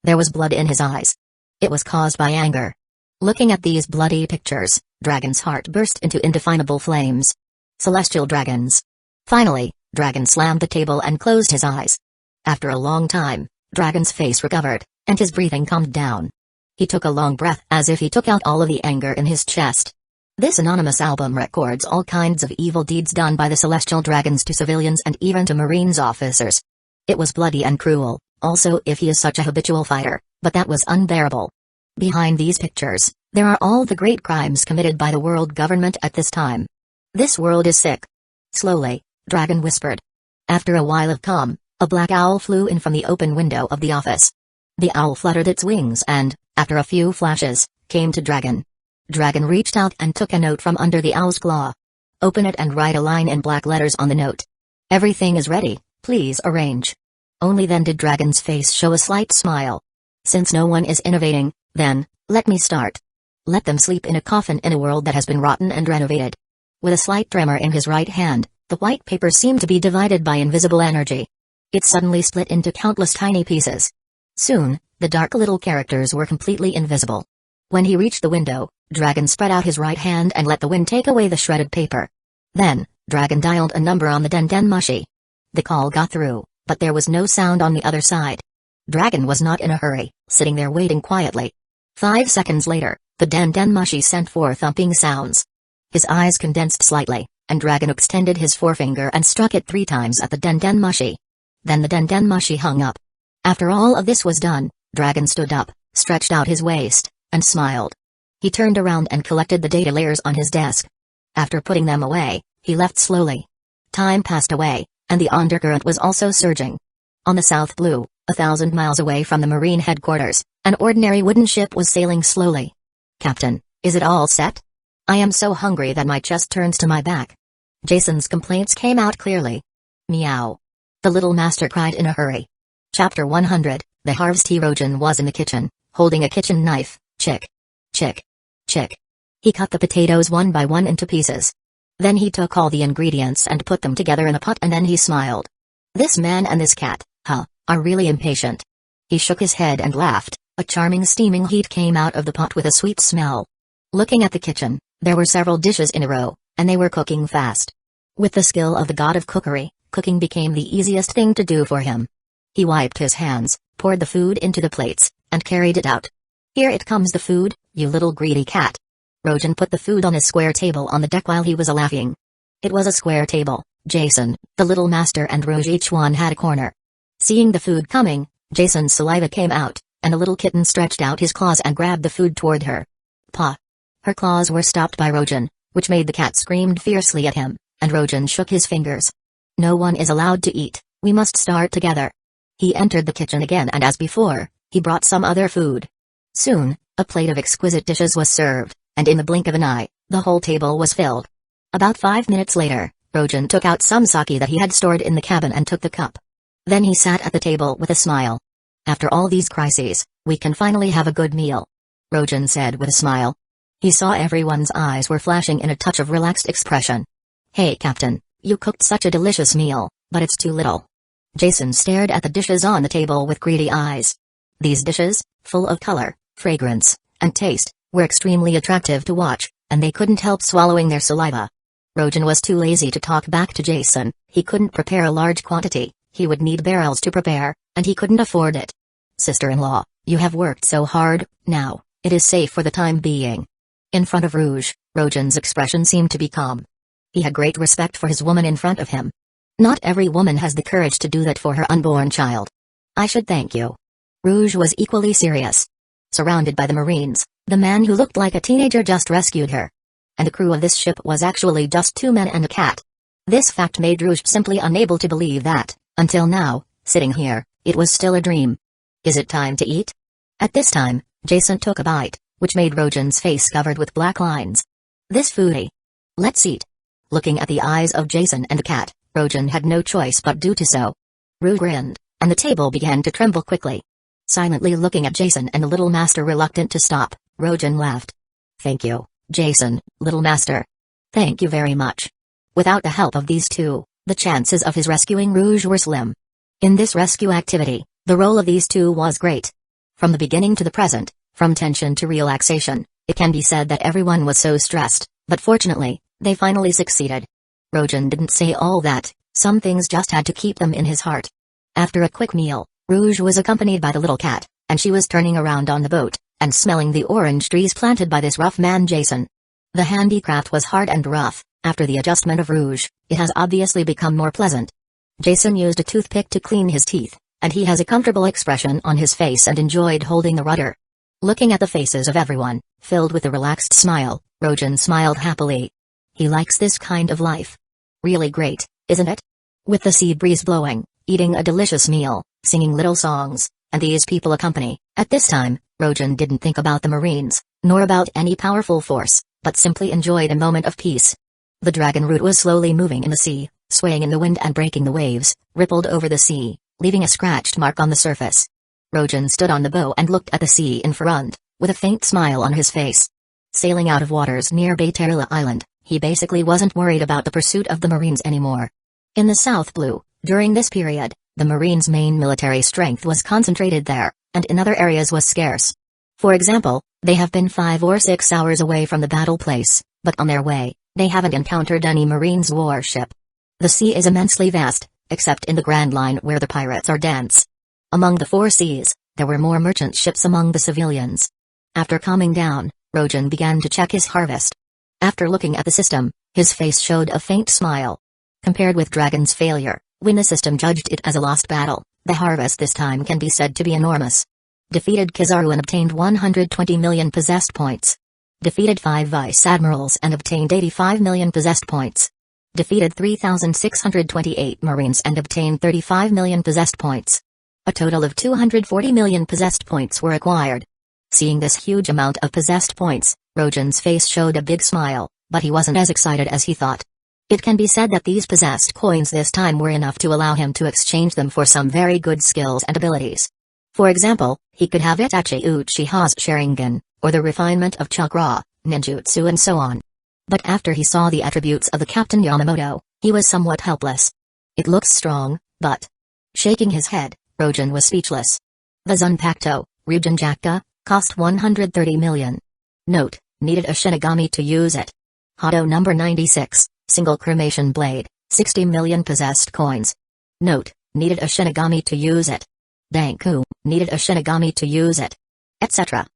There was blood in his eyes. It was caused by anger. Looking at these bloody pictures, Dragon's heart burst into indefinable flames. Celestial dragons. Finally, Dragon slammed the table and closed his eyes. After a long time, Dragon's face recovered, and his breathing calmed down. He took a long breath as if he took out all of the anger in his chest. This anonymous album records all kinds of evil deeds done by the celestial dragons to civilians and even to Marines officers. It was bloody and cruel, also if he is such a habitual fighter, but that was unbearable. Behind these pictures, there are all the great crimes committed by the world government at this time. This world is sick. Slowly, Dragon whispered. After a while of calm, a black owl flew in from the open window of the office. The owl fluttered its wings and, after a few flashes, came to Dragon. Dragon reached out and took a note from under the owl's claw. Open it and write a line in black letters on the note. Everything is ready, please arrange. Only then did Dragon's face show a slight smile. Since no one is innovating, then, let me start. Let them sleep in a coffin in a world that has been rotten and renovated. With a slight tremor in his right hand, the white paper seemed to be divided by invisible energy. It suddenly split into countless tiny pieces. Soon, the dark little characters were completely invisible. When he reached the window, Dragon spread out his right hand and let the wind take away the shredded paper. Then, Dragon dialed a number on the Dendenmushi. The call got through, but there was no sound on the other side. Dragon was not in a hurry, sitting there waiting quietly. 5 seconds later, the Dendenmushi sent 4 thumping sounds. His eyes condensed slightly, and Dragon extended his forefinger and struck it 3 times at the Dendenmushi. Then the Dendenmushi hung up. After all of this was done, Dragon stood up, stretched out his waist, and smiled. He turned around and collected the data layers on his desk. After putting them away, he left slowly. Time passed away, and the undercurrent was also surging. On the South Blue, 1,000 miles away from the Marine headquarters, an ordinary wooden ship was sailing slowly. Captain, is it all set? I am so hungry that my chest turns to my back. Jason's complaints came out clearly. Meow. The little master cried in a hurry. Chapter 100, The Harvest Rojan was in the kitchen, holding a kitchen knife. Chick. Chick. Chick. He cut the potatoes one by one into pieces. Then he took all the ingredients and put them together in a pot, and then he smiled. This man and this cat, are really impatient. He shook his head and laughed. A charming steaming heat came out of the pot with a sweet smell. Looking at the kitchen, there were several dishes in a row, and they were cooking fast. With the skill of the god of cookery, cooking became the easiest thing to do for him. He wiped his hands, poured the food into the plates, and carried it out. Here it comes the food, you little greedy cat. Rojan put the food on a square table on the deck while he was laughing. It was a square table. Jason, the little master and Roj each one had a corner. Seeing the food coming, Jason's saliva came out, and a little kitten stretched out his claws and grabbed the food toward her. Paw. Her claws were stopped by Rojan, which made the cat scream fiercely at him, and Rojan shook his fingers. No one is allowed to eat, we must start together. He entered the kitchen again, and as before, he brought some other food. Soon, a plate of exquisite dishes was served, and in the blink of an eye, the whole table was filled. About 5 minutes later, Rojan took out some sake that he had stored in the cabin and took the cup. Then he sat at the table with a smile. After all these crises, we can finally have a good meal, Rojan said with a smile. He saw everyone's eyes were flashing in a touch of relaxed expression. Hey Captain, you cooked such a delicious meal, but it's too little. Jason stared at the dishes on the table with greedy eyes. These dishes, full of color, fragrance, and taste, were extremely attractive to watch, and they couldn't help swallowing their saliva. Rojan was too lazy to talk back to Jason. He couldn't prepare a large quantity, he would need barrels to prepare, and he couldn't afford it. Sister-in-law, you have worked so hard, now, it is safe for the time being. In front of Rouge, Rojan's expression seemed to be calm. He had great respect for his woman in front of him. Not every woman has the courage to do that for her unborn child. I should thank you. Rouge was equally serious. Surrounded by the Marines, the man who looked like a teenager just rescued her. And the crew of this ship was actually just 2 men and a cat. This fact made Rouge simply unable to believe that, until now, sitting here, it was still a dream. Is it time to eat? At this time, Jason took a bite, which made Rojan's face covered with black lines. This foodie. Let's eat. Looking at the eyes of Jason and the cat, Rojan had no choice but do so. Rouge grinned, and the table began to tremble quickly. Silently looking at Jason and the little master reluctant to stop, Rojan laughed. "Thank you, Jason, little master. Thank you very much." Without the help of these two, the chances of his rescuing Rouge were slim. In this rescue activity, the role of these two was great. From the beginning to the present, from tension to relaxation, it can be said that everyone was so stressed, but fortunately, they finally succeeded. Rojan didn't say all that, some things just had to keep them in his heart. After a quick meal, Rouge was accompanied by the little cat, and she was turning around on the boat, and smelling the orange trees planted by this rough man Jason. The handicraft was hard and rough. After the adjustment of Rouge, it has obviously become more pleasant. Jason used a toothpick to clean his teeth, and he has a comfortable expression on his face and enjoyed holding the rudder. Looking at the faces of everyone, filled with a relaxed smile, Rojan smiled happily. He likes this kind of life. Really great, isn't it? With the sea breeze blowing, eating a delicious meal, singing little songs, and these people accompany. At this time, Rojan didn't think about the Marines, nor about any powerful force, but simply enjoyed a moment of peace. The dragon root was slowly moving in the sea, swaying in the wind and breaking the waves, rippled over the sea, leaving a scratched mark on the surface. Rojan stood on the bow and looked at the sea in front, with a faint smile on his face. Sailing out of waters near Bayterila Island, he basically wasn't worried about the pursuit of the Marines anymore. In the South Blue, during this period, the Marines' main military strength was concentrated there, and in other areas was scarce. For example, they have been 5 or 6 hours away from the battle place, but on their way, they haven't encountered any Marines' warship. The sea is immensely vast, except in the Grand Line where the pirates are dense. Among the 4 seas, there were more merchant ships among the civilians. After calming down, Rojan began to check his harvest. After looking at the system, his face showed a faint smile. Compared with Dragon's failure, when the system judged it as a lost battle, the harvest this time can be said to be enormous. Defeated Kizaru and obtained 120 million possessed points. Defeated 5 vice admirals and obtained 85 million possessed points. Defeated 3,628 marines and obtained 35 million possessed points. A total of 240 million possessed points were acquired. Seeing this huge amount of possessed points, Rojan's face showed a big smile, but he wasn't as excited as he thought. It can be said that these possessed coins this time were enough to allow him to exchange them for some very good skills and abilities. For example, he could have Itachi Uchiha's Sharingan, or the refinement of chakra, ninjutsu and so on. But after he saw the attributes of the Captain Yamamoto, he was somewhat helpless. It looks strong, but... Shaking his head, Rojan was speechless. The Zunpacto, Ryujinjaka, cost 130 million. Note, needed a Shinigami to use it. Hado number 96, single cremation blade, 60 million possessed coins. Note, needed a Shinigami to use it. Danku, needed a Shinigami to use it. Etc.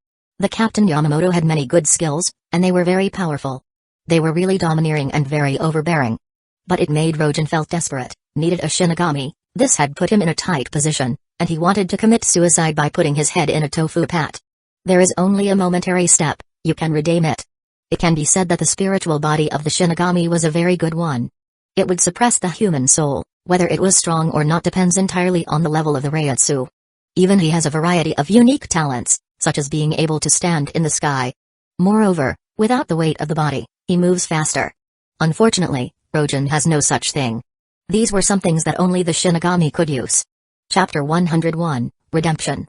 The Captain Yamamoto had many good skills, and they were very powerful. They were really domineering and very overbearing. But it made Rojan felt desperate, needed a Shinigami. This had put him in a tight position, and he wanted to commit suicide by putting his head in a tofu pat. There is only a momentary step, you can redeem it. It can be said that the spiritual body of the Shinigami was a very good one. It would suppress the human soul, whether it was strong or not depends entirely on the level of the Reiatsu. Even he has a variety of unique talents, such as being able to stand in the sky. Moreover, without the weight of the body, he moves faster. Unfortunately, Rojan has no such thing. These were some things that only the Shinigami could use. Chapter 101, Redemption.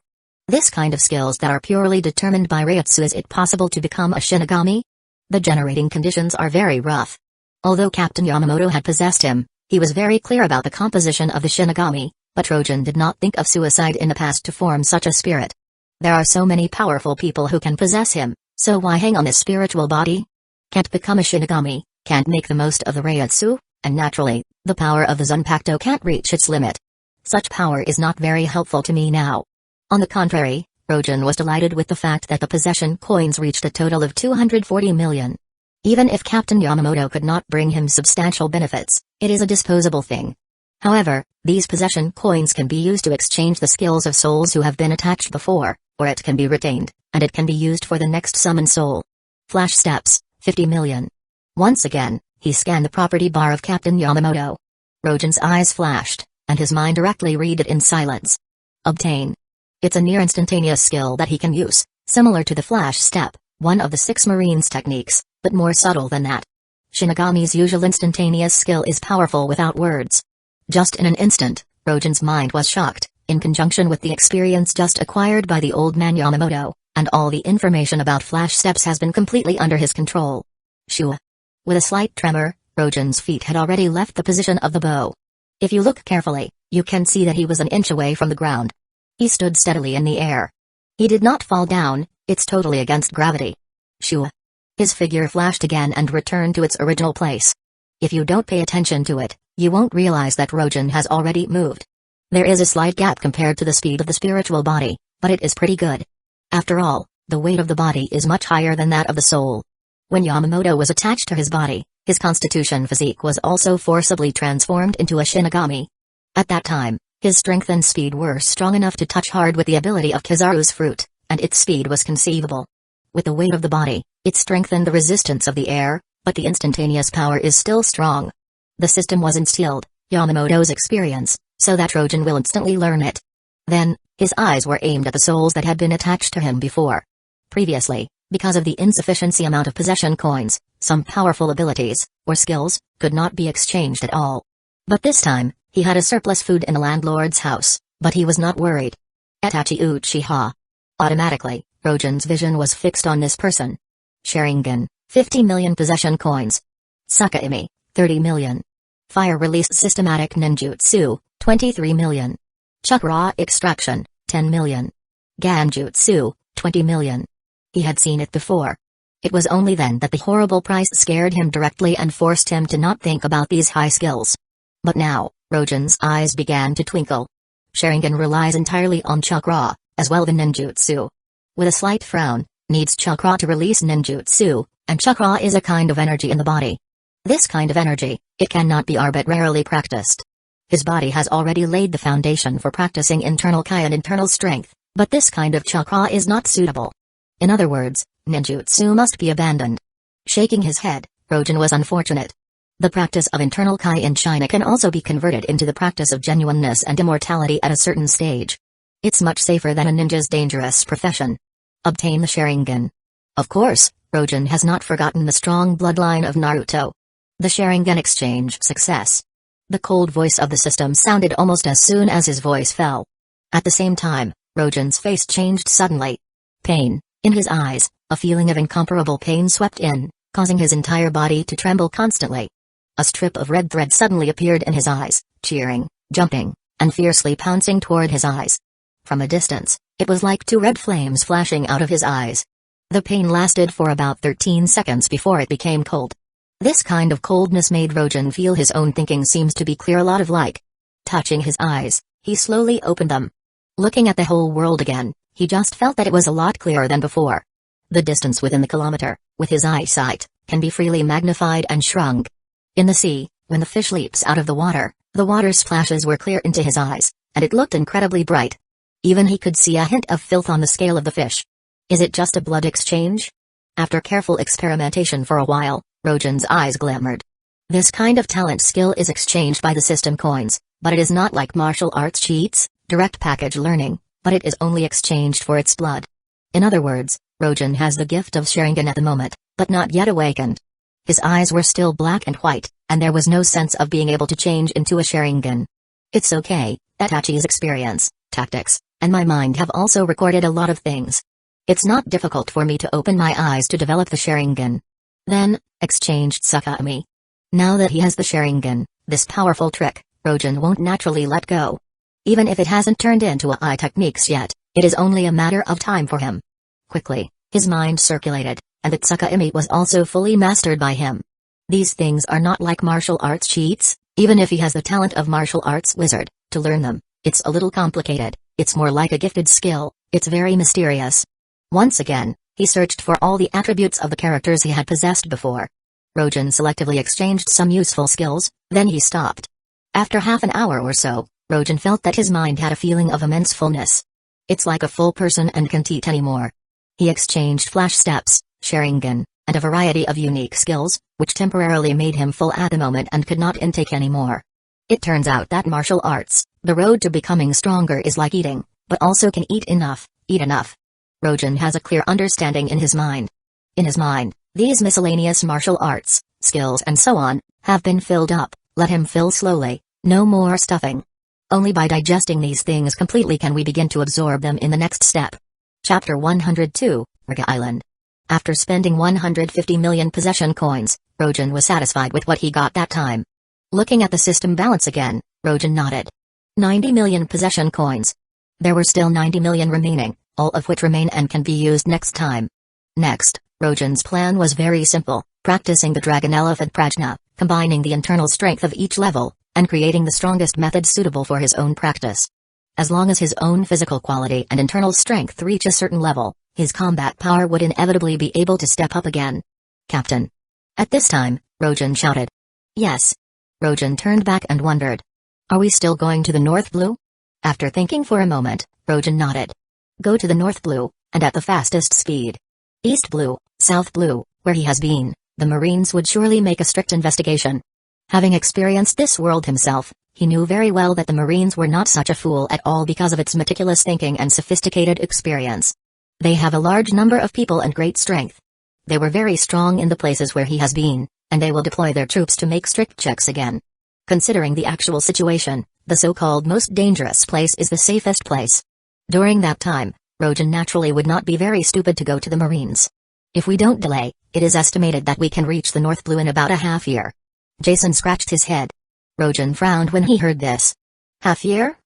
This kind of skills that are purely determined by Reiatsu. Is it possible to become a Shinigami? The generating conditions are very rough. Although Captain Yamamoto had possessed him, he was very clear about the composition of the Shinigami, but Rojan did not think of suicide in the past to form such a spirit. There are so many powerful people who can possess him, so why hang on this spiritual body? Can't become a Shinigami, can't make the most of the Reiatsu, and naturally, the power of the Zunpacto can't reach its limit. Such power is not very helpful to me now. On the contrary, Rojan was delighted with the fact that the possession coins reached a total of 240 million. Even if Captain Yamamoto could not bring him substantial benefits, it is a disposable thing. However, these possession coins can be used to exchange the skills of souls who have been attached before, or it can be retained, and it can be used for the next summoned soul. Flash steps, 50 million. Once again, he scanned the property bar of Captain Yamamoto. Rojan's eyes flashed, and his mind directly read it in silence. Obtain. It's a near instantaneous skill that he can use, similar to the flash step, one of the 6 Marines techniques, but more subtle than that. Shinigami's usual instantaneous skill is powerful without words. Just in an instant, Rogen's mind was shocked, in conjunction with the experience just acquired by the old man Yamamoto, and all the information about flash steps has been completely under his control. Shua. With a slight tremor, Rogen's feet had already left the position of the bow. If you look carefully, you can see that he was an inch away from the ground. He stood steadily in the air. He did not fall down, it's totally against gravity. Shua. His figure flashed again and returned to its original place. If you don't pay attention to it, you won't realize that Rogen has already moved. There is a slight gap compared to the speed of the spiritual body, but it is pretty good. After all, the weight of the body is much higher than that of the soul. When Yamamoto was attached to his body, his constitution physique was also forcibly transformed into a Shinigami. At that time, his strength and speed were strong enough to touch hard with the ability of Kizaru's fruit, and its speed was conceivable. With the weight of the body, it strengthened the resistance of the air, but the instantaneous power is still strong. The system was instilled, Yamamoto's experience, so that Rogen will instantly learn it. Then, his eyes were aimed at the souls that had been attached to him before. Previously, because of the insufficiency amount of possession coins, some powerful abilities, or skills, could not be exchanged at all. But this time, he had a surplus food in the landlord's house, but he was not worried. Itachi Uchiha. Automatically, Rogen's vision was fixed on this person. Sharingan, 50 million possession coins. Sakami, 30 million. Fire-released systematic ninjutsu, 23 million. Chakra extraction, 10 million. Ganjutsu, 20 million. He had seen it before. It was only then that the horrible price scared him directly and forced him to not think about these high skills. But now, Rogen's eyes began to twinkle. Sharingan relies entirely on chakra, as well as ninjutsu. With a slight frown, needs chakra to release ninjutsu, and chakra is a kind of energy in the body. This kind of energy, it cannot be arbitrarily practiced. His body has already laid the foundation for practicing internal kai and internal strength, but this kind of chakra is not suitable. In other words, ninjutsu must be abandoned. Shaking his head, Rogen was unfortunate. The practice of internal kai in China can also be converted into the practice of genuineness and immortality at a certain stage. It's much safer than a ninja's dangerous profession. Obtain the Sharingan. Of course, Rogen has not forgotten the strong bloodline of Naruto. The Sharingan exchange success. The cold voice of the system sounded almost as soon as his voice fell. At the same time, Rogen's face changed suddenly. Pain, in his eyes, a feeling of incomparable pain swept in, causing his entire body to tremble constantly. A strip of red thread suddenly appeared in his eyes, cheering, jumping, and fiercely pouncing toward his eyes. From a distance, it was like two red flames flashing out of his eyes. The pain lasted for about 13 seconds before it became cold. This kind of coldness made Rogen feel his own thinking seems to be clear a lot of like. Touching his eyes, he slowly opened them. Looking at the whole world again, he just felt that it was a lot clearer than before. The distance within the kilometer, with his eyesight, can be freely magnified and shrunk. In the sea, when the fish leaps out of the water splashes were clear into his eyes, and it looked incredibly bright. Even he could see a hint of filth on the scale of the fish. Is it just a blood exchange? After careful experimentation for a while, Rogen's eyes glimmered. This kind of talent skill is exchanged by the system coins, but it is not like martial arts cheats, direct package learning, but it is only exchanged for its blood. In other words, Rogen has the gift of Sharingan at the moment, but not yet awakened. His eyes were still black and white, and there was no sense of being able to change into a Sharingan. It's okay, Itachi's experience, tactics, and my mind have also recorded a lot of things. It's not difficult for me to open my eyes to develop the Sharingan. Then, exchanged Sakami. Now that he has the Sharingan, this powerful trick, Rogen won't naturally let go. Even if it hasn't turned into AI techniques yet, it is only a matter of time for him. Quickly, his mind circulated, and that Sakami was also fully mastered by him. These things are not like martial arts cheats, even if he has the talent of martial arts wizard, to learn them, it's a little complicated, it's more like a gifted skill, it's very mysterious. Once again, he searched for all the attributes of the characters he had possessed before. Rogen selectively exchanged some useful skills, then he stopped. After half an hour or so, Rogen felt that his mind had a feeling of immense fullness. It's like a full person and can't eat anymore. He exchanged flash steps, Sharingan, and a variety of unique skills, which temporarily made him full at the moment and could not intake anymore. It turns out that martial arts, the road to becoming stronger is like eating, but also can eat enough, eat enough. Rogen has a clear understanding in his mind. In his mind, these miscellaneous martial arts, skills and so on, have been filled up. Let him fill slowly, no more stuffing. Only by digesting these things completely can we begin to absorb them in the next step. Chapter 102, Riga Island. After spending 150 million possession coins, Rojan was satisfied with what he got that time. Looking at the system balance again, Rojan nodded. 90 million possession coins. There were still 90 million remaining, all of which remain and can be used next time. Next, Rojan's plan was very simple, practicing the Dragon Elephant Prajna, combining the internal strength of each level, and creating the strongest method suitable for his own practice. As long as his own physical quality and internal strength reach a certain level, his combat power would inevitably be able to step up again. Captain. At this time, Rojan shouted. Yes. Rojan turned back and wondered. Are we still going to the North Blue? After thinking for a moment, Rojan nodded. Go to the North Blue, and at the fastest speed. East Blue, South Blue, where he has been, the Marines would surely make a strict investigation. Having experienced this world himself, he knew very well that the Marines were not such a fool at all because of its meticulous thinking and sophisticated experience. They have a large number of people and great strength. They were very strong in the places where he has been, and they will deploy their troops to make strict checks again. Considering the actual situation, the so-called most dangerous place is the safest place. During that time, Rojan naturally would not be very stupid to go to the Marines. If we don't delay, it is estimated that we can reach the North Blue in about a half year. Jason scratched his head. Rojan frowned when he heard this. Half year?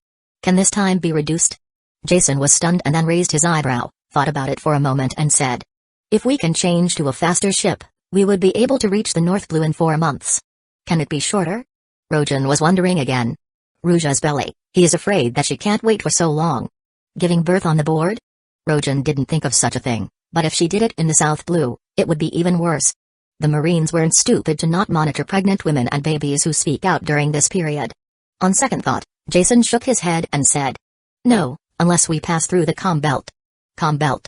Can this time be reduced? Jason was stunned and then raised his eyebrow, thought about it for a moment and said. If we can change to a faster ship, we would be able to reach the North Blue in 4 months. Can it be shorter? Rojan was wondering again. Ruja's belly, he is afraid that she can't wait for so long. Giving birth on the board? Rojan didn't think of such a thing, but if she did it in the South Blue, it would be even worse. The Marines weren't stupid to not monitor pregnant women and babies who speak out during this period. On second thought, Jason shook his head and said. No, unless we pass through the Com Belt. Com Belt.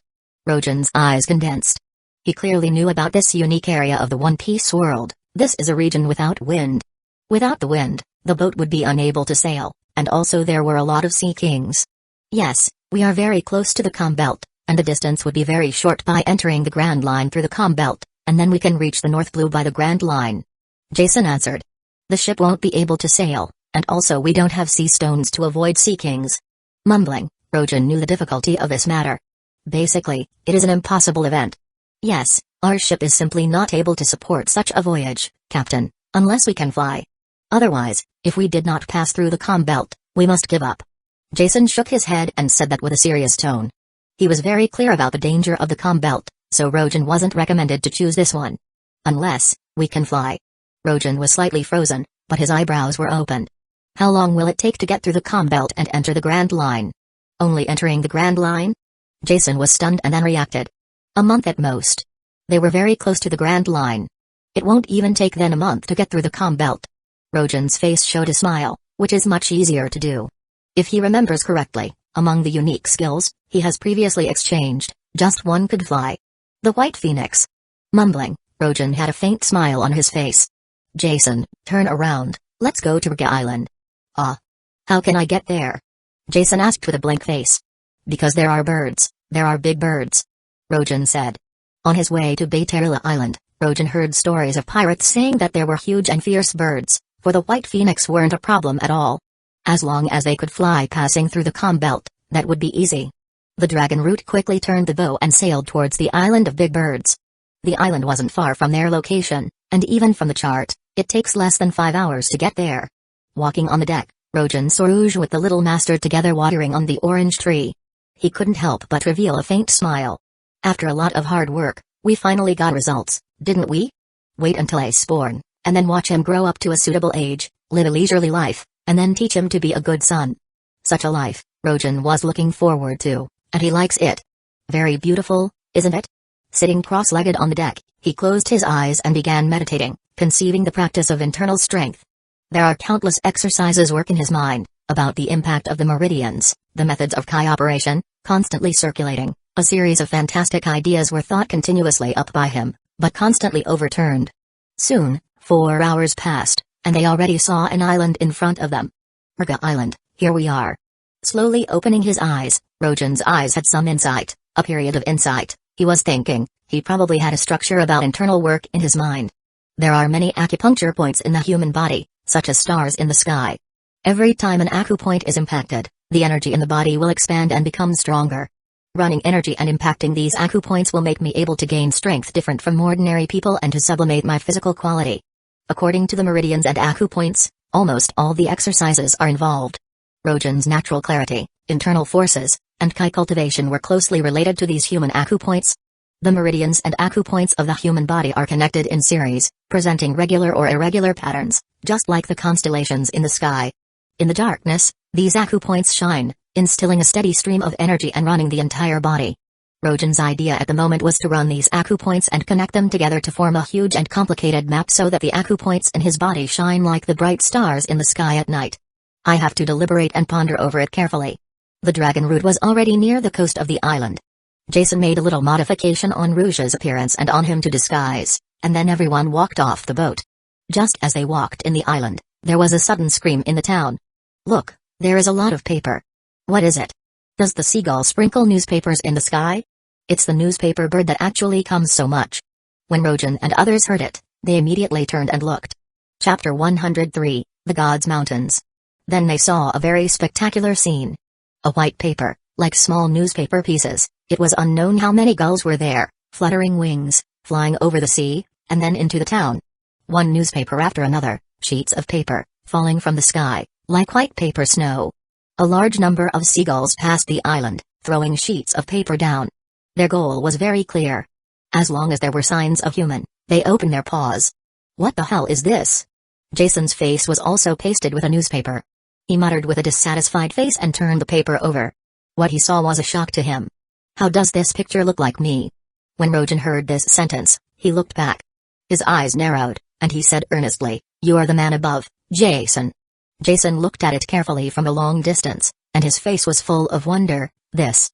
Rojan's eyes condensed. He clearly knew about this unique area of the One Piece world. This is a region without wind. Without the wind, the boat would be unable to sail, and also there were a lot of sea kings. Yes, we are very close to the Com Belt, and the distance would be very short by entering the Grand Line through the Com Belt. And then we can reach the North Blue by the Grand Line. Jason answered. The ship won't be able to sail, and also we don't have sea stones to avoid sea kings. Mumbling, Rojan knew the difficulty of this matter. Basically, it is an impossible event. Yes, our ship is simply not able to support such a voyage, Captain, unless we can fly. Otherwise, if we did not pass through the Com Belt, we must give up. Jason shook his head and said that with a serious tone. He was very clear about the danger of the Com Belt. So Rojan wasn't recommended to choose this one. Unless, we can fly. Rojan was slightly frozen, but his eyebrows were opened. How long will it take to get through the Com Belt and enter the Grand Line? Only entering the Grand Line? Jason was stunned and then reacted. A month at most. They were very close to the Grand Line. It won't even take then a month to get through the Com Belt. Rojan's face showed a smile, which is much easier to do. If he remembers correctly, among the unique skills he has previously exchanged, just one could fly. The White Phoenix. Mumbling, Rojan had a faint smile on his face. Jason, turn around, let's go to Riga Island. Ah. How can I get there? Jason asked with a blank face. Because there are birds, there are big birds. Rojan said. On his way to Bayterila Island, Rojan heard stories of pirates saying that there were huge and fierce birds, for the White Phoenix weren't a problem at all. As long as they could fly passing through the Com Belt, that would be easy. The dragon route quickly turned the bow and sailed towards the island of Big Birds. The island wasn't far from their location, and even from the chart, it takes less than 5 hours to get there. Walking on the deck, Rojan saw Rouge with the little master together watering on the orange tree. He couldn't help but reveal a faint smile. After a lot of hard work, we finally got results, didn't we? Wait until Ace born, and then watch him grow up to a suitable age, live a leisurely life, and then teach him to be a good son. Such a life, Rojan was looking forward to. And he likes it. Very beautiful, isn't it? Sitting cross-legged on the deck, he closed his eyes and began meditating, conceiving the practice of internal strength. There are countless exercises work in his mind, about the impact of the meridians, the methods of Kai operation, constantly circulating. A series of fantastic ideas were thought continuously up by him, but constantly overturned. Soon, 4 hours passed, and they already saw an island in front of them. Riga Island, here we are. Slowly opening his eyes, Rojan's eyes had some insight, a period of insight. He was thinking, he probably had a structure about internal work in his mind. There are many acupuncture points in the human body, such as stars in the sky. Every time an acupoint is impacted, the energy in the body will expand and become stronger. Running energy and impacting these acupoints will make me able to gain strength different from ordinary people and to sublimate my physical quality. According to the meridians and acupoints, almost all the exercises are involved. Rojan's natural clarity, internal forces, and Kai cultivation were closely related to these human acupoints. The meridians and acupoints of the human body are connected in series, presenting regular or irregular patterns, just like the constellations in the sky. In the darkness, these acupoints shine, instilling a steady stream of energy and running the entire body. Rojan's idea at the moment was to run these acupoints and connect them together to form a huge and complicated map so that the acupoints in his body shine like the bright stars in the sky at night. I have to deliberate and ponder over it carefully. The dragon route was already near the coast of the island. Jason made a little modification on Rouge's appearance and on him to disguise, and then everyone walked off the boat. Just as they walked in the island, there was a sudden scream in the town. Look, there is a lot of paper. What is it? Does the seagull sprinkle newspapers in the sky? It's the newspaper bird that actually comes so much. When Rojan and others heard it, they immediately turned and looked. Chapter 103, The Gods' Mountains. Then they saw a very spectacular scene. A white paper, like small newspaper pieces, it was unknown how many gulls were there, fluttering wings, flying over the sea, and then into the town. One newspaper after another, sheets of paper, falling from the sky, like white paper snow. A large number of seagulls passed the island, throwing sheets of paper down. Their goal was very clear. As long as there were signs of human, they opened their paws. What the hell is this? Jason's face was also pasted with a newspaper. He muttered with a dissatisfied face and turned the paper over. What he saw was a shock to him. How does this picture look like me? When Rojan heard this sentence, he looked back. His eyes narrowed, and he said earnestly, "You are the man above, Jason." Jason looked at it carefully from a long distance, and his face was full of wonder. This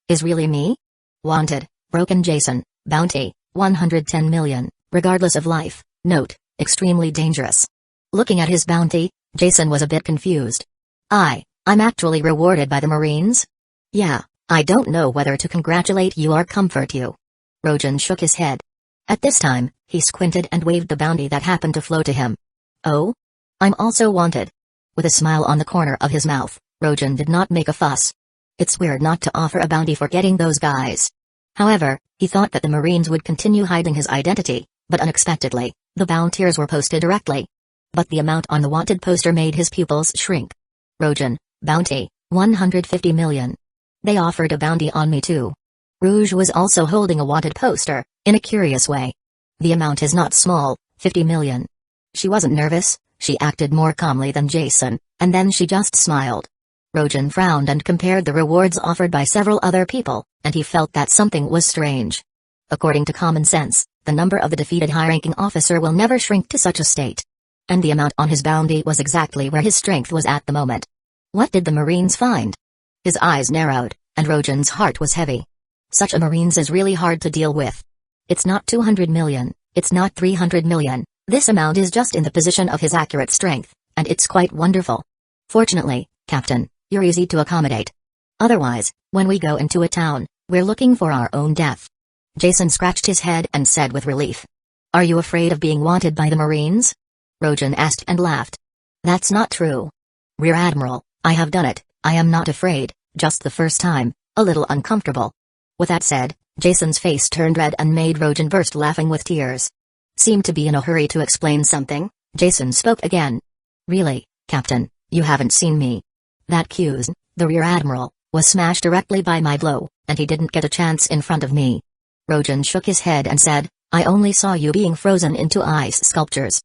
is really me? Wanted, Broken Jason, Bounty, 110 million, regardless of life, note, extremely dangerous. Looking at his bounty, Jason was a bit confused. I'm actually rewarded by the Marines? Yeah, I don't know whether to congratulate you or comfort you. Rojan shook his head. At this time, he squinted and waved the bounty that happened to flow to him. Oh? I'm also wanted. With a smile on the corner of his mouth, Rojan did not make a fuss. It's weird not to offer a bounty for getting those guys. However, he thought that the Marines would continue hiding his identity, but unexpectedly, the bounties were posted directly. But the amount on the wanted poster made his pupils shrink. Rojan, bounty, 150 million. They offered a bounty on me too. Rouge was also holding a wanted poster, in a curious way. The amount is not small, 50 million. She wasn't nervous, she acted more calmly than Jason, and then she just smiled. Rojan frowned and compared the rewards offered by several other people, and he felt that something was strange. According to common sense, the number of the defeated high-ranking officer will never shrink to such a state. And the amount on his bounty was exactly where his strength was at the moment. What did the Marines find? His eyes narrowed, and Rojan's heart was heavy. Such a Marines is really hard to deal with. It's not 200 million, it's not 300 million, this amount is just in the position of his accurate strength, and it's quite wonderful. Fortunately, Captain, you're easy to accommodate. Otherwise, when we go into a town, we're looking for our own death. Jason scratched his head and said with relief. Are you afraid of being wanted by the Marines? Rojan asked and laughed. That's not true. Rear Admiral, I have done it, I am not afraid, just the first time, a little uncomfortable. With that said, Jason's face turned red and made Rojan burst laughing with tears. Seemed to be in a hurry to explain something, Jason spoke again. Really, Captain, you haven't seen me. That Kusagakure, the Rear Admiral, was smashed directly by my blow, and he didn't get a chance in front of me. Rojan shook his head and said, I only saw you being frozen into ice sculptures.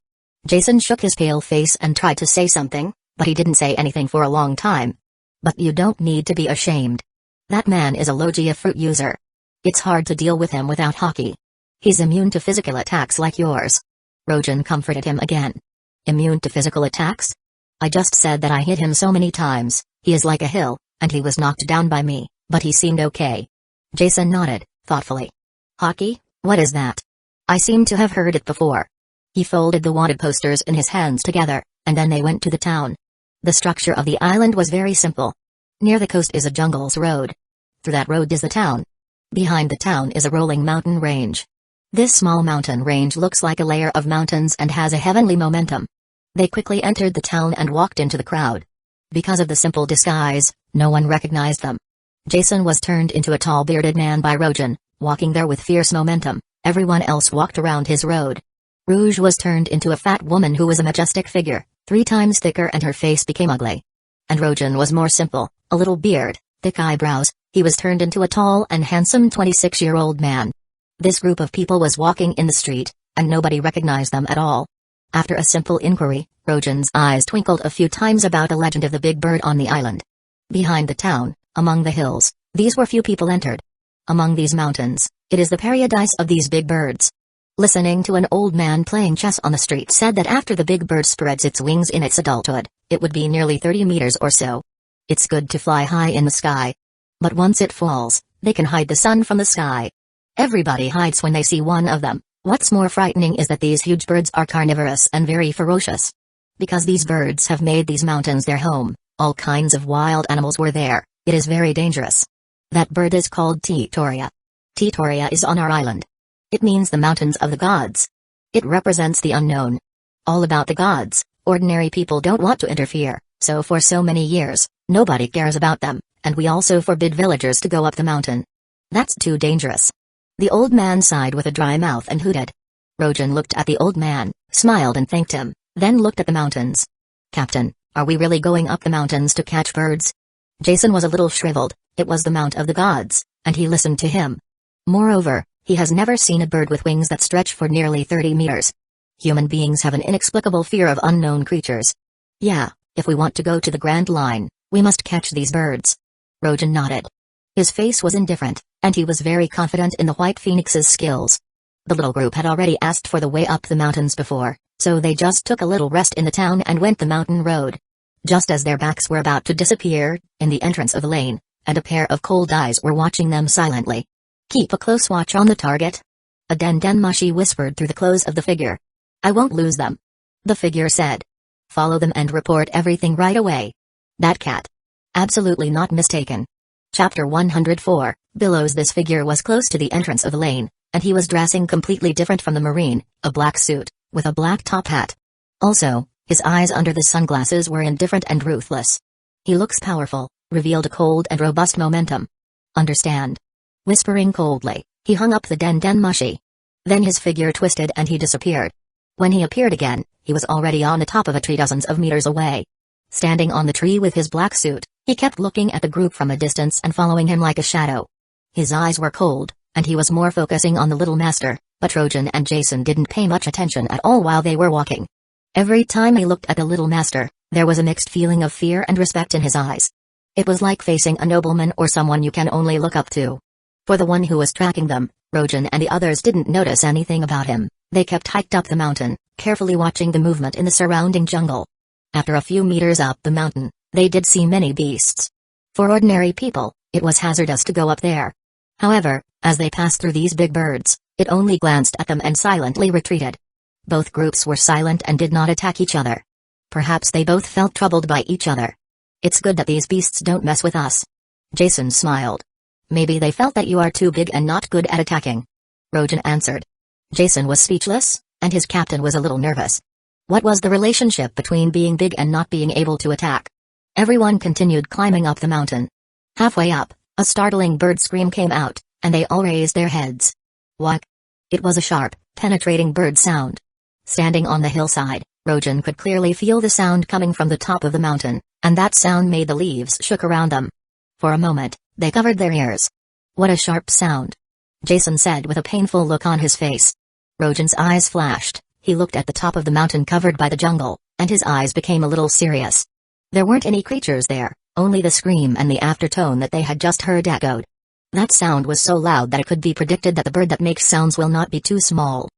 Jason shook his pale face and tried to say something, but he didn't say anything for a long time. But you don't need to be ashamed. That man is a Logia fruit user. It's hard to deal with him without hockey. He's immune to physical attacks like yours. Rojan comforted him again. Immune to physical attacks? I just said that I hit him so many times, he is like a hill, and he was knocked down by me, but he seemed okay. Jason nodded, thoughtfully. Hockey? What is that? I seem to have heard it before. He folded the wanted posters in his hands together, and then they went to the town. The structure of the island was very simple. Near the coast is a jungle's road. Through that road is the town. Behind the town is a rolling mountain range. This small mountain range looks like a layer of mountains and has a heavenly momentum. They quickly entered the town and walked into the crowd. Because of the simple disguise, no one recognized them. Jason was turned into a tall bearded man by Rojan, walking there with fierce momentum. Everyone else walked around his road. Rouge was turned into a fat woman who was a majestic figure, 3 times thicker, and her face became ugly. And Rojan was more simple, a little beard, thick eyebrows. He was turned into a tall and handsome 26-year-old man. This group of people was walking in the street, and nobody recognized them at all. After a simple inquiry, Rojan's eyes twinkled a few times about a legend of the big bird on the island. Behind the town, among the hills, these were few people entered. Among these mountains, it is the paradise of these big birds. Listening to an old man playing chess on the street said that after the big bird spreads its wings in its adulthood, it would be nearly 30 meters or so. It's good to fly high in the sky. But once it falls, they can hide the sun from the sky. Everybody hides when they see one of them. What's more frightening is that these huge birds are carnivorous and very ferocious. Because these birds have made these mountains their home, all kinds of wild animals were there. It is very dangerous. That bird is called Titoria. Titoria is on our island. It means the mountains of the gods. It represents the unknown. All about the gods, ordinary people don't want to interfere, so for so many years, nobody cares about them, and we also forbid villagers to go up the mountain. That's too dangerous. The old man sighed with a dry mouth and hooted. Rojan looked at the old man, smiled and thanked him, then looked at the mountains. Captain, are we really going up the mountains to catch birds? Jason was a little shriveled. It was the Mount of the Gods, and he listened to him. Moreover, he has never seen a bird with wings that stretch for nearly 30 meters. Human beings have an inexplicable fear of unknown creatures. Yeah, if we want to go to the Grand Line, we must catch these birds. Rojan nodded. His face was indifferent, and he was very confident in the White Phoenix's skills. The little group had already asked for the way up the mountains before, so they just took a little rest in the town and went the mountain road. Just as their backs were about to disappear, in the entrance of the lane, and a pair of cold eyes were watching them silently. Keep a close watch on the target. A Dendenmushi whispered through the clothes of the figure. I won't lose them. The figure said. Follow them and report everything right away. That cat. Absolutely not mistaken. Chapter 104, Billows. This figure was close to the entrance of the lane, and he was dressing completely different from the marine, a black suit, with a black top hat. Also, his eyes under the sunglasses were indifferent and ruthless. He looks powerful, revealed a cold and robust momentum. Understand. Whispering coldly, he hung up the Dendenmushi. Then his figure twisted and he disappeared. When he appeared again, he was already on the top of a tree dozens of meters away. Standing on the tree with his black suit, he kept looking at the group from a distance and following him like a shadow. His eyes were cold, and he was more focusing on the little master, but Rojan and Jason didn't pay much attention at all while they were walking. Every time he looked at the little master, there was a mixed feeling of fear and respect in his eyes. It was like facing a nobleman or someone you can only look up to. For the one who was tracking them, Rojan and the others didn't notice anything about him. They kept hiked up the mountain, carefully watching the movement in the surrounding jungle. After a few meters up the mountain, they did see many beasts. For ordinary people, it was hazardous to go up there. However, as they passed through these big birds, it only glanced at them and silently retreated. Both groups were silent and did not attack each other. Perhaps they both felt troubled by each other. It's good that these beasts don't mess with us. Jason smiled. Maybe they felt that you are too big and not good at attacking. Rojan answered. Jason was speechless, and his captain was a little nervous. What was the relationship between being big and not being able to attack? Everyone continued climbing up the mountain. Halfway up, a startling bird scream came out, and they all raised their heads. What? It was a sharp, penetrating bird sound. Standing on the hillside, Rojan could clearly feel the sound coming from the top of the mountain, and that sound made the leaves shook around them. For a moment, they covered their ears. What a sharp sound! Jason said with a painful look on his face. Rojan's eyes flashed. He looked at the top of the mountain covered by the jungle, and his eyes became a little serious. There weren't any creatures there, only the scream and the aftertone that they had just heard echoed. That sound was so loud that it could be predicted that the bird that makes sounds will not be too small.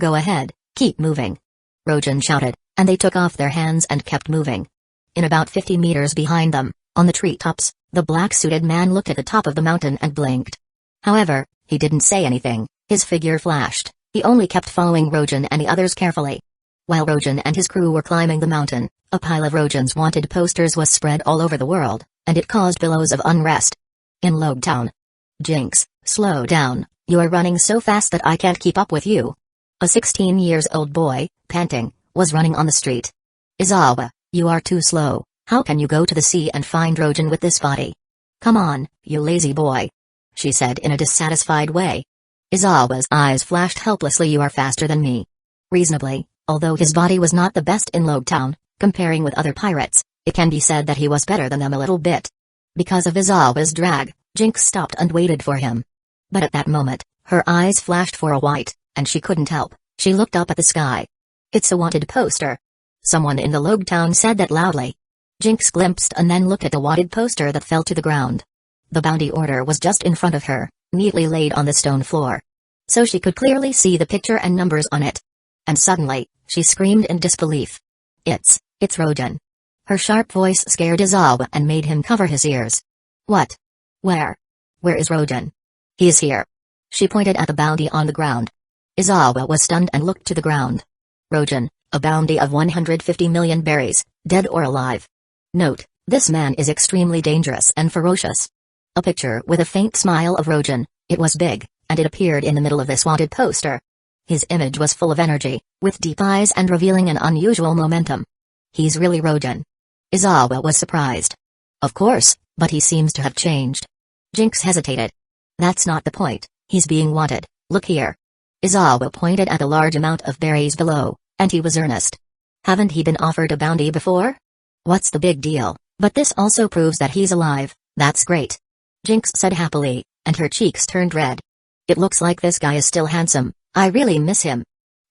Go ahead, keep moving. Rojan shouted, and they took off their hands and kept moving. In about 50 meters behind them, on the treetops, the black-suited man looked at the top of the mountain and blinked. However, he didn't say anything. His figure flashed. He only kept following Rojan and the others carefully. While Rojan and his crew were climbing the mountain, a pile of Rojan's wanted posters was spread all over the world, and it caused billows of unrest. In Log Town. Jinx, slow down, You are running so fast that I can't keep up with you. A 16-year-old boy, panting, was running on the street. Izawa, you are too slow. How can you go to the sea and find Rogen with this body? Come on, you lazy boy, she said in a dissatisfied way. Izawa's eyes flashed helplessly. You are faster than me. Reasonably, although his body was not the best in Logtown, comparing with other pirates, it can be said that he was better than them a little bit. Because of Izawa's drag, Jinx stopped and waited for him. But at that moment, her eyes flashed for a white, and she couldn't help. She looked up at the sky. It's a wanted poster. Someone in the Logtown said that loudly. Jinx glimpsed and then looked at the wanted poster that fell to the ground. The bounty order was just in front of her, neatly laid on the stone floor. So she could clearly see the picture and numbers on it. And suddenly, she screamed in disbelief. It's Rogen. Her sharp voice scared Izawa and made him cover his ears. What? Where is Rogen? He is here. She pointed at the bounty on the ground. Izawa was stunned and looked to the ground. Rogen, a bounty of 150 million berries, dead or alive. Note, this man is extremely dangerous and ferocious. A picture with a faint smile of Rogen. It was big, and it appeared in the middle of this wanted poster. His image was full of energy, with deep eyes and revealing an unusual momentum. He's really Rogen. Izawa was surprised. Of course, but he seems to have changed. Jinx hesitated. That's not the point, he's being wanted, look here. Izawa pointed at a large amount of berries below, and he was earnest. Haven't he been offered a bounty before? What's the big deal? But this also proves that he's alive. That's great. Jinx said happily, and her cheeks turned red. It looks like this guy is still handsome. I really miss him.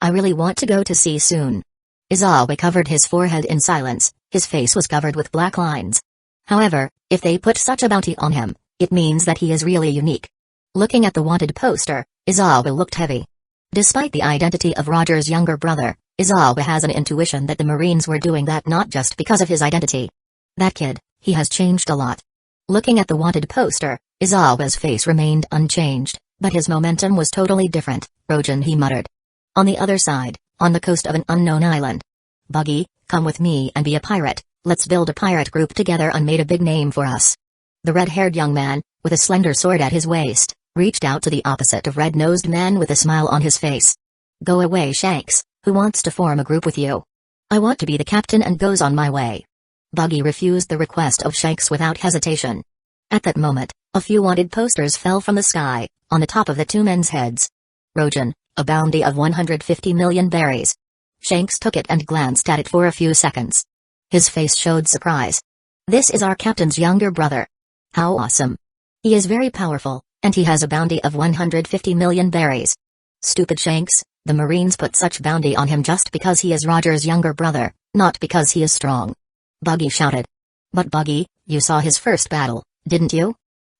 I really want to go to sea soon. Izawa covered his forehead in silence. His face was covered with black lines. However, if they put such a bounty on him, it means that he is really unique. Looking at the wanted poster, Izawa looked heavy. Despite the identity of Roger's younger brother, Izawa has an intuition that the Marines were doing that not just because of his identity. That kid, he has changed a lot. Looking at the wanted poster, Izawa's face remained unchanged, but his momentum was totally different. Rogen, he muttered. On the other side, on the coast of an unknown island. Buggy, come with me and be a pirate. Let's build a pirate group together and made a big name for us. The red-haired young man, with a slender sword at his waist, reached out to the opposite of red-nosed man with a smile on his face. Go away, Shanks. Who wants to form a group with you? I want to be the captain and goes on my way. Buggy refused the request of Shanks without hesitation. At that moment, a few wanted posters fell from the sky, on the top of the two men's heads. Rogen, a bounty of 150 million berries. Shanks took it and glanced at it for a few seconds. His face showed surprise. This is our captain's younger brother. How awesome. He is very powerful, and he has a bounty of 150 million berries. Stupid Shanks, the Marines put such bounty on him just because he is Roger's younger brother, not because he is strong. Buggy shouted. But Buggy, you saw his first battle, didn't you?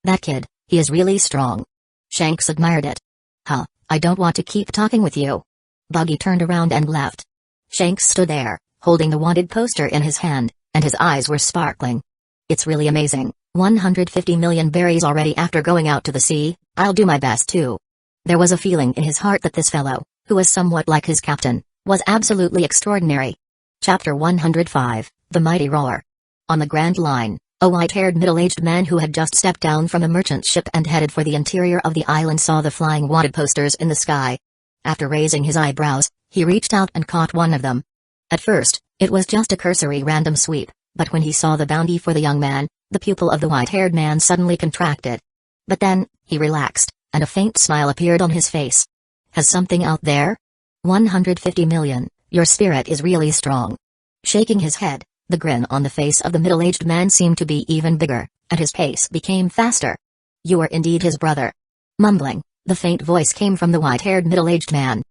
That kid, he is really strong. Shanks admired it. Huh, I don't want to keep talking with you. Buggy turned around and left. Shanks stood there, holding the wanted poster in his hand, and his eyes were sparkling. It's really amazing, 150 million berries already after going out to the sea. I'll do my best too. There was a feeling in his heart that this fellow, who was somewhat like his captain, was absolutely extraordinary. Chapter 105, The Mighty Roar. On the Grand Line, a white-haired middle-aged man who had just stepped down from a merchant ship and headed for the interior of the island saw the flying wanted posters in the sky. After raising his eyebrows, he reached out and caught one of them. At first, it was just a cursory random sweep, but when he saw the bounty for the young man, the pupil of the white-haired man suddenly contracted. But then, he relaxed, and a faint smile appeared on his face. Has something out there? 150 million, your spirit is really strong. Shaking his head, the grin on the face of the middle-aged man seemed to be even bigger, and his pace became faster. You are indeed his brother. Mumbling, the faint voice came from the white-haired middle-aged man.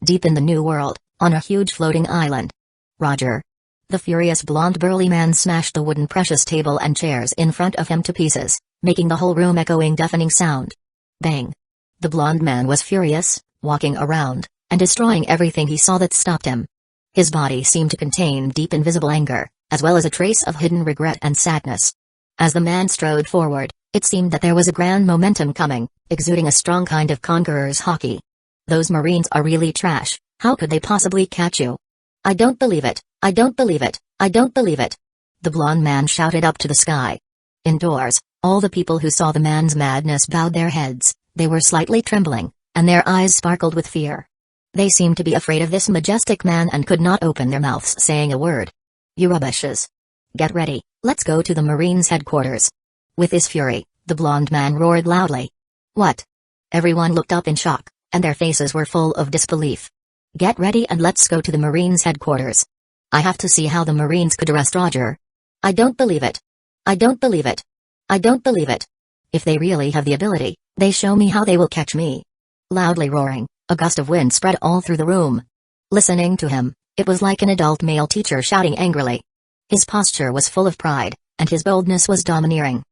Deep in the New World, on a huge floating island. Roger. The furious blonde burly man smashed the wooden precious table and chairs in front of him to pieces, making the whole room echoing deafening sound. Bang. The blonde man was furious, walking around, and destroying everything he saw that stopped him. His body seemed to contain deep invisible anger, as well as a trace of hidden regret and sadness. As the man strode forward, it seemed that there was a grand momentum coming, exuding a strong kind of conqueror's hockey. Those Marines are really trash, how could they possibly catch you? I don't believe it, I don't believe it, I don't believe it. The blonde man shouted up to the sky. Indoors, all the people who saw the man's madness bowed their heads, they were slightly trembling, and their eyes sparkled with fear. They seemed to be afraid of this majestic man and could not open their mouths saying a word. "You rubbishes. Get ready, let's go to the Marines' headquarters." With his fury, the blonde man roared loudly. "What?" Everyone looked up in shock, and their faces were full of disbelief. "Get ready and let's go to the Marines' headquarters. I have to see how the Marines could arrest Roger. I don't believe it. I don't believe it. I don't believe it. If they really have the ability, they show me how they will catch me." Loudly roaring, a gust of wind spread all through the room. Listening to him, it was like an adult male teacher shouting angrily. His posture was full of pride, and his boldness was domineering.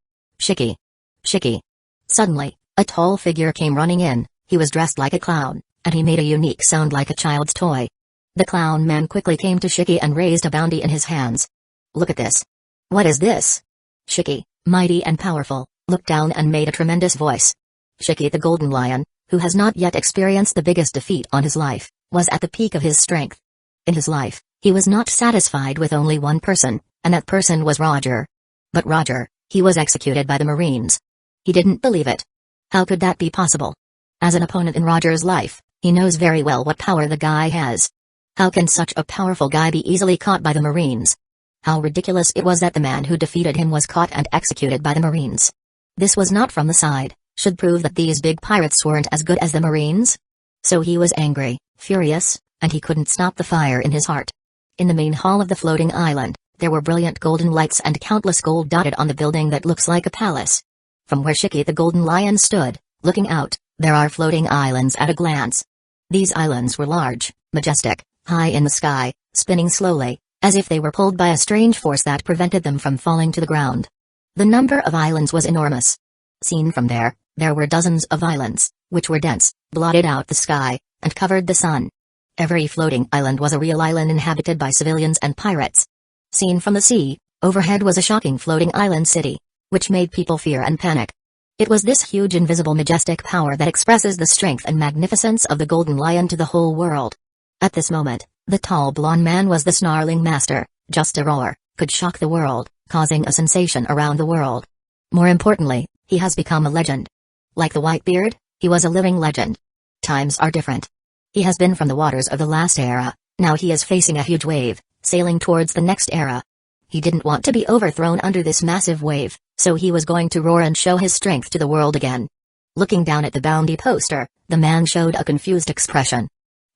"Shiki! Shiki!" Suddenly, a tall figure came running in. He was dressed like a clown, and he made a unique sound like a child's toy. The clown man quickly came to Shiki and raised a bounty in his hands. "Look at this. What is this?" Shiki, mighty and powerful, looked down and made a tremendous voice. Shiki the Golden Lion, who has not yet experienced the biggest defeat on his life, was at the peak of his strength. In his life, he was not satisfied with only one person, and that person was Roger. But Roger, he was executed by the Marines. He didn't believe it. How could that be possible? As an opponent in Roger's life, he knows very well what power the guy has. How can such a powerful guy be easily caught by the Marines? How ridiculous it was that the man who defeated him was caught and executed by the Marines. This was not from the side, should prove that these big pirates weren't as good as the Marines. So he was angry, furious, and he couldn't stop the fire in his heart. In the main hall of the floating island, there were brilliant golden lights and countless gold dotted on the building that looks like a palace. From where Shiki the Golden Lion stood, looking out, there are floating islands at a glance. These islands were large, majestic, high in the sky, spinning slowly, as if they were pulled by a strange force that prevented them from falling to the ground. The number of islands was enormous. Seen from there were dozens of islands, which were dense, blotted out the sky, and covered the sun. Every floating island was a real island inhabited by civilians and pirates. Seen from the sea, overhead was a shocking floating island city, which made people fear and panic. It was this huge invisible majestic power that expresses the strength and magnificence of the Golden Lion to the whole world. At this moment, the tall blonde man was the snarling master. Just a roar could shock the world, causing a sensation around the world. More importantly, he has become a legend. Like the Whitebeard, he was a living legend. Times are different. He has been from the waters of the last era, now he is facing a huge wave, sailing towards the next era. He didn't want to be overthrown under this massive wave, so he was going to roar and show his strength to the world again. Looking down at the bounty poster, the man showed a confused expression.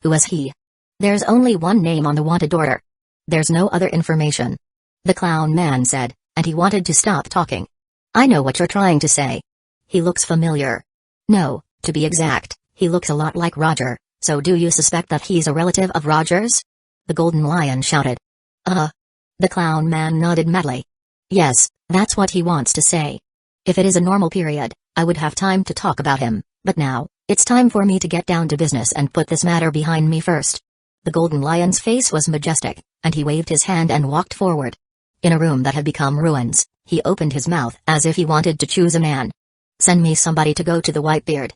Who is he? There's only one name on the wanted order. There's no other information. The clown man said, and he wanted to stop talking. I know what you're trying to say. He looks familiar. No, to be exact, he looks a lot like Roger, so do you suspect that he's a relative of Roger's? The Golden Lion shouted. The clown man nodded madly. Yes, that's what he wants to say. If it is a normal period, I would have time to talk about him, but now, it's time for me to get down to business and put this matter behind me first. The Golden Lion's face was majestic, and he waved his hand and walked forward. In a room that had become ruins, he opened his mouth as if he wanted to choose a man. Send me somebody to go to the Whitebeard.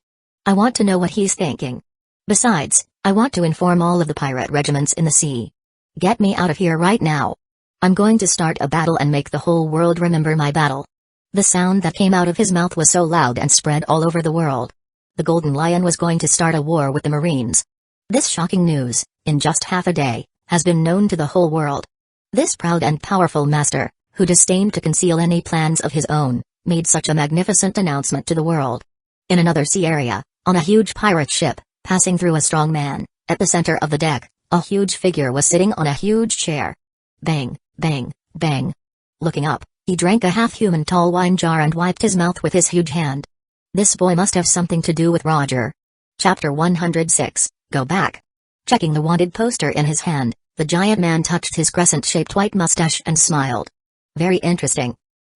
I want to know what he's thinking. Besides, I want to inform all of the pirate regiments in the sea. Get me out of here right now. I'm going to start a battle and make the whole world remember my battle. The sound that came out of his mouth was so loud and spread all over the world. The Golden Lion was going to start a war with the Marines. This shocking news, in just half a day, has been known to the whole world. This proud and powerful master, who disdained to conceal any plans of his own, made such a magnificent announcement to the world. In another sea area, on a huge pirate ship, passing through a strong man, at the center of the deck, a huge figure was sitting on a huge chair. Bang, bang, bang. Looking up, he drank a half-human tall wine jar and wiped his mouth with his huge hand. This boy must have something to do with Roger. Chapter 106, Go Back. Checking the wanted poster in his hand, the giant man touched his crescent-shaped white mustache and smiled. Very interesting.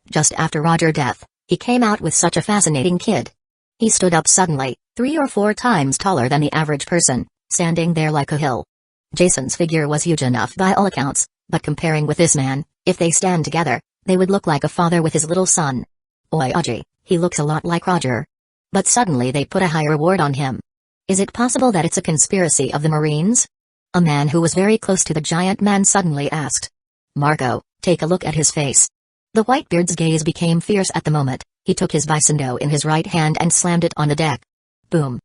Just after Roger's death, he came out with such a fascinating kid. He stood up suddenly, 3 or 4 times taller than the average person, standing there like a hill. Jason's figure was huge enough by all accounts, but comparing with this man, if they stand together, they would look like a father with his little son. Oyaji, he looks a lot like Roger. But suddenly they put a high reward on him. Is it possible that it's a conspiracy of the Marines? A man who was very close to the giant man suddenly asked. Marco, take a look at his face. The Whitebeard's gaze became fierce at the moment. He took his bisondo in his right hand and slammed it on the deck. Boom.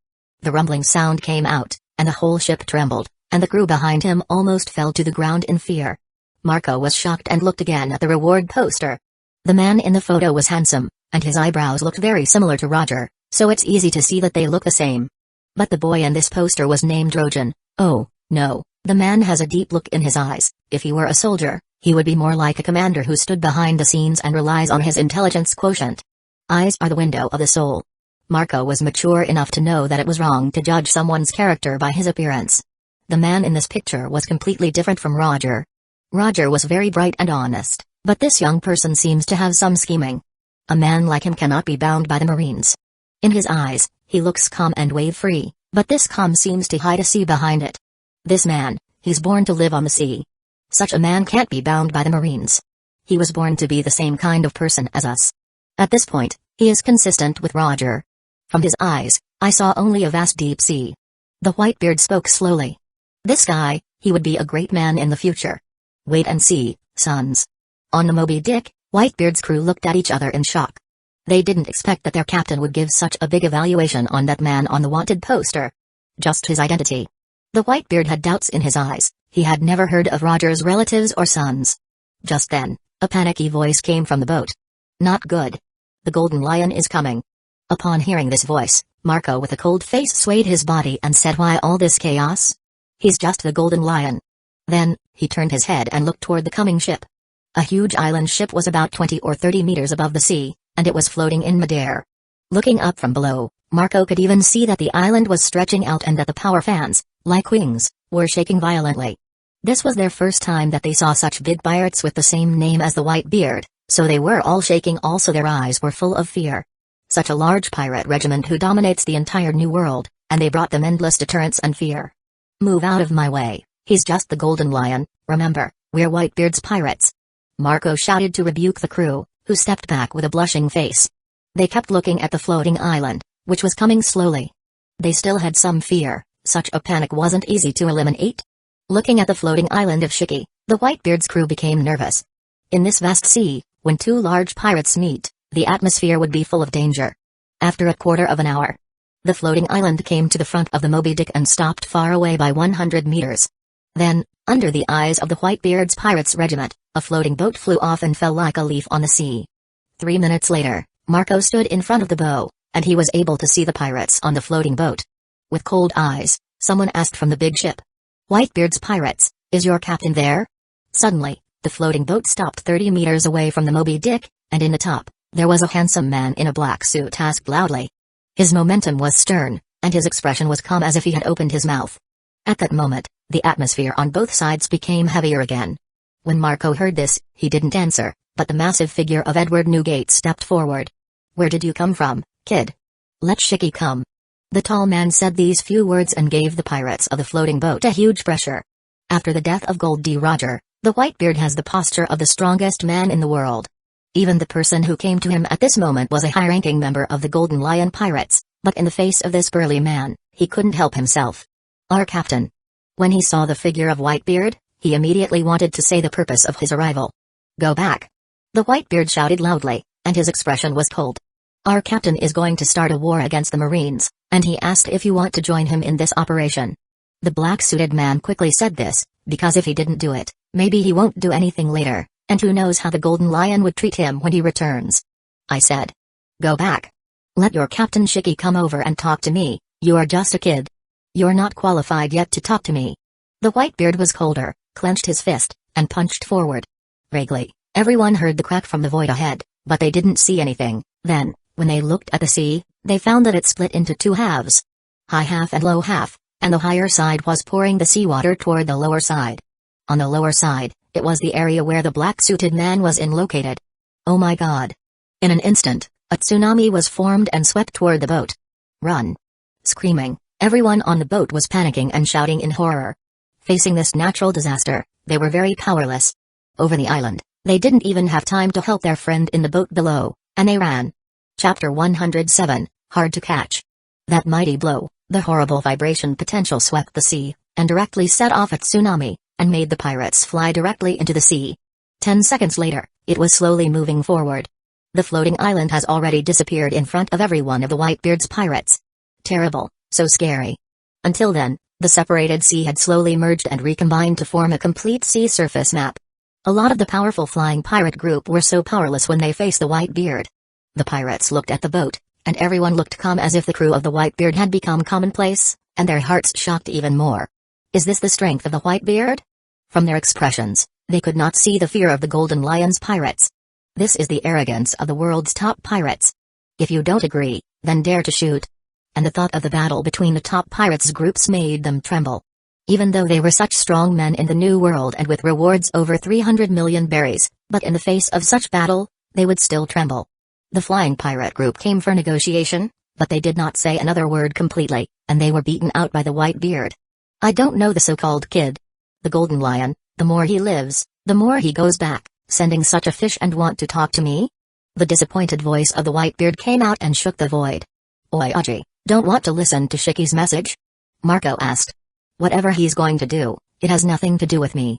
The rumbling sound came out, and the whole ship trembled, and the crew behind him almost fell to the ground in fear. Marco was shocked and looked again at the reward poster. The man in the photo was handsome, and his eyebrows looked very similar to Roger, so it's easy to see that they look the same. But the boy in this poster was named Trojan. Oh, no, the man has a deep look in his eyes. If he were a soldier, he would be more like a commander who stood behind the scenes and relies on his intelligence quotient. Eyes are the window of the soul. Marco was mature enough to know that it was wrong to judge someone's character by his appearance. The man in this picture was completely different from Roger. Roger was very bright and honest, but this young person seems to have some scheming. A man like him cannot be bound by the Marines. In his eyes, he looks calm and wave-free, but this calm seems to hide a sea behind it. This man, he's born to live on the sea. Such a man can't be bound by the Marines. He was born to be the same kind of person as us. At this point, he is consistent with Roger. From his eyes, I saw only a vast deep sea. The Whitebeard spoke slowly. This guy, he would be a great man in the future. Wait and see, sons. On the Moby Dick, Whitebeard's crew looked at each other in shock. They didn't expect that their captain would give such a big evaluation on that man on the wanted poster. Just his identity. The Whitebeard had doubts in his eyes. He had never heard of Roger's relatives or sons. Just then, a panicky voice came from the boat. Not good. The Golden Lion is coming. Upon hearing this voice, Marco with a cold face swayed his body and said, why all this chaos? He's just the Golden Lion. Then, he turned his head and looked toward the coming ship. A huge island ship was about 20 or 30 meters above the sea, and it was floating in midair. Looking up from below, Marco could even see that the island was stretching out and that the power fans, like wings, were shaking violently. This was their first time that they saw such big pirates with the same name as the Whitebeard, so they were all shaking. Also their eyes were full of fear. Such a large pirate regiment who dominates the entire New World, and they brought them endless deterrence and fear. Move out of my way, he's just the Golden Lion, remember, we're Whitebeard's pirates. Marco shouted to rebuke the crew, who stepped back with a blushing face. They kept looking at the floating island, which was coming slowly. They still had some fear, such a panic wasn't easy to eliminate. Looking at the floating island of Shiki, the Whitebeard's crew became nervous. In this vast sea, when two large pirates meet, the atmosphere would be full of danger. After a quarter of an hour, the floating island came to the front of the Moby Dick and stopped far away by 100 meters. Then, under the eyes of the Whitebeard's pirates regiment, a floating boat flew off and fell like a leaf on the sea. 3 minutes later, Marco stood in front of the bow, and he was able to see the pirates on the floating boat. With cold eyes, someone asked from the big ship, Whitebeard's pirates, is your captain there? Suddenly, the floating boat stopped 30 meters away from the Moby Dick, and in the top, there was a handsome man in a black suit asked loudly. His momentum was stern, and his expression was calm as if he had opened his mouth. At that moment, the atmosphere on both sides became heavier again. When Marco heard this, he didn't answer, but the massive figure of Edward Newgate stepped forward. Where did you come from, kid? Let Shiki come. The tall man said these few words and gave the pirates of the floating boat a huge pressure. After the death of Gold D. Roger, the Whitebeard has the posture of the strongest man in the world. Even the person who came to him at this moment was a high-ranking member of the Golden Lion Pirates, but in the face of this burly man, he couldn't help himself. Our captain. When he saw the figure of Whitebeard, he immediately wanted to say the purpose of his arrival. Go back. The Whitebeard shouted loudly, and his expression was cold. Our captain is going to start a war against the Marines, and he asked if you want to join him in this operation. The black-suited man quickly said this, because if he didn't do it, maybe he won't do anything later, and who knows how the Golden Lion would treat him when he returns. I said. Go back. Let your Captain Shiki come over and talk to me, you are just a kid. You're not qualified yet to talk to me. The Whitebeard was colder, clenched his fist, and punched forward. Vaguely, everyone heard the crack from the void ahead, but they didn't see anything. Then, when they looked at the sea, they found that it split into two halves. High half and low half, and the higher side was pouring the seawater toward the lower side. On the lower side, it was the area where the black-suited man was located. Oh my god. In an instant, a tsunami was formed and swept toward the boat. Run. Screaming, everyone on the boat was panicking and shouting in horror. Facing this natural disaster, they were very powerless. Over the island, they didn't even have time to help their friend in the boat below, and they ran. Chapter 107, Hard to Catch. That mighty blow, the horrible vibration potential swept the sea, and directly set off a tsunami, and made the pirates fly directly into the sea. 10 seconds later, it was slowly moving forward. The floating island has already disappeared in front of every one of the Whitebeard's pirates. Terrible, So scary. Until then, the separated sea had slowly merged and recombined to form a complete sea surface map. A lot of the powerful flying pirate group were so powerless when they faced the Whitebeard. The pirates looked at the boat, and everyone looked calm as if the crew of the Whitebeard had become commonplace, and their hearts shocked even more. Is this the strength of the Whitebeard? From their expressions, they could not see the fear of the Golden Lion's pirates. This is the arrogance of the world's top pirates. If you don't agree, then dare to shoot. And the thought of the battle between the top pirates groups made them tremble. Even though they were such strong men in the New World and with rewards over 300 million berries, but in the face of such battle, they would still tremble. The flying pirate group came for negotiation, but they did not say another word completely, and they were beaten out by the Whitebeard. I don't know the so-called kid. The Golden Lion, the more he lives, the more he goes back, sending such a fish and want to talk to me? The disappointed voice of the Whitebeard came out and shook the void. Oi Aji, don't want to listen to Shiki's message? Marco asked. Whatever he's going to do, it has nothing to do with me.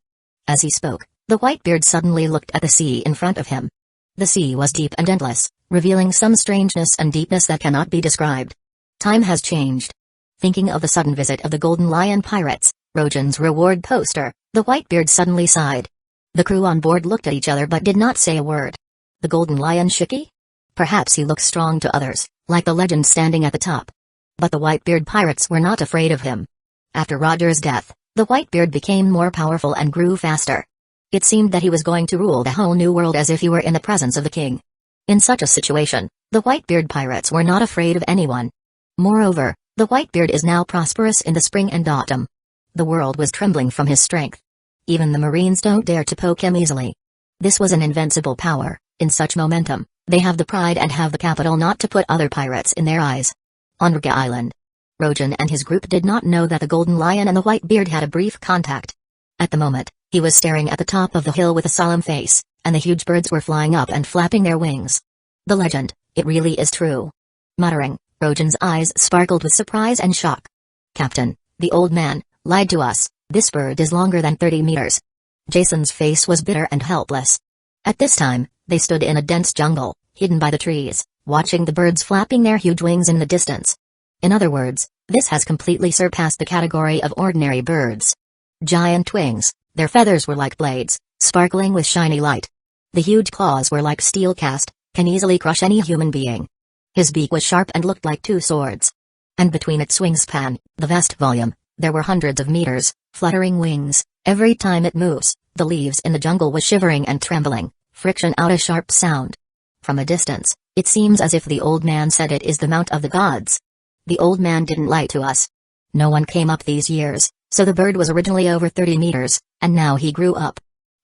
As he spoke, the Whitebeard suddenly looked at the sea in front of him. The sea was deep and endless, revealing some strangeness and deepness that cannot be described. Time has changed. Thinking of the sudden visit of the Golden Lion pirates, Rojan's reward poster, the Whitebeard suddenly sighed. The crew on board looked at each other but did not say a word. The Golden Lion Shiki? Perhaps he looks strong to others, like the legend standing at the top. But the Whitebeard pirates were not afraid of him. After Roger's death, the Whitebeard became more powerful and grew faster. It seemed that he was going to rule the whole new world as if he were in the presence of the king. In such a situation, the Whitebeard pirates were not afraid of anyone. Moreover, the Whitebeard is now prosperous in the spring and autumn. The world was trembling from his strength. Even the Marines don't dare to poke him easily. This was an invincible power. In such momentum, they have the pride and have the capital not to put other pirates in their eyes. On Ruga Island, Rojan and his group did not know that the Golden Lion and the Whitebeard had a brief contact. At the moment, he was staring at the top of the hill with a solemn face, and the huge birds were flying up and flapping their wings. The legend, it really is true. Muttering, Rojan's eyes sparkled with surprise and shock. Captain, the old man, lied to us. This bird is longer than 30 meters. Jason's face was bitter and helpless. At this time, they stood in a dense jungle, hidden by the trees, watching the birds flapping their huge wings in the distance. In other words, this has completely surpassed the category of ordinary birds. Giant wings, their feathers were like blades, sparkling with shiny light. The huge claws were like steel cast, can easily crush any human being. His beak was sharp and looked like two swords. And between its wingspan, the vast volume, there were hundreds of meters, fluttering wings. Every time it moves, the leaves in the jungle was shivering and trembling, friction out a sharp sound. From a distance, it seems as if the old man said it is the Mount of the Gods. The old man didn't lie to us. No one came up these years, so the bird was originally over 30 meters, and now he grew up.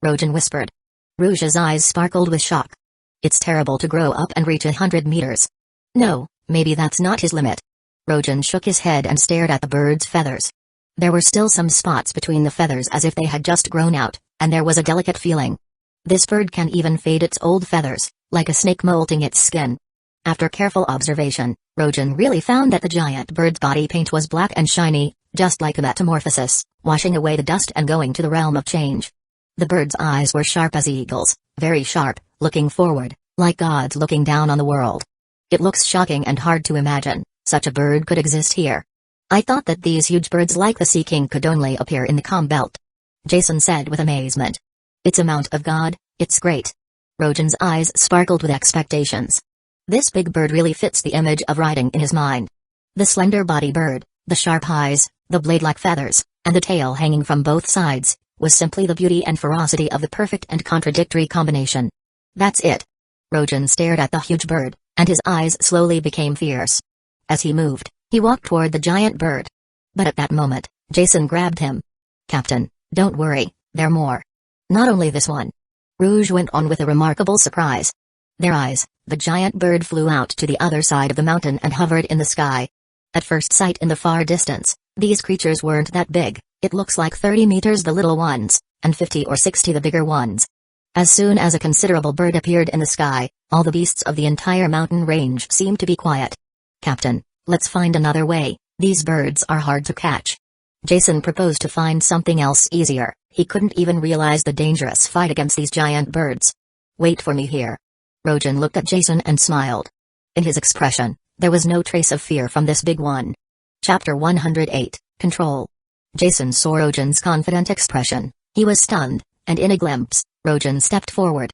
Rojan whispered. Rouge's eyes sparkled with shock. It's terrible to grow up and reach 100 meters. No, maybe that's not his limit. Rojan shook his head and stared at the bird's feathers. There were still some spots between the feathers as if they had just grown out, and there was a delicate feeling. This bird can even fade its old feathers, like a snake molting its skin. After careful observation, Rojan really found that the giant bird's body paint was black and shiny, just like a metamorphosis, washing away the dust and going to the realm of change. The bird's eyes were sharp as eagles, very sharp, looking forward, like gods looking down on the world. It looks shocking and hard to imagine, such a bird could exist here. I thought that these huge birds like the Sea King could only appear in the Calm Belt. Jason said with amazement. It's a Mount of God, it's great. Rojan's eyes sparkled with expectations. This big bird really fits the image of riding in his mind. The slender body bird, the sharp eyes, the blade-like feathers, and the tail hanging from both sides, was simply the beauty and ferocity of the perfect and contradictory combination. That's it. Rojan stared at the huge bird, and his eyes slowly became fierce. As he moved, he walked toward the giant bird. But at that moment, Jason grabbed him. Captain, don't worry, there are more. Not only this one. Rouge went on with a remarkable surprise. Their eyes, the giant bird flew out to the other side of the mountain and hovered in the sky. At first sight in the far distance, these creatures weren't that big, it looks like 30 meters the little ones, and 50 or 60 the bigger ones. As soon as a considerable bird appeared in the sky, all the beasts of the entire mountain range seemed to be quiet. Captain, let's find another way, these birds are hard to catch. Jason proposed to find something else easier, he couldn't even realize the dangerous fight against these giant birds. Wait for me here. Rojan looked at Jason and smiled. In his expression, there was no trace of fear from this big one. Chapter 108, Control. Jason saw Rojan's confident expression. He was stunned, and in a glimpse, Rojan stepped forward.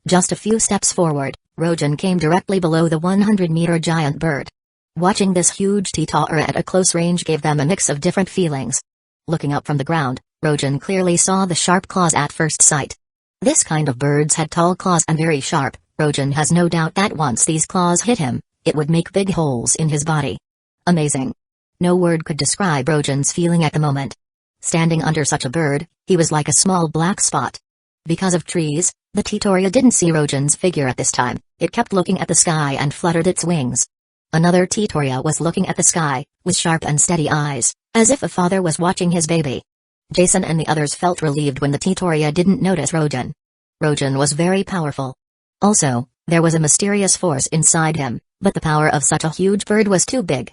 Just a few steps forward, Rojan came directly below the 100-meter giant bird. Watching this huge Titaura at a close range gave them a mix of different feelings. Looking up from the ground, Rojan clearly saw the sharp claws at first sight. This kind of birds had tall claws and very sharp. Rojan has no doubt that once these claws hit him, it would make big holes in his body. Amazing. No word could describe Rojan's feeling at the moment. Standing under such a bird, he was like a small black spot. Because of trees, the Titaura didn't see Rojan's figure at this time. It kept looking at the sky and fluttered its wings. Another Titaura was looking at the sky, with sharp and steady eyes, as if a father was watching his baby. Jason and the others felt relieved when the Titaura didn't notice Rojan. Rojan was very powerful. Also, there was a mysterious force inside him, but the power of such a huge bird was too big.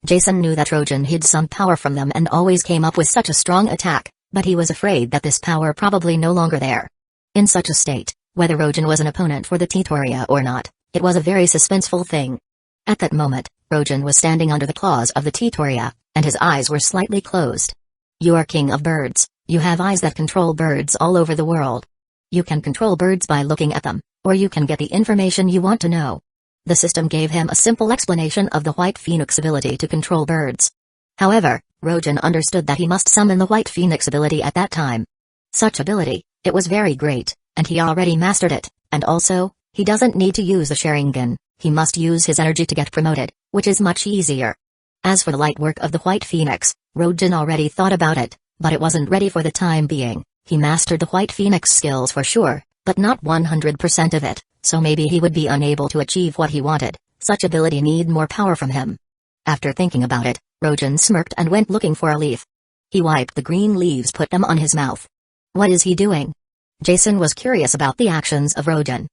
Jason knew that Rojan hid some power from them and always came up with such a strong attack, but he was afraid that this power probably no longer there. In such a state, whether Rojan was an opponent for the Titaura or not, it was a very suspenseful thing. At that moment, Rojan was standing under the claws of the Titaura, and his eyes were slightly closed. You are king of birds, you have eyes that control birds all over the world. You can control birds by looking at them, or you can get the information you want to know. The system gave him a simple explanation of the White Phoenix ability to control birds. However, Rojan understood that he must summon the White Phoenix ability at that time. Such ability, it was very great, and he already mastered it, and also, he doesn't need to use the Sharingan, he must use his energy to get promoted, which is much easier. As for the light work of the White Phoenix, Rojan already thought about it, but it wasn't ready for the time being. He mastered the White Phoenix skills for sure, but not 100% of it, so maybe he would be unable to achieve what he wanted. Such ability need more power from him. After thinking about it, Rojan smirked and went looking for a leaf. He wiped the green leaves, put them on his mouth. What is he doing? Jason was curious about the actions of Rojan.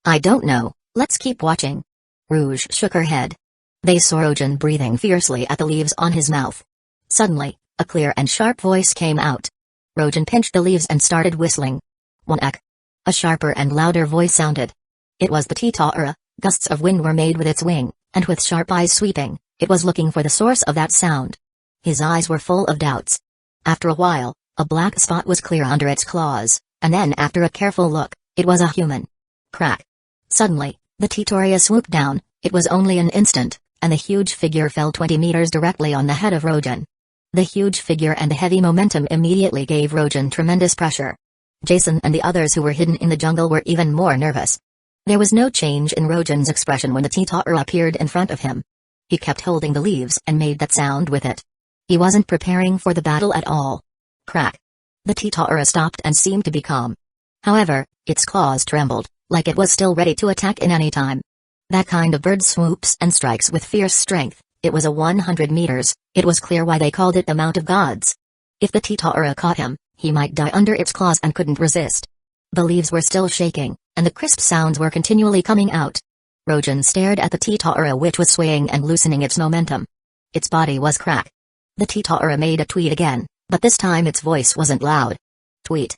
I don't know, let's keep watching. Rouge shook her head. They saw Rojan breathing fiercely at the leaves on his mouth. Suddenly, a clear and sharp voice came out. Rojan pinched the leaves and started whistling. One ek. A sharper and louder voice sounded. It was the Titaura. Gusts of wind were made with its wing, and with sharp eyes sweeping, it was looking for the source of that sound. His eyes were full of doubts. After a while, a black spot was clear under its claws, and then after a careful look, it was a human. Crack. Suddenly, the Titaura swooped down. It was only an instant, and the huge figure fell 20 meters directly on the head of Rojan. The huge figure and the heavy momentum immediately gave Rojan tremendous pressure. Jason and the others who were hidden in the jungle were even more nervous. There was no change in Rojan's expression when the Titaura appeared in front of him. He kept holding the leaves and made that sound with it. He wasn't preparing for the battle at all. Crack. The Titaura stopped and seemed to be calm. However, its claws trembled, like it was still ready to attack in any time. That kind of bird swoops and strikes with fierce strength. It was a 100 meters, it was clear why they called it the Mount of Gods. If the Titaura caught him, he might die under its claws and couldn't resist. The leaves were still shaking, and the crisp sounds were continually coming out. Rojan stared at the Titaura, which was swaying and loosening its momentum. Its body was crack. The Titaura made a tweet again, but this time its voice wasn't loud. Tweet.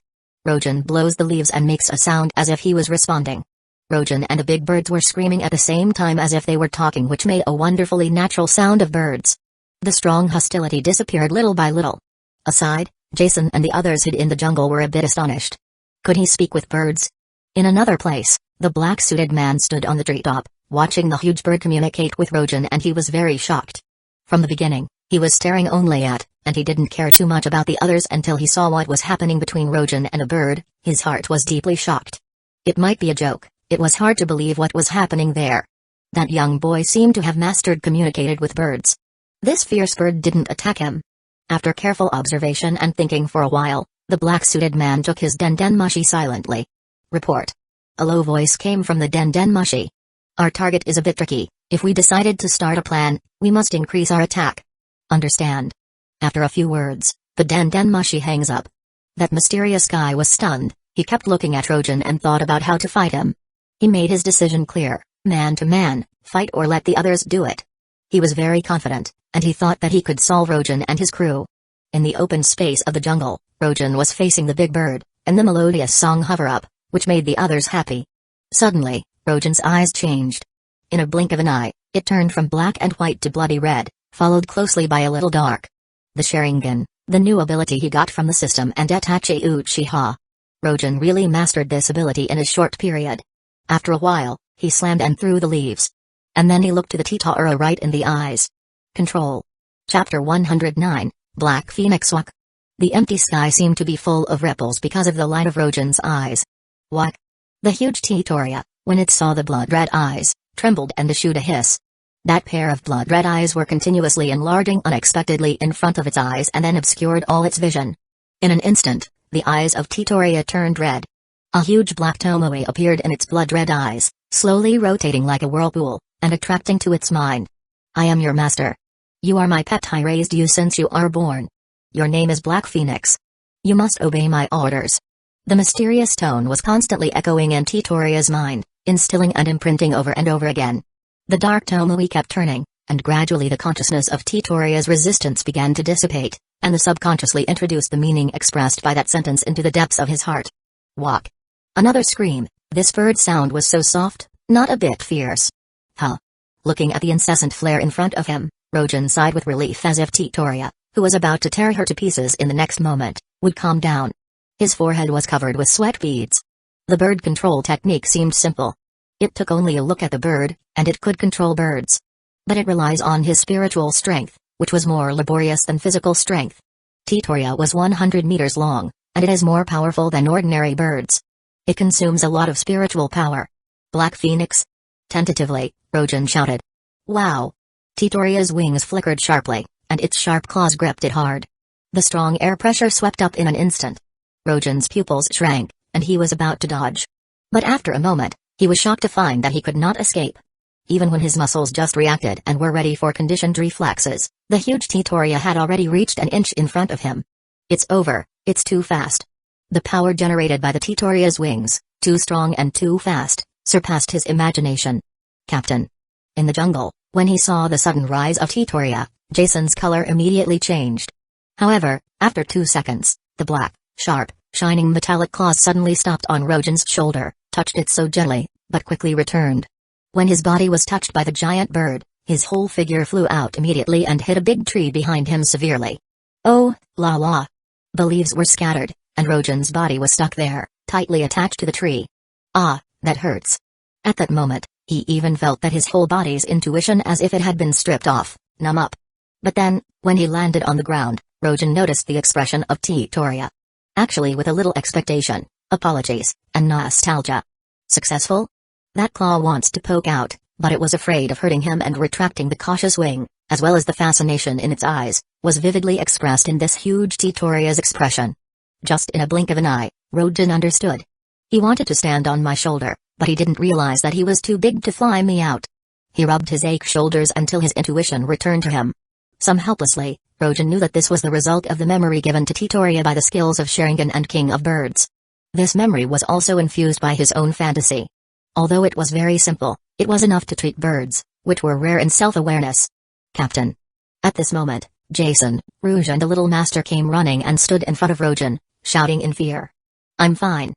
Rojan blows the leaves and makes a sound as if he was responding. Rojan and the big birds were screaming at the same time as if they were talking, which made a wonderfully natural sound of birds. The strong hostility disappeared little by little. Aside, Jason and the others hid in the jungle were a bit astonished. Could he speak with birds? In another place, the black-suited man stood on the treetop, watching the huge bird communicate with Rojan, and he was very shocked. From the beginning, he was staring only at, and he didn't care too much about the others until he saw what was happening between Rojan and a bird. His heart was deeply shocked. It might be a joke, it was hard to believe what was happening there. That young boy seemed to have mastered communicated with birds. This fierce bird didn't attack him. After careful observation and thinking for a while, the black-suited man took his dendenmushi silently. Report. A low voice came from the dendenmushi. Our target is a bit tricky. If we decided to start a plan, we must increase our attack. Understand. After a few words, the dendenmushi hangs up. That mysterious guy was stunned. He kept looking at Rojan and thought about how to fight him. He made his decision clear, man to man, fight or let the others do it. He was very confident, and he thought that he could solve Rojan and his crew. In the open space of the jungle, Rojan was facing the big bird, and the melodious song hover up, which made the others happy. Suddenly, Rojan's eyes changed. In a blink of an eye, it turned from black and white to bloody red. followed closely by a little dark. The Sharingan, the new ability he got from the system and Itachi Uchiha. Rogen really mastered this ability in a short period. After a while, he slammed and threw the leaves. And then he looked to the Titara right in the eyes. Control. Chapter 109, Black Phoenix Walk. The empty sky seemed to be full of ripples because of the light of Rogen's eyes. Walk. The huge Titara, when it saw the blood-red eyes, trembled and issued a hiss. That pair of blood-red eyes were continuously enlarging unexpectedly in front of its eyes and then obscured all its vision. In an instant, the eyes of Titara turned red. A huge black tomoe appeared in its blood-red eyes, slowly rotating like a whirlpool, and attracting to its mind. I am your master. You are my pet. I raised you since you are born. Your name is Black Phoenix. You must obey my orders. The mysterious tone was constantly echoing in Titara's mind, instilling and imprinting over and over again. The dark tomoe kept turning, and gradually the consciousness of Titara's resistance began to dissipate, and the subconsciously introduced the meaning expressed by that sentence into the depths of his heart. Walk. Another scream. This bird sound was so soft, not a bit fierce. Huh. Looking at the incessant flare in front of him, Rogen sighed with relief as if Titara, who was about to tear her to pieces in the next moment, would calm down. His forehead was covered with sweat beads. The bird control technique seemed simple. It took only a look at the bird, and it could control birds. But it relies on his spiritual strength, which was more laborious than physical strength. Titara was 100 meters long, and it is more powerful than ordinary birds. It consumes a lot of spiritual power. Black Phoenix? Tentatively, Rogen shouted. Wow! Titara's wings flickered sharply, and its sharp claws gripped it hard. The strong air pressure swept up in an instant. Rogen's pupils shrank, and he was about to dodge. But after a moment, he was shocked to find that he could not escape. Even when his muscles just reacted and were ready for conditioned reflexes, the huge Titara had already reached an inch in front of him. It's over, it's too fast. The power generated by the Titara's wings, too strong and too fast, surpassed his imagination. Captain. In the jungle, when he saw the sudden rise of Titara, Jason's color immediately changed. However, after 2 seconds, the black, sharp, shining metallic claws suddenly stopped on Rogen's shoulder, touched it so gently, but quickly returned. When his body was touched by the giant bird, his whole figure flew out immediately and hit a big tree behind him severely. Oh, la la. The leaves were scattered, and Rogen's body was stuck there, tightly attached to the tree. Ah, that hurts. At that moment, he even felt that his whole body's intuition as if it had been stripped off, numb up. But then, when he landed on the ground, Rogen noticed the expression of Titara. Actually with a little expectation, apologies, and nostalgia. Successful? That claw wants to poke out, but it was afraid of hurting him and retracting the cautious wing, as well as the fascination in its eyes, was vividly expressed in this huge Titara's expression. Just in a blink of an eye, Rogen understood. He wanted to stand on my shoulder, but he didn't realize that he was too big to fly me out. He rubbed his ache shoulders until his intuition returned to him. Some helplessly, Rogen knew that this was the result of the memory given to Titara by the skills of Sharingan and King of Birds. This memory was also infused by his own fantasy. Although it was very simple, it was enough to treat birds, which were rare in self-awareness. Captain. At this moment, Jason, Rouge and the little master came running and stood in front of Rogen, shouting in fear. I'm fine.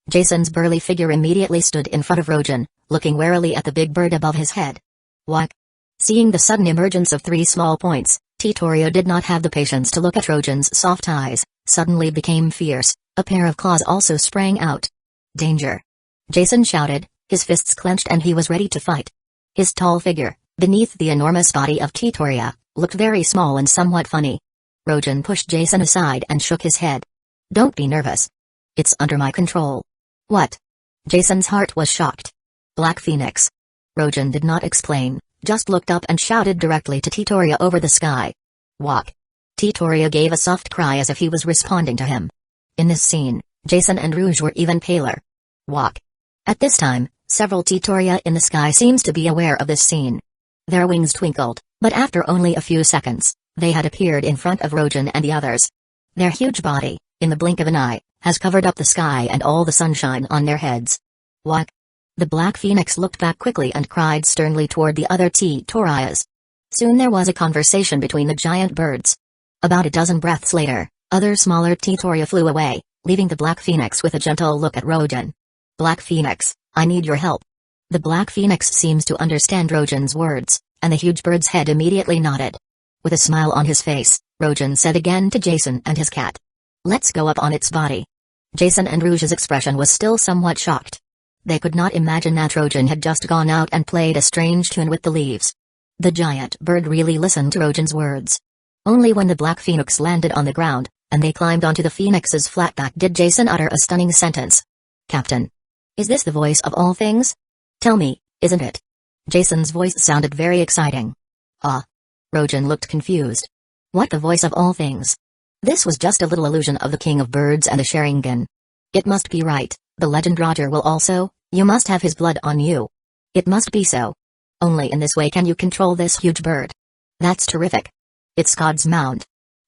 Jason's burly figure immediately stood in front of Rogen, looking warily at the big bird above his head. What? Seeing the sudden emergence of 3 small points, Titara did not have the patience to look at Rogen's soft eyes, suddenly became fierce, a pair of claws also sprang out. Danger! Jason shouted, his fists clenched and he was ready to fight. His tall figure, beneath the enormous body of Titara, looked very small and somewhat funny. Rogen pushed Jason aside and shook his head. Don't be nervous. It's under my control. What? Jason's heart was shocked. Black Phoenix. Rogen did not explain, just looked up and shouted directly to Titara over the sky. Walk. Titara gave a soft cry as if he was responding to him. In this scene, Jason and Rouge were even paler. Walk. At this time, several Titara in the sky seems to be aware of this scene. Their wings twinkled, but after only a few seconds, they had appeared in front of Rogen and the others. Their huge body, in the blink of an eye, has covered up the sky and all the sunshine on their heads. What? The Black Phoenix looked back quickly and cried sternly toward the other Titaras. Soon there was a conversation between the giant birds. About a dozen breaths later, other smaller Titara flew away, leaving the Black Phoenix with a gentle look at Rogen. Black Phoenix, I need your help. The Black Phoenix seems to understand Rogen's words, and the huge bird's head immediately nodded. With a smile on his face, Rojan said again to Jason and his cat. Let's go up on its body. Jason and Rouge's expression was still somewhat shocked. They could not imagine that Rojan had just gone out and played a strange tune with the leaves. The giant bird really listened to Rojan's words. Only when the black phoenix landed on the ground, and they climbed onto the phoenix's flat back, did Jason utter a stunning sentence. Captain. Is this the voice of all things? Tell me, isn't it? Jason's voice sounded very exciting. Ah. Rojan looked confused. What, the voice of all things? This was just a little illusion of the king of birds and the Sharingan. It must be right, the legend Roger will also, you must have his blood on you. It must be so. Only in this way can you control this huge bird. That's terrific. It's God's mount.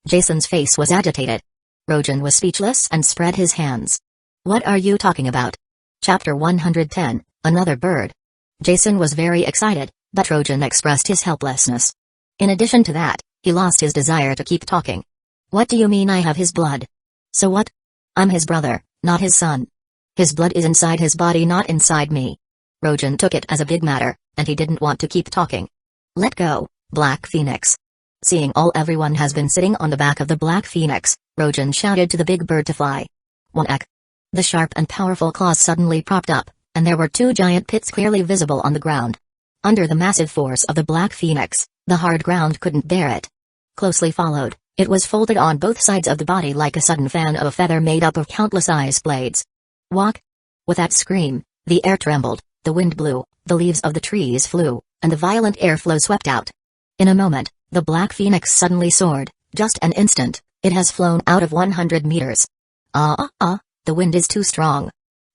Jason's face was agitated. Rojan was speechless and spread his hands. What are you talking about? Chapter 110, Another Bird. Jason was very excited, but Rojan expressed his helplessness. In addition to that, he lost his desire to keep talking. What do you mean I have his blood? So what? I'm his brother, not his son. His blood is inside his body, not inside me. Rojan took it as a big matter, and he didn't want to keep talking. Let go, Black Phoenix. Seeing everyone has been sitting on the back of the Black Phoenix, Rojan shouted to the big bird to fly. Whack. The sharp and powerful claws suddenly propped up, and there were two giant pits clearly visible on the ground. Under the massive force of the Black Phoenix, the hard ground couldn't bear it. Closely followed, it was folded on both sides of the body like a sudden fan of a feather made up of countless ice blades. Walk! With that scream, the air trembled, the wind blew, the leaves of the trees flew, and the violent airflow swept out. In a moment, the Black Phoenix suddenly soared. Just an instant, it has flown out of 100 meters. The wind is too strong.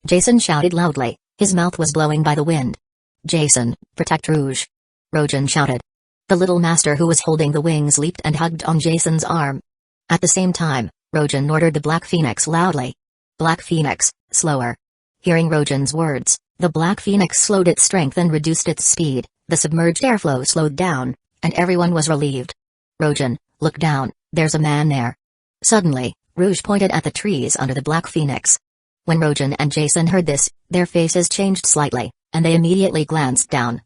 Jason shouted loudly, his mouth was blowing by the wind. Jason, protect Rouge. Rojan shouted. The little master who was holding the wings leaped and hugged on Jason's arm. At the same time, Rojan ordered the Black Phoenix loudly. Black Phoenix, slower. Hearing Rojan's words, the Black Phoenix slowed its strength and reduced its speed, the submerged airflow slowed down, and everyone was relieved. Rojan, look down, there's a man there. Suddenly, Rouge pointed at the trees under the Black Phoenix. When Rojan and Jason heard this, their faces changed slightly, and they immediately glanced down.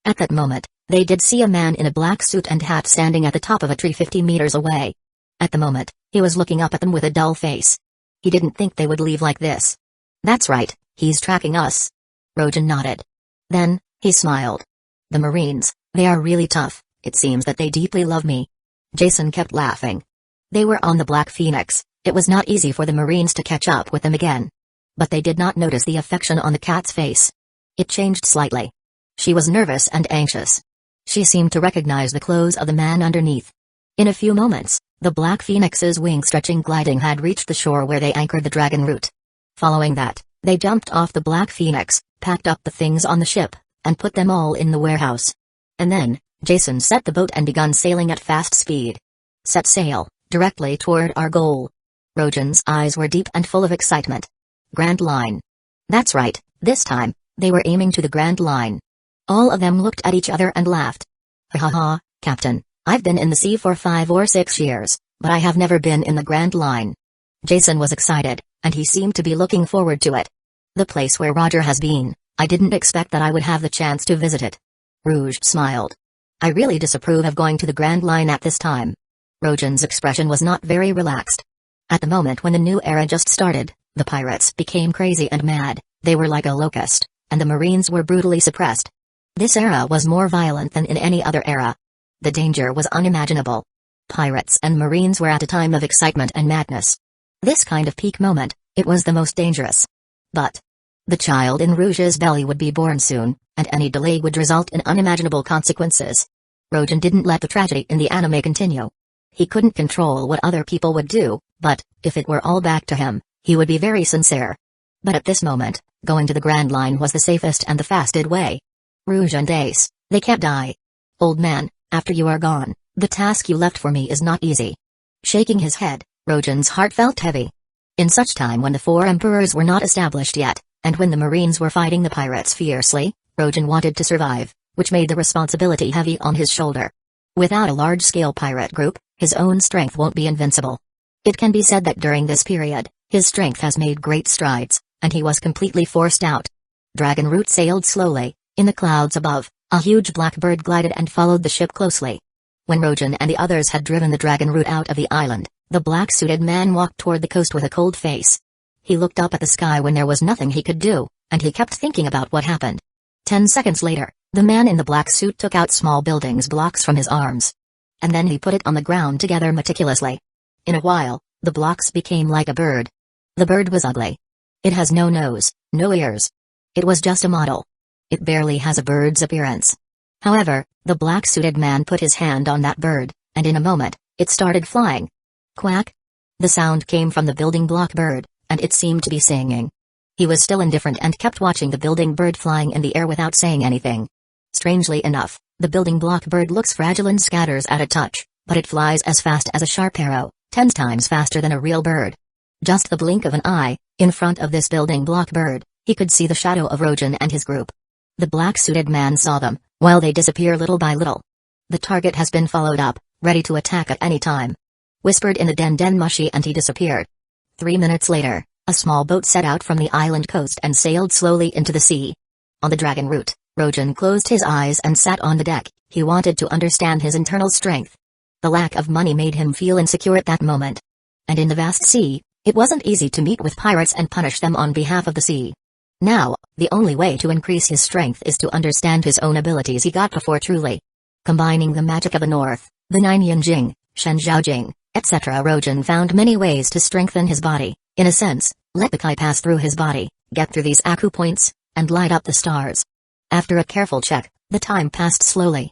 At that moment, they did see a man in a black suit and hat standing at the top of a tree 50 meters away. At the moment, he was looking up at them with a dull face. He didn't think they would leave like this. That's right, he's tracking us. Rojan nodded. Then, he smiled. The Marines, they are really tough, it seems that they deeply love me. Jason kept laughing. They were on the Black Phoenix, it was not easy for the Marines to catch up with them again. But they did not notice the affection on the cat's face. It changed slightly. She was nervous and anxious. She seemed to recognize the clothes of the man underneath. In a few moments, the Black Phoenix's wing-stretching gliding had reached the shore where they anchored the dragon root. Following that, they jumped off the Black Phoenix, packed up the things on the ship, and put them all in the warehouse. And then, Jason set the boat and begun sailing at fast speed. Set sail, directly toward our goal. Rojan's eyes were deep and full of excitement. Grand Line. That's right, this time, they were aiming to the Grand Line. All of them looked at each other and laughed. Ha ha ha, Captain, I've been in the sea for 5 or 6 years, but I have never been in the Grand Line. Jason was excited, and he seemed to be looking forward to it. The place where Roger has been, I didn't expect that I would have the chance to visit it. Rouge smiled. I really disapprove of going to the Grand Line at this time. Rojan's expression was not very relaxed. At the moment when the new era just started, the pirates became crazy and mad, they were like a locust, and the Marines were brutally suppressed. This era was more violent than in any other era. The danger was unimaginable. Pirates and Marines were at a time of excitement and madness. This kind of peak moment, it was the most dangerous. But the child in Rouge's belly would be born soon, and any delay would result in unimaginable consequences. Rojan didn't let the tragedy in the anime continue. He couldn't control what other people would do, but, if it were all back to him, he would be very sincere. But at this moment, going to the Grand Line was the safest and the fastest way. Rouge and Ace, they can't die. Old man, after you are gone, the task you left for me is not easy. Shaking his head, Rojan's heart felt heavy. In such time when the 4 emperors were not established yet, and when the Marines were fighting the pirates fiercely, Rojan wanted to survive, which made the responsibility heavy on his shoulder. Without a large-scale pirate group, his own strength won't be invincible. It can be said that during this period, his strength has made great strides, and he was completely forced out. Dragon Root sailed slowly. In the clouds above, a huge black bird glided and followed the ship closely. When Rojan and the others had driven the dragon root out of the island, the black-suited man walked toward the coast with a cold face. He looked up at the sky when there was nothing he could do, and he kept thinking about what happened. 10 seconds later, the man in the black suit took out small buildings blocks from his arms. And then he put it on the ground together meticulously. In a while, the blocks became like a bird. The bird was ugly. It has no nose, no ears. It was just a model. It barely has a bird's appearance. However, the black-suited man put his hand on that bird, and in a moment, it started flying. Quack! The sound came from the building block bird, and it seemed to be singing. He was still indifferent and kept watching the building bird flying in the air without saying anything. Strangely enough, the building block bird looks fragile and scatters at a touch, but it flies as fast as a sharp arrow, 10 times faster than a real bird. Just the blink of an eye, in front of this building block bird, he could see the shadow of Rojan and his group. The black-suited man saw them, while they disappear little by little. The target has been followed up, ready to attack at any time. Whispered in the den Mushi, and he disappeared. 3 minutes later, a small boat set out from the island coast and sailed slowly into the sea. On the dragon root, Rojan closed his eyes and sat on the deck. He wanted to understand his internal strength. The lack of money made him feel insecure at that moment. And in the vast sea, it wasn't easy to meet with pirates and punish them on behalf of the sea. Now, the only way to increase his strength is to understand his own abilities he got before truly. Combining the magic of the north, the nine yin jing, shen zhao jing, etc. Rojan found many ways to strengthen his body. In a sense, let the Kai pass through his body, get through these acupoints, and light up the stars. After a careful check, the time passed slowly.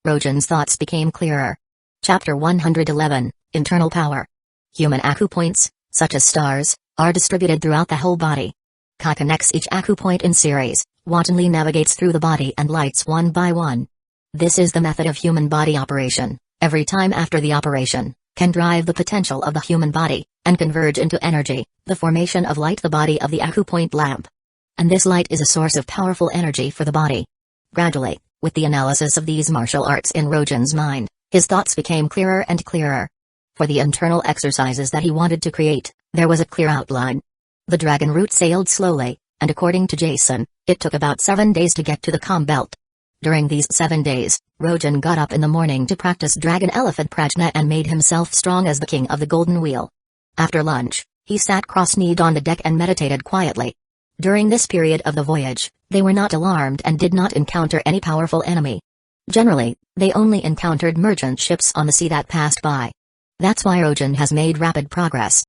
Rojan's thoughts became clearer. Chapter 111, Internal Power. Human acupoints, such as stars, are distributed throughout the whole body. Kai connects each acupoint in series, wantonly navigates through the body and lights one by one. This is the method of human body operation. Every time after the operation, can drive the potential of the human body, and converge into energy, the formation of light, the body of the acupoint lamp. And this light is a source of powerful energy for the body. Gradually, with the analysis of these martial arts in Rojan's mind, his thoughts became clearer and clearer. For the internal exercises that he wanted to create, there was a clear outline. The dragon route sailed slowly, and according to Jason, it took about 7 days to get to the calm belt. During these 7 days, Rojan got up in the morning to practice dragon elephant prajna and made himself strong as the king of the golden wheel. After lunch, he sat cross-kneed on the deck and meditated quietly. During this period of the voyage, they were not alarmed and did not encounter any powerful enemy. Generally, they only encountered merchant ships on the sea that passed by. That's why Rojan has made rapid progress.